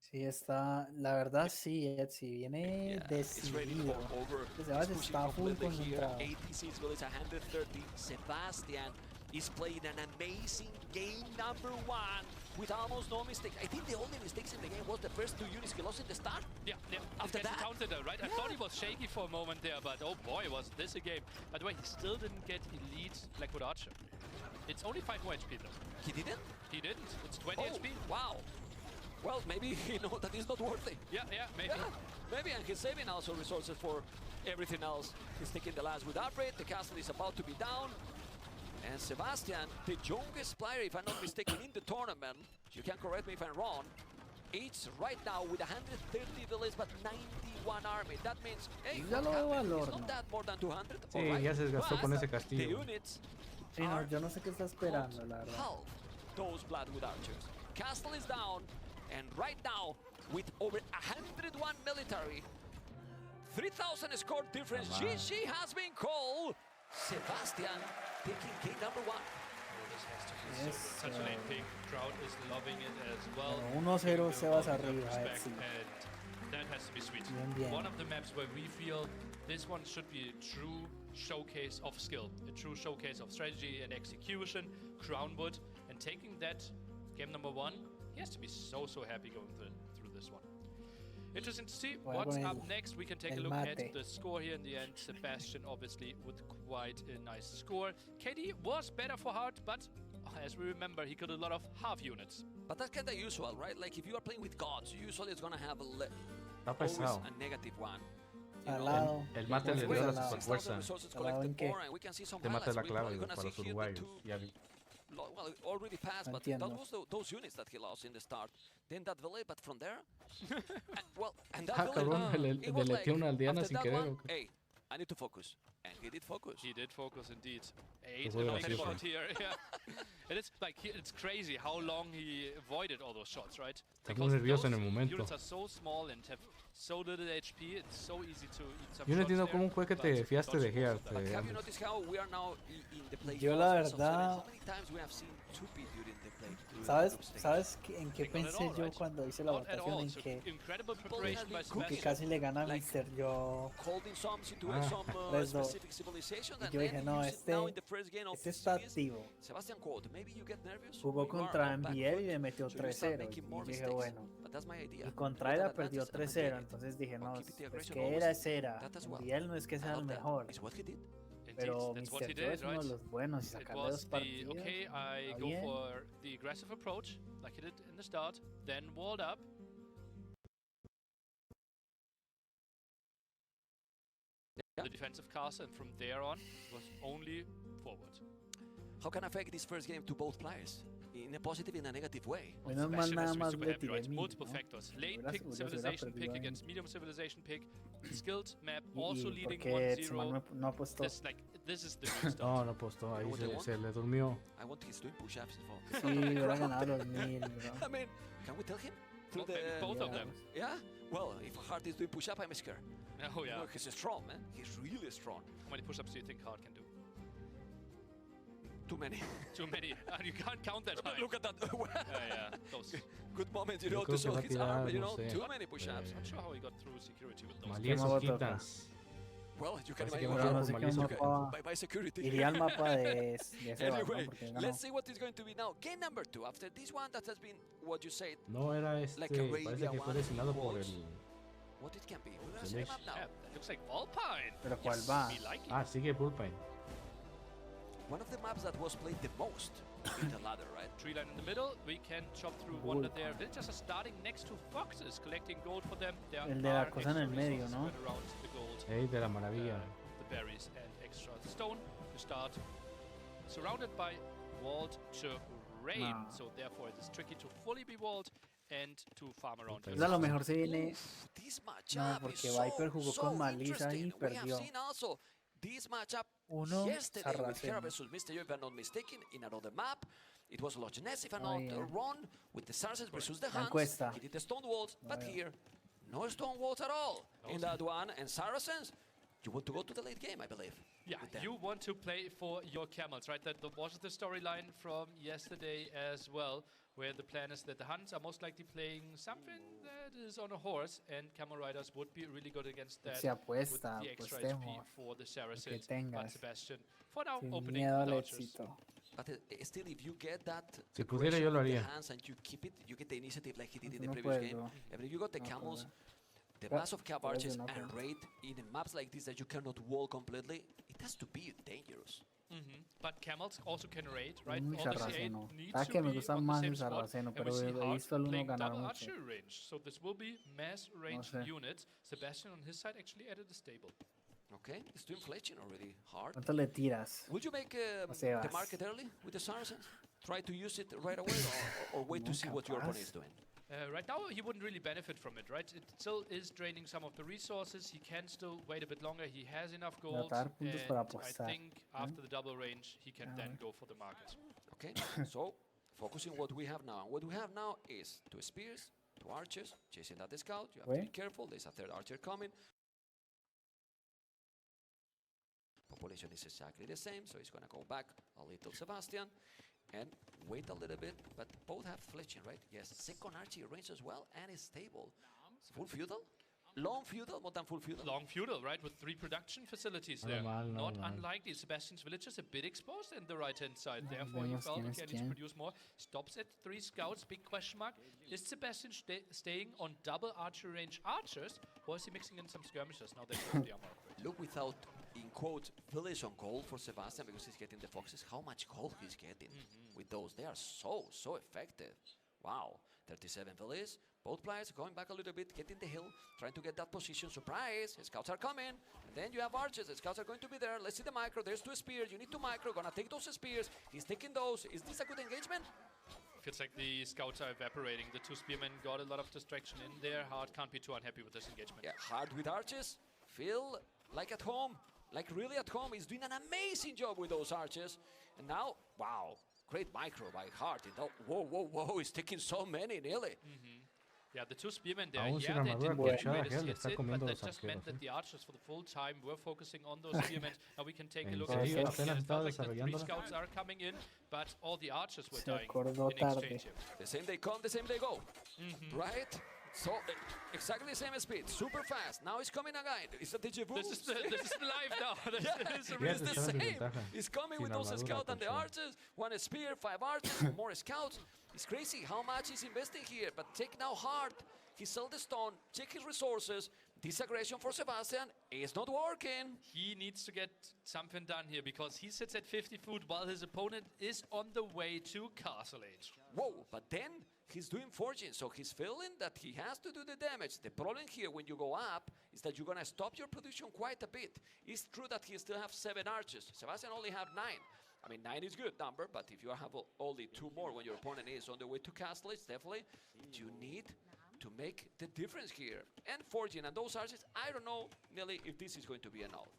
Sí, está, la verdad sí, Etsy viene It's rating decidido. all over. Sebas He's pushing está full completely here. concentrado. 86 goals, 130. Sebastian is playing an amazing game number 1 with almost no mistakes. I think the only mistakes in the game was the first 2 units he lost in the start. Yeah. After He that, counted though, right? I thought he was shaky for a moment there, but oh boy, was this a game. By the way, he still didn't get elite Blackwood Archer. It's only 5 more HP though. he didn't? He didn't. It's 20 Oh, HP. wow. Well, maybe he knows that it's not worth it. Yeah, maybe. Yeah, maybe, and he's saving also resources for everything else. He's taking the last with upgrade. The castle is about to be down. And Sebastian, the youngest player, if I'm not mistaken, in the tournament, you can correct me if I'm wrong, it's right now with 130 villages but 91 army. That means, hey, Ya what lo veo happened? al It's horno. not that more than 200. Sí, alright. ya se desgastó con But ese castillo. The units Sí, no, are yo no sé qué está esperando, la verdad. half those Bloodwood archers. Castle is down, and right now, with over 101 military, 3,000 score difference, GG has been called. Sebastian taking game number 1. Yes, Such a late pick. Crowd is loving it as well. Bueno, 1-0 Sebas Enough arriba, respect, Etsy. and that has to be sweet. Bien. One of the maps where we feel this one should be a true showcase of skill, a true showcase of strategy and execution, Crownwood, and taking that game number 1, he has to be so happy going through this one. Interesting to see Voy a what's poner up next. We can take a el look mate. at the score here in the end. Sebastian obviously with quite a nice score. KD was better for Hard, but as we remember, he got a lot of half units. But that's kind of usual, right? Like if you are playing with gods, usually it's gonna have Está always pesado. a negative one. You Al know? lado. El mate le dio la superfuerza. 6,000 resources Al lado en collected qué? for, and we can see some Este mate es la highlights. We're clave probably gonna para los see here the uruguayos. two Ya vi. well, it already passed, No but that entiendo. was those units that he lost in the start. Then that village, but from there, and that Ah, village, cabrón, it was like, deleteé una aldeana after sin that querer. one, ¿O qué? hey, I need to focus. And he did focus. He did focus indeed. 8 juego big gracioso. shot here. Yeah. And it's like it's crazy how long he avoided all those shots, right? Está muy nervioso en el those momento. units are so small and have so little HP. It's so easy to eat some Yo no shots entiendo there, cómo fue que but te fiaste de dodging most of Gear. them. Have you noticed how we are now in the play? Yo la phase of seven? verdad- How many times we have seen 2P during the play? ¿Sabes en qué Not at pensé all, yo right? cuando hice la Not at votación? all. En So que incredible preparation by que Sebastian. casi le gana a Like- Mister. Yo Holding some into Ah. some Les do. specific civilizations, and yo then dije, no, you see now in the first game of este está series, activo. Sebastian quote, maybe you get nervous. Jugó you are contra on back Enviel foot, y le metió so you start 3-0. making Y more dije, mistakes. bueno. But that's my idea. Y contra Get él that perdió advantage and 3-0. maintain it. Entonces dije, Or no, keep it the pues aggression que always. era ese era. That as well. Enviel no es que I sea el love that. mejor. It's what he did. Pero Indeed, that's what he Mr. Joe did, es uno de right? los buenos y It sacarle was dos the, partidos. okay, I está go bien. for the aggressive approach, like he did in the start, then walled up, the defensive castle, and from there on, it was only forward. How can I affect this first game to both players? In a positive and a negative way. Menos mal nada más le tiré mid, multiple ¿no? factors. Late Hubiera- pick, hubiera civilization pick perdido ahí. against medium civilization pick. Skilled map Y also ¿por leading qué 1-0. Tsiman no apostó? This is the new start. No, no apostó, ahí se le durmió. I want his doing push-ups. Sí, hubiera ganado los 1000, bro. I mean, can we tell him? Through Okay, both of them. Yeah? Well, if Hart is doing push-up, I'm scared. Oh yeah. Well, he's strong, man. He's really strong. How many push-ups do you think Hart can do? Too many. Too many. You can't count that high. Look at that. Yeah. Those. Good moment, you Yo know, creo to que show va a his tirar, arm, you no know, sé. too many push-ups. Not sure how he got through security with those. Malías o quitas. Well, you can Parece que imagine fuera no por sé qué malías o mapa quitas. by security. Iría al mapa de Sebas, ¿no? Anyway, Porque ganó. let's see what is going to be now. Game number 2. After this one, that has been what you said. No, era Like a parece Arabia que fue one, designado por walls. el... What it can be. We're gonna The see the next- map now. Yeah, that looks like Alpine. Pero ¿cuál va? We like it. Ah, sigue Bullpen. One of the maps that was played the most in the ladder, right? Tree line in the middle. We can chop through one of their villagers are starting next to foxes, collecting gold for them. There El de la are cosa en el extra medio, resources ¿no? spread around the gold, Ey, de la maravilla. the berries, and extra stone to start. Surrounded by walled terrain, Nah. so therefore it is tricky to fully be walled and to farm around. Entonces a lo mejor se viene... This No, matchup porque is Viper jugó so con Malisa y interesting. We have perdió. seen also this matchup Uno, yesterday with Hera Sarraceno. versus Mr. Yo, if I'm not mistaken, in another map. It was Loch Ness, if I'm Oh, not yeah. wrong, with the Saracens versus the La Huns. encuesta. He did the stone walls, but yeah. here, no stone walls at all in that one. And Saracens, you want to go to the late game, I believe. Yeah, with them. you want to play for your camels, right? That was the storyline from yesterday as well, where the plan is that the Huns are most likely playing something that is on a horse, and camel riders would be really good against that. Se apuesta, with the extra HP apostemos. for the Que Saracens. But tengas. Sebastian, for now, Sin opening miedo the al archers. éxito. But still, if you get that Si pudiera, aggression yo lo in the haría. hands and you keep it, you get the initiative like he did in the No previous puedo. game. And if you got the No camels, puedo. the Pero- mass of cab por eso archers no and puedo. raid in maps like this that you cannot wall completely, it has to be dangerous. But camels also can raid, right? Muy All the sarraceno. C8 needs Sabes to que me be gusta on the más same el spot, sarraceno, and pero we see he Hart visto el uno playing ganar double mucho. archery range. So this will be mass range sé. units. Sebastian on his side actually added a stable. Okay, it's doing fletching already hard. ¿Cuánto le tiras? Would you make O the Sebas. market early with the Saracens? Try to use it right away or wait to see what your opponent is doing? Right now, he wouldn't really benefit from it, right? It still is draining some of the resources. He can still wait a bit longer. He has enough gold. Tratar puntos para And I apostar. think after the double range, he can then go for the market. Okay, so focusing what we have now. What we have now is 2 spears, 2 archers, chasing that scout. You have to be careful. There's a 3rd archer coming. Population is exactly the same, so he's gonna go back a little, Sebastian, and wait a little bit. But both have fletching, right? Yes, 2nd archer range as well, and is stable. Full feudal, long feudal, more than full feudal. Long feudal, right? With 3 production facilities No there. mal, no Not mal. unlikely. Sebastian's village is a bit exposed in the right-hand side. Therefore, you vemos felt, quién es okay, I need to quién. produce more. Stops at 3 scouts, big question mark. Is Sebastian staying on double archer range archers, or is he mixing in some skirmishers now that he has the armor upgrade? Look without, in quote, village on gold for Sebastian because he's getting the foxes. How much gold he's getting with those. They are so effective. Wow. 37 villages. Both players going back a little bit, getting the hill, trying to get that position. Surprise! Scouts are coming. And then you have archers. The scouts are going to be there. Let's see the micro. There's 2 spears. You need 2 micro. Gonna take those spears. He's taking those. Is this a good engagement? Feels like the scouts are evaporating. The 2 spearmen got a lot of distraction in there. Hart can't be too unhappy with this engagement. Yeah, hard with archers. Feel like at home. Like really at home. He's doing an amazing job with those archers. And now, wow. Great micro by Hart. Whoa. He's taking so many, nearly. Yeah, the 2 spearmen there, Aún yeah, sin they armadura didn't get colchada, greatest Gel, hits está in, comiendo but los that just meant arqueros, that the archers for the full time were focusing on those spearmen. Now we can take a ¿En look at serio? it. Apenas It estaba felt like the 3 desarrollándola. scouts are coming in, but all the archers were Se dying acordó in tarde. exchange here. The same they come, the same they go. Right? So, exactly the same speed. Super fast. Now he's coming again. It's a deja vu. This is the live now. This is It's really the están en same. desventaja. He's coming Sin with those armadura, scouts and the colchón. archers. 1 spear, 5 archers, more scouts. It's crazy how much he's investing here. But take now hard. He sold the stone, check his resources, this aggression for Sebastian is not working. He needs to get something done here because he sits at 50 food while his opponent is on the way to Castle Age. Whoa, but then he's doing forging, so he's feeling that he has to do the damage. The problem here when you go up is that you're gonna stop your production quite a bit. It's true that he still has 7 archers. Sebastian only have 9. I mean, 9 is a good number, but if you have only 2 more when your opponent is on the way to Castle Age, definitely you need to make the difference here. And forging and those archers, I don't know, Nelly, if this is going to be enough.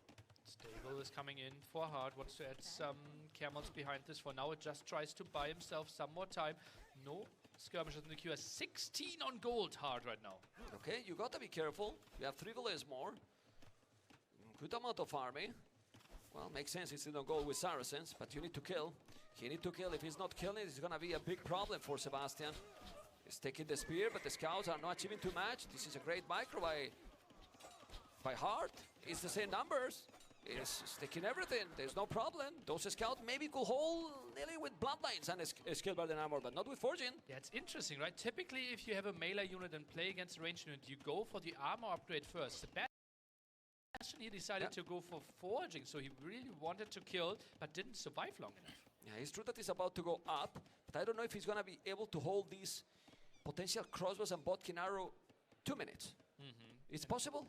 Stable is coming in for hard, wants to add some camels behind this for now. It just tries to buy himself some more time. No skirmishes in the queue. Has 16 on gold hard right now. Okay, you gotta be careful. You have 3 villages more. Good amount of army. Well, makes sense he's still on gold with Saracens, but you need to kill. He need to kill. If he's not killing, it's gonna be a big problem for Sebastian. He's taking the spear, but the scouts are not achieving too much. This is a great micro by Hart. It's the same numbers. It's taking everything. There's no problem. Those scouts maybe could hold nearly with bloodlines and skill better than armor, but not with forging. Yeah, it's interesting, right? Typically, if you have a melee unit and play against a ranged unit, you go for the armor upgrade first. Sebastian, he decided to go for forging, so he really wanted to kill, but didn't survive long enough. Yeah, it's true that he's about to go up, but I don't know if he's gonna be able to hold these potential crossbows and Bodkin arrow 2 minutes. It's possible?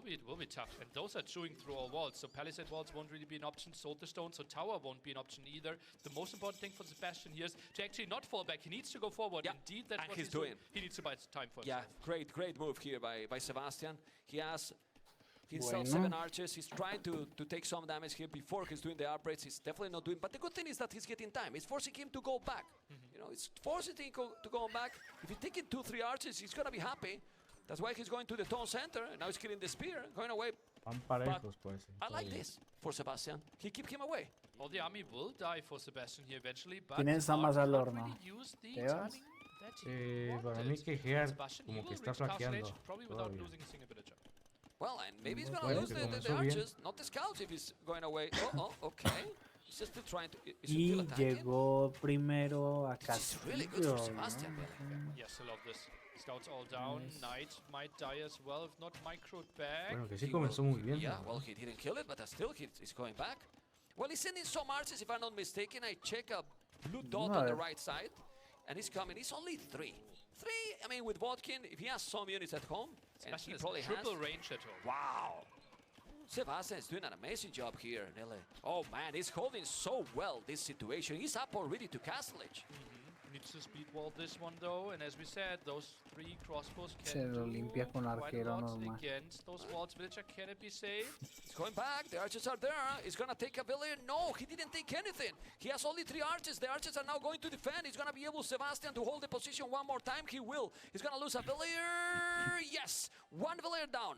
It will be tough, and those are chewing through our walls, so palisade walls won't really be an option, soldier stone, so tower won't be an option either. The most important thing for Sebastian here is to actually not fall back. He needs to go forward. Yeah. Indeed, that's and what he's doing. He needs to buy time for Yeah, himself. great move here by Sebastian. He has himself 7 archers. He's trying to take some damage here before he's doing the upgrades. He's definitely not doing, but the good thing is that he's getting time. It's forcing him to go back. You know, it's forcing him to go back. If he's taking 2-3 archers, he's gonna be happy. That's why he's going to the town center, and now he's killing the spear, going away. I like this for Sebastian. He keep him away. Well, the army will die for Sebastian here eventually, but ¿Quién está más al horno? use the ¿Tebas? timing that he wanted. Para mí que Gear Sebastian, he como will que está reach Castle flaqueando Age probably without todavía. losing a single villager. Well, and maybe he's gonna Bueno, lose que the comenzó archers, not the scouts if he's going away. Okay. He's just still trying to. Is he Y still attacking? llegó primero a This is really good for Castillo. Sebastian. Yes, I love this. Scouts all down. Knight might die as well, if not microed back. Bueno, que sí comenzó muy bien. Yeah, ¿no? well, he didn't kill it, but still he's going back. Well, he's sending some archers, if I'm not mistaken. I check a blue dot on the right side, and he's coming. He's only 3. 3, I mean, with Vodkin, if he has some units at home, and he probably triple has. range at home. Wow. Sebastian is doing an amazing job here, Nelly. Oh man, he's holding so well this situation. He's up already to Castle Age. Needs to speed wall this one though, and as we said, those 3 crossbows Se can lo do limpia con quite a arquero lot normal. against those walls. Villager, can it be saved? He's going back, the archers are there. He's gonna take a villager. No, he didn't take anything. He has only 3 archers. The archers are now going to defend. He's gonna be able, Sebastian, to hold the position one more time. He will. He's gonna lose a villager. Yes, 1 villager down.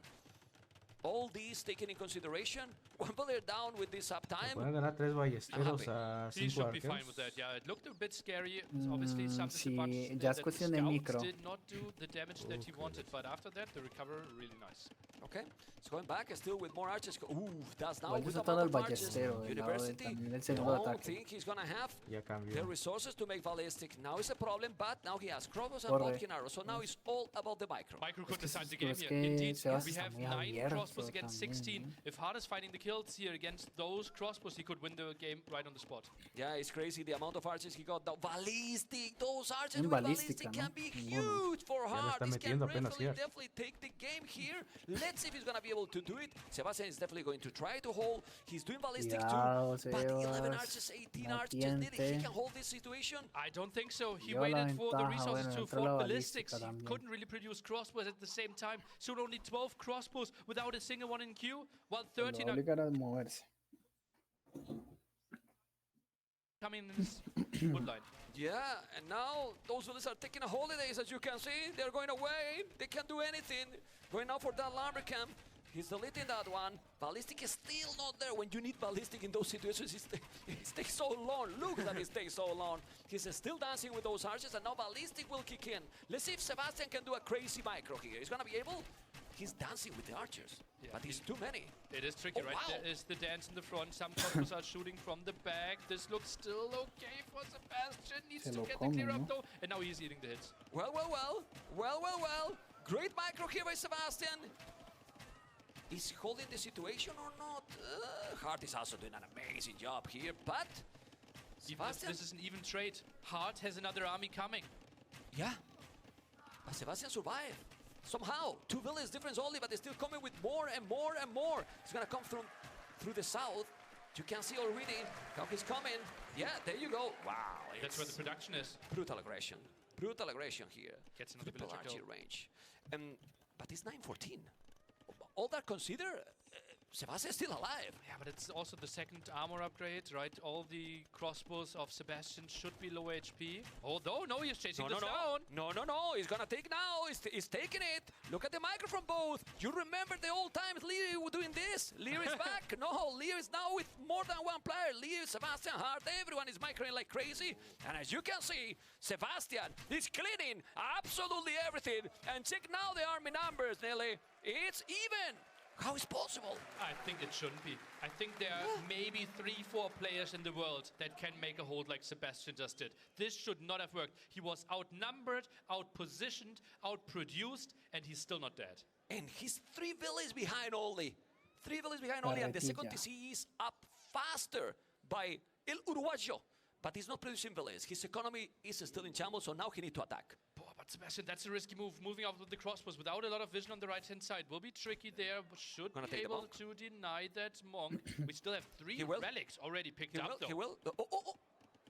All these taken in consideration. 1 villager down with this uptime. Pueden ganar 3 ballesteros a He 5 should be fine arqueros. with that. Yeah, it looked a bit scary. Obviously, some sí, disadvantages ya es that cuestión the de scouts micro. did not do the damage that he wanted, but after that, the recovery really nice. Okay, he's going back still with more archers. Ooh, that's now Igual with está a todo el lot of archers. ballestero del lado de University, también del segundo don't ataque. think he's gonna have Ya cambió. the resources to make ballistic. Now it's a problem, but now he has crossbows and Corre. Bodkin arrows, so now it's all about the micro. Micro could decide the pero game es here. que Indeed, Sebas we está have muy 9 abierto crossbows against también, 16. If Hard is fighting the kills here against those crossbows, he could win the game right on the spot. Yeah, it's crazy the amount of archers he got. Now, ballistic, those archers Un with balística, ballistic ¿no? can be Ninguno. huge for Ya lo Hard. está This can metiendo apenas definitely Gear. take the game here. Let's see if he's gonna be able to do it. Sebastian is definitely going to try to hold. He's doing ballistic Cuidado, too, but 11 Sebas, archers, 18 no archers. Did he tiente. can hold this situation? I don't think so. He Lleva la waited for the ventaja, resources bueno, to entró la afford ballistics. balística He también. couldn't really produce crossbows at the same time. Soon only 12 crossbows without a single one in queue, while Lo 13 va a are obligar a moverse. coming in his wood line. Yeah, and now those villains are taking a holidays, as you can see. They're going away. They can't do anything. Going now for that lumber camp. He's deleting that one. Ballistic is still not there. When you need ballistic in those situations, it takes so long. Look that it takes so long. He's still dancing with those archers, and now ballistic will kick in. Let's see if Sebastian can do a crazy micro here. He's gonna be able. He's dancing with the archers, but he's too many. It is tricky, right? Wow. There is the dance in the front. Some crossbows are shooting from the back. This looks still okay for Sebastian. Needs Se to lo get come, the clear ¿no? up though, and now he's eating the hits. Well. Great micro here by Sebastian. Is holding the situation or not? Hart is also doing an amazing job here, but Even if this is an even trade, Hart has another army coming. Yeah, but Sebastian survived. Somehow, 2 villains difference only, but they're still coming with more and more and more. It's gonna come through the south. You can see already how he's coming. Yeah, there you go. Wow. That's where the production is. Brutal aggression. Brutal aggression here. Gets another Triple villager RG kill. range. But it's 9-14. All that considered, Sebastian's still alive. Yeah, but it's also the second armor upgrade, right? All the crossbows of Sebastian should be low HP. Although, no, he's chasing this down. No, he's gonna take now. He's taking it. Look at the microphone both. You remember the old times Lear was doing this? Lear is back. No, Lear is now with more than one player. Lear, Sebastian, Hart, everyone is microing like crazy. And as you can see, Sebastian is cleaning absolutely everything. And check now the army numbers, Nelly. It's even. How is possible? I think it shouldn't be. I think there are maybe 3-4 players in the world that can make a hold like Sebastian just did. This should not have worked. He was outnumbered, outpositioned, outproduced, and he's still not dead. And he's 3 villages behind only. 3 villages behind only, and the second TC is up faster by El Uruguayo. But he's not producing villages. His economy is still in shambles, so now he needs to attack. But Sebastian, that's a risky move. Moving out with the crossbows without a lot of vision on the right-hand side will be tricky there. Should be able to deny that monk. We still have 3 relics already picked up, though. He will.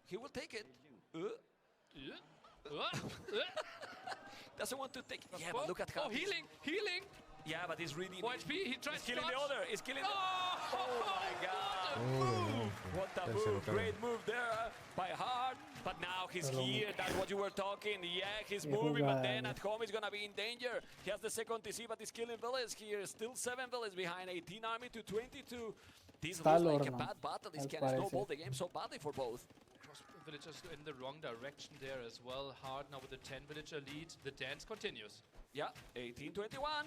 He will take it. Doesn't want to take it. Yeah, but look at how. Oh, healing! Yeah, but he's really. HP, he tries to killing the other. He's killing oh my God. What a move. Great move there by Hart. But now he's here. That's what you were talking. Yeah, he's moving, but then at home he's going to be in danger. He has the second TC, but he's killing villages here. Still 7 villages behind. 18 army to 22. This looks like a bad battle. This can snowball the game so badly for both. Villagers in the wrong direction there as well. Hard now with a 10 villager lead. The dance continues. Yeah, 18-21.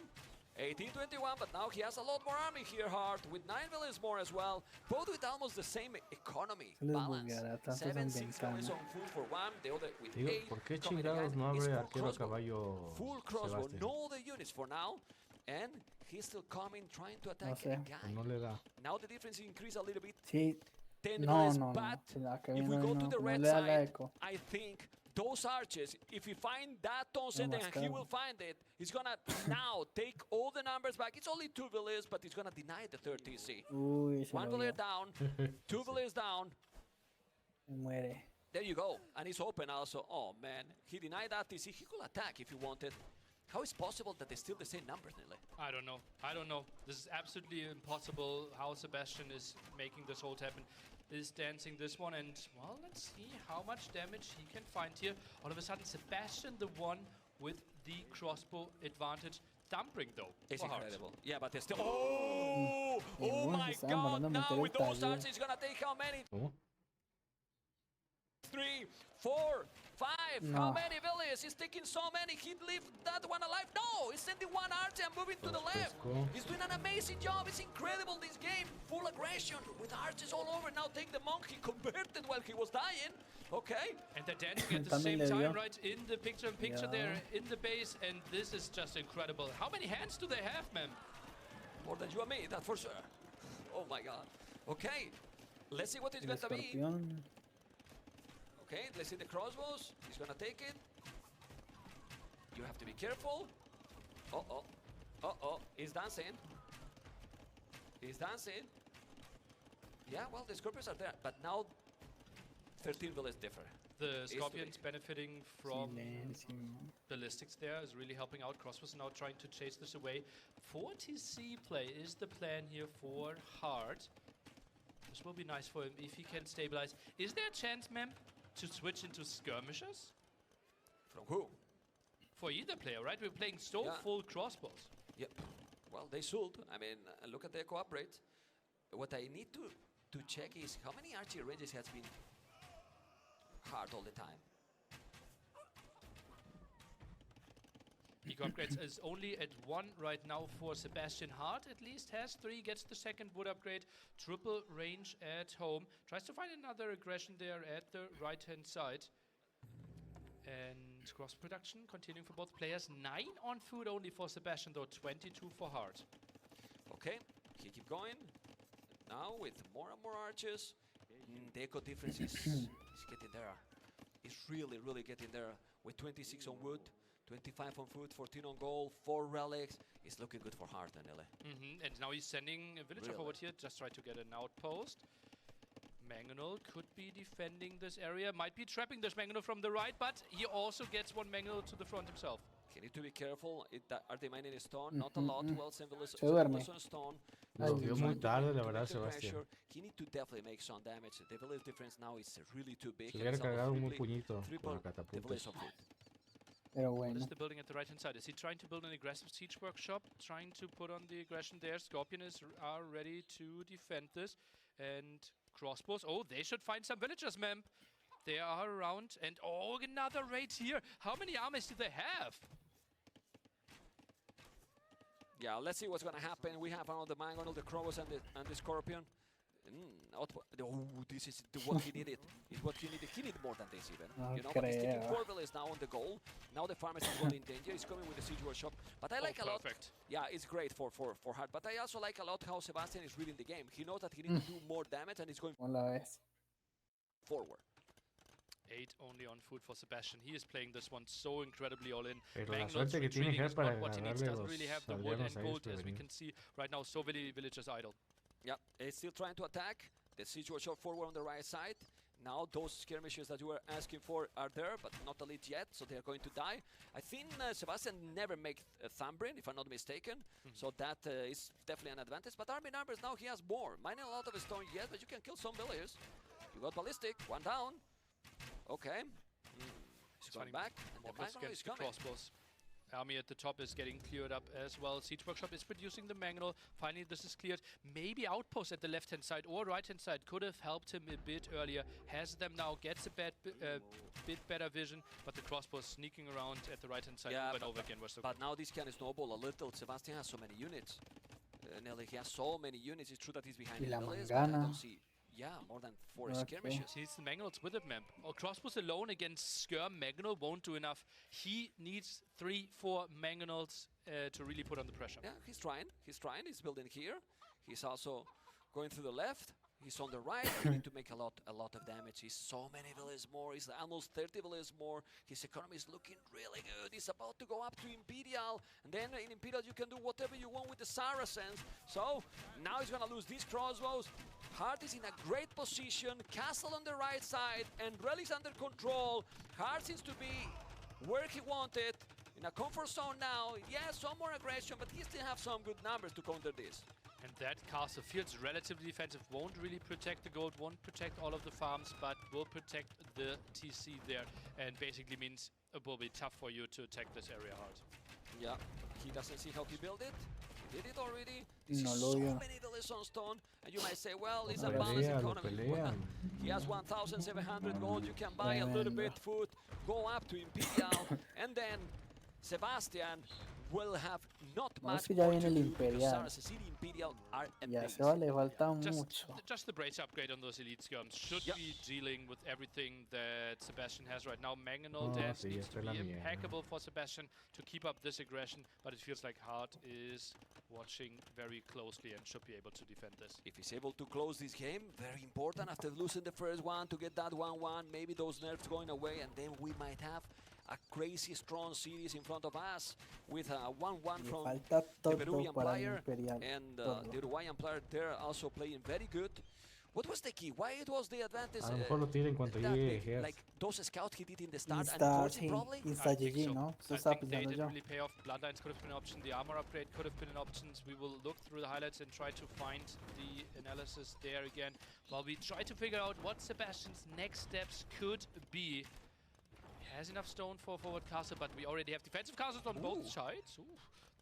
18-21, but now he has a lot more army here, Hart, with 9 villages more as well. Both with almost the same economy balance. 7-6 guys on full for 1, the other with 8. ¿Por qué chingados no abre arquero a caballo? Full crossbow, no other units for now. And he's still coming, trying to attack the guy. No le da. Now the difference increased a little bit. Sí. 10 No, villages, no, but no. if we go to the red side, I think those archers, if he find that Tonsen, then he will find it. He's gonna now take all the numbers back. It's only 2 villages, but he's gonna deny the third TC. 1 village down, 2 villages down. Muere. There you go. And he's open also. Oh, man. He denied that TC. He could attack if he wanted. How is it possible that they're still the same numbers, Nile? I don't know. This is absolutely impossible how Sebastian is making this hold happen. Is dancing this one, and well, let's see how much damage he can find here. All of a sudden, Sebastian, the one with the crossbow advantage. Dumping though. It's incredible. Yeah, but they're still. Oh my God! Now with those archers, he's gonna take how many? 3, 4, 5. How many villages? He's taking so many. He left that one alive. No, he's sending 1 archer and moving to the left. He's doing an amazing job. It's incredible, this game. Full aggression with archers all over. Now take the monk. He converted while he was dying. Okay. And they're dancing at the same time, right? In the picture there, in the base. And this is just incredible. How many hands do they have, man? More than you and me, that's for sure. Oh my God. Okay. Let's see what it's going to be. Okay, let's see the crossbows. He's gonna take it. You have to be careful. He's dancing. He's dancing. Yeah, well, the scorpions are there, but now 13 villages differ. The scorpions benefiting from ballistics there is really helping out. Crossbows now trying to chase this away. 4TC play is the plan here for Hart. This will be nice for him if he can stabilize. Is there a chance, ma'am, to switch into skirmishers? From who? For either player, right? We're playing so full crossbows. Yep. Well, they should. I mean, look at their cooperate. What I need to check is how many archery ranges has been hard all the time. Eco upgrades is only at 1 right now for Sebastian. Hart at least has 3, gets the second wood upgrade. Triple range at home. Tries to find another aggression there at the right-hand side. And cross production continuing for both players. 9 on food only for Sebastian, though 22 for Hart. Okay, he keep going. Now with more and more archers, the eco difference is getting there. It's really, really getting there. With 26 on wood, 25 on food, 14 on gold, 4 relics. It's looking good for Hart and Ele. And now he's sending a villager forward here. Just try to get an outpost. Mangonel could be defending this area. Might be trapping this Mangonel from the right, but he also gets one Mangonel to the front himself. He need to be careful. Are they mining stone? Not a lot. Well, Se duerme. Stone. Lo vio muy tarde, la verdad, Sebastián. He need to definitely make some damage. The village difference now is really too big. Se hubiera cargado un puñito por la catapulta. Pero What bueno. is the building at the right-hand side? Is he trying to build an aggressive siege workshop? Trying to put on the aggression there. Scorpion are ready to defend this. And crossbows. Oh, they should find some villagers, ma'am. They are around. And oh, another raid here. How many armies do they have? Yeah, let's see what's going to happen. We have another Mangonel, the Crowos, and the Scorpion. This is what he needed. It's what he needed. He needed more than this even. You know, but he's taking 4 villages now on the goal. Now the farmers is in danger. He's coming with the siege workshop. But I like a lot. Yeah, it's great for Hart. But I also like a lot how Sebastian is reading the game. He knows that he needs to do more damage and he's going forward. 8 only on food for Sebastian. He is playing this one so incredibly all in. Pero la suerte que tiene Hart para what he needs. ganarle Doesn't los really have the wood and aldeanos a gold ellos as we can see right now. So many villagers idle. Yeah, he's still trying to attack. The siege workshop forward on the right side. Now those skirmishes that you were asking for are there, but not elite yet, so they are going to die. I think Sebastian never make a Thumbrin, if I'm not mistaken, so that is definitely an advantage. But army numbers now he has more. Mining a lot of stone yet, but you can kill some villagers. You got ballistic, 1 down. Okay. He's going back, and the Mangonel is coming. Crossbows. Army at the top is getting cleared up as well. Siege Workshop is producing the Mangonel. Finally, this is cleared. Maybe Outpost at the left-hand side or right-hand side could have helped him a bit earlier. Has them now, gets a bit better vision, but the crossbows sneaking around at the right-hand side over and over again. But now this can snowball a little. Sebastian has so many units. Nelly, he has so many units. It's true that he's behind the village, but I don't see... Yeah, more than 4 skirmishes. He needs the Mangonels with him, man. Crossbows alone against Skirm Mangonel won't do enough. He needs 3-4 Mangonels to really put on the pressure. Yeah, he's trying. He's trying. He's building here. He's also going through the left. He's on the right. He needs to make a lot of damage. He's so many villages more. He's almost 30 villages more. His economy is looking really good. He's about to go up to Imperial. And then in Imperial you can do whatever you want with the Saracens. So now he's going to lose these crossbows. Hart is in a great position. Castle on the right side. And Relics under control. Hart seems to be where he wanted. In a comfort zone now. Yes, some more aggression, but he still have some good numbers to counter this. And that castle feels relatively defensive. Won't really protect the gold, won't protect all of the farms, but will protect the TC there. And basically means it will be tough for you to attack this area hard. Yeah, he doesn't see how he built it. He did it already. This is so many villages on stone. And you might say, well, it's a balanced economy. Well, he has 1,700 gold. You can buy a little bit food, go up to Imperial, and then Sebastian will have not much more to do because Saracens in Imperial are amazing. Ya se le falta mucho. Just the brace upgrade on those elite skirms should be dealing with everything that Sebastian has right now. Mangonel dance needs to be impeccable for Sebastian to keep up this aggression, but it feels like Hart is watching very closely and should be able to defend this. If he's able to close this game, very important after losing the first one to get that 1-1, maybe those nerfs going away, and then we might have a crazy strong series in front of us with a 1-1 from the Peruvian player and the Uruguayan player there also playing very good. What was the key? Why it was the advantage? A lo mejor lo tira en cuanto llegue like those scouts he did in the start Insta, and forced it probably? Insta GG, ¿no? I think they didn't really pay off. Bloodlines could have been an option. The armor upgrade could have been an option. We will look through the highlights and try to find the analysis there again while we try to figure out what Sebastian's next steps could be. He has enough stone for forward castle, but we already have defensive castles on both sides.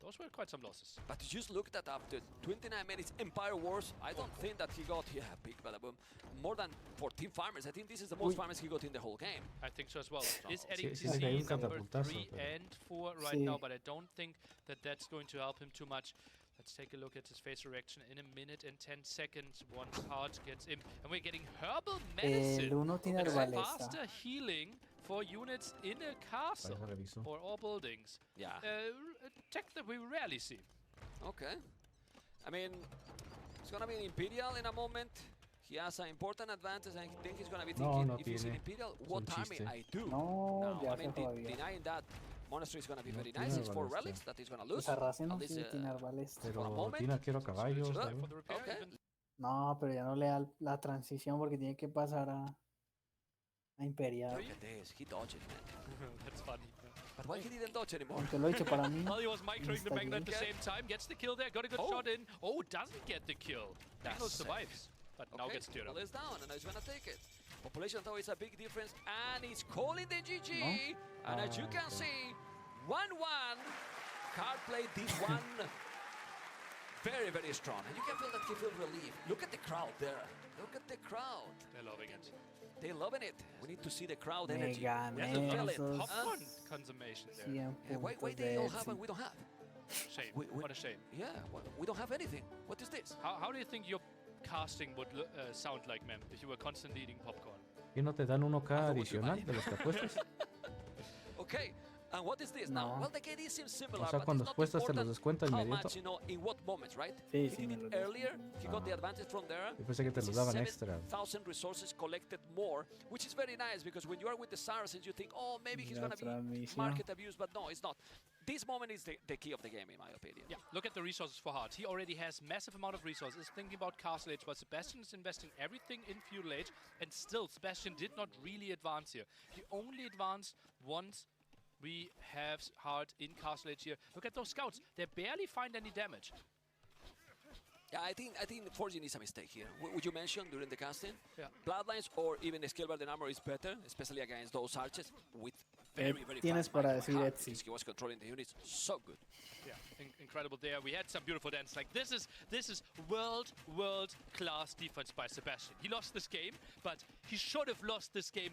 Those were quite some losses. But just look at after 29 minutes Empire Wars, I don't think that he got, big badaboom, more than 14 farmers. I think this is the most farmers he got in the whole game. I think so as well. Is Edding TC number 3 and 4 right now, but I don't think that that's going to help him too much. Let's take a look at his face reaction in a minute and 10 seconds once Hart gets in. And we're getting herbal medicine. Uno tiene faster healing for units in a castle or all buildings. Yeah. Tech that we rarely see. Okay. I mean, it's gonna be an Imperial in a moment. He has an important advantage, and I think he's gonna be thinking, if he's an Imperial, what army I do? No, I mean, denying that monastery is gonna be very nice. It's 4 relics that he's gonna lose. Sarraceno sí tiene arbalesta. Pero tiene arquero a caballos. Okay. No, pero ya no le da la transición porque tiene que pasar a Imperial. Look at this, he dodged it, man. That's funny. But why he didn't dodge anymore? Aunque lo he hecho para mí. Well, he was microing the Magna at the same time, gets the kill there, got a good shot in. Oh, doesn't get the kill. Magno survives, but now gets steered up. Well, it's down, and now he's gonna take it. Population though is a big difference, and he's calling the GG. And as you can see, 1-1. Card played this one very, very strong. And you can feel that he feels relief. Look at the crowd there. Look at the crowd. They're loving it. They're loving it. We need to see the crowd energy. We have to feel it. Popcorn consummation there. Yeah, why they all have and we don't have? Shame. What a shame. Yeah, we don't have anything. What is this? How do you think your casting would sound like, Mem, if you were constantly eating popcorn? ¿Y no te dan 1K adicional de los que apuestas? Okay. And what is this now? Well, the KD seems similar, O sea, cuando apuestas te los descuenta how inmediato. much, in what moments, right? Sí, He did it earlier, he got the advantage from there. Yo pensé que te los daban extra. 7,000 resources collected more, which is very nice, because when you are with the Saracens, you think, oh, maybe he's going to be market abuse, but no, it's not. This moment is the key of the game, in my opinion. Yeah, look at the resources for Hart. He already has massive amount of resources. Thinking about Castle Age, but Sebastian is investing everything in Feudal Age, and still, Sebastian did not really advance here. He only advanced once. We have Hart in Castle Age here. Look at those scouts. They barely find any damage. Yeah, I think Forging is a mistake here. Would you mention during the casting? Yeah. Bloodlines or even Scalebard and Armor is better, especially against those archers with very Tienes fast para micro decir and Etsy. he was controlling the units so good. Yeah, incredible there. We had some beautiful dance. Like this is world class defense by Sebastian. He lost this game, but he should have lost this game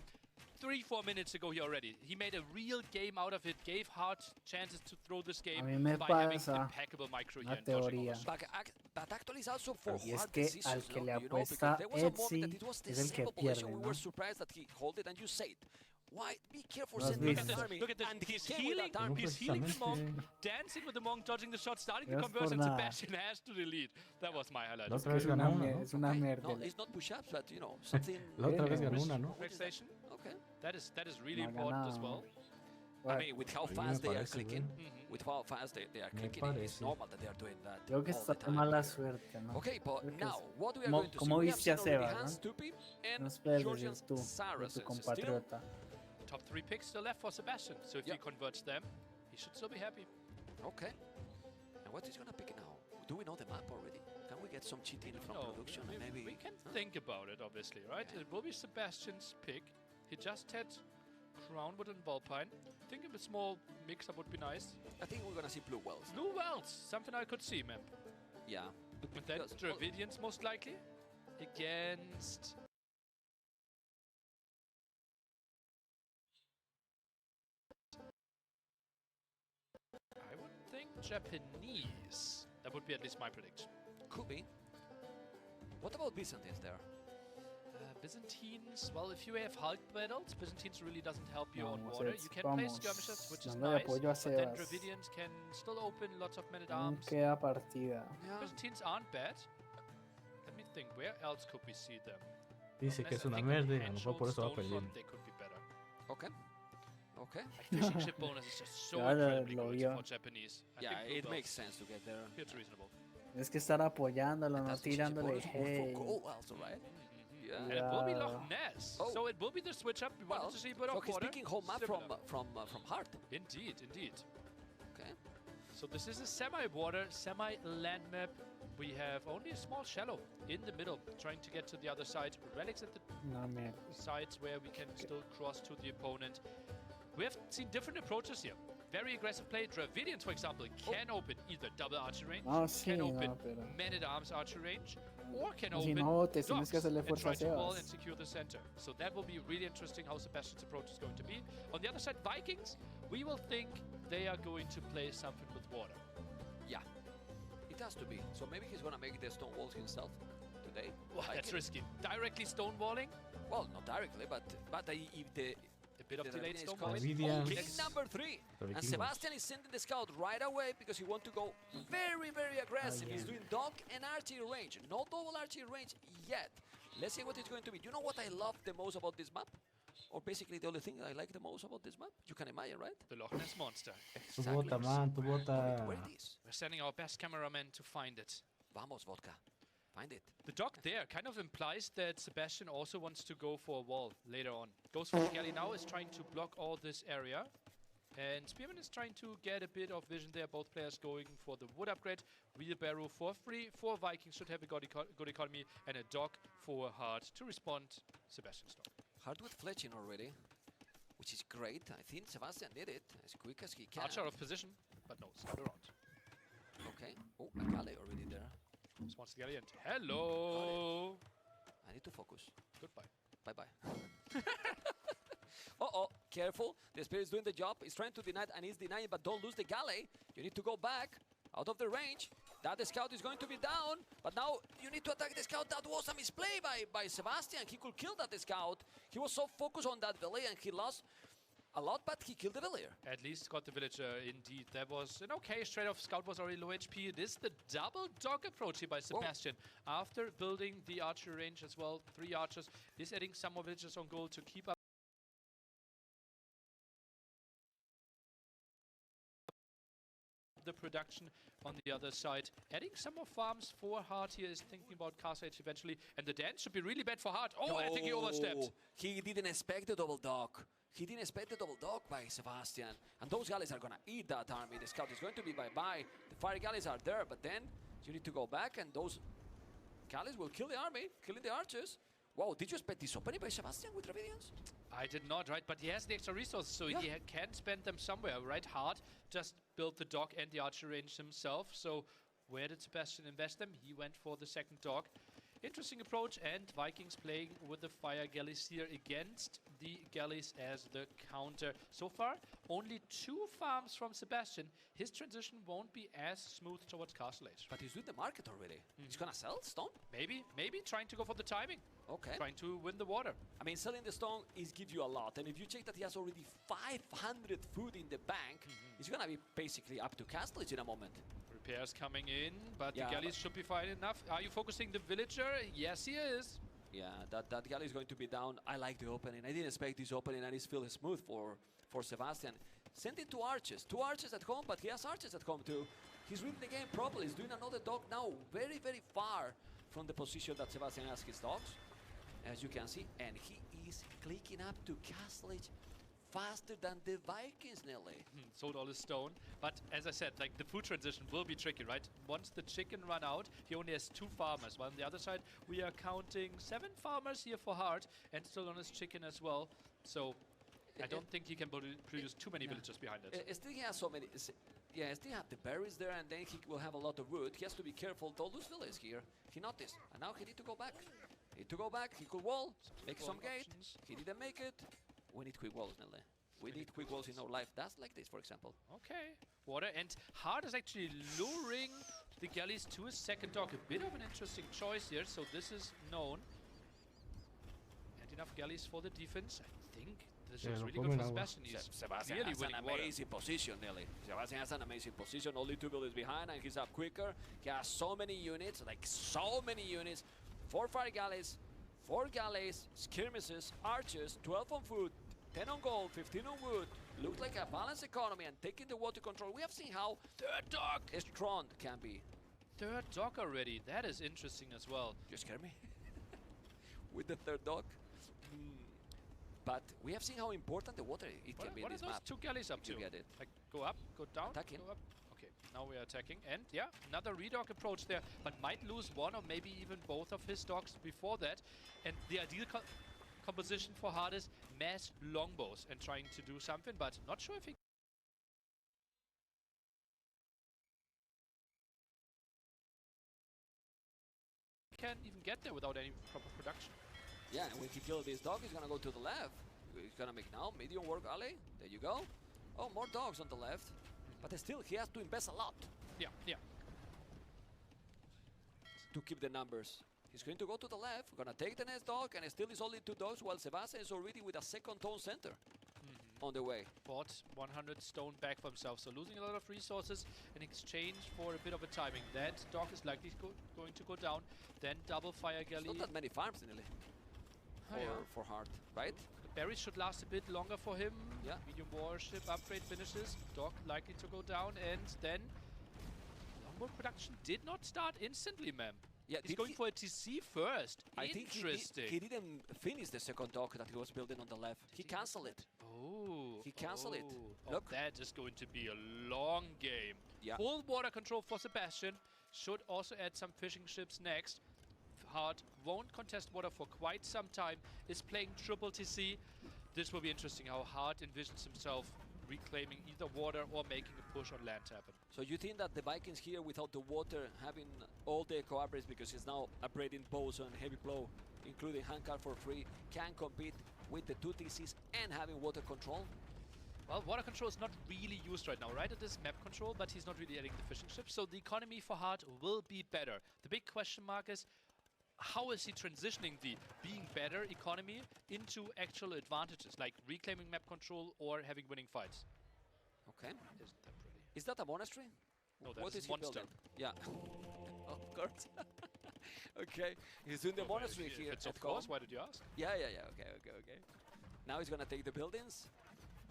3-4 minutes ago here already. He made a real game out of it, gave Hart chances to throw this game by having impeccable micro here and dodging all the shots. But actually it's also for Y es hard que decisions, al que le because apuesta there was a moment Etsy that it was the es el same que population. pierde, We ¿no? were surprised that he held it, and you said, why? Be careful No has sending visto. an army. Look at this. And He's he came with healing. that army. He's healing the monk, dancing with the monk, dodging the shot, starting the No es conversion. por nada. Sebastian has to delete. That was my highlight. La otra vez ganó una, ¿no? Es una mierda. No, it's not push-ups, but something. La otra vez ganó una, ¿no? PlayStation. Okay. That is really important as well. I mean, with how fast they are parece, clicking, Mhm. with how fast they are Me clicking, it's parece. normal that they are doing that. Creo que all está the de time. mala suerte, ¿no? Okay, but Creo que now, es- what we are ¿Cómo- going to see? cómo We have viste a seen already Sebas, Hans no? Tupi No and esperes Georgian decir tú, de tu Saracens. Still, compatriota. Top 3 picks still left for Sebastian. So if he converts them, he should still be happy. okay. And what is he gonna pick now? Do we know the map already? Can we get some cheating from No, production? we, And maybe we can think about it, obviously, right? It will be Sebastian's pick. He just had Crownwood and Vulpine. I think a small mix-up would be nice. I think we're gonna see blue wells. Blue Wells, something I could see, man. Yeah. But then Because- Dravidians most likely against. I would think Japanese. That would be at least my prediction. Could be. What about Byzantines there? Byzantines, well, if you have Hulk battles, Byzantines really doesn't help you on Vamos, water. Eds, You can play vamos. skirmishers, which is Dándole nice, apoyo a but then Sebas. Dravidians can still open lots of Aún men-at-arms. queda partida. Byzantines aren't bad. Let me think, where else could we see them? Dice que Unless es I una think mierda y a lo Angel, mejor por eso va Stonefront, perdiendo. they could be better. Okay. Okay. Like fishing ship bonus is just so Ya incredibly lo good vio. for Japanese. I Yeah, think Blue it Bells, makes sense to get there. it's reasonable. Es que estar apoyándolo, no That's tirándole hey. for goal also, right? Yeah. And it will be Yeah. Loch Ness. So it will be the switch up. We wanted to see a bit so of he's water. picking whole map Similar. from Hart. Indeed, indeed. Okay. So this is a semi-water, semi-land map. We have only a small shallow in the middle, trying to get to the other side. Relics at the No mierda. sides where we can still cross to the opponent. We have seen different approaches here. Very aggressive play. Dravidians, for example, can open either double archer range, No, sí, can no, open pero... men-at-arms archer range, or can Si open no, te tienes dogs que hacerle and fuerza try a to wall and Sebas. secure the center. So that will be really interesting how Sebastian's approach is going to be. On the other side, Vikings, we will think they are going to play something with water. Yeah. It has to be. So maybe he's gonna make the stone walls himself today. Well, that's risky. Directly stonewalling? Well, not directly, but if the bit of delayed storm. King number 3. And Sebastian is sending the scout right away because he wants to go very, very aggressive. He's doing dog and archery range. No double archery range yet. Let's see what it's going to be. You know what I love the most about this map? Or basically the only thing I like the most about this map? You can imagine, right? The Loch Ness Monster. Tu bota, man, tu bota. Where it is? We're sending our best cameraman to find it. Vamos, Vodka. Find it. The dock there kind of implies that Sebastian also wants to go for a wall later on. Goes for the galley now, is trying to block all this area. And Spearman is trying to get a bit of vision there. Both players going for the wood upgrade. Wheelbarrow for free. 4 Vikings should have a good economy. And a dock for hard to respond Sebastian's dock. Hard with fletching already, which is great. I think Sebastian did it as quick as he can. Archer out of position, but no, scout around. Okay. Oh, a galley already there. Response to galley and hello! I need to focus. Goodbye. Bye-bye. Uh-oh, careful. The Spirit is doing the job. He's trying to deny it, and he's denying, but don't lose the galley. You need to go back, out of the range. That the scout is going to be down, but now you need to attack the scout. That was a misplay by Sebastian. He could kill that scout. He was so focused on that village, and he lost a lot, but he killed the villager. At least got the villager, indeed. That was an okay straight-off. Scout was already low HP. It is the double dog approach here by Sebastian. Whoa. After building the archer range as well, 3 archers, is adding some more villagers on goal to keep up the production. On the other side, adding some more farms for Hart here, is thinking about Castle Age eventually, and the dance should be really bad for Hart. Oh, I think he overstepped. He didn't expect the double dog. He didn't expect the double dog by Sebastian. And those galleys are going to eat that army. The scout is going to be bye-bye. The fire galleys are there, but then you need to go back, and those galleys will kill the army, killing the archers. Wow, did you expect this opening by Sebastian with Dravidians? I did not, right? But he has the extra resources, so he can spend them somewhere, right? Hart just built the dock and the archer range himself. So where did Sebastian invest them? He went for the second dock. Interesting approach, and Vikings playing with the fire galleys here against the galleys as the counter. So far, only 2 farms from Sebastian. His transition won't be as smooth towards Castle Age. But he's doing the market already. He's gonna sell stone? Maybe trying to go for the timing. Okay. Trying to win the water. I mean, selling the stone is give you a lot. And if you check that he has already 500 food in the bank, he's gonna be basically up to Castle Age in a moment. Repairs coming in, but the galleys should be fine enough. Are you focusing the villager? Yes, he is. Yeah, that galley is going to be down. I like the opening. I didn't expect this opening, and it's feeling smooth for Sebastian. Send it to archers. 2 archers at home, but he has archers at home too. He's reading the game properly. He's doing another dog now, very, very far from the position that Sebastian has his dogs, as you can see. And he is clicking up to Castle Age faster than the Vikings, Nelly. Sold all his stone. But as I said, like, the food transition will be tricky, right? Once the chicken run out, he only has 2 farmers. While on the other side, we are counting 7 farmers here for Hart, and still on his chicken as well. So I don't think he can produce too many villagers behind it. Still he has so many. Yeah, still have the berries there, and then he will have a lot of wood. He has to be careful. Don't lose villages here. He noticed, and now he need to go back. He could wall, make some gate. He didn't make it. We need quick walls, Nelly. We need quick walls in our life. That's like this, for example. Okay. Water, and Hart is actually luring the galleys to his second dock. A bit of an interesting choice here, so this is known. And enough galleys for the defense. I think this is really good for Sebastian. Sebastian really has an amazing position, Nelly. Sebastian has an amazing position. Only 2 buildings behind, and he's up quicker. He has so many units, like so many units. 4 fire galleys, 4 galleys, skirmishes, archers, 12 on food, 10 on gold, 15 on wood. Looks like a balanced economy, and taking the water control. We have seen how third dock strong can be. Third dock already. That is interesting as well. You scare me with the third dock. But we have seen how important the water can be in this map. What are those 2 galleys up to? Get it. Like, go up, go down, attacking. go up. Okay, now we are attacking. And yeah, another redock approach there, but might lose 1 or maybe even both of his docks before that. And the ideal composition for Hart is mass longbows and trying to do something, but not sure if he can even get there without any proper production. Yeah, and when he kills this dog, he's gonna go to the left. He's gonna make now medium work alley. There you go. Oh, more dogs on the left. But still, he has to invest a lot. Yeah. To keep the numbers. He's going to go to the left, gonna take the next dog, and still is only 2 dogs, while Sebastian is already with a second tone center. on the way. Bought 100 stone back for himself, so losing a lot of resources in exchange for a bit of a timing. That dock is likely going to go down. Then double fire galley. Not that many farms, nearly. For Hart, right? The berries should last a bit longer for him. Yeah. Medium warship upgrade finishes. Dock likely to go down, and then longboat production did not start instantly, ma'am. Yeah, he's going for a TC first. I think he didn't finish the second dock that he was building on the left. He cancelled it. Oh. He cancelled it. Look. That is going to be a long game. Yeah. Full water control for Sebastian. Should also add some fishing ships next. Hart won't contest water for quite some time. Is playing triple TC. This will be interesting how Hart envisions himself reclaiming either water or making a push on land happen. So you think that the Vikings here, without the water, having all the co-upgrades, because he's now upgrading bows and heavy blow, including handcart for free, can compete with the 2 TCs and having water control? Well, water control is not really used right now, right? It is map control, but he's not really adding the fishing ships. So the economy for Hart will be better. The big question mark is, how is he transitioning the being better economy into actual advantages, like reclaiming map control or having winning fights? Okay. Isn't that pretty? Is that a monastery? No, what that's is a monster. He building? Yeah. Of course. Okay. He's doing the monastery here. It's of course. Why did you ask? Yeah. Okay. Now he's gonna take the buildings.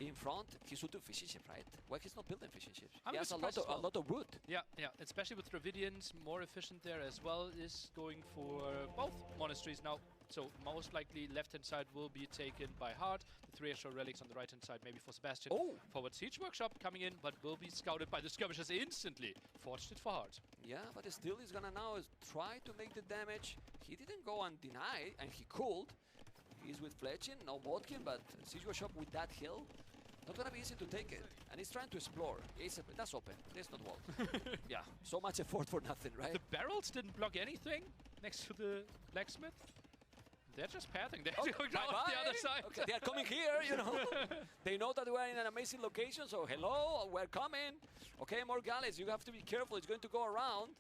In front, he should do fishing ships, right? Why he's not building fishing ships? He has a lot of wood. Yeah, especially with Dravidians, more efficient there as well. Is going for both monasteries now. So most likely left-hand side will be taken by Hart. The 3 extra relics on the right-hand side maybe for Sebastian. Oh! Forward siege workshop coming in, but will be scouted by the skirmishers instantly. Forged it for Hart. Yeah, but still he's gonna now try to make the damage. He didn't go and deny, and he could. He's with Fletching, no Bodkin, but siege workshop with that hill. Not gonna be easy to take it, and he's trying to explore. That's open. There's not wall. Yeah, so much effort for nothing, right? The barrels didn't block anything next to the blacksmith. They're just pathing. They're going down the other side. Okay, they are coming here, you know. They know that we're in an amazing location, so hello, we're coming. Okay, more galleys. You have to be careful. It's going to go around.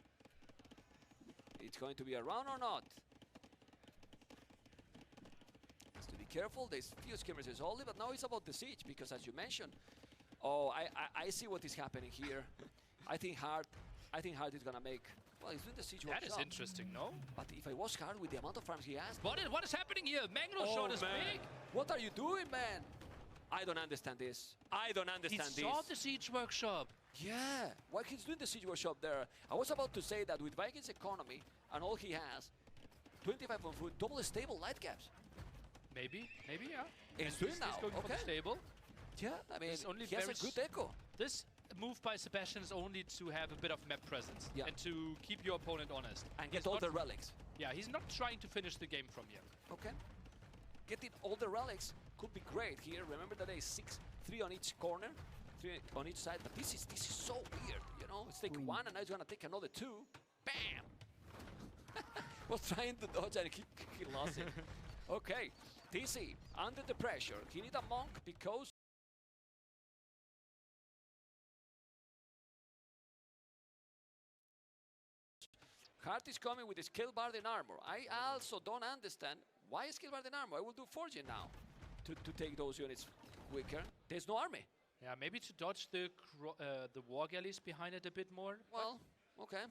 It's going to be around or not? Careful, there's few skirmishers only, but now it's about the siege, because as you mentioned, I see what is happening here. I think Hart is gonna make. Well, he's doing the siege workshop. That is interesting, no? But if I was Hart with the amount of farms he has, what is happening here? Mangnul shot is big. What are you doing, man? I don't understand this. I don't understand this. He saw the siege workshop. Yeah, why he's doing the siege workshop there? I was about to say that with Vikings economy and all he has, 25 on food, double stable light caps. Maybe, yeah. He's doing now. He's going for the stable. Yeah, I mean, he has a good echo. This move by Sebastian is only to have a bit of map presence and to keep your opponent honest. And get all the relics. Yeah, he's not trying to finish the game from here. Okay. Getting all the relics could be great here. Remember that there is 6, 3 on each corner, 3 on each side. But this is so weird, you know? It's take 1 and now he's gonna take another 2. Bam! Was trying to dodge and he lost it. Okay. TC, under the pressure. He need a monk because Hart is coming with his Skillbarden armor. I also don't understand why is Skillbarden armor. I will do forging now to take those units quicker. There's no army. Yeah, maybe to dodge the war galleys behind it a bit more. Well, okay.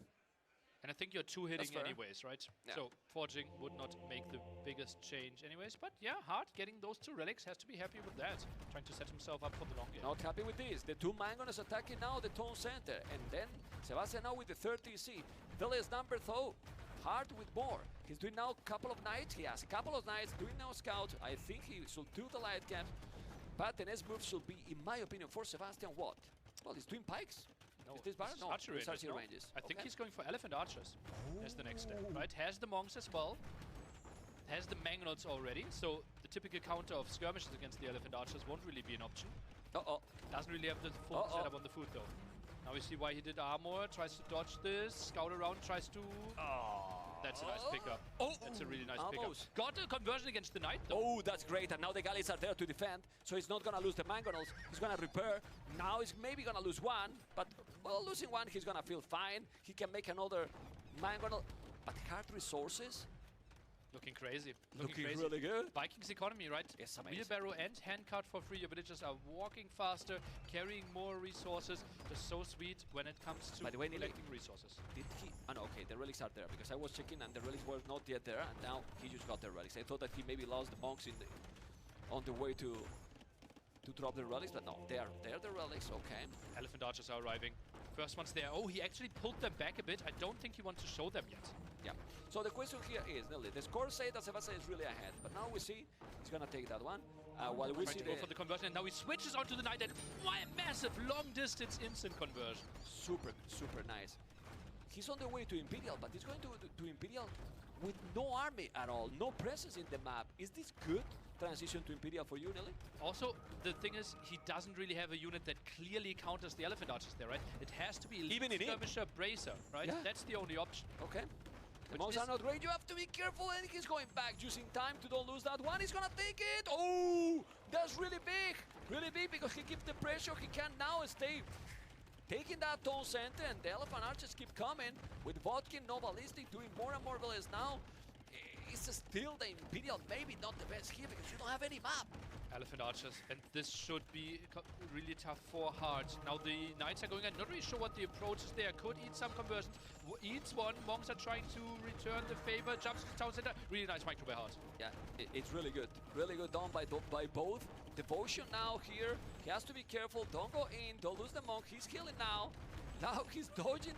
And I think you're 2-hitting anyways, right? Yeah. So forging would not make the biggest change anyways. But yeah, Hart getting those 2 relics has to be happy with that. Trying to set himself up for the long game. Not happy with this. The 2 Mangoners attacking now the town center. And then Sebastian now with the 3rd TC. Village number though. Hart with more. He's doing now a couple of knights. He has a couple of knights doing now scouts. I think he should do the light caps. But the next move should be, in my opinion, for Sebastian what? Well, he's doing pikes. No, is this bar? No, archery ranges. I think he's going for elephant archers as the next step, right? Has the monks as well. Has the Mangnots already, so the typical counter of skirmishes against the elephant archers won't really be an option. Doesn't really have the full setup on the food though. Now we see why he did armor, tries to dodge this, scout around, tries to... That's a nice pickup. That's a really nice pickup. Got a conversion against the knight though. Oh, that's great, and now the galleys are there to defend, so he's not gonna lose the Mangonels, he's gonna repair. Now he's maybe gonna lose 1, but well, losing 1, he's gonna feel fine. He can make another Mangonel, but hard resources? Looking crazy. Looking crazy. really good. Vikings economy, right? It's amazing. Wheelbarrow and handcart for free. Your villagers are walking faster, carrying more resources. Just so sweet when it comes to collecting resources. Did he? Oh no, okay, the relics are there because I was checking and the relics were not yet there, and now he just got the relics. I thought that he maybe lost the monks on the way to drop the relics, but no, they're the relics. Okay. Elephant archers are arriving. First one's there. Oh, he actually pulled them back a bit. I don't think he wants to show them yet. Yeah. So the question here is, Nelly, the score say that Sebastian is really ahead, but now we see he's gonna take that one. While we see to go for the conversion, and now he switches onto the knight, and massive long-distance instant conversion. Super nice. He's on the way to Imperial, but he's going to Imperial with no army at all, no presence in the map. Is this good transition to Imperial for you, Nelly? Also, the thing is, he doesn't really have a unit that clearly counters the elephant archers there, right? It has to be even in skirmisher bracer, right? Yeah. That's the only option. Okay. The monks are not great. You have to be careful, and he's going back, using time to don't lose that one. He's gonna take it. Oh, that's really big because he keeps the pressure. He can now stay taking that tone center, and the elephant archers keep coming with Vodkin, no ballistic, doing more and more villages now. It's still the Imperial, maybe not the best here because you don't have any map. Elephant archers, and this should be really tough for Hard. Now the knights are going in, not really sure what the approach is there. Could eat some conversions, eats one. Monks are trying to return the favor, jumps to the town center. Really nice micro by Hard. Yeah, it's really good done by both. Devotion now here, he has to be careful, don't go in, don't lose the monk. He's healing now. Now he's dodging.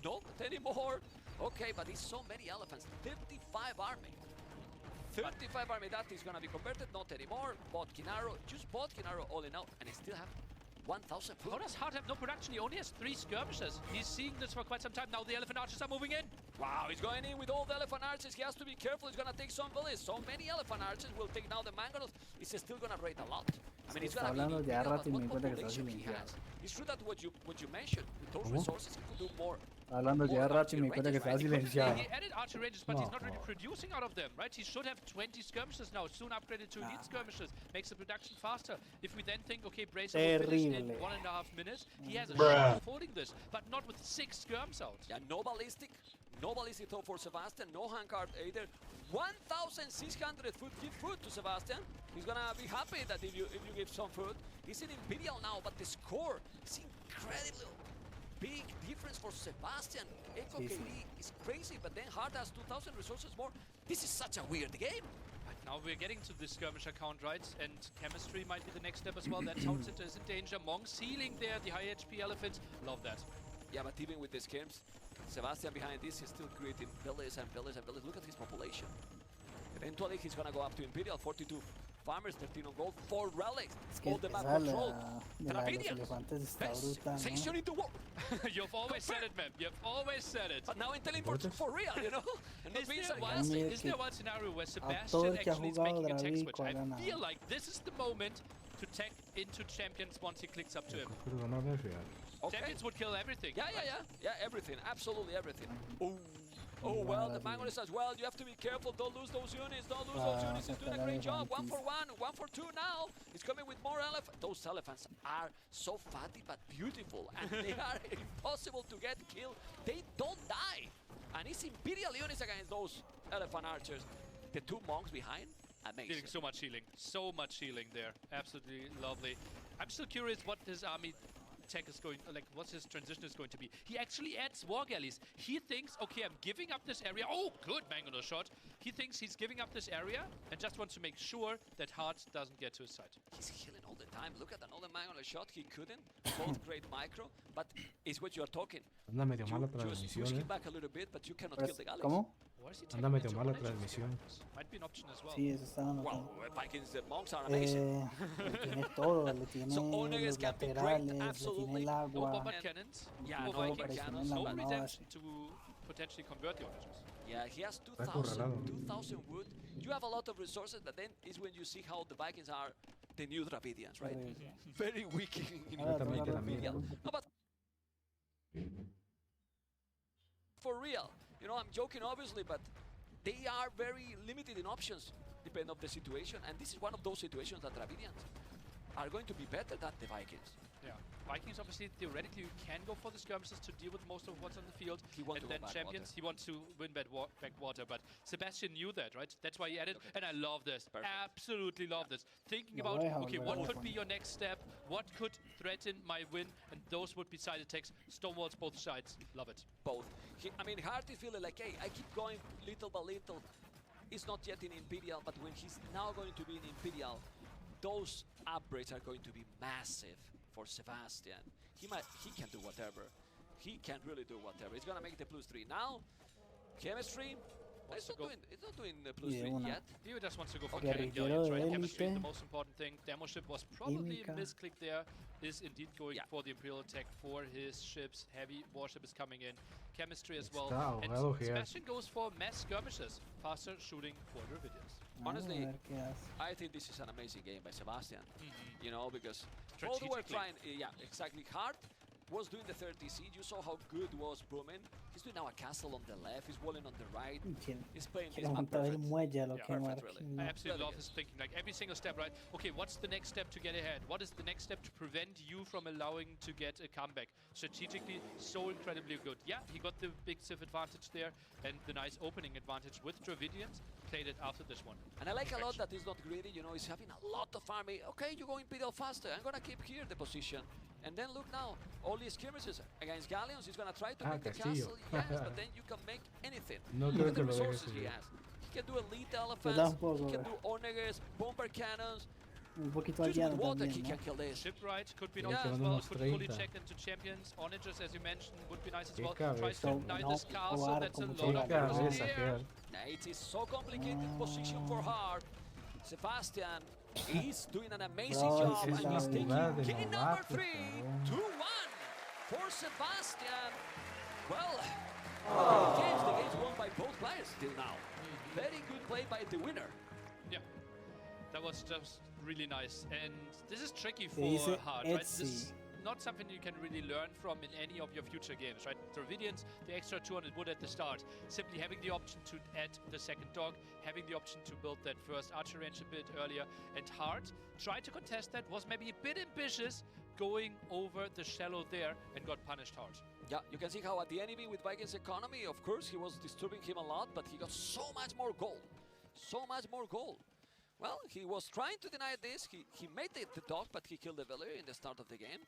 Not anymore. Okay, but it's so many elephants. 55 army. 35 army, that is gonna be converted. Not anymore. Vodkin arrow, just Vodkin arrow all in out, and he still have 1,000 food. How does Hard have no production? He only has 3 skirmishes. He's seeing this for quite some time. Now the elephant archers are moving in. Wow, he's going in with all the elephant archers. He has to be careful. He's gonna take some villages. So many elephant archers will take now the mangoes. He's still gonna raid a lot. I mean, it's gonna be it's true that what you mentioned, with those resources, he could do more. Hablando ya rato y me cuenta que está silenciado. He added archer ranges, but he's not really producing out of them, right? He should have 20 skirmishes now, soon upgraded to elite skirmishes, makes the production faster. If we then think, okay, Bracer will finish in 1.5 minutes, he has a shot of holding this, but not with 6 skirms out. Yeah, no ballistic though for Sebastian, no handcart either. 1,600 food, give food to Sebastian. He's gonna be happy that if you give some food. He's in Imperial now, but the score is incredible. Big difference for Sebastian. Echo KD is crazy, but then Hard has 2,000 resources more. This is such a weird game. Right, now we're getting to the skirmisher count, right? And chemistry might be the next step as well. That town center is in danger. Monks healing there, the high HP elephants. Love that. Yeah, but even with the skirms, Sebastian behind this is still creating villages and villages and villages. Look at his population. Eventually he's gonna go up to Imperial, 42 farmers, 13 on gold, 4 relics, all the map control. Sanction into war. You've always said it, man. You've always said it. But now in teleports for real, you know? And is there one scenario where Sebastian actually is making a tech switch? I feel like this is the moment to tech into champions once he clicks up to him. Okay. Champions would kill everything. Yeah, everything, absolutely everything. Oh well, the Mangolis as well. You have to be careful. Don't lose those units. Don't lose those units. He's doing a great job. 1 for 1, 1 for 2 now. He's coming with more elephants. Those elephants are so fatty but beautiful, and they are impossible to get killed. They don't die. And it's Imperial units against those elephant archers. The 2 monks behind, amazing. Getting so much healing there. Absolutely lovely. I'm still curious what his army tech is going, like what his transition is going to be. He actually adds war galleys. He thinks, okay, I'm giving up this area. Oh, good mangono shot. He thinks he's giving up this area and just wants to make sure that Hard doesn't get to his side. He's healing all the time. Look at another mangono shot. He couldn't. Both great micro, but it's what you're talking. Anda medio mala Just push him back a little bit, but you cannot kill the galleys. ¿Cómo? Anda medio mala transmisión. Might be an option as well. Sí, eso está Well, Vikings, the monks are amazing. Le tiene todo, le tiene los laterales, le tiene el agua. No bombard cannons. Yeah, no no Viking cannons. No redemption to potentially convert the Onagers. Yeah, he has 2,000 wood. You have a lot of resources, but then is when you see how the Vikings are the new Dravidians, right? Very weak in Dravidian. No, but for real, you know, I'm joking obviously, but they are very limited in options depending on the situation, and this is one of those situations that Dravidians are going to be better than the Vikings. Yeah, Vikings obviously theoretically can go for the skirmishes to deal with most of what's on the field, and then champions he wants to win backwater. But Sebastian knew that, right? That's why he added. And I love this. Absolutely love this. Thinking about okay, what could be your next step? What could threaten my win? And those would be side attacks. Stonewalls both sides. Love it. Both. I mean, Hart is feeling like, hey, I keep going little by little. He's not yet in Imperial, but when he's now going to be in Imperial, those upgrades are going to be massive for Sebastian. He can do whatever. He can really do whatever. He's gonna make the +3 now. Chemistry. It's not doing the +3 yet. He just wants to go for cannon galleons, right? Chemistry is the most important thing. Demo ship was probably a misclick there. Is indeed going for the Imperial attack for his ships. Heavy warship is coming in. Chemistry as well. And Sebastian goes for mass skirmishes. Faster shooting for Dravidians. Honestly, I think this is an amazing game by Sebastian. You know, because both were trying, exactly. Hart was doing the 30 siege. You saw how good was Booming. He's doing now a castle on the left. He's walling on the right. He's playing his map perfect. I absolutely love his thinking. Like every single step, right? Okay, what's the next step to get ahead? What is the next step to prevent you from allowing to get a comeback? Strategically, so incredibly good. Yeah, he got the big civ advantage there and the nice opening advantage with Dravidians. Played it after this one. And I like a lot that he's not greedy. You know, he's having a lot of army. Okay, you go Imperial faster. I'm gonna keep here the position. And then look now, all these skirmishes against Galleons, he's gonna try to make the castle, yes, but then you can make anything. Look at the resources he has. He can do elite elephants, he can do onegers, bomber cannons. Just with water he can kill this. Shipwright could be nice as well, could fully check into champions. Onagers, as you mentioned, would be nice as well. Tries to ignite this castle, that's a lot of heroes in the air. It is so complicated position for Hart. Sebastian is doing an amazing job and he's taking game number 3, 2-1 for Sebastian. Well, the game's won by both players till now. Very good play by the winner. Yeah, that was just really nice. And this is tricky for Hart, right? This is not something you can really learn from in any of your future games, right? Dravidians, the extra 200 wood at the start, simply having the option to add the second dog, having the option to build that first archer range a bit earlier, and Hart tried to contest that, was maybe a bit ambitious, going over the shallow there, and got punished hard. Yeah, you can see how at the enemy with Vikings economy, of course, he was disturbing him a lot, but he got so much more gold. So much more gold. Well, he was trying to deny this. He made the dog, but he killed the villager in the start of the game.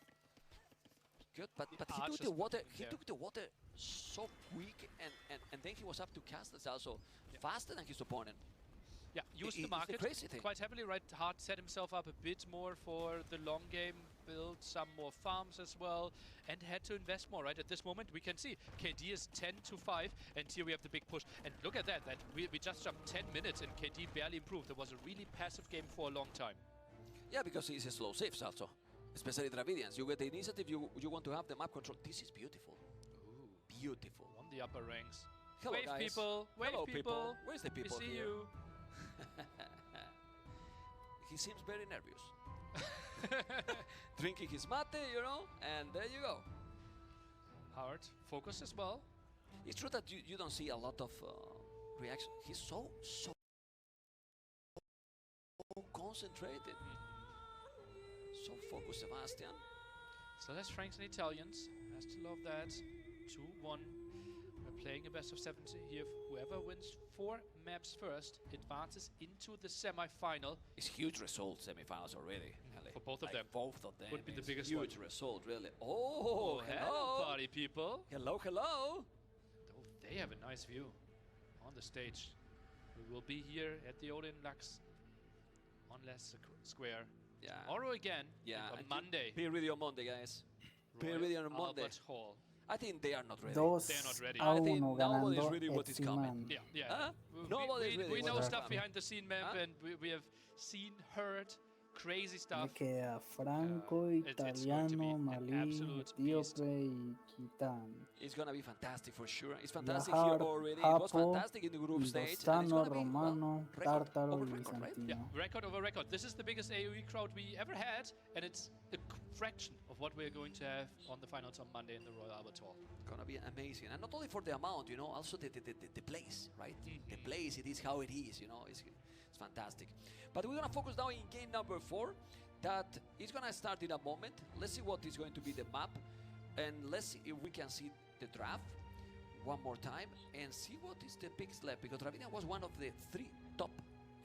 Good, but he took the water. He took the water so quick, and then he was up to cast as also faster than his opponent. Yeah, used the market quite heavily, right? Hart set himself up a bit more for the long game, built some more farms as well, and had to invest more, right? At this moment, we can see KD is 10-5, and here we have the big push. And look at that, we just jumped 10 minutes, and KD barely improved. It was a really passive game for a long time. Yeah, because he's a slow saves also. Especially Dravidians, you get the initiative, you want to have the map control. This is beautiful. Ooh. Beautiful. On the upper ranks. Hello, wave guys. People, wave Hello, people. Where's the people we see here? You. He seems very nervous. Drinking his mate, you know, and there you go. Hard focus as well. It's true that you don't see a lot of reaction. He's so concentrated. So focused, Sebastian. So less Franks and Italians. Has to love that. 2-1. We're playing a best of 7 here. Whoever wins 4 maps first advances into the semi-final. It's huge result, semi-finals already. For both of them. Both of them. Would be the biggest huge one. Result, really. Oh, hello. Party people. Hello, hello. Oh, they have a nice view on the stage. We will be here at the Odin Lux on Less Square. Yeah. Tomorrow again. Yeah. On Monday. Be ready on Monday, guys. Be ready on Monday. Albert Hall. I think they are not ready. They are not ready. I think nobody's ready what is coming. Yeah. Huh? Nobody's ready. We know stuff behind the scene, map, and we have seen, heard crazy stuff. Me queda Franco, Italiano, Malí, Etíope y Kitán. It's gonna be fantastic for sure. It's fantastic here already. It was fantastic in the group stage. Indostano, Romano, Tártaro y Bizantino. Yeah, record over record. This is the biggest AoE crowd we ever had, and it's a fraction of what we're going to have on the finals on Monday in the Royal Albert Hall. Gonna be amazing, and not only for the amount, you know, also the place, right? The place, it is how it is, you know. It's fantastic. But we're gonna focus now in game number 4. that is going to start in a moment. Let's see what is going to be the map, and let's see if we can see the draft one more time and see what is the picks left, because Dravidian was one of the 3 top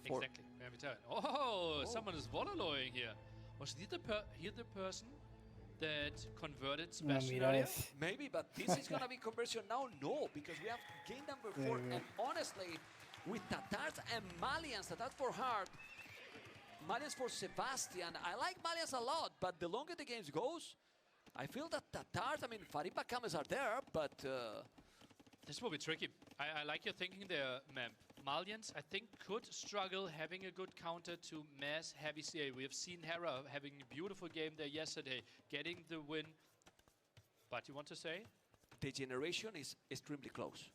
4. Exactly. Let me tell you. Oh, someone is Wololoing here. Was he the person that converted Sebastian earlier? Maybe, but this is going to be conversion now? No, because we have game number 4, and honestly, with Tatars and Malians, Tatars for Hard, Malians for Sebastian. I like Malians a lot, but the longer the games goes, I feel that Tatars, I mean, Fariba Kames are there, but... This will be tricky. I like your thinking there, ma'am. Malians, I think, could struggle having a good counter to mass heavy CA. We have seen Hera having a beautiful game there yesterday, getting the win. But you want to say? The generation is extremely close.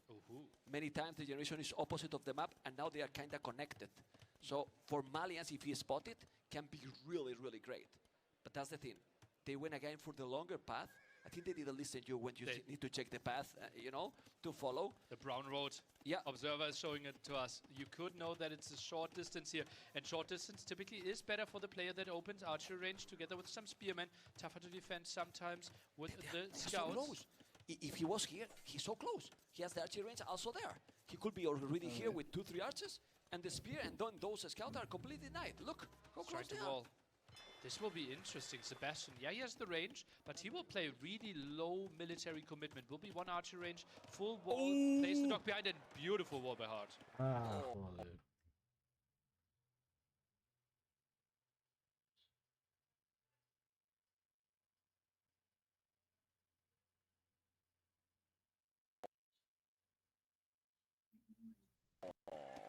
Many times the generation is opposite of the map, and now they are kind of connected. So for Malians, if he spot it, can be really, really great. But that's the thing. They went again for the longer path. I think they didn't listen to you when you need to check the path, you know, to follow. The brown road. Yeah. Observer is showing it to us. You could know that it's a short distance here. And short distance typically is better for the player that opens archery range together with some spearmen. Tougher to defend sometimes with the scouts. So close. If he was here, he's so close. He has the archery range also there. He could be already here with 2-3 archers and the spear, and then those scouts are completely denied. Look, how close they are. This will be interesting. Sebastian, yeah, he has the range, but he will play really low military commitment. Will be 1 archer range, full wall, place the dog behind, and beautiful wall by heart.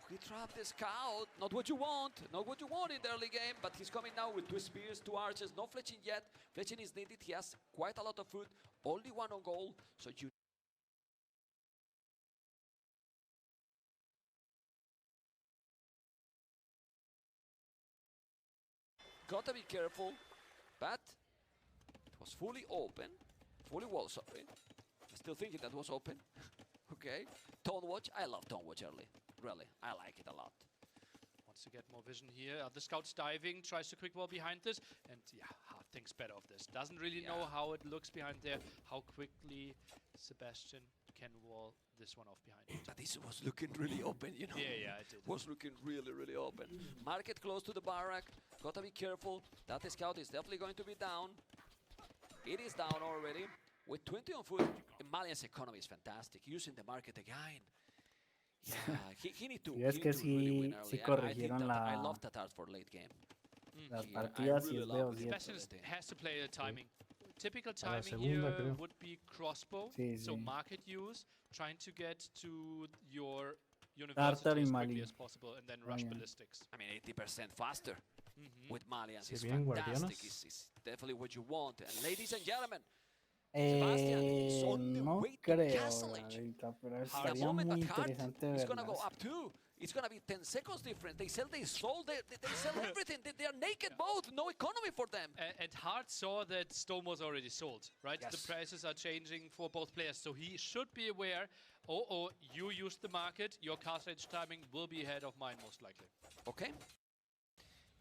He trapped the scout. Not what you want. Not what you want in the early game. But he's coming now with 2 spears, 2 archers. No fletching yet. Fletching is needed. He has quite a lot of food. Only 1 on goal. So you... Gotta be careful. But it was fully open. Fully wall, sorry. I'm still thinking that was open. Okay. Tone watch. I love tone watch early. Really, I like it a lot. Wants to get more vision here. The scout's diving, tries to quick wall behind this, and yeah, Hart thinks better of this. Doesn't really know how it looks behind there, how quickly Sebastian can wall this one off behind it. But this was looking really open, you know. Yeah, it did. Was looking really, really open. Market close to the barrack. Gotta be careful. That scout is definitely going to be down. It is down already. With 20 on foot, Malian's economy is fantastic. Using the market again. Yeah, he need to, Y es que sí, sí corrigieron I love Tatars for late game. Las partidas y es veo Sebastian has to play the timing. Typical timing here would be crossbow, so market use, trying to get to your university as quickly as possible, and then rush ballistics. I mean, 80% faster with Malians is fantastic. It's definitely what you want. And ladies and gentlemen, no creo, pero estaría muy interesante it's gonna verlas. go up too. It's gonna be 10 seconds different. They sell, they sold, they sell everything. They are naked both. No economy for them. And Hart saw that Stone was already sold, right? Yes. The prices are changing for both players, so he should be aware. Oh, you used the market. Your cast range timing will be ahead of mine most likely. Okay.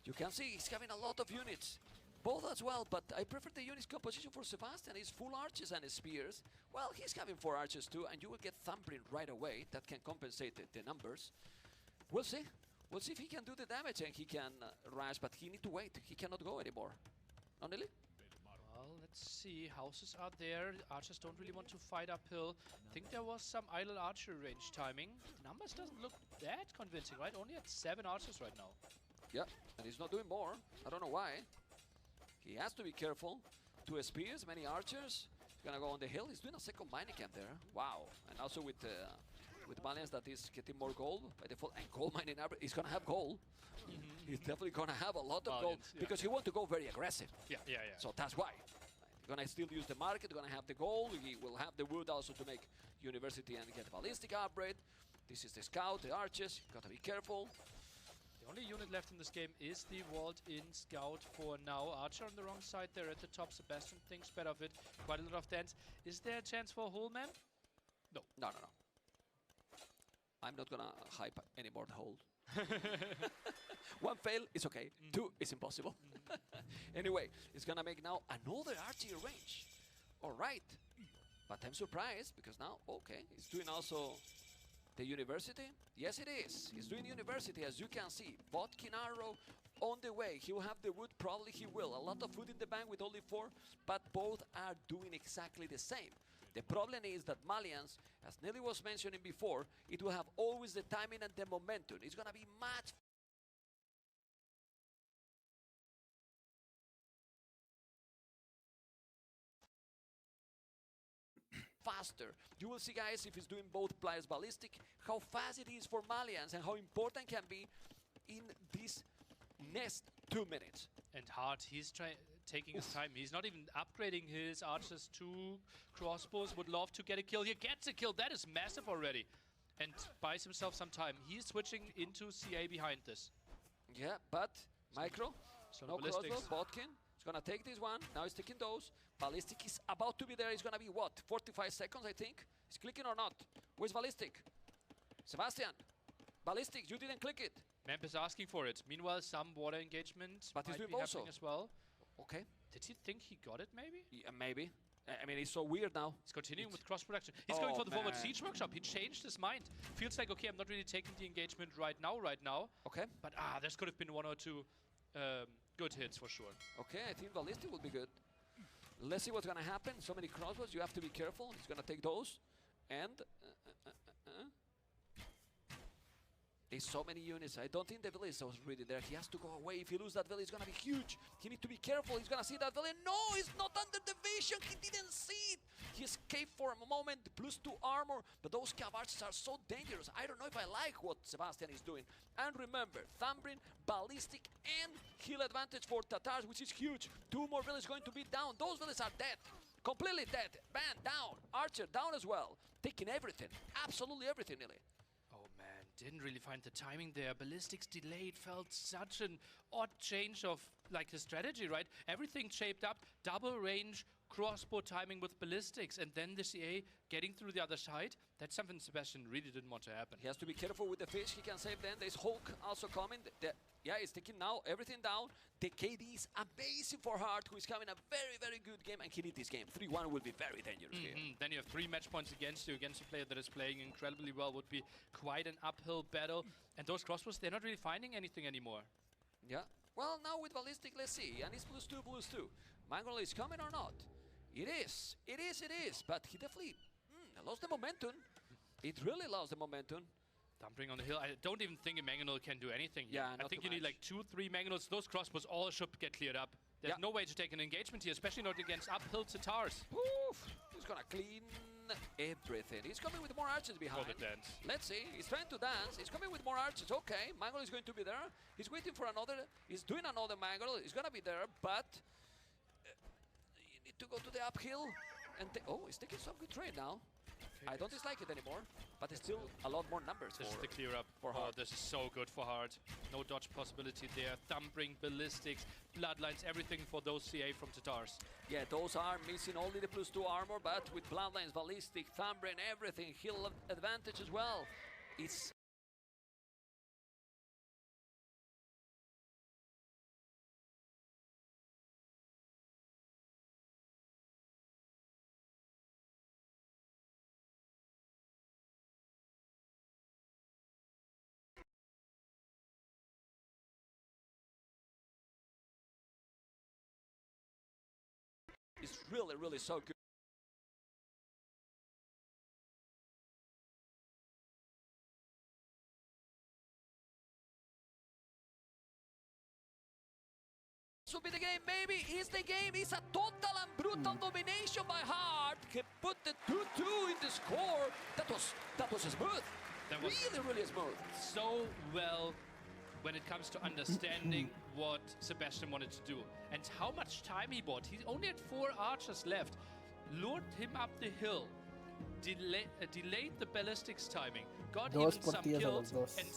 You can see he's having a lot of units. Both as well, but I prefer the units composition for Sebastian. He's full archers and spears. Well, he's having 4 archers too, and you will get thumbprint right away. That can compensate the numbers. We'll see. We'll see if he can do the damage and he can rush, but he need to wait. He cannot go anymore. No, Nelly? Well, let's see. Houses are there. Archers don't really want to fight uphill. I think there was some idle archer range timing. The numbers doesn't look that convincing, right? Only at 7 archers right now. Yeah, and he's not doing more. I don't know why. He has to be careful. 2 spears, many archers. He's gonna go on the hill. He's doing a second mining camp there. Wow. And also with Malians that is getting more gold by default. And gold mining, he's gonna have gold. He's definitely gonna have a lot of gold because he wants to go very aggressive. Yeah. So that's why. He's gonna still use the market, gonna have the gold. He will have the wood also to make university and get ballistic upgrade. This is the scout, the archers. Gotta be careful. The only unit left in this game is the walled-in scout for now. Archer on the wrong side there at the top. Sebastian thinks better of it. Quite a lot of dance. Is there a chance for a hole, man? No. No. I'm not gonna hype any more the hold. One fail is okay. Two is impossible. Anyway, it's gonna make now another archer range. All right. But I'm surprised because now, okay, he's doing also the university. Yes, it is. He's doing university, as you can see. Vodkin arrow on the way. He will have the wood, probably he will. A lot of food in the bank with only 4, but both are doing exactly the same. The problem is that Malians, as Nelly was mentioning before, it will have always the timing and the momentum. It's gonna be much faster. You will see, guys, if he's doing both players ballistic, how fast it is for Malians and how important can be in this next 2 minutes. And Hart, he's taking his time. He's not even upgrading his archers to crossbows. Would love to get a kill here. Gets a kill. That is massive already. And buys himself some time. He's switching into CA behind this. Yeah, but Micro, So no ballistics. crossbow. Botkin is gonna take this one. Now he's taking those. Ballistic is about to be there. It's gonna be what? 45 seconds, I think. He's clicking or not? Where's Ballistic? Sebastian, Ballistic, you didn't click it. Memp is asking for it. Meanwhile, some water engagement But he's might doing be happening also. as well. Okay. Did he think he got it, maybe? Yeah, maybe. I mean, it's so weird now. He's continuing with cross-production. He's going for the forward siege workshop. He changed his mind. Feels like, okay, I'm not really taking the engagement right now. Okay. But this could have been 1 or 2 good hits for sure. Okay, I think Ballistic will be good. Let's see what's gonna happen. So many crossbows, you have to be careful. He's gonna take those. And there's so many units. I don't think the village was really there. He has to go away. If he loses that village, it's gonna be huge. He needs to be careful. He's gonna see that village. No, it's not under the vision. He didn't see it. He escaped for a moment. +2 armor, but those cavarches are so dangerous. I don't know if I like what Sebastian is doing. And remember, Thambrin, Ballistic, and heal advantage for Tatars, which is huge. 2 more villages going to be down. Those villages are dead. Completely dead. Ban down. Archer down as well. Taking everything. Absolutely everything, nearly. Oh man, didn't really find the timing there. Ballistics delayed, felt such an odd change of like his strategy, right? Everything shaped up, double range, crossbow timing with ballistics, and then the CA getting through the other side. That's something Sebastian really didn't want to happen. He has to be careful with the fish. He can save them. There's Hulk also coming. Yeah, he's taking now everything down. The KD is amazing for Hart, who is having a very, very good game, and he need this game. 3-1 will be very dangerous here. Then you have 3 match points against you. Against a player that is playing incredibly well would be quite an uphill battle. And those crossbows, they're not really finding anything anymore. Yeah. Well, now with Ballistic, let's see. And it's +2. Mangrel is coming or not? It is. It is. But he definitely lost the momentum. It really lost the momentum. Dumping on the hill. I don't even think a Mangonel can do anything here. Yeah, I think you need like 2-3 Mangonels. Those crossbows all should get cleared up. There's no way to take an engagement here, especially not against uphill Tatars. Oof. He's gonna clean everything. He's coming with more archers behind. For the dance. Let's see. He's trying to dance. He's coming with more archers. Okay, Mangrel is going to be there. He's waiting for another. He's doing another Mangrel. He's gonna be there, but you need to go to the uphill. And he's taking some good trade now. Okay. I don't dislike it anymore, but it's still a lot more numbers. This is the clear up. For Hart. This is so good for Hart. No dodge possibility there. Thumbring, ballistics, bloodlines, everything for those CA from Tatars. Yeah, those are missing only the +2 armor, but with bloodlines, ballistic, thumbring, everything, heal advantage as well. It's really, really so good. This will be the game, maybe. Is the game. It's a total and brutal domination by Hart. He put the 2-2 in the score. That was smooth. That was really smooth. So well when it comes to understanding what Sebastian wanted to do and how much time he bought. He only had 4 archers left. Lured him up the hill. Delayed the ballistics timing. Got him some kills. And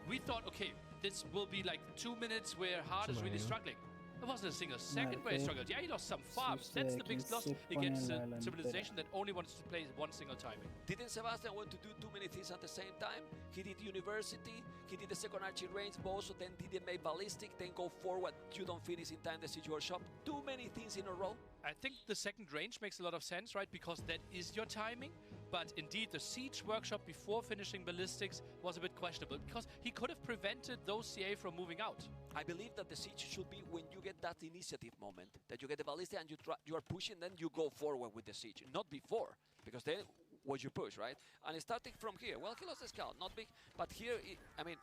we thought, okay, this will be like 2 minutes where Hart is really struggling. It wasn't a single second where he struggled. Yeah, he lost some farms. That's the biggest loss against a civilization that only wanted to play one single timing. Didn't Sebastian want to do too many things at the same time? He did university, he did the second archery range, but also then didn't make ballistic, then go forward, you don't finish in time the siege workshop. Too many things in a row. I think the second range makes a lot of sense, right? Because that is your timing. But indeed, the siege workshop before finishing ballistics was a bit questionable because he could have prevented those CA from moving out. I believe that the siege should be when you get that initiative moment, that you get the ballistic and you are pushing, then you go forward with the siege, not before, because then was you push, right? And starting from here, well, he lost the scout, not big, but here, I mean,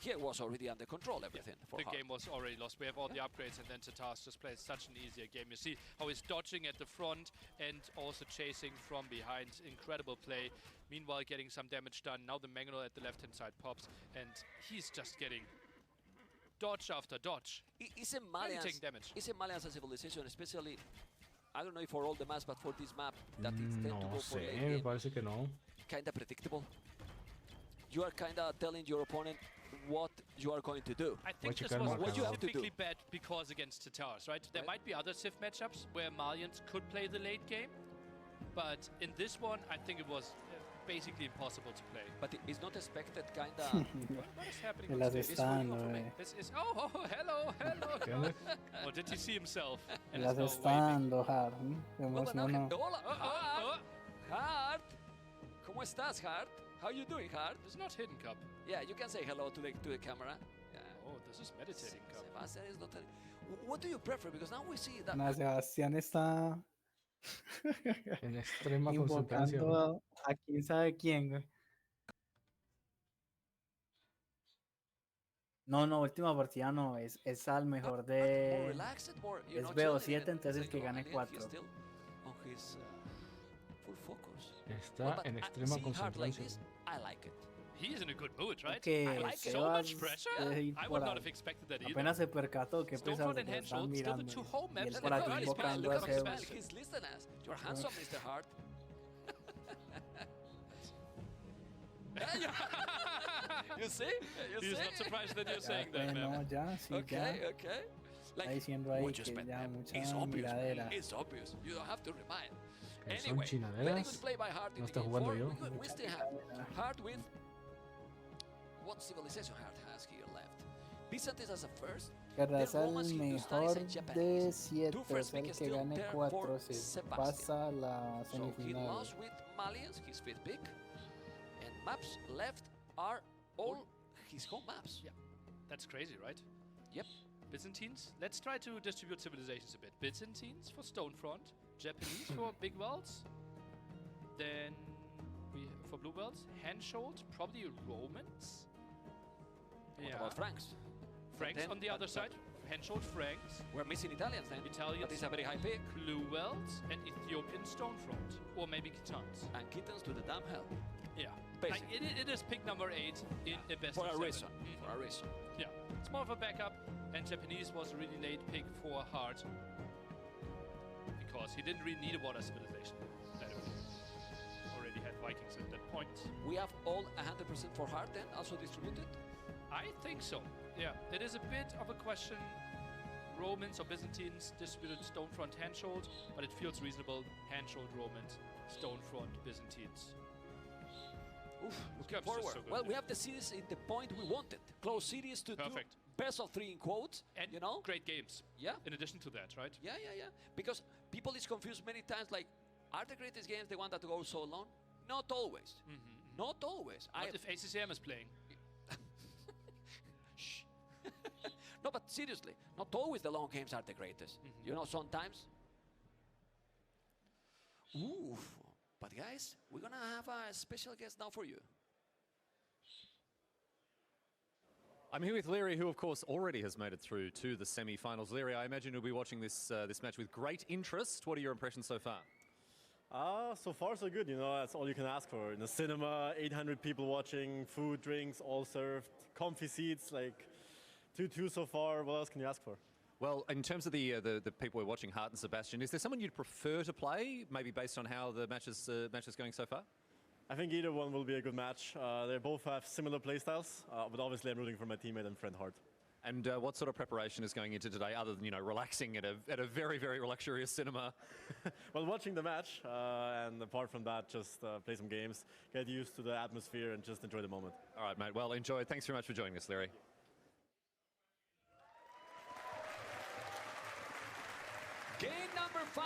here was already under control, everything. Yeah, the game was already lost. We have all the upgrades, and then Tatars just plays such an easier game. You see how he's dodging at the front and also chasing from behind. Incredible play. Meanwhile, getting some damage done. Now the Mangonel at the left-hand side pops, and he's just getting dodge after dodge. Isn't Malians a civilization, especially, I don't know if for all the maps, but for this map, that it's tend to go for late game. Me parece que no. Kinda predictable. You are kinda telling your opponent what you are going to do. I think this was specifically bad because against Tatars, right? There might be other Civ matchups where Malians could play the late game, but in this one, I think it was basically impossible to play. But it's not expected, kinda. What is happening? El asestando, This is hello. Or did he see himself? El asestando, Hart. Me emocionó. Hola, Hart. ¿Cómo estás, Hart? How you doing, Hart? It's not Hidden Cup. Yeah, you can say hello to the camera. Yeah. Oh, this is Meditating Cup. Sebastian is not. What do you prefer? Because now we see that. No, Sebastián está en extrema invocando a quién sabe quién, güey. No, última partida no, es al mejor de... Es BO7, entonces el que gane 4. Está en extrema concentración. I like it. He is in a good mood, right? Okay, I like so much pressure. I would not have expected that either. Apenas se percató que pesado que están mirando. Y él por aquí invocando a Zeus. He's listening. You're handsome, Mr. Hart. You see? He's not surprised that you're saying that, man. No, ya, sí, okay. Está diciendo ahí que ya mucha miradera. It's obvious. You don't have to remind. Son chinaderas. No está jugando yo. We still have Hart with what civilization Hart has here left. Byzantines as a first. Guerras al mejor de 7, o sea, el que gane 4 se pasa a la semifinal. So he lost with Malians, his 5th pick, and maps left are all his home maps. Yeah, that's crazy, right? Yep. Byzantines. Let's try to distribute civilizations a bit. Byzantines for Stonefront, Japanese for Big Wells, then for Blue Wells, Handshold, probably Romans. What about Franks? Franks on the other side. Handshold Franks. We're missing Italians then. Italians. That is a very high pick. Blue Wells and Ethiopian Stonefront. Or maybe Kitans. And Kitans to the damn hell. Yeah. It is pick number 8 in a best for of 7. Reason. For a reason. Yeah. It's more of a backup. And Japanese was a really late pick for Hart. Because he didn't really need a water civilization. Already had Vikings at that point. We have all 100% for Hart then, also distributed? I think so. Yeah, it is a bit of a question. Romans or Byzantines distributed Stonefront Handshold, but it feels reasonable. Handshold Romans, Stonefront Byzantines. Oof, looking forward. So well, we have the series in the point we wanted. Close series to Perfect. Do best of 3 in quotes. And you know, great games. Yeah. In addition to that, right? Yeah. Because people is confused many times. Like, are the greatest games the one that go so long? Not always. Not always. Not if ACCM is playing. Shh. No, but seriously, not always the long games are the greatest. You know, sometimes. Ooh. But guys, we're gonna have a special guest now for you. I'm here with Leary, who of course already has made it through to the semi-finals. Leary, I imagine you'll be watching this match with great interest. What are your impressions so far? So far so good, you know, that's all you can ask for. In the cinema, 800 people watching, food, drinks, all served, comfy seats, like 2-2 so far. What else can you ask for? Well, in terms of the people we're watching, Hart and Sebastian, is there someone you'd prefer to play, maybe based on how the match is going so far? I think either one will be a good match. They both have similar playstyles, but obviously I'm rooting for my teammate and friend Hart. And what sort of preparation is going into today, other than, you know, relaxing at a very, very luxurious cinema? Well, watching the match, and apart from that, just play some games, get used to the atmosphere, and just enjoy the moment. All right, mate. Well, enjoy. Thanks very much for joining us, Larry. Game number 5.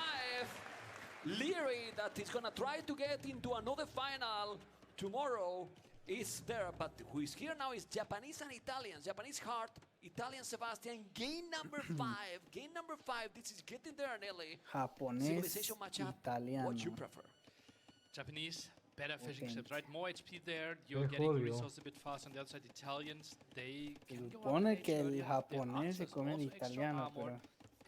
Leary, that is going to try to get into another final tomorrow, is there. But who is here now is Japanese and Italians. Japanese Hart, Italian Sebastian. Game number 5. Game number 5. This is getting there, Nelly. Japonés, Civilization matchup. italiano. What you prefer? Japanese, better fishing Okay. ships, right? More HP there. You're getting resources a bit fast. On the other side, Italians, they can go Supone up que el earlier. Their japonés se archers come el also extra italiano, armored pero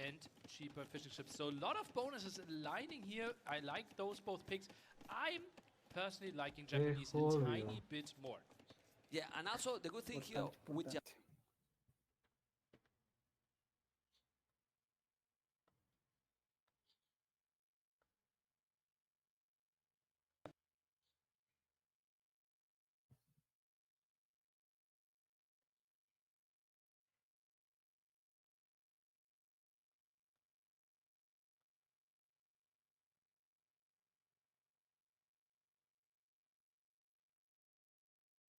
and cheaper fishing ships. So a lot of bonuses aligning here. I like those both picks. I'm personally liking Japanese a tiny bit more. Yeah, and also the good thing here with Japan.